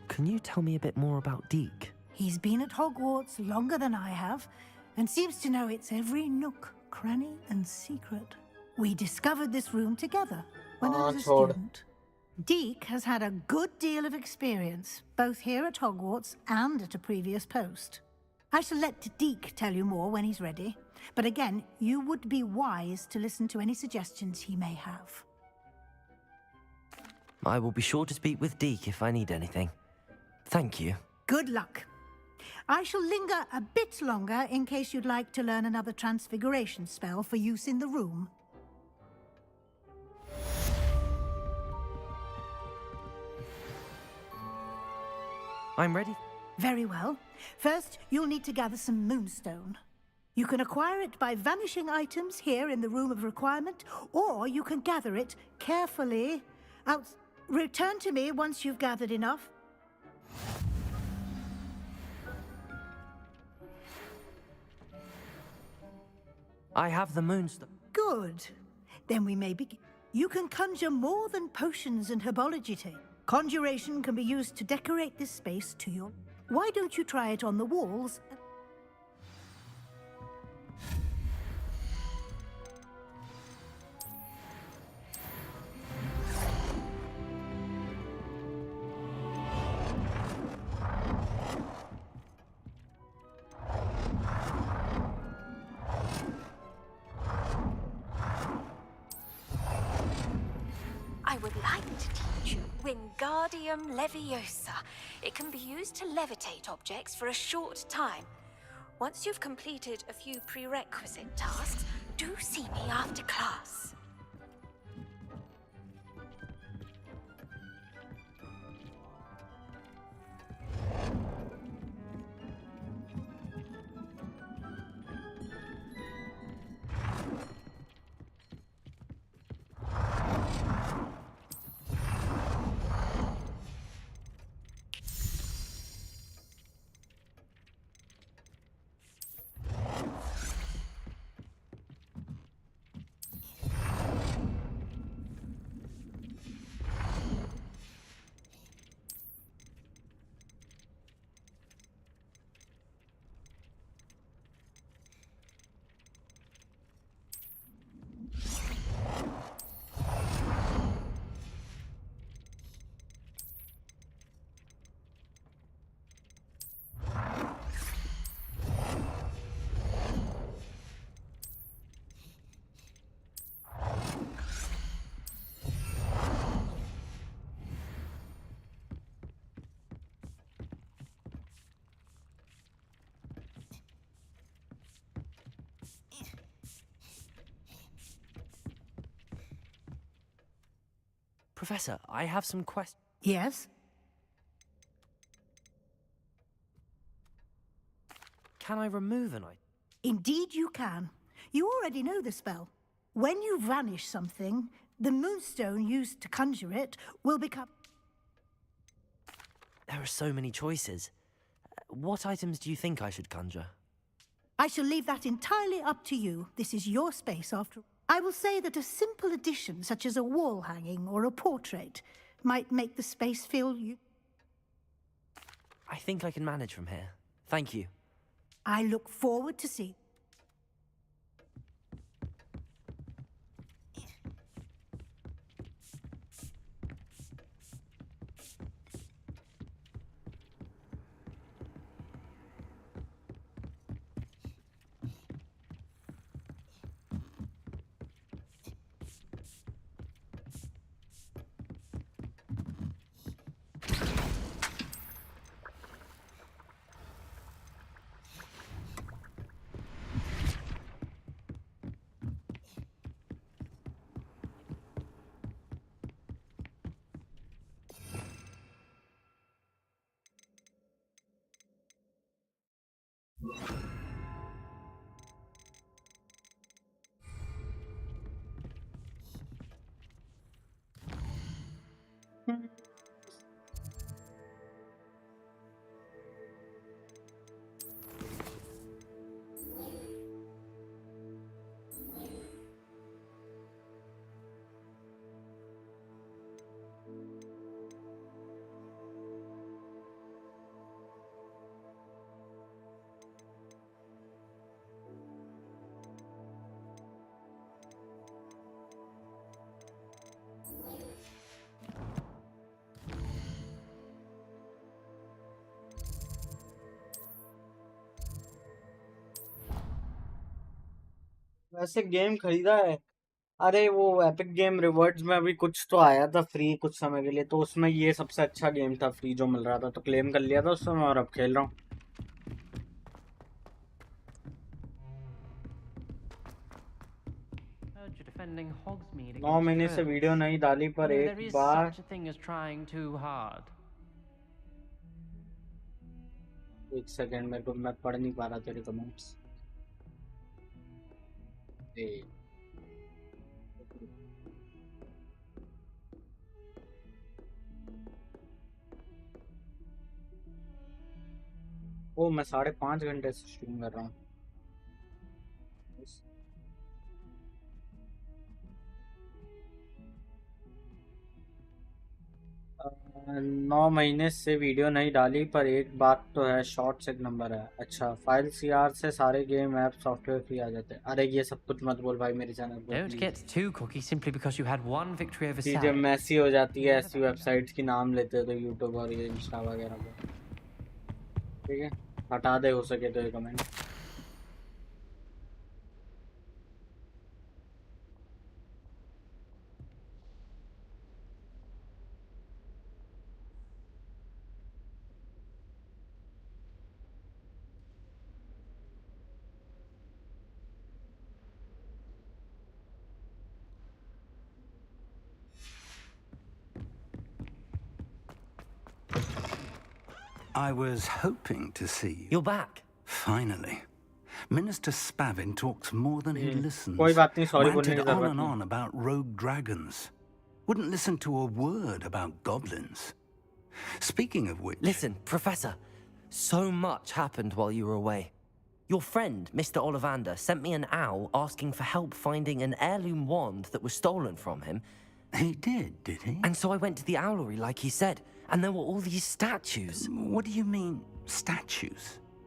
Can you tell me a bit more about Deke? He's been at Hogwarts longer than I have, and seems to know its every nook, cranny, and secret. We discovered this room together when I was a student. Deke has had a good deal of experience, both here at Hogwarts and at a previous post. I shall let Deke tell you more when he's ready, but again, you would be wise to listen to any suggestions he may have. I will be sure to speak with Deke if I need anything. Thank you. Good luck. I shall linger a bit longer in case you'd like to learn another transfiguration spell for use in the room. I'm ready. Very well. First, you'll need to gather some moonstone. You can acquire it by vanishing items here in the Room of Requirement, or you can gather it carefully out. Return to me once you've gathered enough. I have the moonstone. Good. Then we may begin. You can conjure more than potions and herbology tape. Conjuration can be used to decorate this space to your... Why don't you try it on the walls? I would like to teach you Wingardium Leviosa. It can be used to levitate objects for a short time. Once you've completed a few prerequisite tasks, do see me after class. Professor, I have some questions. Yes? Can I remove an item? Indeed you can. You already know the spell. When you vanish something, the moonstone used to conjure it will become... There are so many choices. What items do you think I should conjure? I shall leave that entirely up to you. This is your space after... I will say that a simple addition, such as a wall hanging or a portrait, might make the space feel you... I think I can manage from here. Thank you. I look forward to seeing... वैसे game खरीदा है। अरे वो epic game rewards में अभी कुछ तो आया था फ्री कुछ समय के लिए, तो उसमें ये सबसे अच्छा गेम था फ्री जो मिल रहा था, तो क्लेम कर लिया था उस समय और अब खेल रहा हूँ। Heard you're defending Hogsmeade 9 against महीने से trolls. वीडियो नहीं डाली पर You know, एक there is bar such a thing as trying too hard. एक सेकंड, मेरे को मैं पढ़ नहीं पा रहा तेरे कमेंट्स। ओ मैं 5.5 घंटे से स्ट्रीम कर रहा हूँ। 9 महीने से वीडियो नहीं डाली पर एक बात तो है, शॉर्ट्स एक नंबर है। अच्छा, फाइल सीआर से सारे गेम ऐप सॉफ्टवेयर फ्री आ जाते हैं। अरे ये सब कुछ मत बोल भाई मेरे चैनल पे Don't please. get too cocky simply because you had one victory over चीजें Sally. मैसी हो जाती है ऐसी वेबसाइट्स की नाम लेते हो तो यूट्यूब और ये इंस्टा वगैरह पे। ठीक है, हटा दे हो सके तो ये comment. I was hoping to see you. You're back. Finally. Minister Spavin talks more than he listens. कोई बात नहीं, सॉरी बोलने की Ranted on जरूरत and नहीं। on about rogue dragons. Wouldn't listen to a word about goblins. Speaking of which... Listen, Professor. So much happened while you were away. Your friend, Mr. Ollivander, sent me an owl asking for help finding an heirloom wand that was stolen from him. He did he? And so I went to the owlery like he said, and there were all these statues. What do you mean, statues?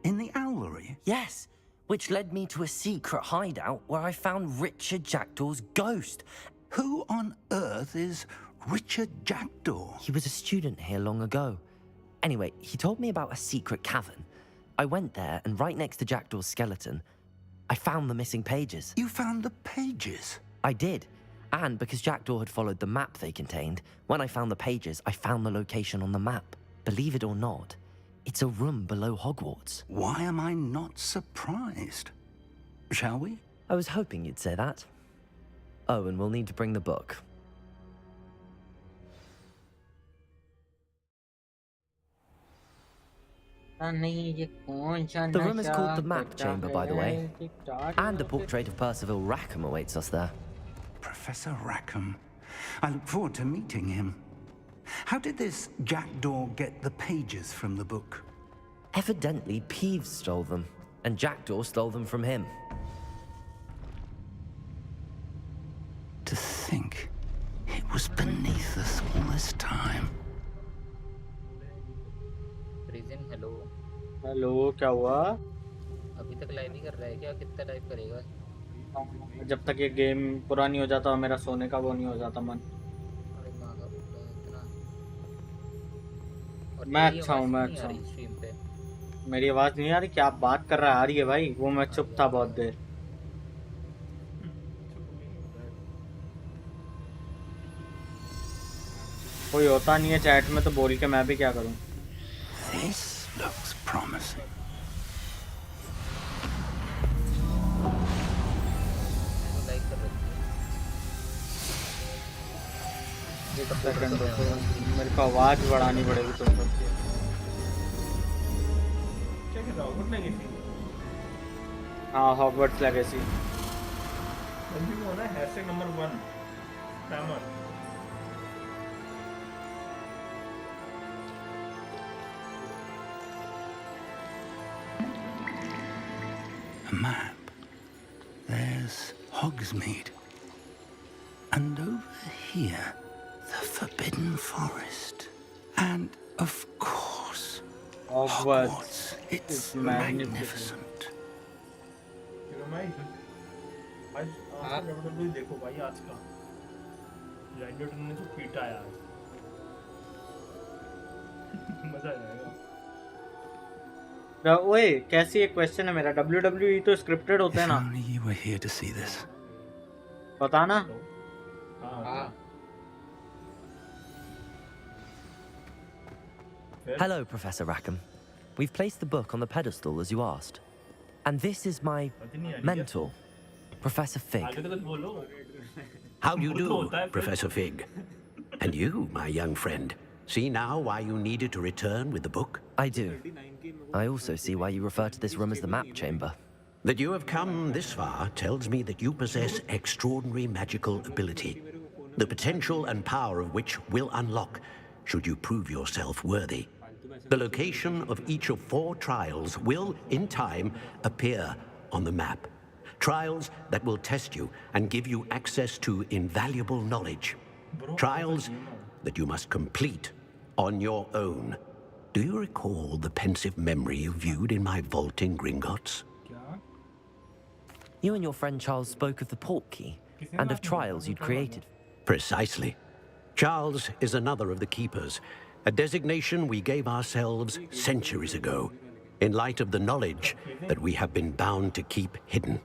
In the owlery? Yes, which led me to a secret hideout where I found Richard Jackdaw's ghost. Who on earth is Richard Jackdaw? He was a student here long ago. Anyway, he told me about a secret cavern. I went there, and right next to Jackdaw's skeleton, I found the missing pages. You found the pages? I did. And because Jackdaw had followed the map they contained, when I found the pages, I found the location on the map. Believe it or not, it's a room below Hogwarts. Why am I not surprised? Shall we? I was hoping you'd say that. Oh, and we'll need to bring the book. The room is called the Map Chamber, by the way. And a portrait of Percival Rackham awaits us there. Professor Rackham. I look forward to meeting him. How did this Jackdaw get the pages from the book? Evidently, Peeves stole them, and Jackdaw stole them from him. To think it was beneath us all this time. Present hello hello, क्या हुआ? अभी तक live ही कर रहा है क्या? कितना live करेगा? जब तक ये गेम पूरा नहीं हो जाता और मेरा सोने का वो नहीं हो जाता मन। अरे माँ का पुत्र इतना। और मैं तेरी अच्छा हूँ, आवाज़ मैं नहीं आ अच्छा रही हूँ। स्ट्रीम पे। मेरी आवाज नहीं आ रही? क्या आप बात कर रहा है? आ रही है भाई, वो मैं चुप था बहुत देर। कोई होता नहीं है चैट में तो बोल के मैं भी क्या करूं। This looks promising. लाइक कर रही है। एक सेकंड रुको, मेरे को आवाज बढ़ानी पड़ेगी तुम सबकी। क्या कर रहा हॉगवर्ट्स लेगेसी? हाँ, हॉगवर्ट्स लेगेसी। कंटिन्यू होना है #1 spammer. the map, there's Hogsmeade. And over here, the Forbidden Forest. And, of course, Hogwarts. It's magnificent. आज का WWE देखो भाई आज का ग्लैडिएटर ने तो पीटा यार मजा आ जाएगा ओए कैसी एक क्वेश्चन है मेरा WWE तो स्क्रिप्टेड होते हैं ना You were here to see this. बताना Hello, Professor Rackham. We've placed the book on the pedestal as you asked. And this is my mentor, Professor Fig. How do you do, Professor Fig? And you, my young friend, see now why you needed to return with the book? I do. I also see why you refer to this room as the map chamber. That you have come this far tells me that you possess extraordinary magical ability, the potential and power of which will unlock should you prove yourself worthy. The location of each of 4 trials will, in time, appear on the map. Trials that will test you and give you access to invaluable knowledge. Trials that you must complete on your own. Do you recall the pensive memory you viewed in my vault in Gringotts? You and your friend Charles spoke of the portkey and of trials you'd created. Precisely. Charles is another of the keepers, a designation we gave ourselves centuries ago, in light of the knowledge that we have been bound to keep hidden.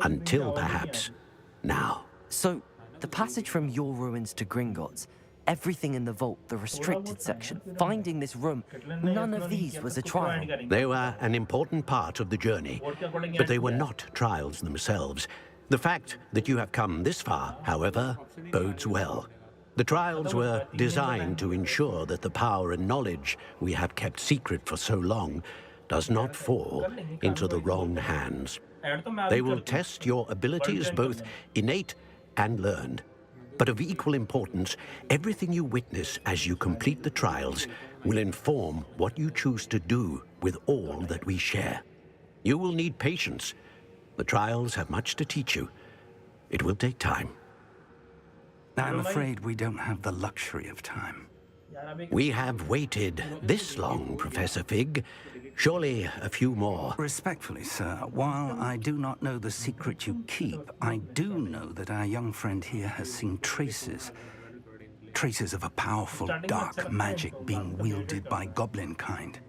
Until perhaps now. So, the passage from your ruins to Gringotts, everything in the vault, the restricted section, finding this room, none of these was a trial. They were an important part of the journey, but they were not trials themselves. The fact that you have come this far, however, bodes well. The trials were designed to ensure that the power and knowledge we have kept secret for so long does not fall into the wrong hands. They will test your abilities, both innate and learned. But of equal importance, everything you witness as you complete the trials will inform what you choose to do with all that we share. You will need patience. The trials have much to teach you. It will take time. I'm afraid we don't have the luxury of time. We have waited this long, Professor Fig. Surely a few more. Respectfully, sir, while I do not know the secret you keep, I do know that our young friend here has seen traces of a powerful dark magic being wielded by goblin kind.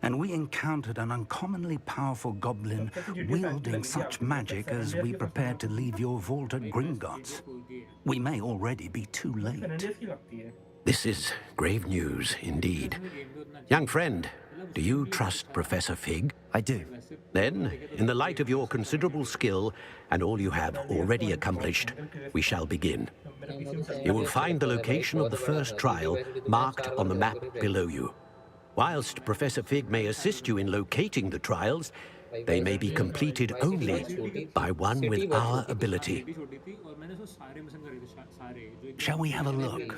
And we encountered an uncommonly powerful goblin wielding such magic as we prepared to leave your vault at Gringotts. We may already be too late. This is grave news indeed. Young friend, do you trust Professor Fig? I do. Then, in the light of your considerable skill and all you have already accomplished, we shall begin. You will find the location of the first trial marked on the map below you. Whilst Professor Fig may assist you in locating the trials, they may be completed only by one with our ability. Shall we have a look?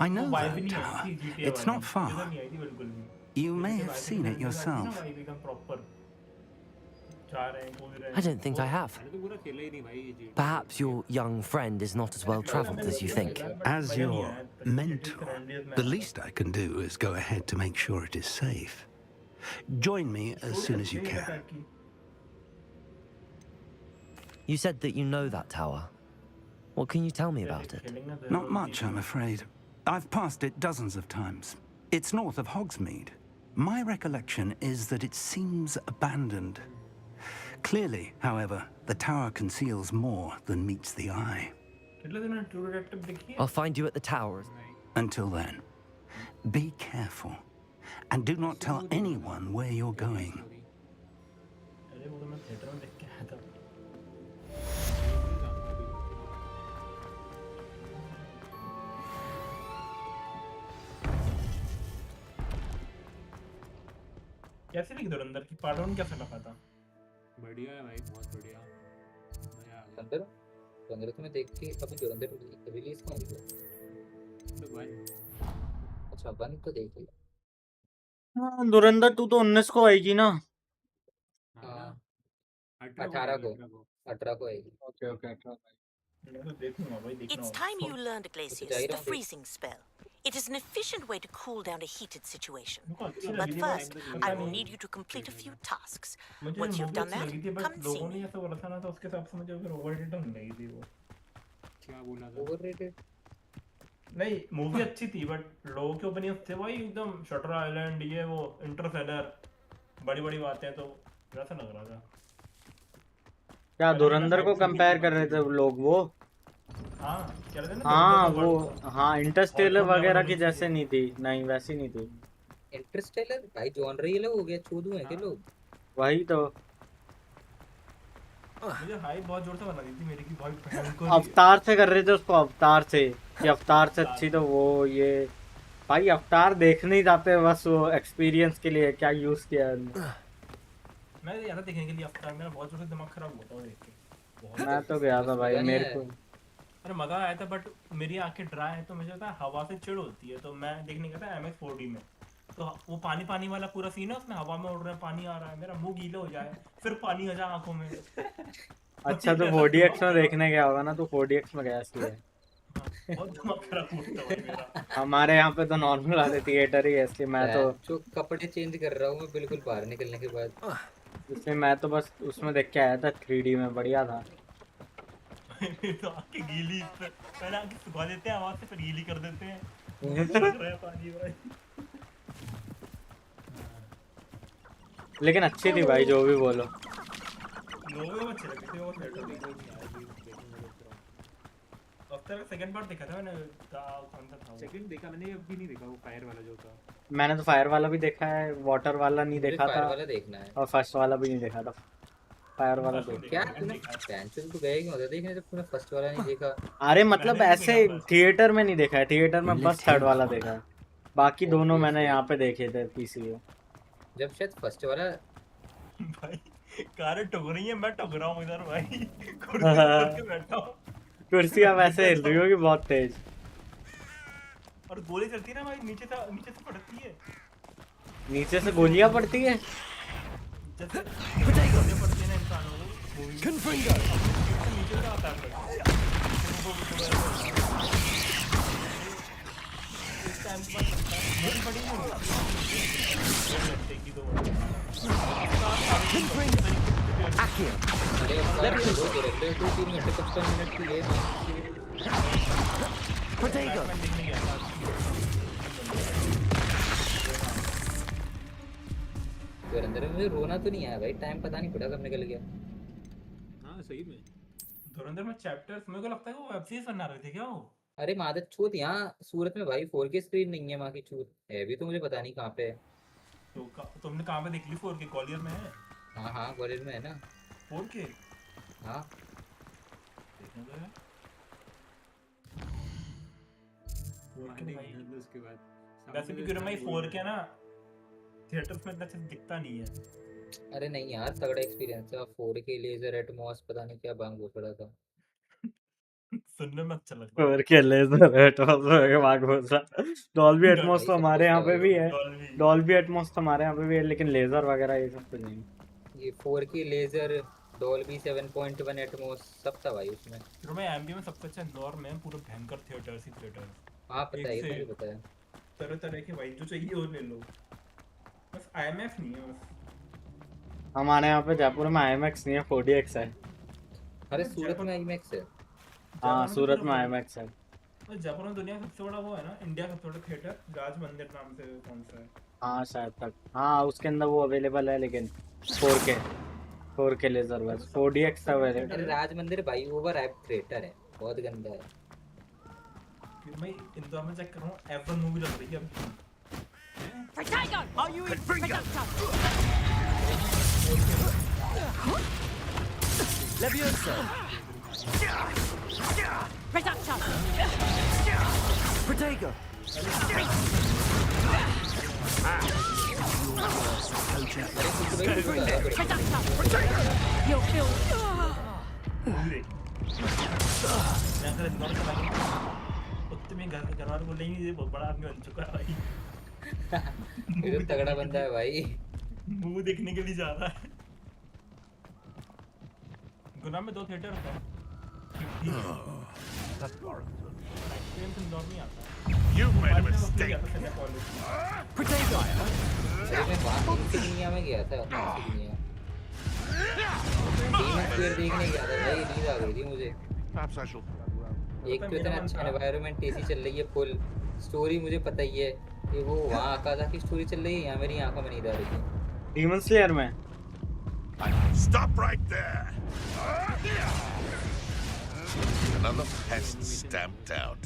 I know that tower. It's not far. You may have seen it yourself. I don't think I have. Perhaps your young friend is not as well traveled as you think. As your mentor, the least I can do is go ahead to make sure it is safe. Join me as soon as you can. You said that you know that tower. What can you tell me about it? Not much, I'm afraid. I've passed it dozens of times. It's north of Hogsmeade. My recollection is that it seems abandoned. Clearly, however, the tower conceals more than meets the eye. I'll find you at the tower. Until then, be careful, and do not tell anyone where you're going. कैसे लिख दो अंदर की part कैसा लगा था बढ़िया है भाई बहुत बढ़िया मजा आ गया अंदर तुम्हें देख के अभी धुरंधर रिलीज कौन हुआ तो वन अच्छा वन तो देख लिया हाँ, धुरंधर 2 तो 19 को आएगी ना। हाँ 18 को 18 को आएगी। ओके ओके 18 मैं तो देखूंगा भाई, देखना It's होगा। time you learned, Glacius, चाहिए the ना देख। freezing spell. It is an efficient way to cool down a heated situation. मुझको अच्छी But लगी थी first, बट I पता will नहीं, need you to complete a few tasks. मुझे Once you've मूवी done अच्छी that, लगी थी come बट and see लोगों ने me. ऐसा बोला था ना, तो उसके हिसाब से मुझे फिर ओवररेटेड नहीं लगी थी वो। क्या बोला था? ओवररेटेड नहीं, मूवी अच्छी थी बट लोगों के ओपिनियन थे भाई एकदम शटर आइलैंड, ये वो इंटरस्टेलर, बड़ी बड़ी बातें, तो ऐसा लग रहा था। क्या धुरंधर को कंपेयर कर रहे थे लोग वो? हाँ कह रहे थे ना हाँ धुरंधर वो, हाँ इंटरस्टेलर वगैरह की जैसे नहीं थी, नहीं वैसी नहीं थी। इंटरस्टेलर भाई जॉनर ये लोग हो गया, छू दूं है के लोग। वही तो। मुझे हाइप बहुत जोर से बना दी थी मेरी की, भाई भयंकर अवतार से कर रहे थे उसको, अवतार से कि अवतार से अच्छी तो वो ये। भाई अवतार देखने ही जाते बस वो एक्सपीरियंस के लिए, क्या यूज किया है उन्होंने। मैं यार देखने के लिए अवतार, मेरा बहुत जोर से दिमाग खराब हुआ था वो देख के। बहुत मैं तो गया था भाई, मेरे को अरे मजा आया था बट मेरी आंखें ड्राई है, तो मुझे पता है हवा से चिढ़ होती है, तो मैं देखने गया था MX 4D में, तो वो पानी पानी वाला पूरा सीन है, उसमें हवा में उड़ रहे हैं, पानी आ रहा है, मेरा मुंह गीला हो जाए, फिर पानी आ जाए आंखों में। अच्छा तो 4DX में देखने गया होगा ना, तो 4DX में गया इसलिए। बहुत दिमाग खराब हुआ था भाई मेरा। हमारे यहाँ पे तो नॉर्मल वाले थिएटर ही है, इसलिए मैं तो जो कपड़े चेंज कर रहा हूँ मैं बिल्कुल बाहर निकलने के बाद। इसलिए मैं तो बस उसमें देख के आया था 3D में, बढ़िया था। तो आंखें गीली, पहले आंखें सुखा देते हैं आवाज से, फिर गीली कर देते हैं। लग रहा है पानी भाई। लेकिन अच्छी थी भाई, जो भी बोलो। लोगों को अच्छे लगे थे वो थिएटर में। अफ्तार का सेकंड पार्ट देखा था मैंने, कौन सा था वो? सेकंड देखा मैंने, अब भी नहीं देखा वो फायर वाला जो था। मैंने तो फायर वाला भी देखा है, वाटर वाला नहीं देखा फायर था, वाला देखना है। और फर्स्ट वाला भी नहीं देखा था। फायर वाला देख। क्या तूने टेंशन तो गए क्यों देखने, जब तूने फर्स्ट वाला नहीं देखा? अरे मतलब ऐसे थिएटर में नहीं देखा है, थिएटर में बस थर्ड वाला देखा है, बाकी दोनों मैंने यहाँ पे देखे थे PC में। जब शायद फर्स्ट वाला भाई कारें ठुक रही है, मैं ठुक रहा हूँ इधर भाई, कुर्सी पर के बैठा हूँ। कुर्सियाँ वैसे हिल रही होगी बहुत तेज, और गोली चलती है ना भाई, नीचे से पड़ती है। नीचे से गोलियां पड़ती है। जैसे गोलियां पड़ती है ना इंसानों को, नीचे से आता है। इस टाइम पर मेरी बड़ी नहीं अंदर मुझे रोना तो नहीं आया भाई, टाइम पता नहीं पड़ा कब निकल गया। हाँ सही में धुरंधर में चैप्टर्स, मेरे को लगता है वो वेब सीरीज बना रहे थे क्या वो? अरे मादक छूत, यहाँ सूरत में भाई 4K स्क्रीन नहीं है, माँ की छूत है भी तो मुझे पता नहीं कहाँ पे है। तो तुमने कहाँ पे देख ली 4K? ग्वालियर में है? हाँ हाँ ग्वालियर में है ना 4K। हाँ देखने दो यार। 4K भाई उसके बाद वैसे भी भाई 4K ना थिएटर्स में इतना अच्छा दिखता नहीं है। अरे नहीं यार तगड़ा एक्सपीरियंस है, 4K लेजर एटमॉस पता नहीं क्या बांग हो पड़ा था। सुनने में अच्छा लगता है। 4K लेजर एटमॉस के बाद घुसा। डॉल्बी एटमॉस तो हमारे यहाँ पे भी है, डॉल्बी एटमॉस तो हमारे यहाँ पे भी है, लेकिन लेजर वगैरह ये सब तो नहीं। ये 4K लेजर डॉल्बी 7.1 एटमॉस सब था भाई उसमें। फिर मैं एमबी में सबसे अच्छा इंदौर में पूरा भयंकर थिएटर्स ही थिएटर। हाँ पता है, ये तो पता है। तरह तरह के भाई जो चाहिए वो ले लो, बस IMAX नहीं है बस। हमारे यहाँ पे जयपुर में IMAX नहीं है, 4DX है। अरे सूरत में IMAX है। हाँ सूरत में IMAX है। जयपुर में दुनिया का सबसे बड़ा वो है ना, इंडिया का सबसे बड़ा थिएटर, राज मंदिर नाम से कौन सा है? हाँ शायद तक, हाँ उसके अंदर वो अवेलेबल है, लेकिन 4K लेजर बस, 4DX अवेलेबल। अरे राज मंदिर भाई ओवर हाइप थिएटर है, बहुत गंदा है। फिर मैं इंदौर में चेक कर रहा हूँ, F1 मूवी लग रही है अभी। Protego! Are you in production? Leviosa! Production! Protego! You'll feel. उत्ते में घर वाले बोले ये बहुत बड़ा आदमी बन चुका है भाई। ये तो तगड़ा बंदा है भाई। मूवी देखने के लिए जा रहा है। गुना में 2 थिएटर होता है। एक्सपीरियंस इंदौर में आता है। You made a mistake. अरे मैं वहाँ इंसिग्निया में गया था, इंसिग्निया। डीमन स्लेयर देखने गया था भाई, नींद आ गई थी मुझे। Perhaps I shall. एक तो इतना अच्छा एनवायरनमेंट एसी चल रही है फुल, स्टोरी मुझे पता ही है कि वो वहाँ आकाशा की स्टोरी चल रही है, यहाँ मेरी आंखों में नींद आ रही थी। डीमन स्लेयर में Stop right there. Another pest stamped out.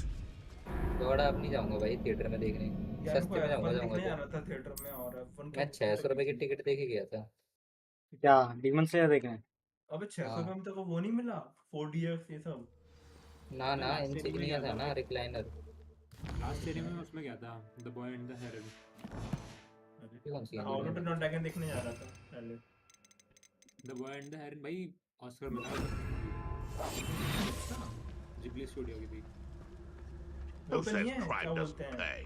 दौड़ा अब नहीं जाऊंगा भाई थिएटर में देखने, सस्ते में जाऊंगा देखने तो। जाना था थिएटर में और मैं 600 रुपए की टिकट देके गया था। क्या डीमन स्लेयर देखने? अबे 600 रुपए में तो वो नहीं मिला 4DX ये सब। ना ना इंसिग्निया था ना, रिक्लाइनर। लास्ट सीरीज में उसमें गया था, the boy and the heron. कौन सी हाउ टू नॉट ड्रैगन देखने जा रहा था पहले। The boy and the heron भाई ऑस्कर मिला जिबली स्टूडियो की थी। Who says crime doesn't pay?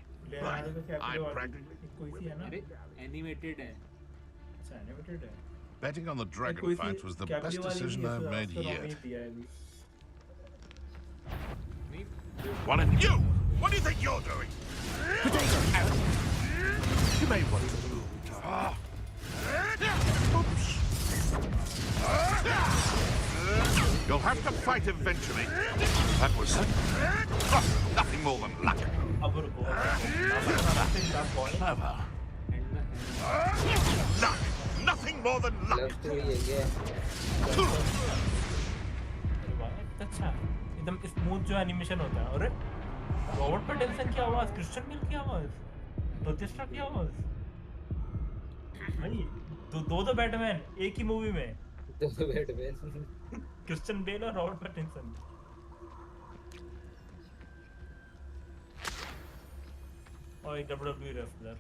Right. I'm practically. कोई सी है ना? अरे एनिमेटेड है। अच्छा एनिमेटेड है। Betting on the dragon fight was the best decision I've made yet. One of you! What do you think you're doing? You may want to move. You'll have to fight eventually. That was nothing more than luck. Clever. Luck. Nothing more than luck. अच्छा एकदम smooth जो animation होता है। अरे Robert Pattinson की आवाज, Christian Bale की आवाज, प्रतिष्ठा की आवाज भाई। दो बैटमैन एक ही मूवी में। दो बैटमैन क्रिश्चियन बेल और रॉबर्ट पैटिंसन। और एक WWE रेसलर।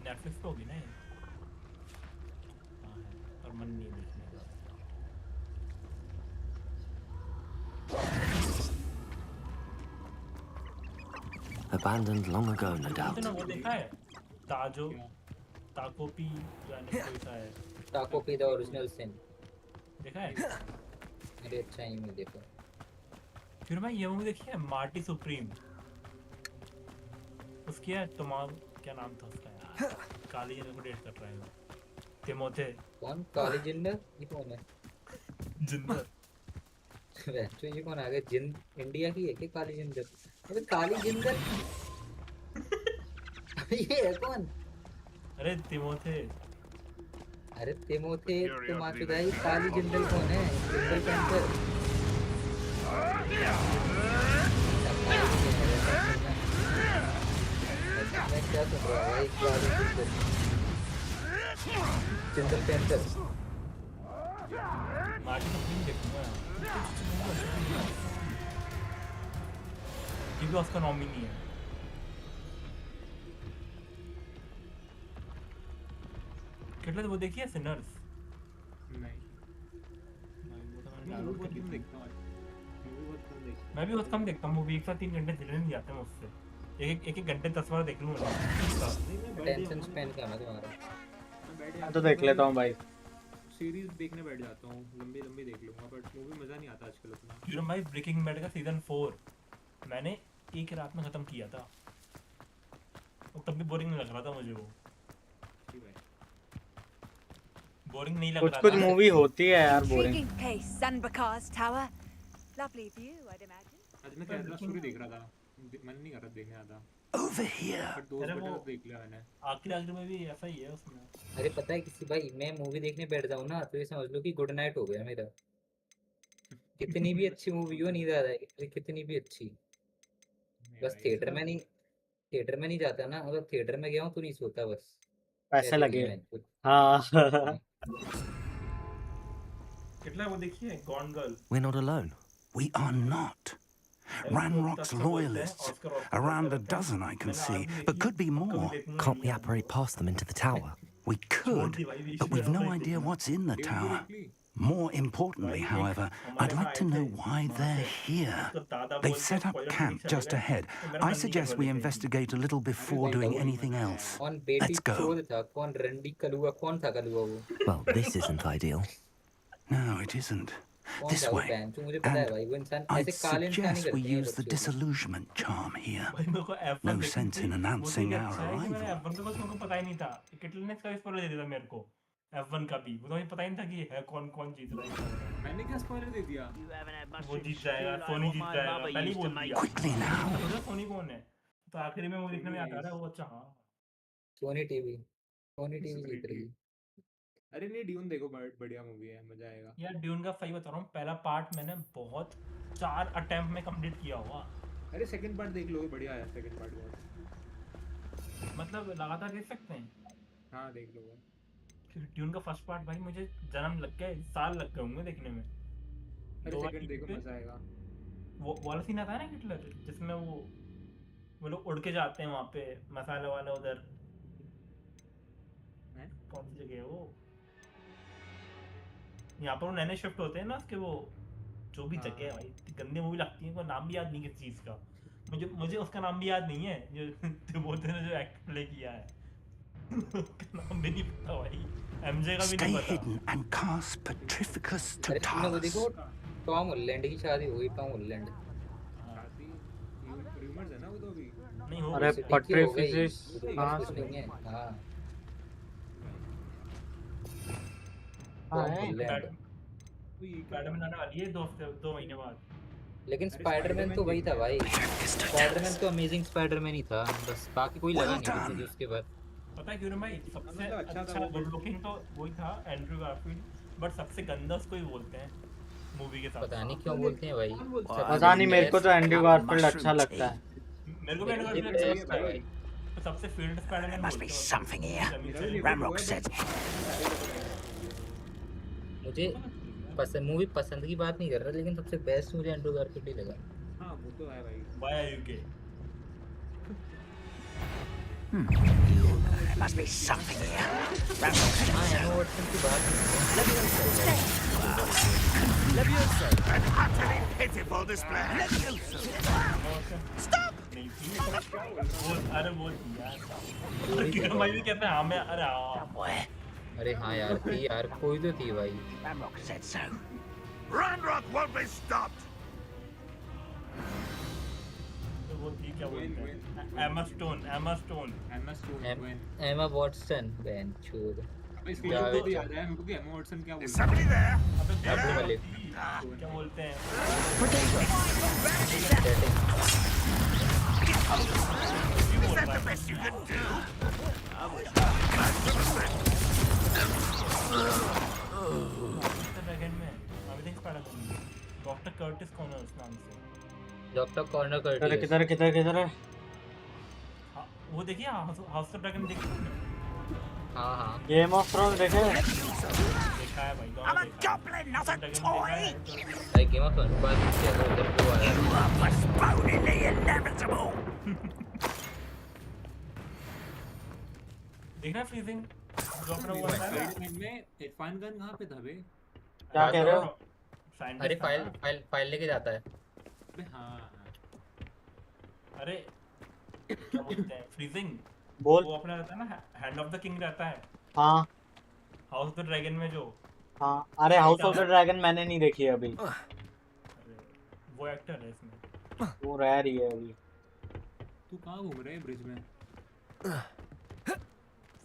नेटफ्लिक्स पे होगी ना ये? हाँ है, और मन नहीं है देखने का। Abandoned long ago, no doubt. तूने वो देखा है? ताकोपी जो एनिमे का है। ताकोपी द ओरिजिनल सिन देखा है? अरे अच्छा ही मैं देखा। फिर मैं ये मूवी देखी है मार्टी सुप्रीम। उसकी है तुम्हारा क्या नाम था उसका यार? काली जिंदर को डेट कर रहा है वो। तिमोथे। कौन काली जिंदर? ये कौन है? जिंदर। वैसे ये कौन आ गया? इंडिया की है क्या काली जिंदर? अबे काली जिंदर ये है कौन? अरे तिमोथे। अरे तिमोथे तो माचुदाई, काली जिंदल कौन है? जिंदल कैंसर। मैं क्या सुन रहा हूँ भाई? Kali Jindal, Jindal cancer. Marty Supreme देखूंगा। ये भी ऑस्कर नॉमिनी है। कितना वो देखी है सिनर्स? नहीं वो तो मैंने डाउनलोड करके देखता हूँ। मूवी बहुत कम देखता मैं भी बहुत कम देखता हूँ मूवी। एक साथ 3 घंटे चले नहीं जाते मुझसे। एक घंटे 10 बार देख लूँगा। अटेंशन स्पैन क्या है तुम्हारा? मैं तो देख लेता हूँ भाई। सीरीज देखने बैठ जाता हूँ, लंबी लंबी देख लूँगा, बट मूवी मज़ा नहीं आता आजकल उतना। यूरो भाई ब्रेकिंग बैड का सीजन 4 मैंने एक रात में खत्म किया था। और तब भी बोरिंग नहीं लग रहा था मुझे वो। बोरिंग नहीं लग रहा था। कुछ मूवी होती है यार boring. Intriguing place, Zanbakar's tower. Lovely view, I'd imagine. आज मैं केरला स्टोरी देख रहा था, मन नहीं कर रहा देखने आता। Over here. बट दोस्त बैठे तो देख लिया मैंने। आखिर में भी ऐसा ही है उसमें। अरे पता है किसी भाई, मैं मूवी देखने बैठ जाऊँ ना तो ये समझ लो कि गुड नाइट हो गया मेरा। कितनी भी अच्छी मूवी हो, नींद आ जाएगी, कितनी भी अच्छी। बस थिएटर में नहीं जाता ना, अगर थिएटर में गया हूँ तो नहीं सोता बस। पैसे लगे। हाँ। कितना वो देखिए gone girl. We're not alone. We are not. Ranrock's loyalists. Around a dozen I can see, but could be more. Can't we apparate past them into the tower? We could, but we've no idea what's in the tower. More importantly, however, I'd like to know why they're here. They've set up camp just ahead. I suggest we investigate a little before doing anything else. कौन बेटी Let's go. चोद था, कौन रंडी कलुआ, कौन था कलुआ वो? Well, this isn't ideal. No, it isn't. कौन This था वो way. बहन? तो मुझे पता है भाई, वो इंसान I'd ऐसे काले इंसान ही suggest we करते हैं use the बच्चों को। disillusionment charm here. भाई मेरे को F1 No देखनी sense थी, in वो announcing देख our अच्छा है कि मैंने arrival. F1 का कुछ मेरे को पता ही नहीं था। किटल ने इसका स्पॉइलर दे दिया था मेरे को, F1 का भी। वो तो मुझे पता ही नहीं था कि है कौन कौन जीत रहा है। मैंने क्या स्पॉइलर दे दिया? वो जीत जाएगा, सोनी जीत जाएगा, पहले ही बोल दिया। Quickly now. मुझे सोनी कौन है? तो आखिरी में वो देखने में आता है वो। अच्छा हाँ, सोनी टीवी जीत रही है। अरे नहीं, ड्यून देखो, बढ़िया मूवी है, मजा आएगा। यार ड्यून का सही बता रहा हूँ, पहला पार्ट मैंने बहुत 4 अटेम्प्ट में कंप्लीट किया हुआ। अरे सेकंड पार्ट देख लो, बढ़िया है सेकंड पार्ट बहुत। मतलब लगातार देख सकते हैं। हाँ देख लो। क्योंकि ड्यून का फर्स्ट पार्ट भाई मुझे जन्म लग गए, साल लग गए होंगे देखने में। अरे सेकंड देखो, मजा आएगा। वो वाला सीन आता है ना हिटलर, जिसमें वो लोग उड़ के जाते हैं वहाँ पे मसाले वाले उधर, कौन सी जगह है वो, यहाँ पर वो नए शिफ्ट होते हैं ना उसके, वो जो भी जगह है भाई, गंदी मूवी लगती है, को नाम भी याद नहीं किस चीज का। मुझे उसका नाम भी याद नहीं है, जो बोलते हैं जो एक्ट प्ले किया है। उसका नाम भी नहीं पता भाई, एमजे का भी Stay नहीं पता। hidden and cast Petrificus अरे तुमने वो Totalis. देखो, टॉम हॉलैंड की शादी हो गई, टॉम हॉलैंड। रूमर्स है ना वो तो अभी। नहीं हो अरे गई, पेट्रिफिकस हाँ कुछ नहीं है। हाँ टॉम हॉलैंड। स्पाइडरमैन आने वाली है 2 महीने बाद। लेकिन स्पाइडरमैन तो वही था भाई, स्पाइडरमैन तो अमेजिंग स्पाइडरमैन ही था, बस बाकी कोई लगा नहीं मुझे उसके बाद। पता है क्यों ना भाई, सबसे अच्छा गुड लुकिंग तो वही था एंड्रू गारफील्ड, बट सबसे गंदा उसको ही बोलते हैं मूवी के साथ। पता नहीं क्यों बोलते हैं भाई, पता नहीं, मेरे को तो एंड्रू गारफील्ड अच्छा लगता है। मेरे को भी एंड्रू गारफील्ड अच्छा लगता है भाई, तो सबसे field Spiderman Must be something here. Ramrock said. मुझे मूवी पसंद की बात नहीं कर रहा, लेकिन सबसे बेस्ट मुझे एंड्रू गारफील्ड ही लगा। हाँ वो तो है भाई। Why are you gay? There must be something here. Ramrock said. हाँ एमा वॉटसन की बात नहीं। An utterly pitiful display. Stop! अरे बोल यार, भाई भी कहते हैं हाँ मैं, अरे हाँ। अरे हाँ यार थी यार, कोई तो थी भाई। Ramrock said so. Ranrock won't be stopped. तो वो थी क्या बोलते हैं, एमा स्टोन। एमा वॉटसन बहन चोद। इसके लिए तो याद है मेरे को कि एमा वॉटसन क्या बोलते हैं। Somebody there? अब्दुल मलिक क्या बोलते हैं, Is that the best you can do? Doctor Curtis कौन है उस नाम से? डॉक्टर कॉर्नर कर किधर है? वो देखिए हाउस ऑफ ड्रैगन देखिए। हाँ गेम ऑफ थ्रोन्स देखे? देखा है भाई, I'm a goblin, not a toy. भाई गेम ऑफ थ्रोन्स बात से उधर को आया। You are postponing the inevitable. देखना फ्रीजिंग डॉक्टर वो है स्पाइडरमैन में इरफान खान कहाँ पे था बे? क्या कह रहे हो? अरे फाइल लेके जाता है। अबे हाँ। अरे क्या बोलते हैं, फ्रीजिंग बोल। वो अपना रहता है ना, हैंड ऑफ द किंग रहता है हाँ हाउस ऑफ द ड्रैगन में जो। हाँ अरे हाउस ऑफ द ड्रैगन मैंने नहीं देखी है अभी। वो एक्टर है इसमें, वो रह रही है अभी। तू कहाँ घूम रहा है ब्रिज में?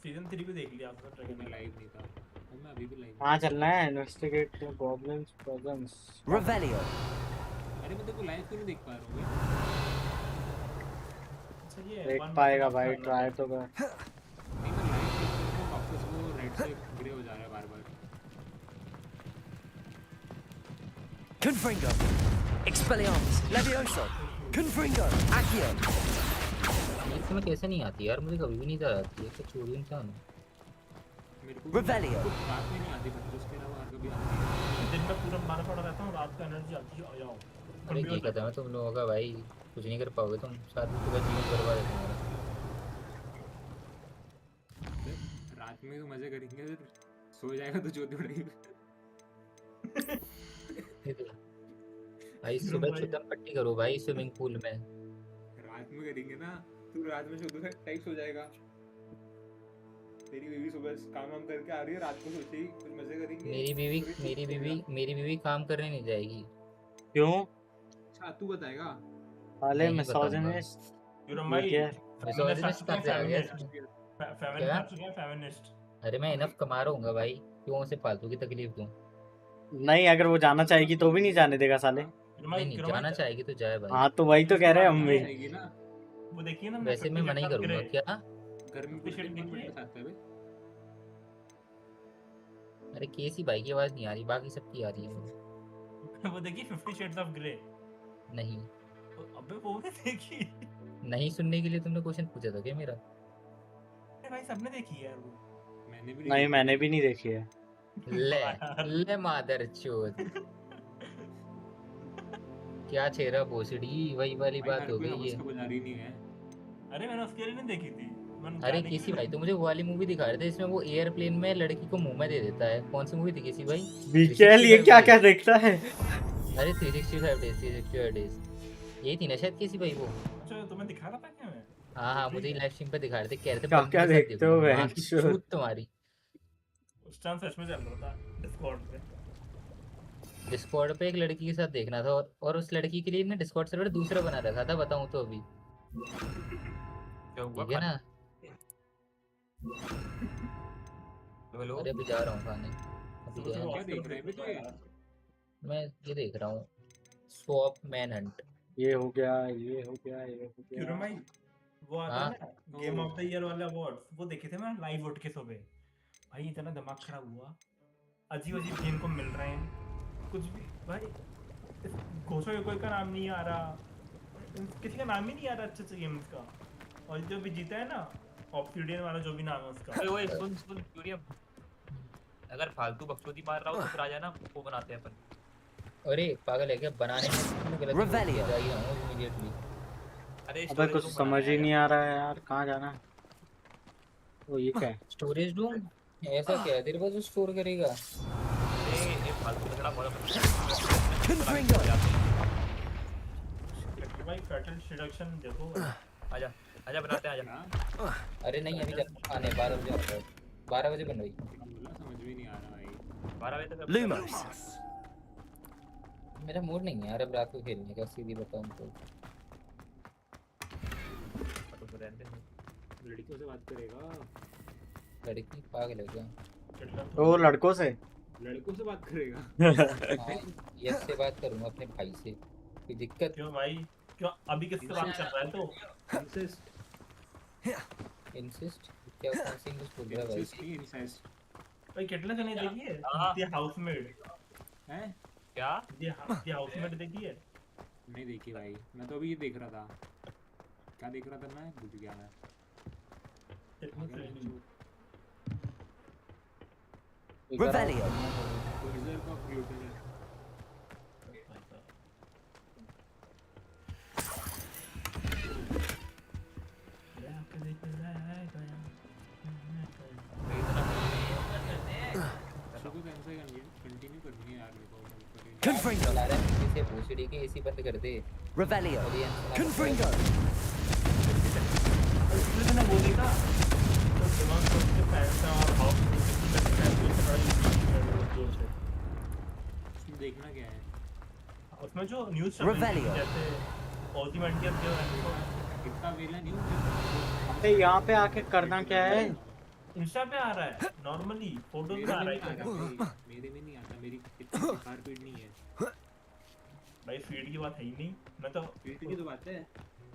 सीजन 3 भी देख लिया हाउस ऑफ द ड्रैगन में। लाइव नहीं था और मैं अभी भी लाइव। कहाँ चलना है? Investigate problems presence Revelio. अरे मैं तेरे को लाइव क्यों नहीं देख पा रहा हूँ? देख पाएगा भाई, ट्राई तो कर। नहीं मैं लाइव देख रहा हूँ, वापस वो रेड से ग्रे हो जा रहा है बार-बार। Confringo. Expelliarmus. Levioso. Confringo. Accio. ये समझ कैसे नहीं आती यार, मुझे कभी भी नहीं आती है, कुछ चोरी इंसान है। मेरे को Revelio. रात में नहीं आती, पर उसके अलावा हर कभी आती है। दिन में पूरा मारा पड़ा रहता हूँ, रात को एनर्जी आती है, आ जाओ। अरे ये कहता है तुम लोगों का भाई, कुछ नहीं कर पाओगे तुम, साथ में पूरा जीवन बर्बाद है तुम्हारा। रात में तो मजे करेंगे, फिर सो जाएगा तो ज्योति उड़ेगी। भाई सुबह चुदम पट्टी करो भाई स्विमिंग पूल में। रात में करेंगे ना, तू रात में शुद्ध टाइप सो जाएगा। तेरी बीवी सुबह काम वाम करके आ रही है, रात को सोचेगी कुछ मजे करेंगे। मेरी बीवी काम करने नहीं जाएगी। क्यों? अच्छा तू बताएगा। साले नहीं बताऊंगा। मिसोजिनिस्ट। यूरम ये भाई क्या है? मिसोजिनिस्ट कहाँ से आ गया इसमें? क्या? फेमिनिस्ट। अरे मैं इनफ कमा रहा हूँ भाई, क्यों उसे फालतू की तकलीफ दूं? नहीं, अगर वो जाना चाहेगी तो भी नहीं जाने देगा साले। नहीं जाना चाहेगी तो जाए भाई। हाँ तो वही तो कह रहे हैं हम भी। वो देखिए ना, वैसे मैं मना ही करूंगा। क्या? गर्मी की शर्ट देखिए साथ में। अरे केसी भाई की आवाज नहीं आ रही, बाकी सबकी आ रही है। वो देखिए 50 शेड्स ऑफ ग्रे। नहीं। अबे वो भी देखी। नहीं सुनने के लिए तुमने क्वेश्चन पूछा था क्या मेरा? अरे भाई सबने देखी है यार वो। मैंने भी नहीं, मैंने भी नहीं देखी है। ले मादर चोद। क्या चेहरा भोसड़ी, वही वाली बात हो गई है। बना रही नहीं है। अरे मैंने उसके लिए नहीं देखी थी। अरे किसी भाई तो मुझे वो वाली मूवी दिखा रहे थे, इसमें वो एयरप्लेन में लड़की को मुंह में दे देता है। कौन सी मूवी थी किसी भाई? बीकेएल ये क्या क्या देखता है? अरे 365 डेज 365 डेज यही थी ना शायद किसी भाई वो। अच्छा तुम्हें दिखा रहा था क्या मैं? हाँ मुझे लाइव स्ट्रीम पे दिखा रहे थे, कह रहे थे क्या क्या देखते हो छूत तुम्हारी। उस टाइम सच में चल रहा था डिस्कॉर्ड पे। डिस्कॉर्ड पे एक लड़की के साथ देखना था, और उस लड़की के लिए ना डिस्कॉर्ड सर्वर दूसरा बना रखा था, बताऊं तो अभी। ठीक है ना? अरे अभी जा रहा हूँ खाने। अभी क्या देख रहे हैं तो यार? मैं ये देख रहा हूँ स्वॉप मैन हंट। ये हो गया, ये हो गया, ये हो गया। यूरम भाई वो आता है ना गेम ऑफ द ईयर वाला अवार्ड, वो देखे थे मैं लाइव उठ के सुबह। भाई इतना दिमाग खराब हुआ, अजीब अजीब गेम को मिल रहे हैं कुछ भी भाई। घोषो कोई का नाम नहीं आ रहा, किसी का नाम ही नहीं आ रहा अच्छे गेम्स का। और जो भी जीता है ना ऑब्सिडियन वाला जो भी नाम है उसका। अरे ओए सुन सुन यूरियम, अगर फालतू बकचोदी मार रहा हो तो फिर आ जाना, वो बनाते हैं अपन। अरे पागल है क्या? बनाने में गलत Revelio. इमीडिएटली। अरे अबे कुछ समझ ही नहीं आ रहा है यार, कहाँ जाना है? वो ये क्या है? Storage room? ऐसा क्या है तेरे पास जो स्टोर करेगा? ये फालतू लग रहा बहुत। भाई फैटल सिलेक्शन देखो। आजा आजा बनाते हैं आजा। अरे नहीं अभी आने 12 बजे आता है, 12 बजे बन रही। समझ में नहीं आ रहा भाई। 12 बजे तक Lumos. मेरा मूड नहीं है यार अब रात को खेलने का, सीधी बताऊं तो। लड़कियों से बात करेगा? लड़की पागल है क्या? तो लड़कों से? लड़कों से बात करेगा? यस से बात करूंगा अपने भाई से, कोई दिक्कत? क्यों भाई क्यों अभी किससे बात कर रहा है? तो इंसिस्ट क्या? कौन सी इंग्लिश बोल रहा है भाई? इंसिस्ट भाई कितना जने देखिए द हाउसमेड हैं? क्या द हाउसमेड देखिए? नहीं देखी भाई, मैं तो अभी ये देख रहा था। क्या देख रहा था मैं? भूल गया मैं। Revelio. Confringo. इसे भोसड़ी के एसी बंद कर दे। Revelio. Confringo. मैंने वो देखा तो दिमाग को उसके पैसा और हाउस देखना क्या है उसमें जो न्यूज़ जैसे ऑल्टीमेटियम जो कितना वेला न्यूज़। अबे यहाँ पे आके करना क्या है? इंस्टा पे आ रहा है नॉर्मली, फोटो पे आ रहा है। मेरे में नहीं आता, मेरी इतनी कार फीड नहीं है भाई। फीड की बात है ही नहीं, मैं तो फीड की तो बात है।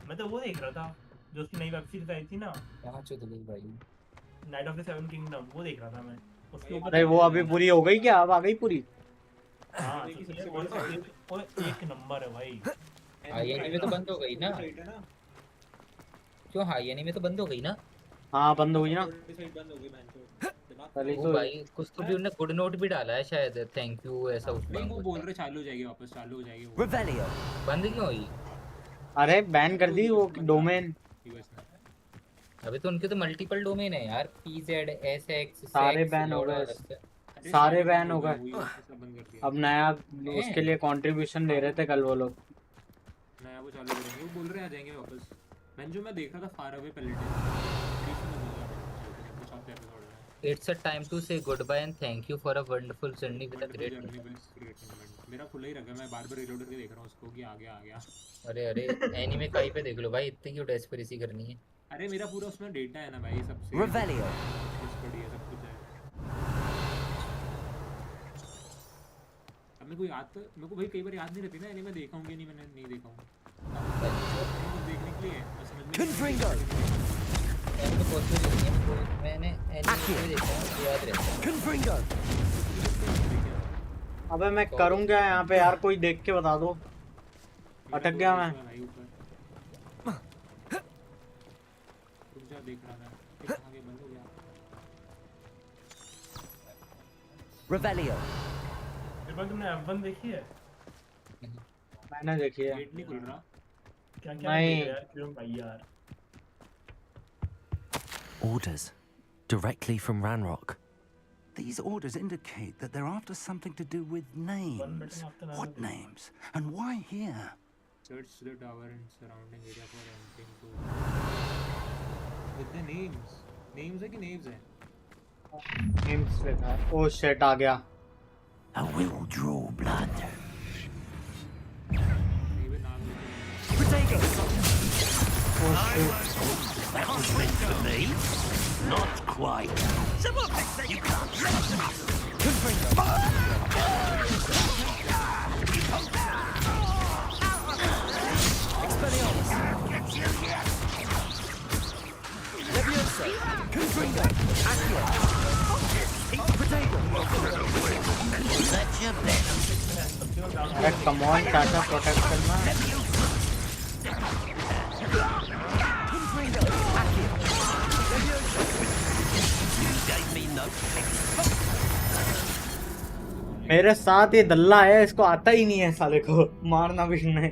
मैं तो वो देख रहा था जो उसकी नई वेब सीरीज आई थी ना, कहां चल गई भाई? Night of the seven kingdom, वो देख रहा था मैं। उसके ऊपर अरे वो अभी पूरी हो गई क्या? अब आ गई पूरी? हां और एक नंबर है भाई। हाई एनीमे तो बंद हो गई ना? क्यों हाई एनीमे तो बंद हो गई ना? हाँ बंद हो गई ना। बंद हो गई वो भाई कुछ तो भी उन्होंने गुड नोट भी डाला है शायद, थैंक यू ऐसा उस नहीं वो बोल रहे चालू हो जाएगी, वापस चालू हो जाएगी। Revelio. बंद क्यों हुई? अरे बैन कर दी वो डोमेन। अबे तो उनके तो मल्टीपल डोमेन है यार, PZ SX सारे बैन हो गए। सारे बैन हो गए। सब बंद कर दिया। अब नया उसके लिए कंट्रीब्यूशन ले रहे थे कल वो लोग। नया वो चालू करेंगे, वो बोल रहे हैं आ जाएंगे वापस। मैं देख रहा था far away palette, It's a time to say goodbye and thank you for a wonderful journey with a great journey with great moment. मेरा खुला ही रखा है, मैं बार-बार रीलोड करके देख रहा हूँ उसको कि आ गया। अरे अरे एनीमे कहीं पे देख लो भाई, इतनी क्यों डेस्परेसी करनी है। अरे मेरा पूरा उसमें डेटा है ना भाई, सबसे Revelio. स्टडी है, सब कुछ है। अब मेरे को भाई कई बार याद नहीं रहती ना एनीमे देखा हूँ कि नहीं, मैंने नहीं देखा हूँ। देखने के लिए मैं समझ में एनीमे बहुत कुछ देखी है, मैंने एनीमे देखा है, याद रहता है। अबे मैं करूँ क्या यहाँ पे यार, कोई देख के बता दो। अटक गया मैं। देख रहा था आगे बंद हो गया। Revelio. मेरे पास तुमने F1 देखी है? मैंने देखी है। गेट नहीं खुल रहा। क्या नहीं। यार क्यों भाई यार? Orders directly from Ranrock. These orders indicate that they're after something to do with names. What names? And why here? Search the tower and surrounding area for anything to with the names. Names है कि names है? Names लिखा है। Oh shit आ गया। I will draw blood. Potato. Oh shit. That was meant for me. Not quite. You can't trust me. Expelliarmus. Leviosa. Confringo. Accio. Potato. That's your best. अरे come on Tata protect करना। Confringo. Accio. Leviosa. You gave me no मेरे साथ ये दल्ला है, इसको आता ही नहीं है साले को मारना भी नहीं।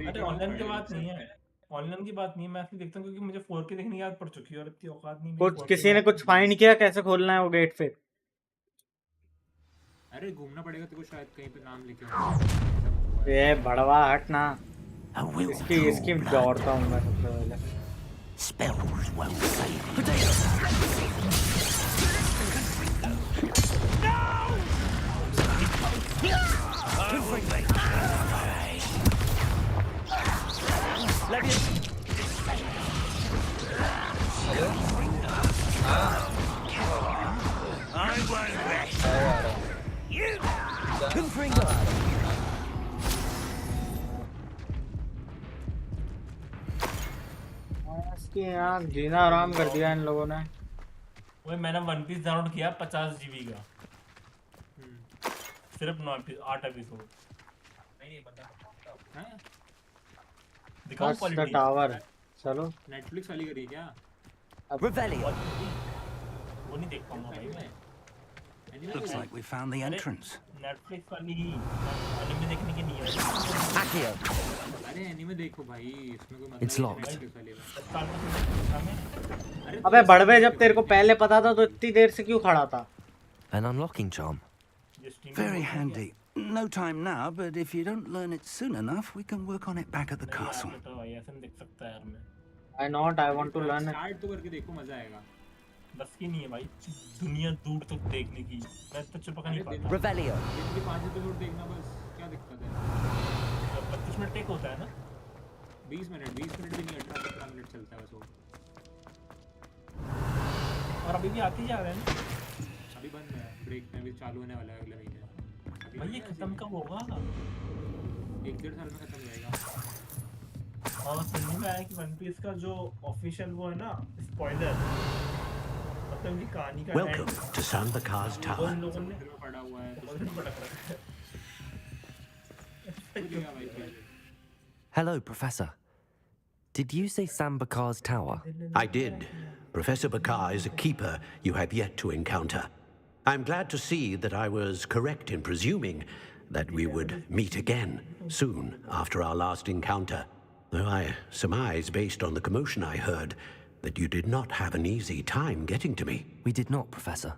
अरे ऑनलाइन की बात नहीं है, मैं ऐसे देखता हूँ क्योंकि मुझे 4K देखने की आदत पड़ चुकी है और इतनी औकात नहीं मेरी 4K किसी ने कुछ फाइंड किया कैसे खोलना है वो गेट फिर? अरे घूमना पड़ेगा तेरे को शायद कहीं पे नाम लिखे हो। ये बड़वा हटना। इसकी दौड़ता हूँ मैं सबसे पहले। spells won't save you. I won't rest. You. Confringo. इसकी यहाँ जीना आराम कर दिया इन लोगों ने। वो मैंने वन पीस डाउनलोड किया 50 GB का, सिर्फ 8 एपिसोड। दिखाओ क्वालिटी। टावर चलो नेटफ्लिक्स वाली करी क्या? Revelio. वो नहीं देख पाऊंगा भाई मैं। Looks like we found the entrance. Netflix वाली एनिमे देखने की नहीं है। Accio. अरे एनिमे देखो भाई, इसमें कोई मतलब It's locked. अबे बड़वे, जब तेरे को पहले पता था तो इतनी देर से क्यों खड़ा था? An unlocking charm. Very handy. No time now, but if you don't learn it soon enough, we can work on it back at the castle. I not. I want to learn it. Start तो करके देखो, मजा आएगा। बस की नहीं है भाई दुनिया दूर तक देखने की, मैं तो चिपक नहीं पाता। Revelio. दिन के 5 एपिसोड देखना बस, क्या दिक्कत है? 25 मिनट टेक होता है ना? 20 मिनट भी नहीं, 18-17 मिनट चलता है बस वो। और अभी भी आते जा रहे हैं ना? अभी बंद है, ब्रेक में भी चालू होने वाला है अगले महीने। भाई ये खत्म कब होगा? 1-1.5 साल में खत्म हो जाएगा। और सुनने में आया कि वन पीस का जो ऑफिशियल वो है ना, स्पॉइलर, मतलब कि कहानी का Welcome to Sambakar's Tower. लोगों ने पड़ा हुआ है, तो उसमें पटक रखा है। Hello, Professor. Did you say Sambakar's Tower? I did. Professor Bakar is a keeper you have yet to encounter. I'm glad to see that I was correct in presuming that we would meet again soon after our last encounter. Though I surmise, based on the commotion I heard, that you did not have an easy time getting to me. We did not, Professor.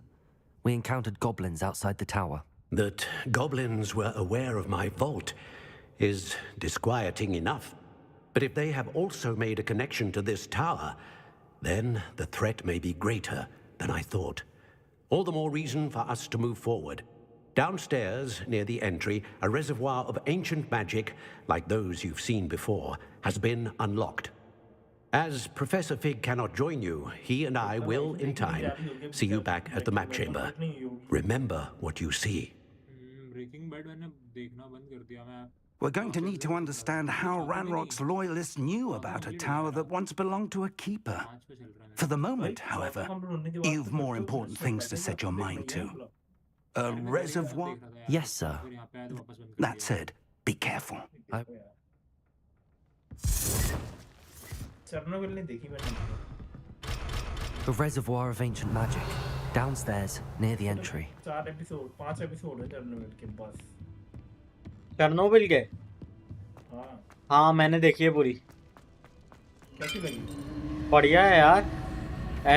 We encountered goblins outside the tower. That goblins were aware of my vault is disquieting enough. But if they have also made a connection to this tower, then the threat may be greater than I thought. All the more reason for us to move forward. Downstairs, near the entry, a reservoir of ancient magic, like those you've seen before, has been unlocked. As Professor Fig cannot join you, he and I will, in time, see you back at the map chamber. Remember what you see. Breaking Bad मैंने देखना बंद कर दिया मैं We're going to need to understand how Ranrock's loyalists knew about a tower that once belonged to a keeper. For the moment, however, you've more important things to set your mind to. A reservoir? Yes, sir. That said, be careful. Chernobyl नहीं देखी मैंने A reservoir of ancient magic. Downstairs, near the entry. 5 episode है Chernobyl के पास Chernobyl के हाँ हाँ मैंने देखी है पूरी कैसी लगी बढ़िया है यार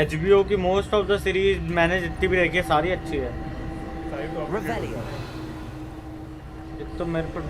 HBO की मोस्ट ऑफ द सीरीज मैंने जितनी भी देखी है सारी अच्छी है तो मेरे को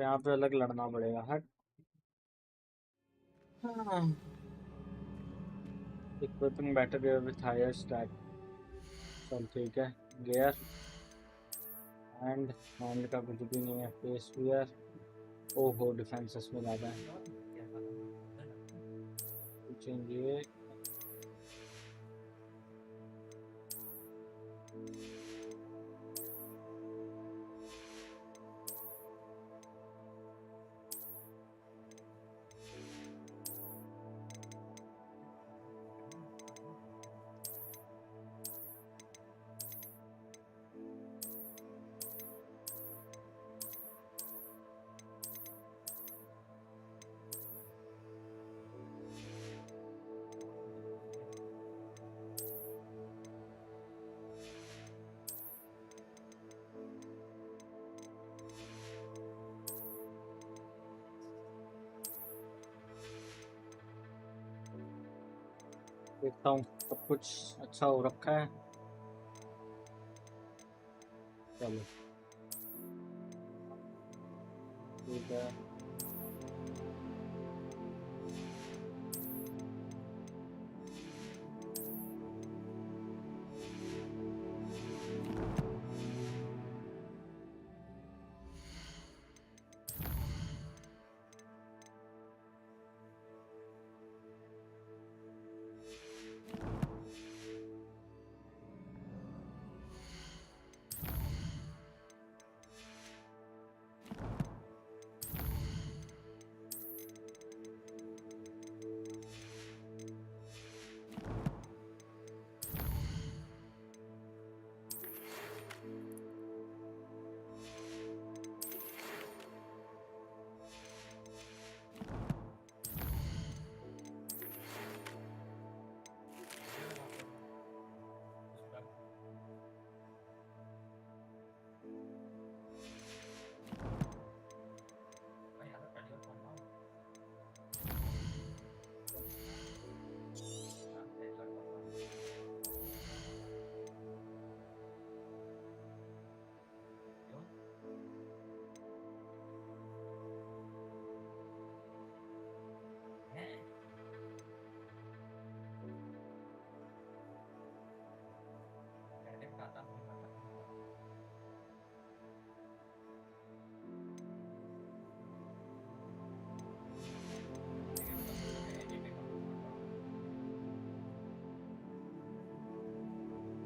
यहाँ पे अलग लड़ना पड़ेगा हट equipping better gear with higher stack चल ठीक है गियर एंड हैंड का कुछ भी नहीं है फेस वियर ओहो डिफेंसेस में ज़्यादा है चेंज ये देखता हूँ सब कुछ अच्छा हो रखा है चलो ठीक है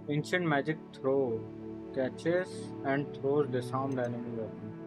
Ancient magic throw catches and throws disarmed enemy weapon.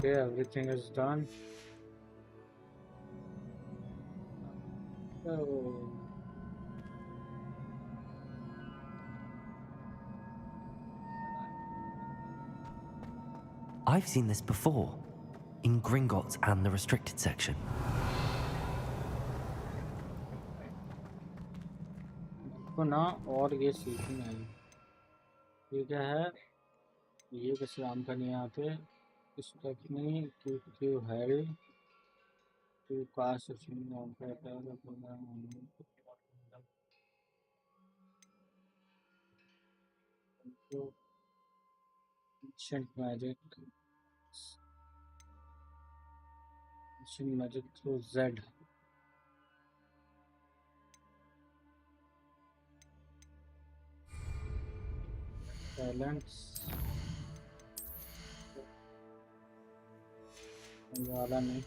Okay, everything is done. Oh. I've seen this before, in Gringotts and the restricted section. को ना और ये सीखना है। ये क्या है? ये किसी काम का नहीं आते। Stephanie to Harry to cast a film on paper. Ancient magic. Ancient magic through Z. Talents. वाला नहीं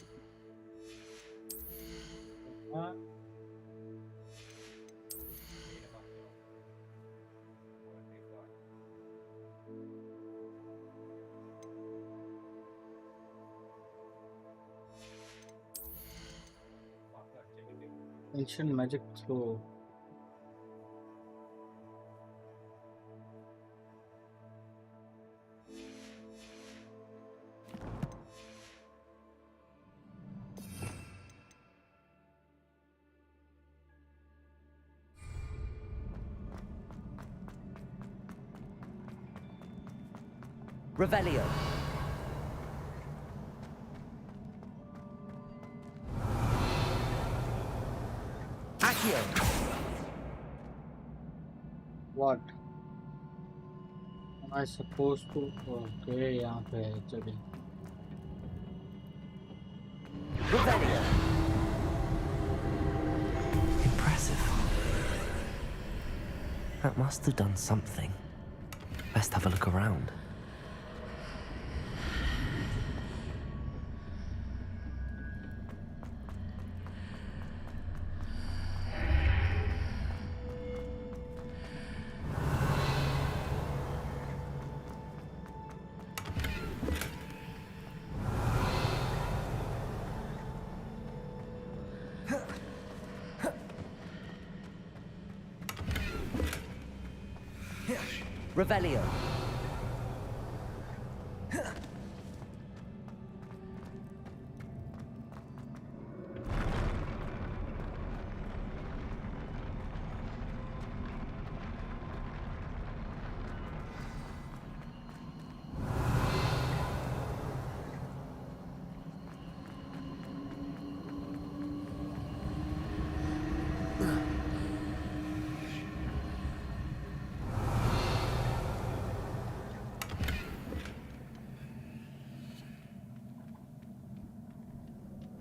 Ancient magic through Revelio. Accio. What am I supposed to? Okay, यहाँ पे है जगह. Revelio. Impressive. That must have done something. Best have a look around. Revelio.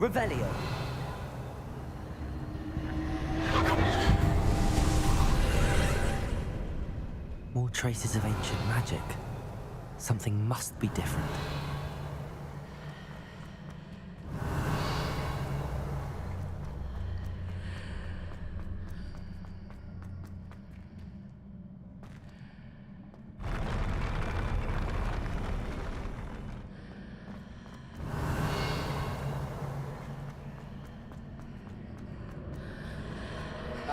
Revelio. More traces of ancient magic. Something must be different.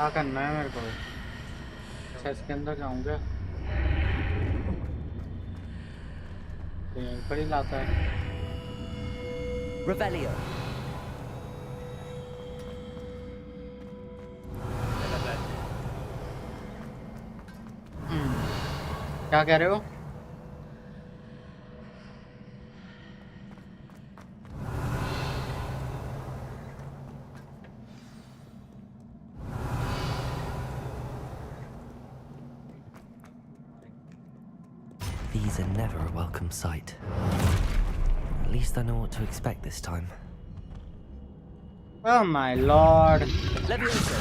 क्या करना है मेरे को? अच्छा इसके अंदर जाऊंगा तो यहीं पर ही लाता है. Revelio. क्या कह रहे हो? These are never a welcome sight. At least I know what to expect this time. Oh my lord. Leviosa.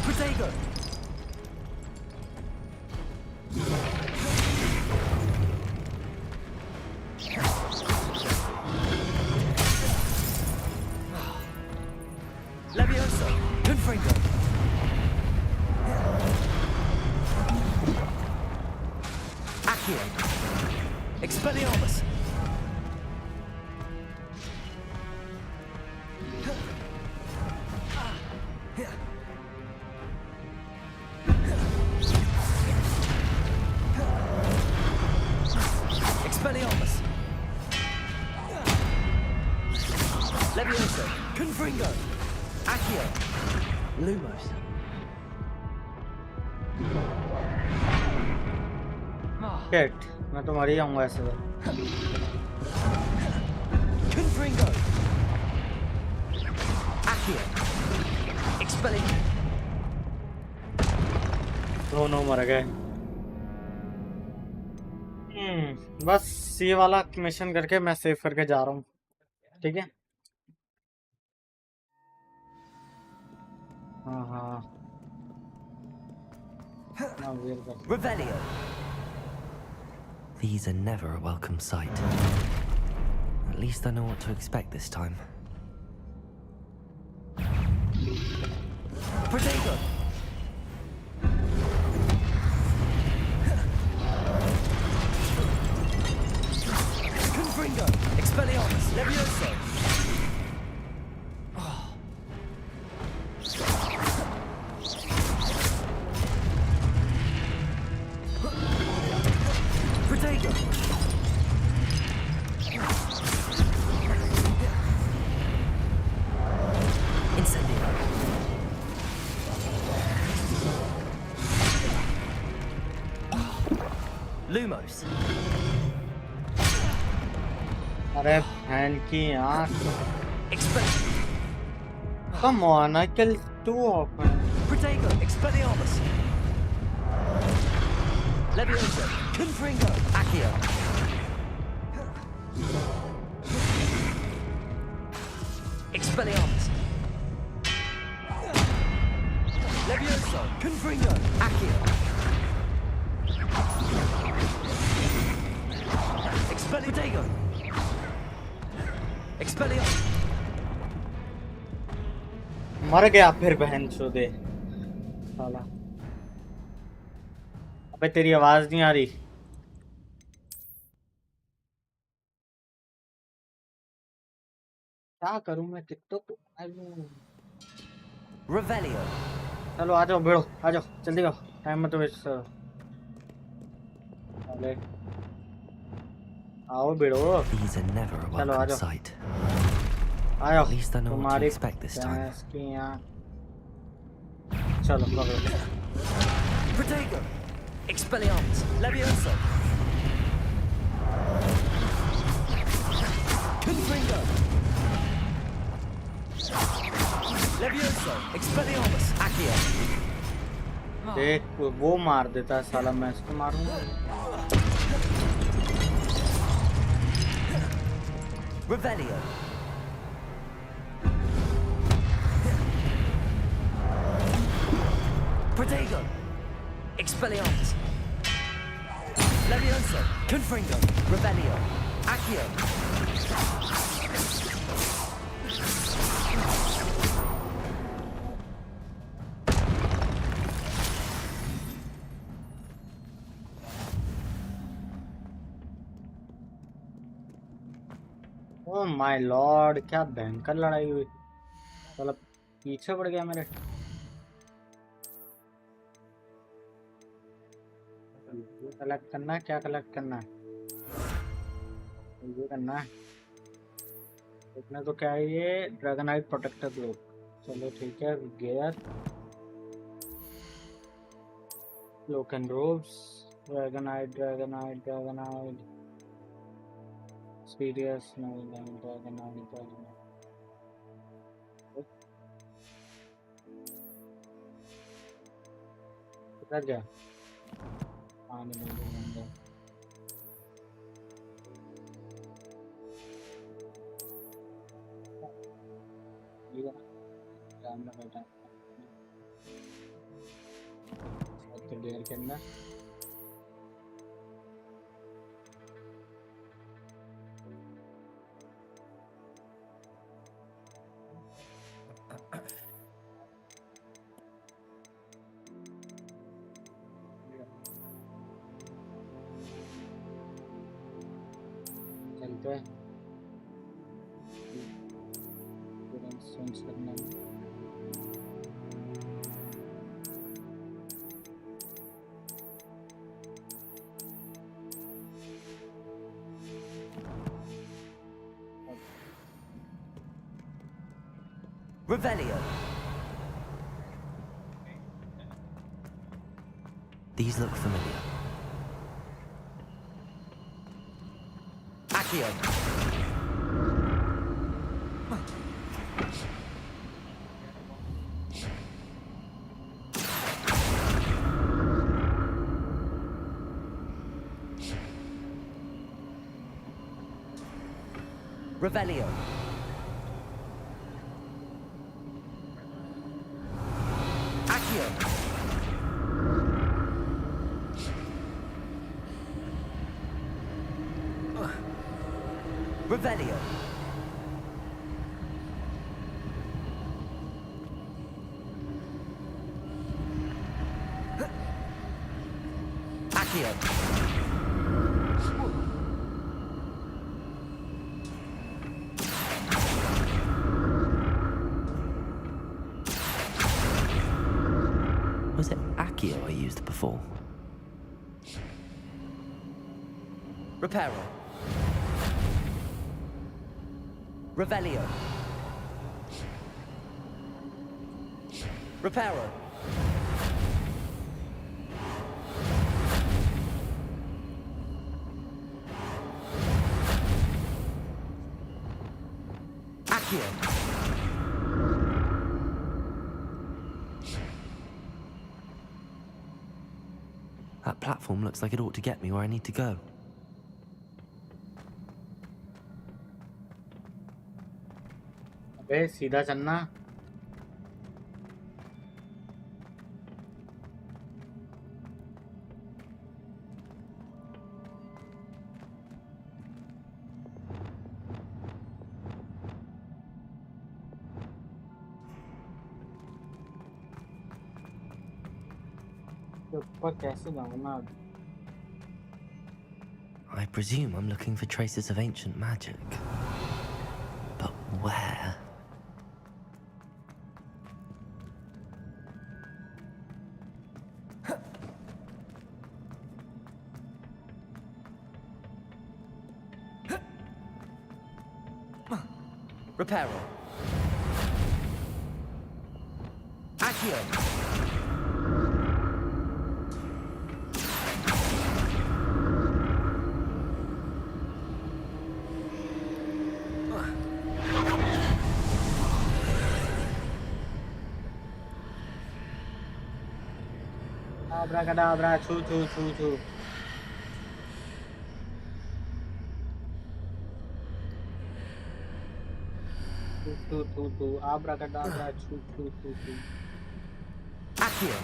Protego. Leviosa. Confringo. Accio. Expelliarmus. Expelliarmus. Levioso. Confringo. Accio. Lumos. Shit, मैं तो मर ही जाऊंगा ऐसे तो। Confringo. Accio. Expelliarmus. दोनों मर गए। बस ये वाला मिशन करके मैं सेव करके जा रहा हूँ, ठीक है? हाँ हाँ। Now we're back. Revelio. These are never a welcome sight. At least I know what to expect this time. Protego. Confringo. Expelliarmus. Levioso. Protego. Incendio. Lumos. अरे बहन की आँख। Come on, I killed two of them. Protego. Expelliarmus. Levioso. Confringo. Accio. Expelliarmus. Levioso. Confringo. Accio. Expelliarmus. Expelliarmus. मर गया फिर बहन चोदे साला। अबे तेरी आवाज नहीं आ रही। क्या करूं मैं? TikTok Revelio. चलो आ जाओ, भिड़ो आ जाओ, जल्दी आओ, टाइम मत वेस्ट करो। अरे आओ भिड़ो। These are never a चलो आ welcome जाओ, sight. आ जाओ। At least I know what to तुम्हारी expect this time. भैंस की आँख। चलो पकड़ो। Protego. Expelliarmus. Levioso. Confringo. Levioso. Expelliarmus. Accio. देख वो मार देता है साला, मैं इसको मारूंगा। Revelio. Protego. Expelliarmus. Levioso. Confringo. Revelio. Accio. Oh my Lord, क्या भयंकर लड़ाई हुई। साला पीछे पड़ गया मेरे। ये कलेक्ट करना है, क्या कलेक्ट करना है? ये करना है। इतना तो क्या है ये? Dragonite protector globe. चलो ठीक है, gear, cloak and robes, dragonite serious dragonite. किधर गया? पानी में अंदर। ये कैमरा बैठा तो डेयर के अंदर। करते हैं चेंज करने में। Revelio. These look familiar. Accio. Revelio. Accio. Revelio. Accio. Was it Accio I used before? Reparo. Revelio. Reparo. Accio. That platform looks like it ought to get me where I need to go. अबे सीधा चलना। ऊपर कैसे जाऊंगा? I presume I'm looking for traces of ancient magic. But where? Reparo. Accio. Abracadabra, choo choo choo choo. Choo choo choo choo. Abracadabra, choo choo choo choo. Accio.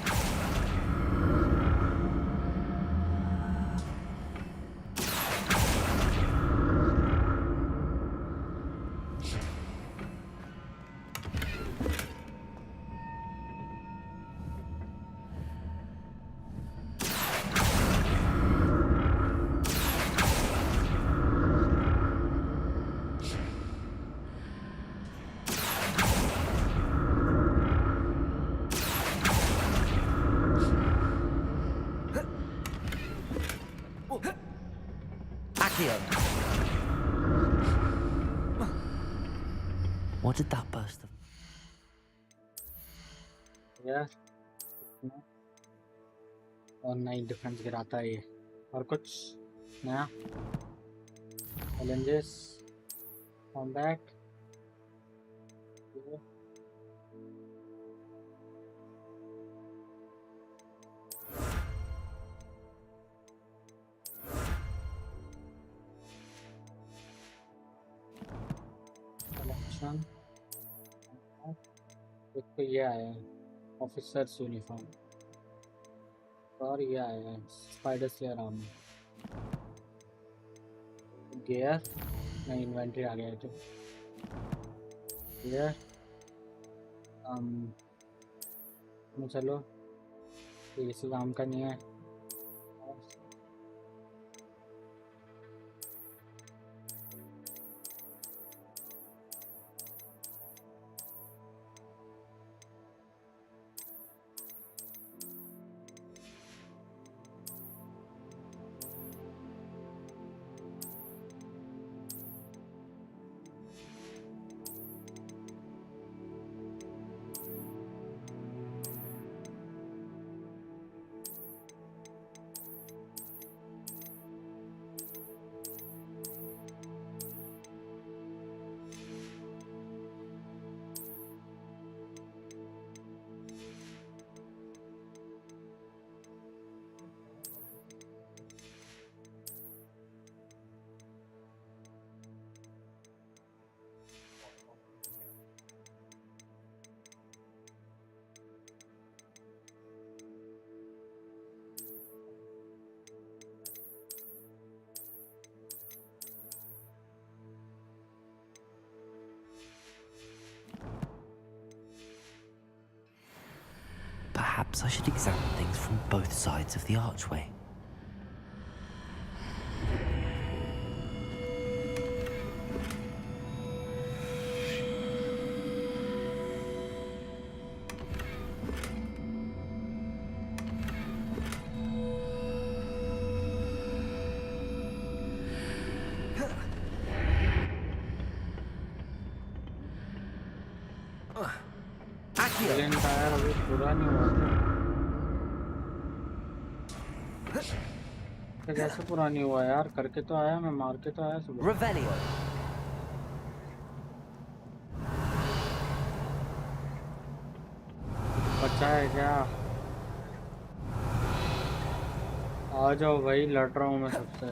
Accio. What did that burst of... Yeah. और नई defence गिराता है ये। और कुछ नया challenges combat collection. एक तो ये आया है ऑफिसर्स यूनिफॉर्म और ये आया है स्पाइडर स्लेयर आर्मर गियर नहीं इन्वेंटरी आ गया है तो गियर चलो ये किसी काम का नहीं है Perhaps I should examine things from both sides of the archway. Villain का यार अभी पूरा नहीं हुआ क्या? कैसे पूरा नहीं हुआ यार? करके तो आया मैं, मार के तो आया सुबह। Revelio. बच्चा है क्या? आ जाओ भाई, लड़ रहा हूँ मैं सबसे।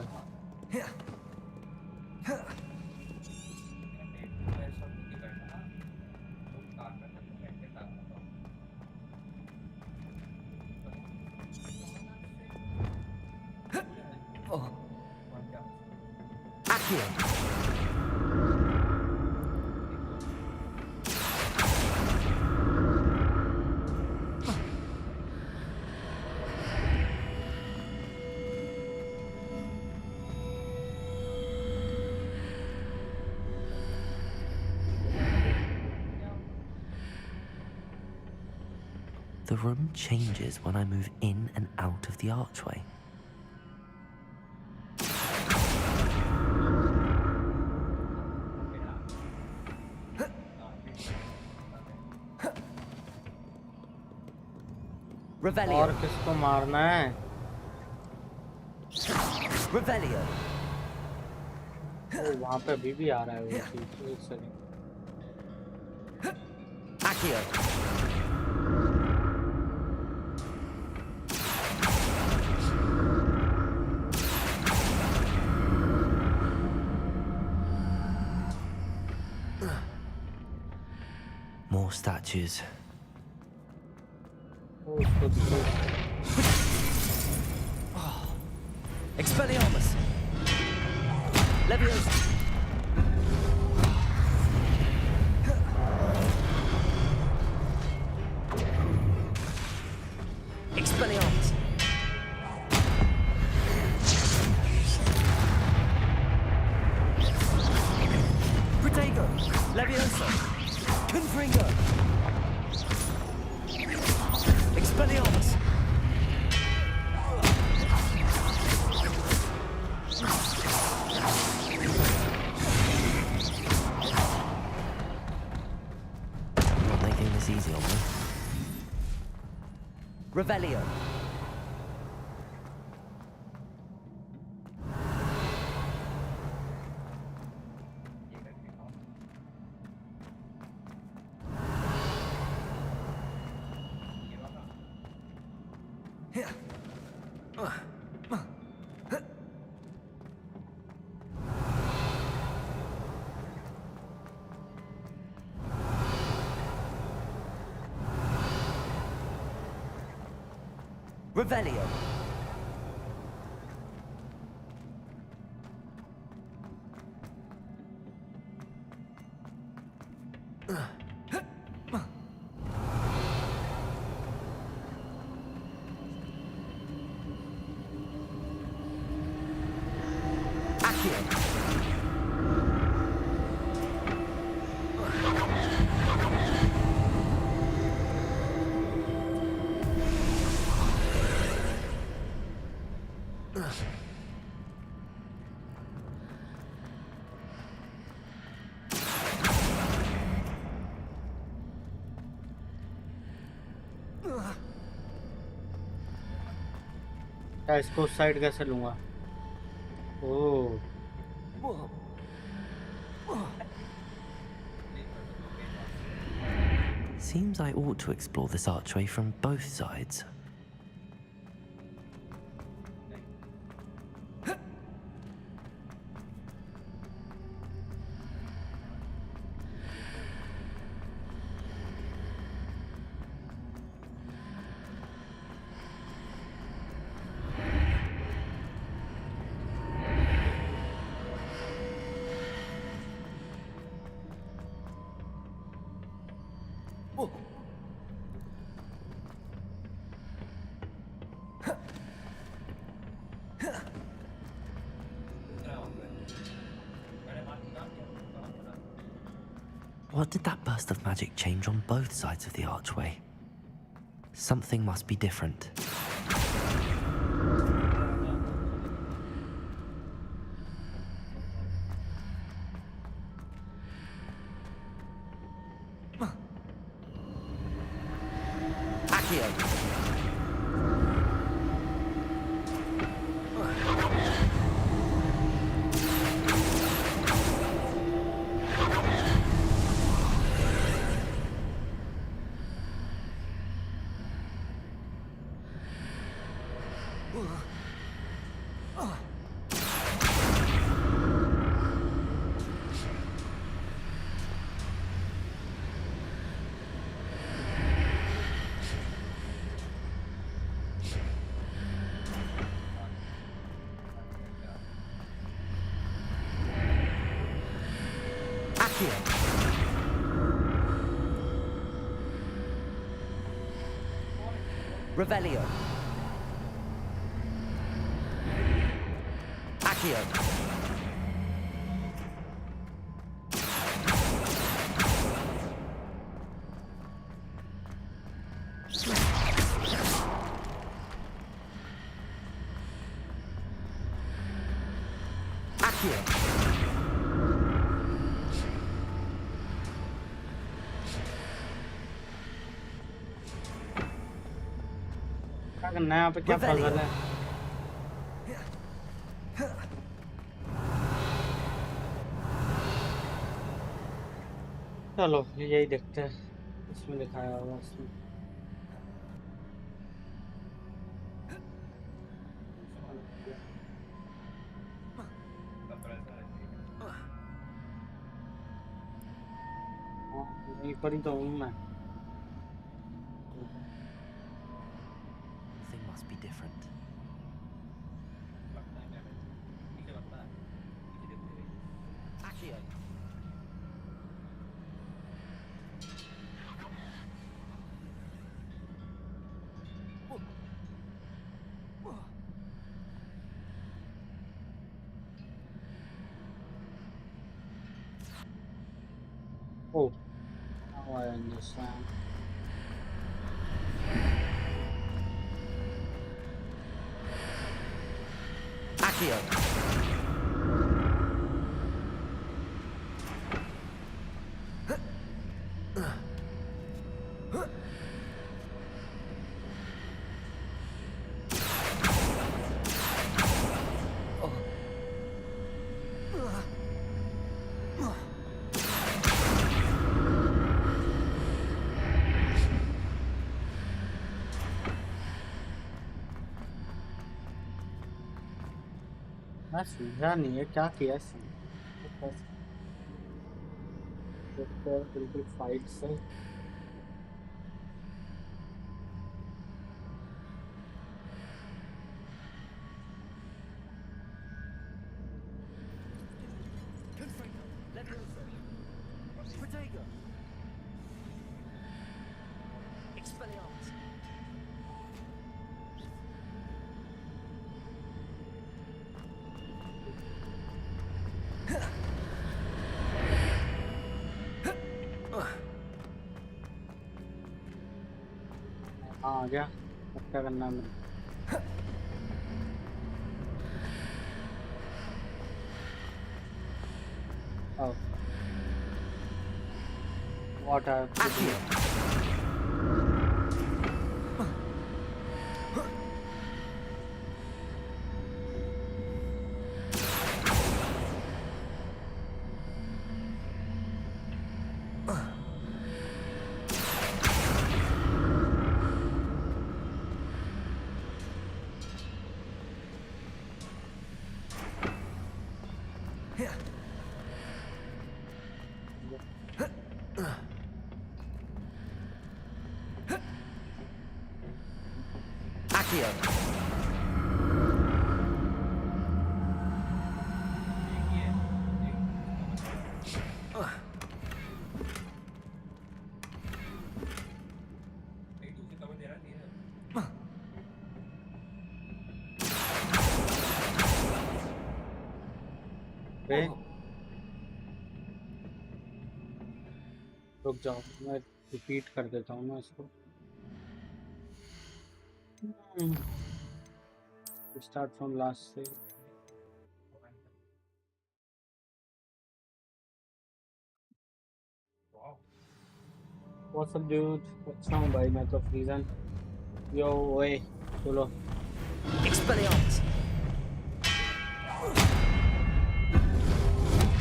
The room changes when I move in and out of the archway. Revelio. और किसको मारना है? Revelio. वो वहाँ पे अभी भी आ रहा है वो चीज़। एक second. Accio. More statues. Expelliarmus! Leviosa! Expelliarmus! Protego! Leviosa! Confringo! Expelliarmus! Not making this easy on me. Revelio. Revelio. Accio. क्या इसको उस साइड कैसे लूँगा? ओह Seems I ought to explore this archway from both sides. What did that burst of magic change on both sides of the archway? Something must be different. Revelio. Accio. क्या करना है यहाँ पे? क्या पजल है? चलो यही देखते हैं इसमें दिखाया होगा इसमें। यहीं पर ही तो हूँ मैं। Something must be different. Oh, now I understand. मैं समझा नहीं है क्या किया इसने। बिल्कुल फाइट से आ गया। अब क्या करना है मुझे? Oh. What are रुक जाओ, मैं रिपीट कर देता हूँ ना इसको। स्टार्ट फ्रॉम लास्ट से। What's up dude? अच्छा हूँ भाई, मैं तो फ्रीजन। यो ओए चलो। Expelliarmus!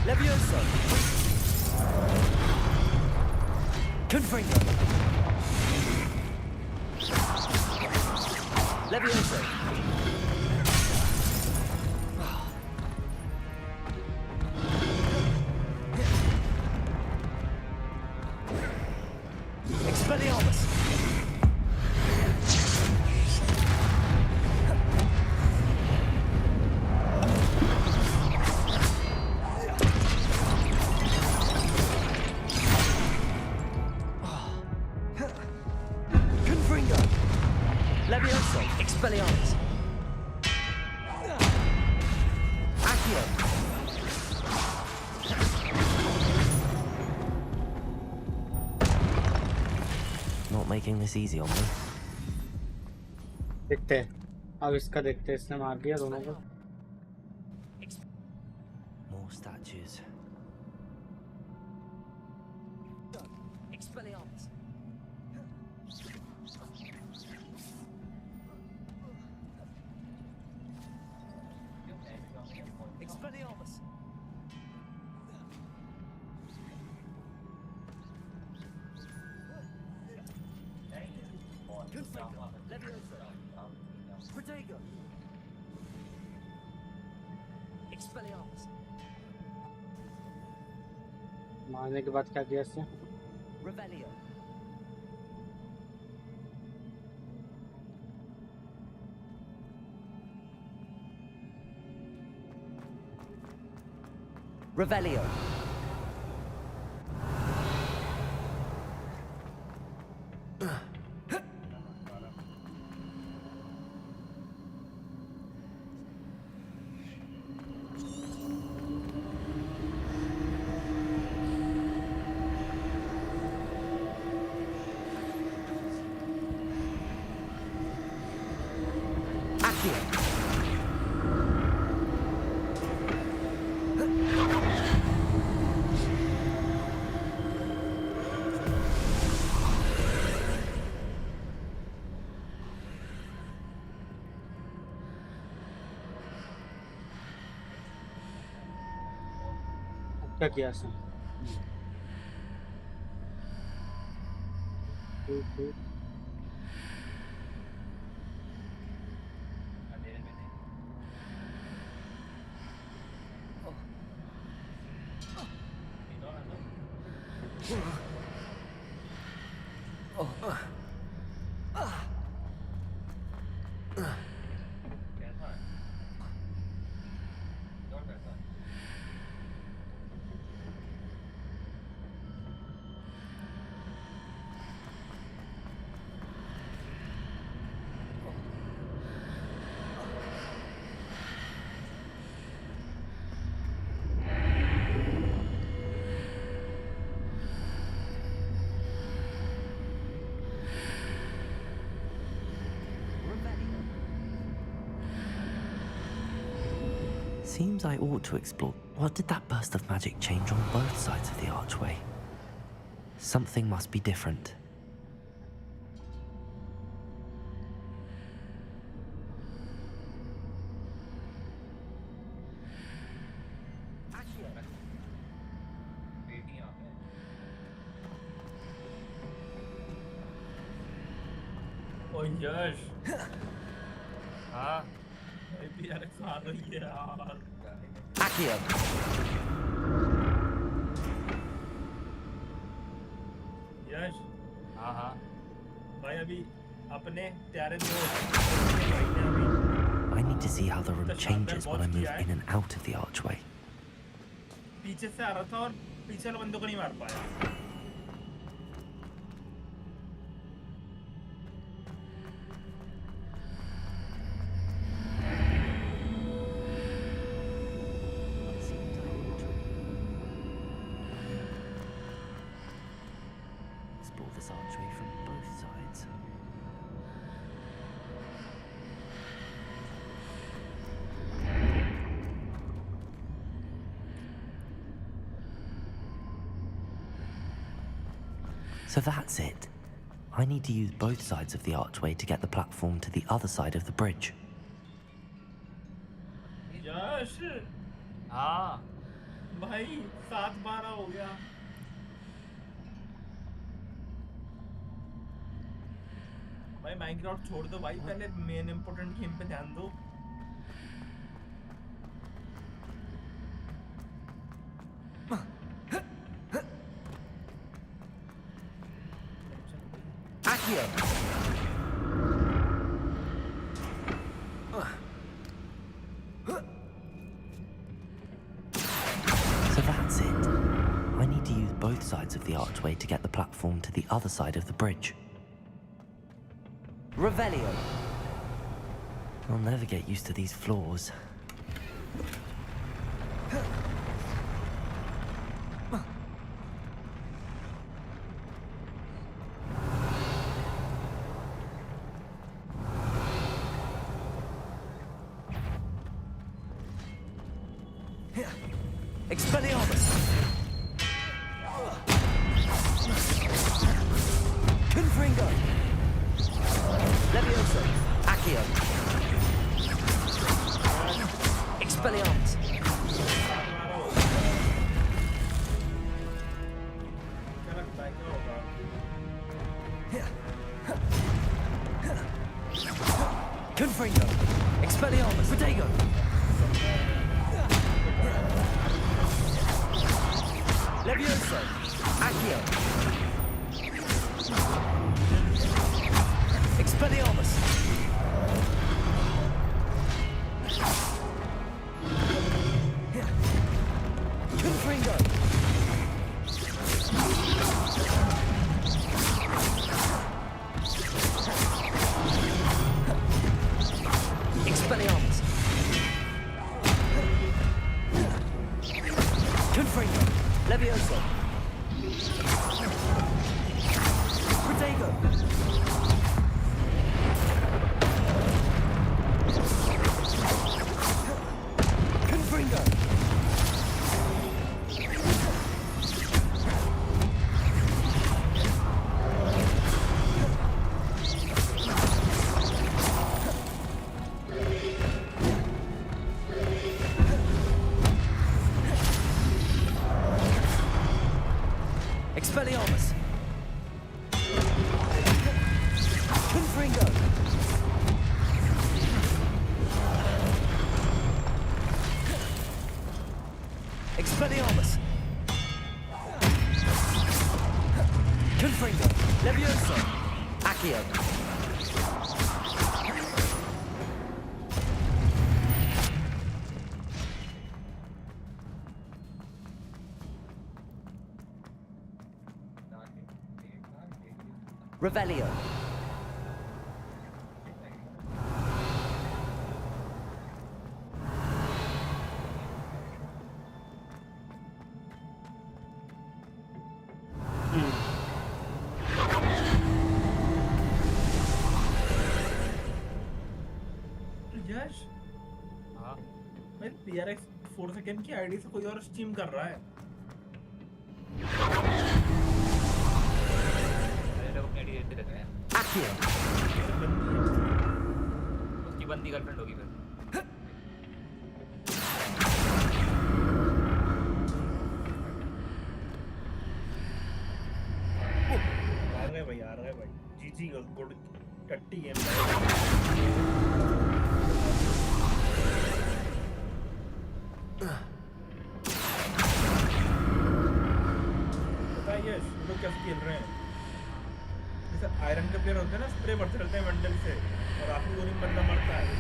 Levioso! Confringo! Levioso! Expelliarmus! Confringo! Levioso! Expelliarmus! Accio! Not making this easy on me. देखते हैं, अब इसका देखते हैं। इसने मार दिया दोनों को। More statues. Expelliarmus! Expelliarmus! Confringo! Levioso! Protego! Expelliarmus! मारने के बाद क्या किया इसने? Revelio! Revelio! Accio! क्या किया इसने? Seems I ought to explore. What did that burst of magic change on both sides of the archway? Something must be different. ओ यश हाँ भी यार खा रही है यार Accio! यश हाँ हाँ भाई अभी अपने प्यारे दोस्त I need to see how the room changes when I move in and out of the archway. पीछे से आ रहा था और पीछे वाले बंदों को नहीं मार पाया explore this archway from both sides. So that's it. I need to use both sides of the archway to get the platform to the other side of the bridge. यश हाँ भाई 7-12 हो गया भाई माइनक्राफ्ट छोड़ दो भाई पहले मेन इंपॉर्टेंट गेम पे ध्यान दो So that's it. I need to use both sides of the archway to get the platform to the other side of the bridge. Revelio! I'll never get used to these floors. Expelliarmus! Confringo! Levioso! Accio! Expelliarmus! Confringo! Expelliarmus! Protego! Levioso! Accio! Expelliarmus! Confringo! Expelliarmus! Confringo! Levioso! Protego! Confringo! Expelliarmus! Confringo! Expelliarmus! Confringo! Levioso! Accio! Revelio! यश हाँ भाई PRX 4 second की ID से कोई और stream कर रहा है मेरे लोग अपनी आईडी देते रहते हैं Accio! उसकी बंदी गर्लफ्रेंड होगी फिर आ रहा है भाई जीजी गुड टट्टी गेम बताइए लोग कैसे खेल रहे हैं जैसे आयरन के प्लेयर होते हैं ना स्प्रे बढ़ते रहते हैं मंडल से और आखिरी गोली में बंदा मरता है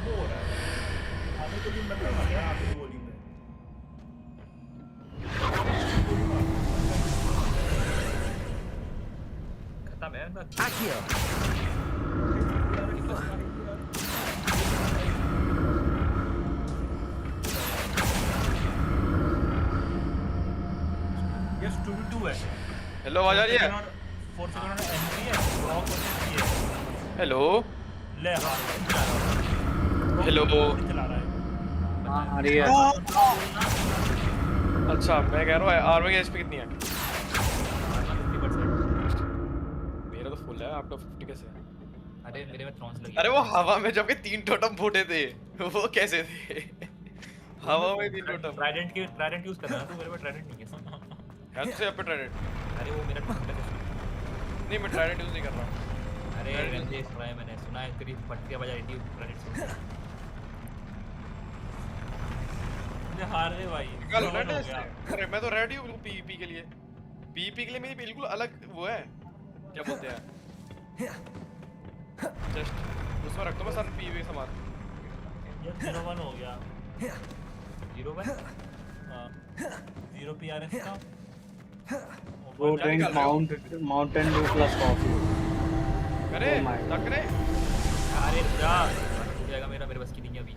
वो हो रहा है आखिरी गोली में बंदा मर रहा है आखिरी गोली में खत्म है ना Accio! यस 2v2 है हेलो आवाज आ रही है? 4 सेकंड एंट्री है, ब्लॉक होने की है। हेलो ले हेलो चला रहा है। हाँ आ रही है। अच्छा मैं कह रहा हूँ आर्मर की एचपी कितनी है? 50%। मेरा तो फुल है, आपका 50 कैसे है? अरे मेरे में थ्रॉन्स लगी अरे वो हवा में जबकि 3 टोटम फूटे थे वो कैसे थे? हवा में 3 टोटम। ट्राइडेंट यूज कर रहा है तू, मेरे में ट्राइडेंट नहीं है। है तुझे पे ट्राइडेंट? अरे वो मेरा नहीं मैं ट्राइडेंट यूज नहीं कर रहा। अरे मैंने सुना है तेरी पट्टियां बजा रही थी ट्राइडेंट से। मुझे हार गए भाई। निकालो ना टेस्ट। अरे मैं तो रेडी हूँ पीवीपी के लिए। पीवीपी के लिए मेरी बिल्कुल अलग वो है, क्या बोलते हैं, जस्ट उसमें रख दो मैं सारे पीवीपी सामान। ये 0-1 हो गया। 0-1 हां 0 पीआरएस का। वो drink Mountain Dew plus coffee. करे तक रे। अरे जा हो जाएगा मेरा, मेरे बस की नहीं है अभी।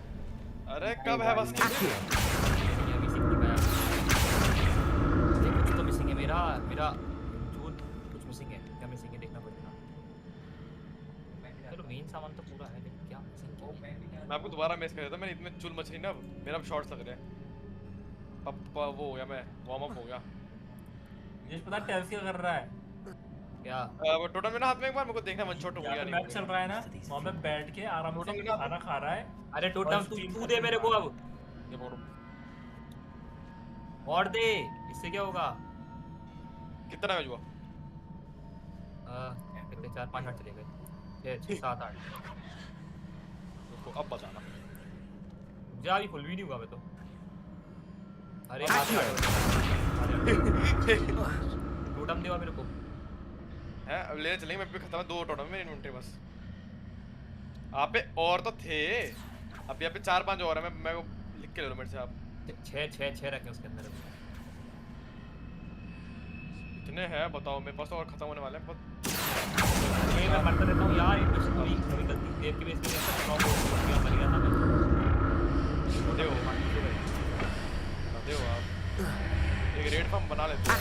अरे कब है बस की? अभी सीख नहीं पाया। कुछ तो मिसिंग है मेरा जो कुछ मिसिंग है। क्या मिसिंग है देखना पड़ेगा। चलो मेन सामान तो पूरा है लेकिन क्या मिसिंग क्या है? मैं आपको दोबारा मैच कर देता, मैंने इतने चुल मच रही ना, मेरा अब शॉट्स लग रहे हैं। अब वो हो गया, मैं वार्म अप हो गया। मुझे पता टेल्स क्या कर रहा है क्या? वो टोटम में ना हाथ में एक बार मेरे को देखना वन शॉट हो गया नहीं। मैच चल रहा है ना, वहां पे बैठ के आराम से खाना खा रहा है। अरे टोटम तू दे मेरे को अब। ये बोलो और दे, इससे क्या होगा? कितना मैच हुआ? कितने 4-5 8 चले गए। 6 7 8। उसको अब बताना। जा अभी फुल भी नहीं हुआ मैं तो। अरे टोटम देवा मेरे को है, अब लेने चलेंगे। मैं भी खत्म है 2 टोटम में इन्वेंटरी बस। आप पे और तो थे, अब यहाँ पे 4-5 और है। मैं लिख के ले लो मेरे से आप। 6 रखे उसके अंदर। इतने हैं बताओ, मेरे पास तो और खत्म होने वाले हैं। ये मैं मरता रहता हूँ यार, कभी गलती देर के बेस पे ऐसा स्ट्रॉन्ग हो गया, मर गया था मैं। दे आप एक रेड फॉर्म बना लेते हैं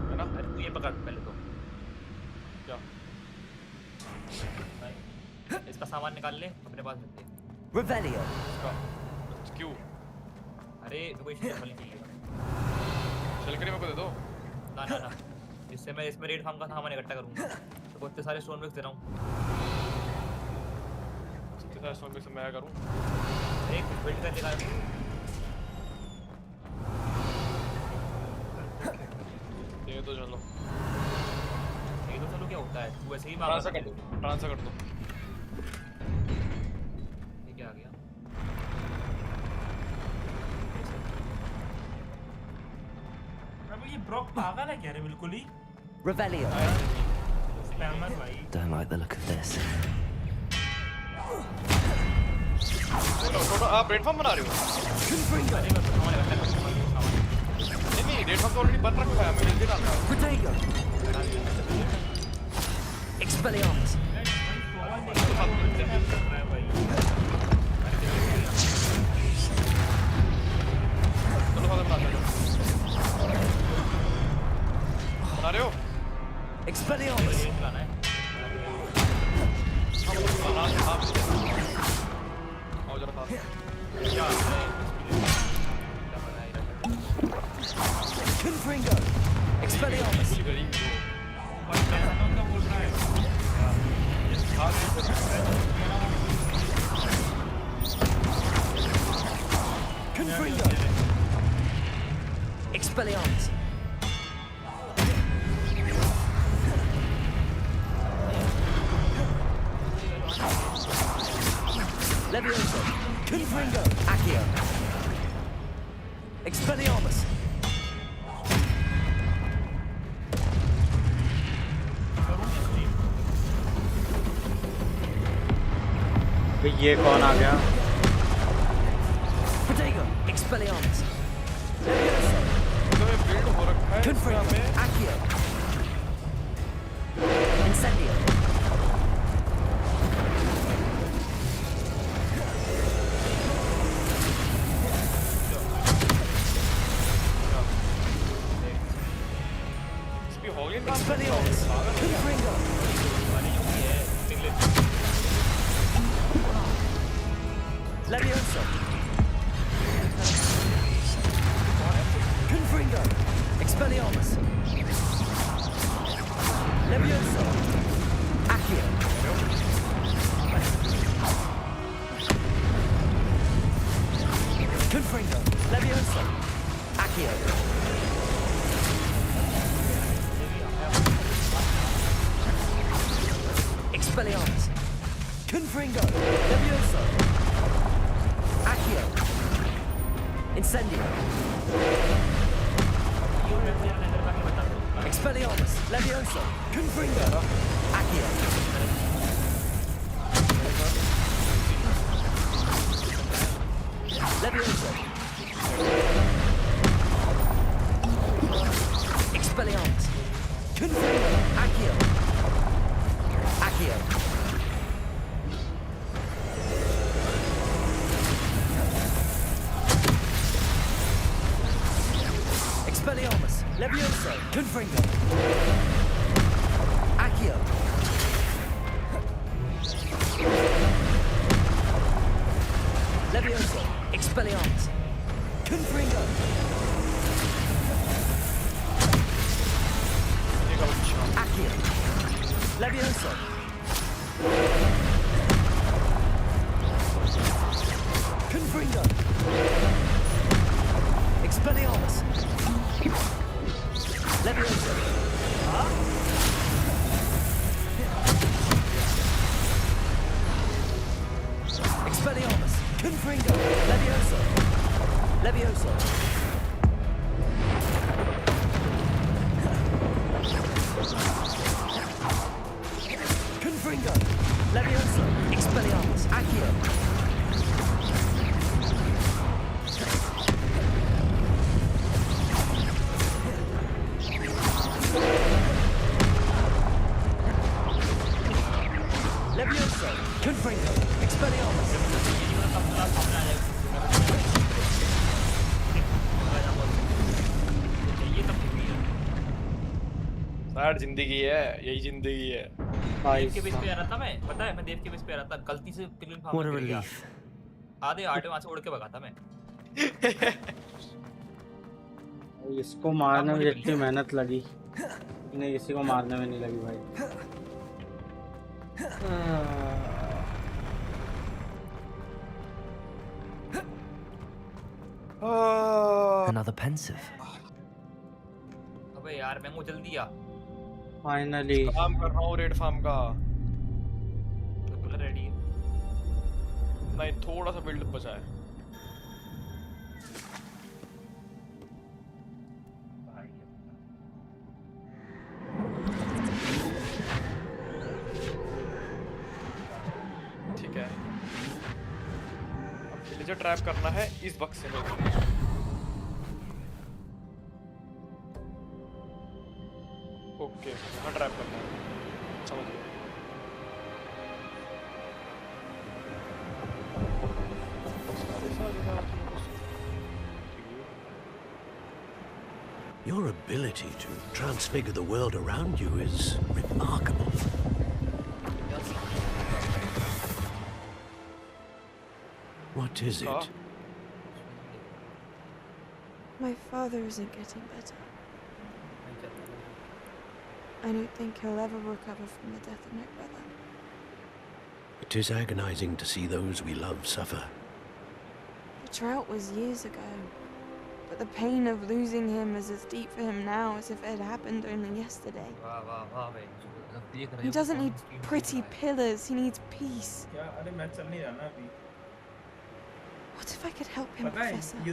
है ना। अरे तू ये पकड़ पहले तो। क्या इसका सामान निकाल ले अपने पास रख दे। Revelio. क्यों? अरे कोई शलकरी चाहिए। शलकरी मेरे को दे दो। ना इससे मैं इसमें रेड फार्म का सामान इकट्ठा करूंगा। तो बहुत सारे स्टोन ब्रिक्स दे रहा हूँ। इतने सारे स्टोन ब्रिक्स मैं करूँ? अरे कुछ बिल्ड कर लेगा। ये तो चलो क्या होता है? तू ऐसे ही ट्रांसफर कर दो, ट्रांसफर कर दो। ये क्या आ गया? अब ये ब्रॉक पागल है क्या रे बिल्कुल ही? Revelio. स्पैमर भाई। Don't like the look of this. तो आप रेड फॉर्म बना रहे हो? नहीं रेड फॉर्म तो ऑलरेडी बन रखा है, मैं जल्दी डालना है। Protego. Expelliarmus. बना रहे हो? Expelliarmus. आओ जरा पास। Confringo. Expelliarmus. Confringo. Expelliarmus. Levioso. Confringo. Accio. Expelliarmus. ये कौन आ गया? Protego. Expelliarmus. तो ये बिल्ड हो रखा है। Confringo. Accio. Incendio. Expelliarmus. Confringo. Levioso. Accio. Incendio. Expelliarmus. Levioso. Confringo. Accio. Levioso. Expelliarmus. Confringo. Accio. Accio. Expelliarmus. Levioso. Confringo. Accio. Levioso. Expelliarmus. Confringo. Accio. Levioso. Confringo. Expelliarmus. Levioso. Expelliarmus. Confringo. Levioso. Levioso. Confringo. Levioso. Expelliarmus. Accio. Levioso. Confringo. Expelliarmus. Sad जिंदगी है, यही जिंदगी है। देव के base पे आ रहा था मैं, पता है मैं देव के बेस पे आ रहा था, गलती से पिलुल फार्म What a में गिर गया। relief. आधे आटे वहां से उड़ के भगा था मैं। इसको मारने में जितनी मेहनत लगी इन्हें किसी को मारने में नहीं लगी भाई। Another pensive. अबे यार मैं जल्दी आ। फाइनली काम कर रहा हूँ रेड फार्म का। बिल्कुल रेडी है। नहीं थोड़ा सा बिल्डअप बचा है। ठीक है अब विलेजर ट्रैप करना है इस बक्से में। ओके यहाँ ट्रैप करना है, समझ गया। Your ability to transfigure the world around you is remarkable. What is it? My father isn't getting better. I don't think he'll ever recover from the death of my brother. It is agonizing to see those we love suffer. The drought was years ago, but the pain of losing him is as deep for him now as if it had happened only yesterday. He doesn't need pretty pillars, he needs peace. What if I could help him, Professor? You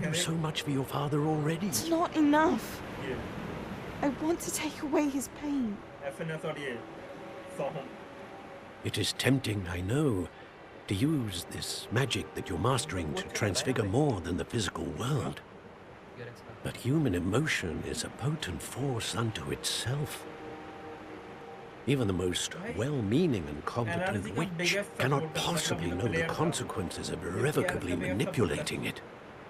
do so much for your father already. It's not enough. I want to take away his pain. It is tempting, I know, to use this magic that you're mastering to transfigure more than the physical world. But human emotion is a potent force unto itself. Even the most well-meaning and competent witch cannot possibly know the consequences of irrevocably manipulating it.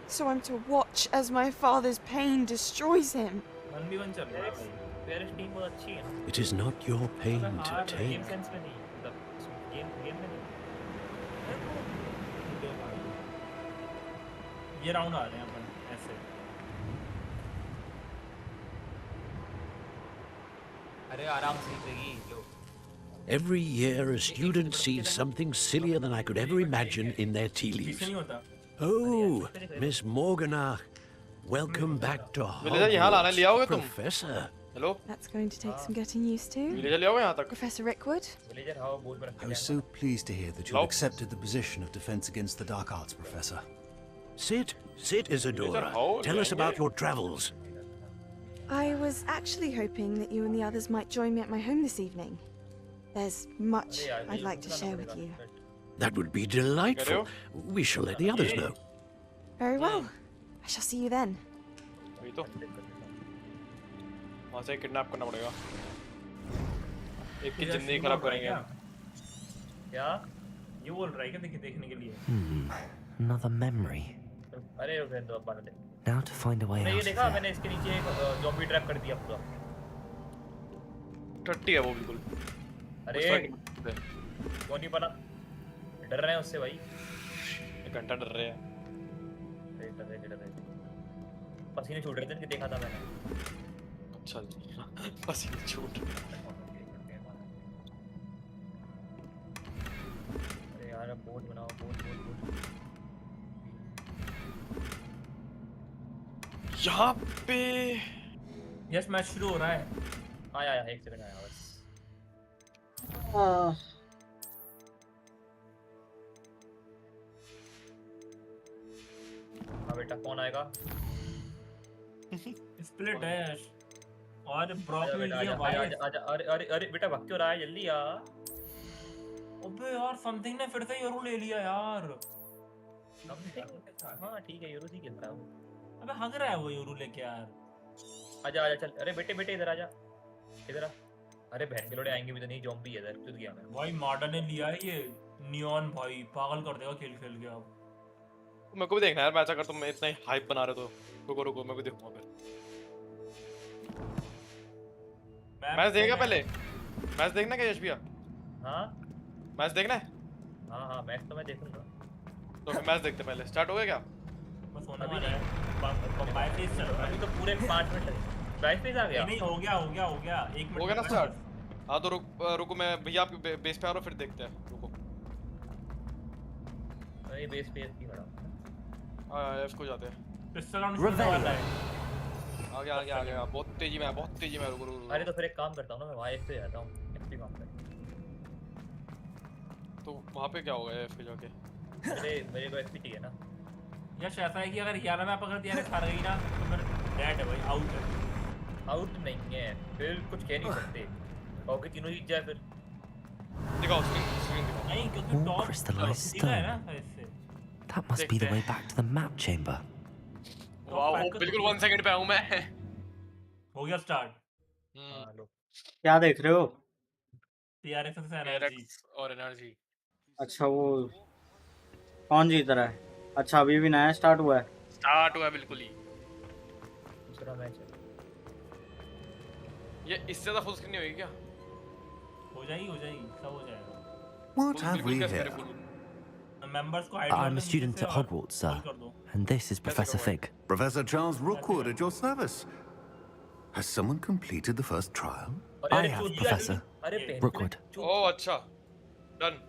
So I'm to watch as my father's pain destroys him. It is not your pain to take. ये round आ रहे हैं अपन ऐसे। अरे आराम से ही लो। Every year, a student sees something sillier than I could ever imagine in their tea leaves. Oh, Miss Morganach, welcome back to Hogwarts, Professor. Hello That's going to take some getting used to. Villager ले आओ यहाँ तक Professor Rickwood. Villager हवा बोल में रख I was so pleased to hear that you accepted the position of Defense Against the Dark Arts, Professor. Sit, Isadora. Tell us about your travels. I was actually hoping that you and the others might join me at my home this evening. There's much I'd like to share with you. That would be delightful. We shall let the others know. Very well. I shall see you then. वही तो वहाँ से kidnap करना पड़ेगा एक की जिंदगी खराब करेंगे क्या ये बोल रहा है क्या देखने के लिए Another memory. अरे रुक दो अब बना दे Now to find a way मैंने out ये of देखा here. मैंने इसके नीचे एक ज़ॉम्बी ट्रैप कर दिया पूरा टट्टी है वो बिल्कुल अरे कौन नहीं बना डर रहे हैं उससे भाई एक घंटा डर रहे हैं डर रहे पसीने छूट रहे थे कि देखा था मैंने अच्छा पसीने छूट अरे यार बोट बनाओ बोट यहाँ पे यस मैच शुरू हो रहा है आया एक सेकंड आया बस हाँ बेटा कौन आएगा स्प्लिट है और ब्रॉक आजा मिल बेटा गया आजा भाई आजा आजा अरे बेटा भाग क्यों रहा है जल्दी आ अबे यार समथिंग ने फिर से यूरो ले लिया यार हाँ ठीक है यूरो ही खेलता है वो अबे हग रहा है वो यूरो लेके यार आजा आजा चल अरे बेटे इधर आजा इधर आ अरे बहन के लोड़े आएंगे भी तो नहीं ज़ॉम्बी है इधर चुद गया मैं भाई मार्डन ने लिया है ये नियॉन भाई पागल कर देगा खेल के अब मेरे को भी देखना है यार मैच अगर तुम इतना ही हाइप बना रहे हो तो रुको मैं भी देखूंगा फिर मैच देखेगा पहले मैच देखना क्या यश भैया हाँ मैच देखना है हाँ मैच तो मैं देखूंगा तो फिर मैच देखते पहले स्टार्ट हो गया क्या बस होने वाला है बाय फेस चल रहा है अभी तो पूरे 5 मिनट बाय फेस आ गया नहीं हो गया 1 मिनट हो गया ना स्टार्ट हाँ तो रुको मैं भैया आपके बेस पे आ रहा हूँ फिर देखते हैं रुको अरे बेस पे की खड़ा हाँ एफ को जाते हैं पिस्टल राउंड शुरू वाला है आ गया बहुत तेजी में रुको अरे तो फिर एक काम करता हूँ ना मैं वहाँ एफ पे जाता हूँ एफ पे काम कर तो वहाँ पे क्या होगा एफ पे जाके अरे मेरे को एफ पे चाहिए ना यश ऐसा है कि अगर 11 मैप अगर दिया हार गई ना तो फिर डेड है भाई आउट नहीं है फिर कुछ कह नहीं सकते ओके तीनों जीत जाए फिर दिखाओ स्क्रीन दिखाओ नहीं क्योंकि All टॉप crystallized सीधा है ना stone. इससे That must be the way back to the map chamber. Wow बिल्कुल 1 सेकंड पे आऊं मैं हो गया स्टार्ट हां लो क्या देख रहे हो टीआरएक्स से एनर्जी और एनर्जी अच्छा वो कौन जीत रहा है अच्छा अभी भी नया स्टार्ट हुआ है बिल्कुल ही दूसरा मैच है ये इससे ज्यादा फुल स्क्रीन नहीं होगी क्या हो जाएगी सब हो जाएगा What have we here? Members को I'm a student at Hogwarts, sir, and this is Professor Fig. Professor Charles Rookwood at your service. Has someone completed the first trial? I have, Professor Rookwood. Oh, अच्छा. Done.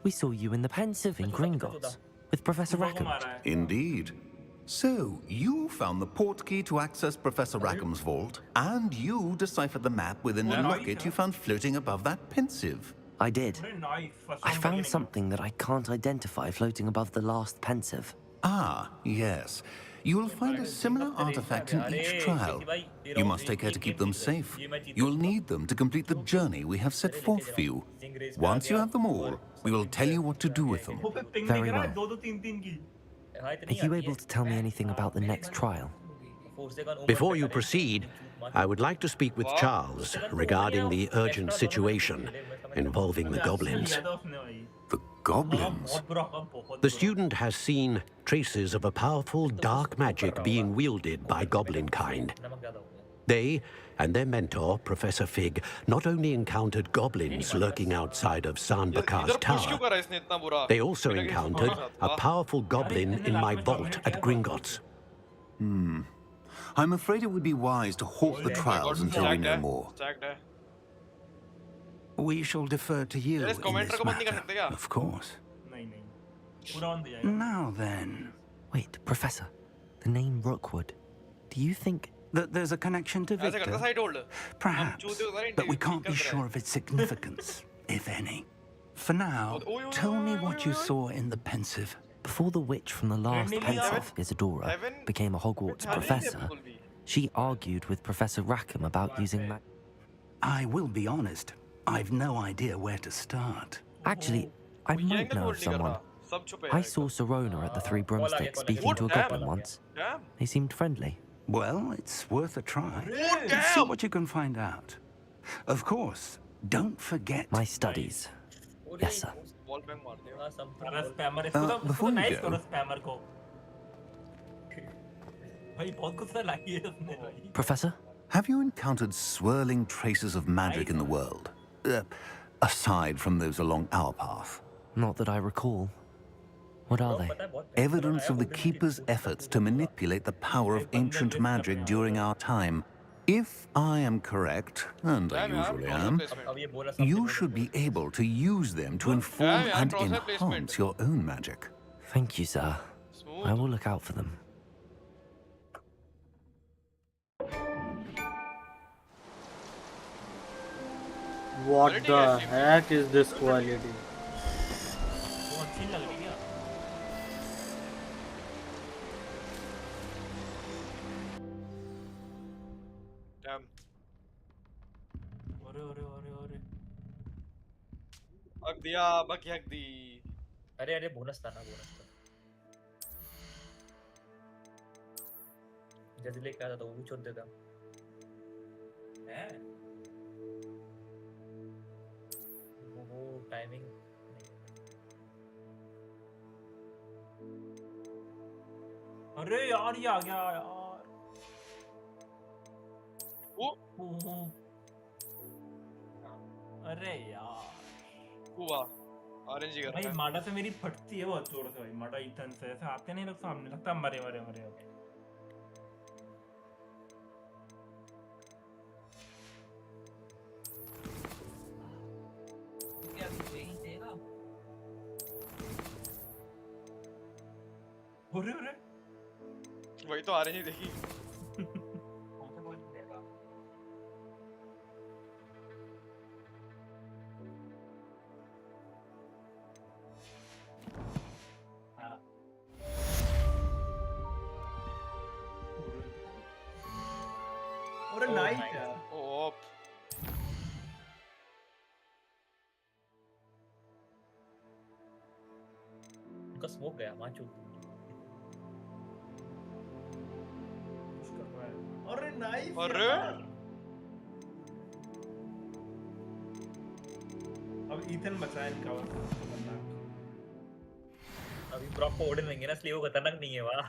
We saw you in the Pensive in Gringotts with Professor Rackham. Indeed. So, you found the portkey to access Professor Rackham's vault, and you deciphered the map within the locket you found floating above that pensive. I did. I found something that I can't identify floating above the last Pensive. Ah, yes. You will find a similar artifact in each trial. You must take care to keep them safe. You will need them to complete the journey we have set forth for you. Once you have them all, we will tell you what to do with them. Very well. Are you able to tell me anything about the next trial? Before you proceed, I would like to speak with Charles regarding the urgent situation involving the goblins. The goblins? The student has seen traces of a powerful dark magic being wielded by goblin kind. They and their mentor, Professor Fig, not only encountered goblins lurking outside of San Bakar's tower, they also encountered a powerful goblin in my vault at Gringotts. I'm afraid it would be wise to halt the trials until we know more. We shall defer to you in this matter, of course. Now then. Wait, Professor. The name Rookwood. Do you think That there's a connection to ऐसे करता Victor? Side hold Perhaps, but we can't be sure of its significance, if any. For now, tell me what you saw in the pensive. Before the witch from the last pensive, Isadora, became a Hogwarts professor, she argued with Professor Rackham about using magic. I will be honest, I've no idea where to start. Actually, I might know of someone. I saw Serona at the Three Broomsticks speaking to a goblin once. They seemed friendly. Well, it's worth a try. See what you can find out. Of course, don't forget my studies. Yes, sir. Before you nice go, करो spammer को भाई बहुत गुस्सा लगी है उसने भाई Professor? Have you encountered swirling traces of magic in the world? Aside from those along our path? Not that I recall. What are they? Evidence of the Keeper's efforts to manipulate the power of ancient magic during our time. If I am correct, and I usually am, you should be able to use them to inform and enhance your own magic. Thank you, sir. I will look out for them. What the heck is this quality? वो अच्छी लग रही है Damn. ओरे ओरे ओरे ओरे हक दिया बक हक दी अरे अरे बोनस था ना बोनस था जल्दी लेके आता तो वो भी छोड़ देता हैं वो टाइमिंग अरे यार ये आ गया यार ओ अरे यार हुआ ऑरेंज ही कर भाई रहा है माडा से मेरी फटती है बहुत जोर से भाई माडा इथन से ऐसे आते नहीं लोग सामने लगता मरे मरे मरे अरे अरे वही तो ऑरेंज ही देखी और नाइट ओप उनका स्मोक गया माचू अरे नाइस अरे अब ईथन बचा है इनका अभी प्रॉपर ऑर्डर नहीं है ना इसलिए वो खतरनाक नहीं है वाह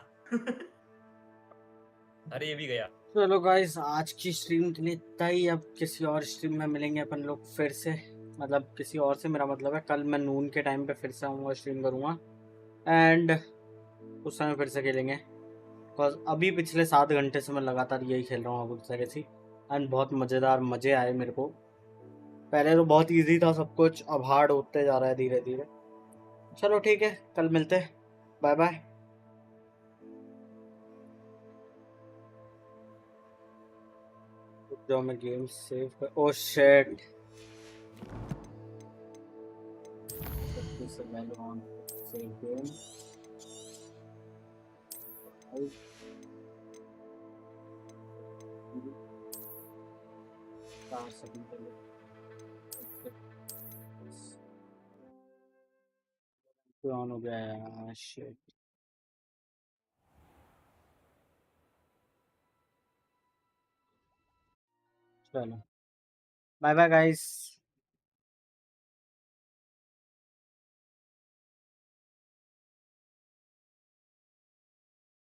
अरे ये भी गया चलो गाइस आज की स्ट्रीम के लिए इतना ही। अब किसी और स्ट्रीम में मिलेंगे अपन लोग फिर से, मतलब किसी और से मेरा मतलब है कल मैं नून के टाइम पे फिर से आऊँगा, स्ट्रीम करूँगा एंड उस समय फिर से खेलेंगे। बिकॉज अभी पिछले 7 घंटे से मैं लगातार यही खेल रहा हूँ हॉगवर्ट्स लेगेसी एंड बहुत मज़ेदार मज़े आए मेरे को। पहले तो बहुत इजी था सब कुछ, अब हार्ड होते जा रहा है धीरे धीरे। चलो ठीक है, कल मिलते हैं, बाय बाय। जो मैं गेम सेव कर, ओह शिट, से मैं ऑन सेव गेम 4 सेकंड के लिए ऑन हो गया है। शिट, चलो बाय बाय गाइस।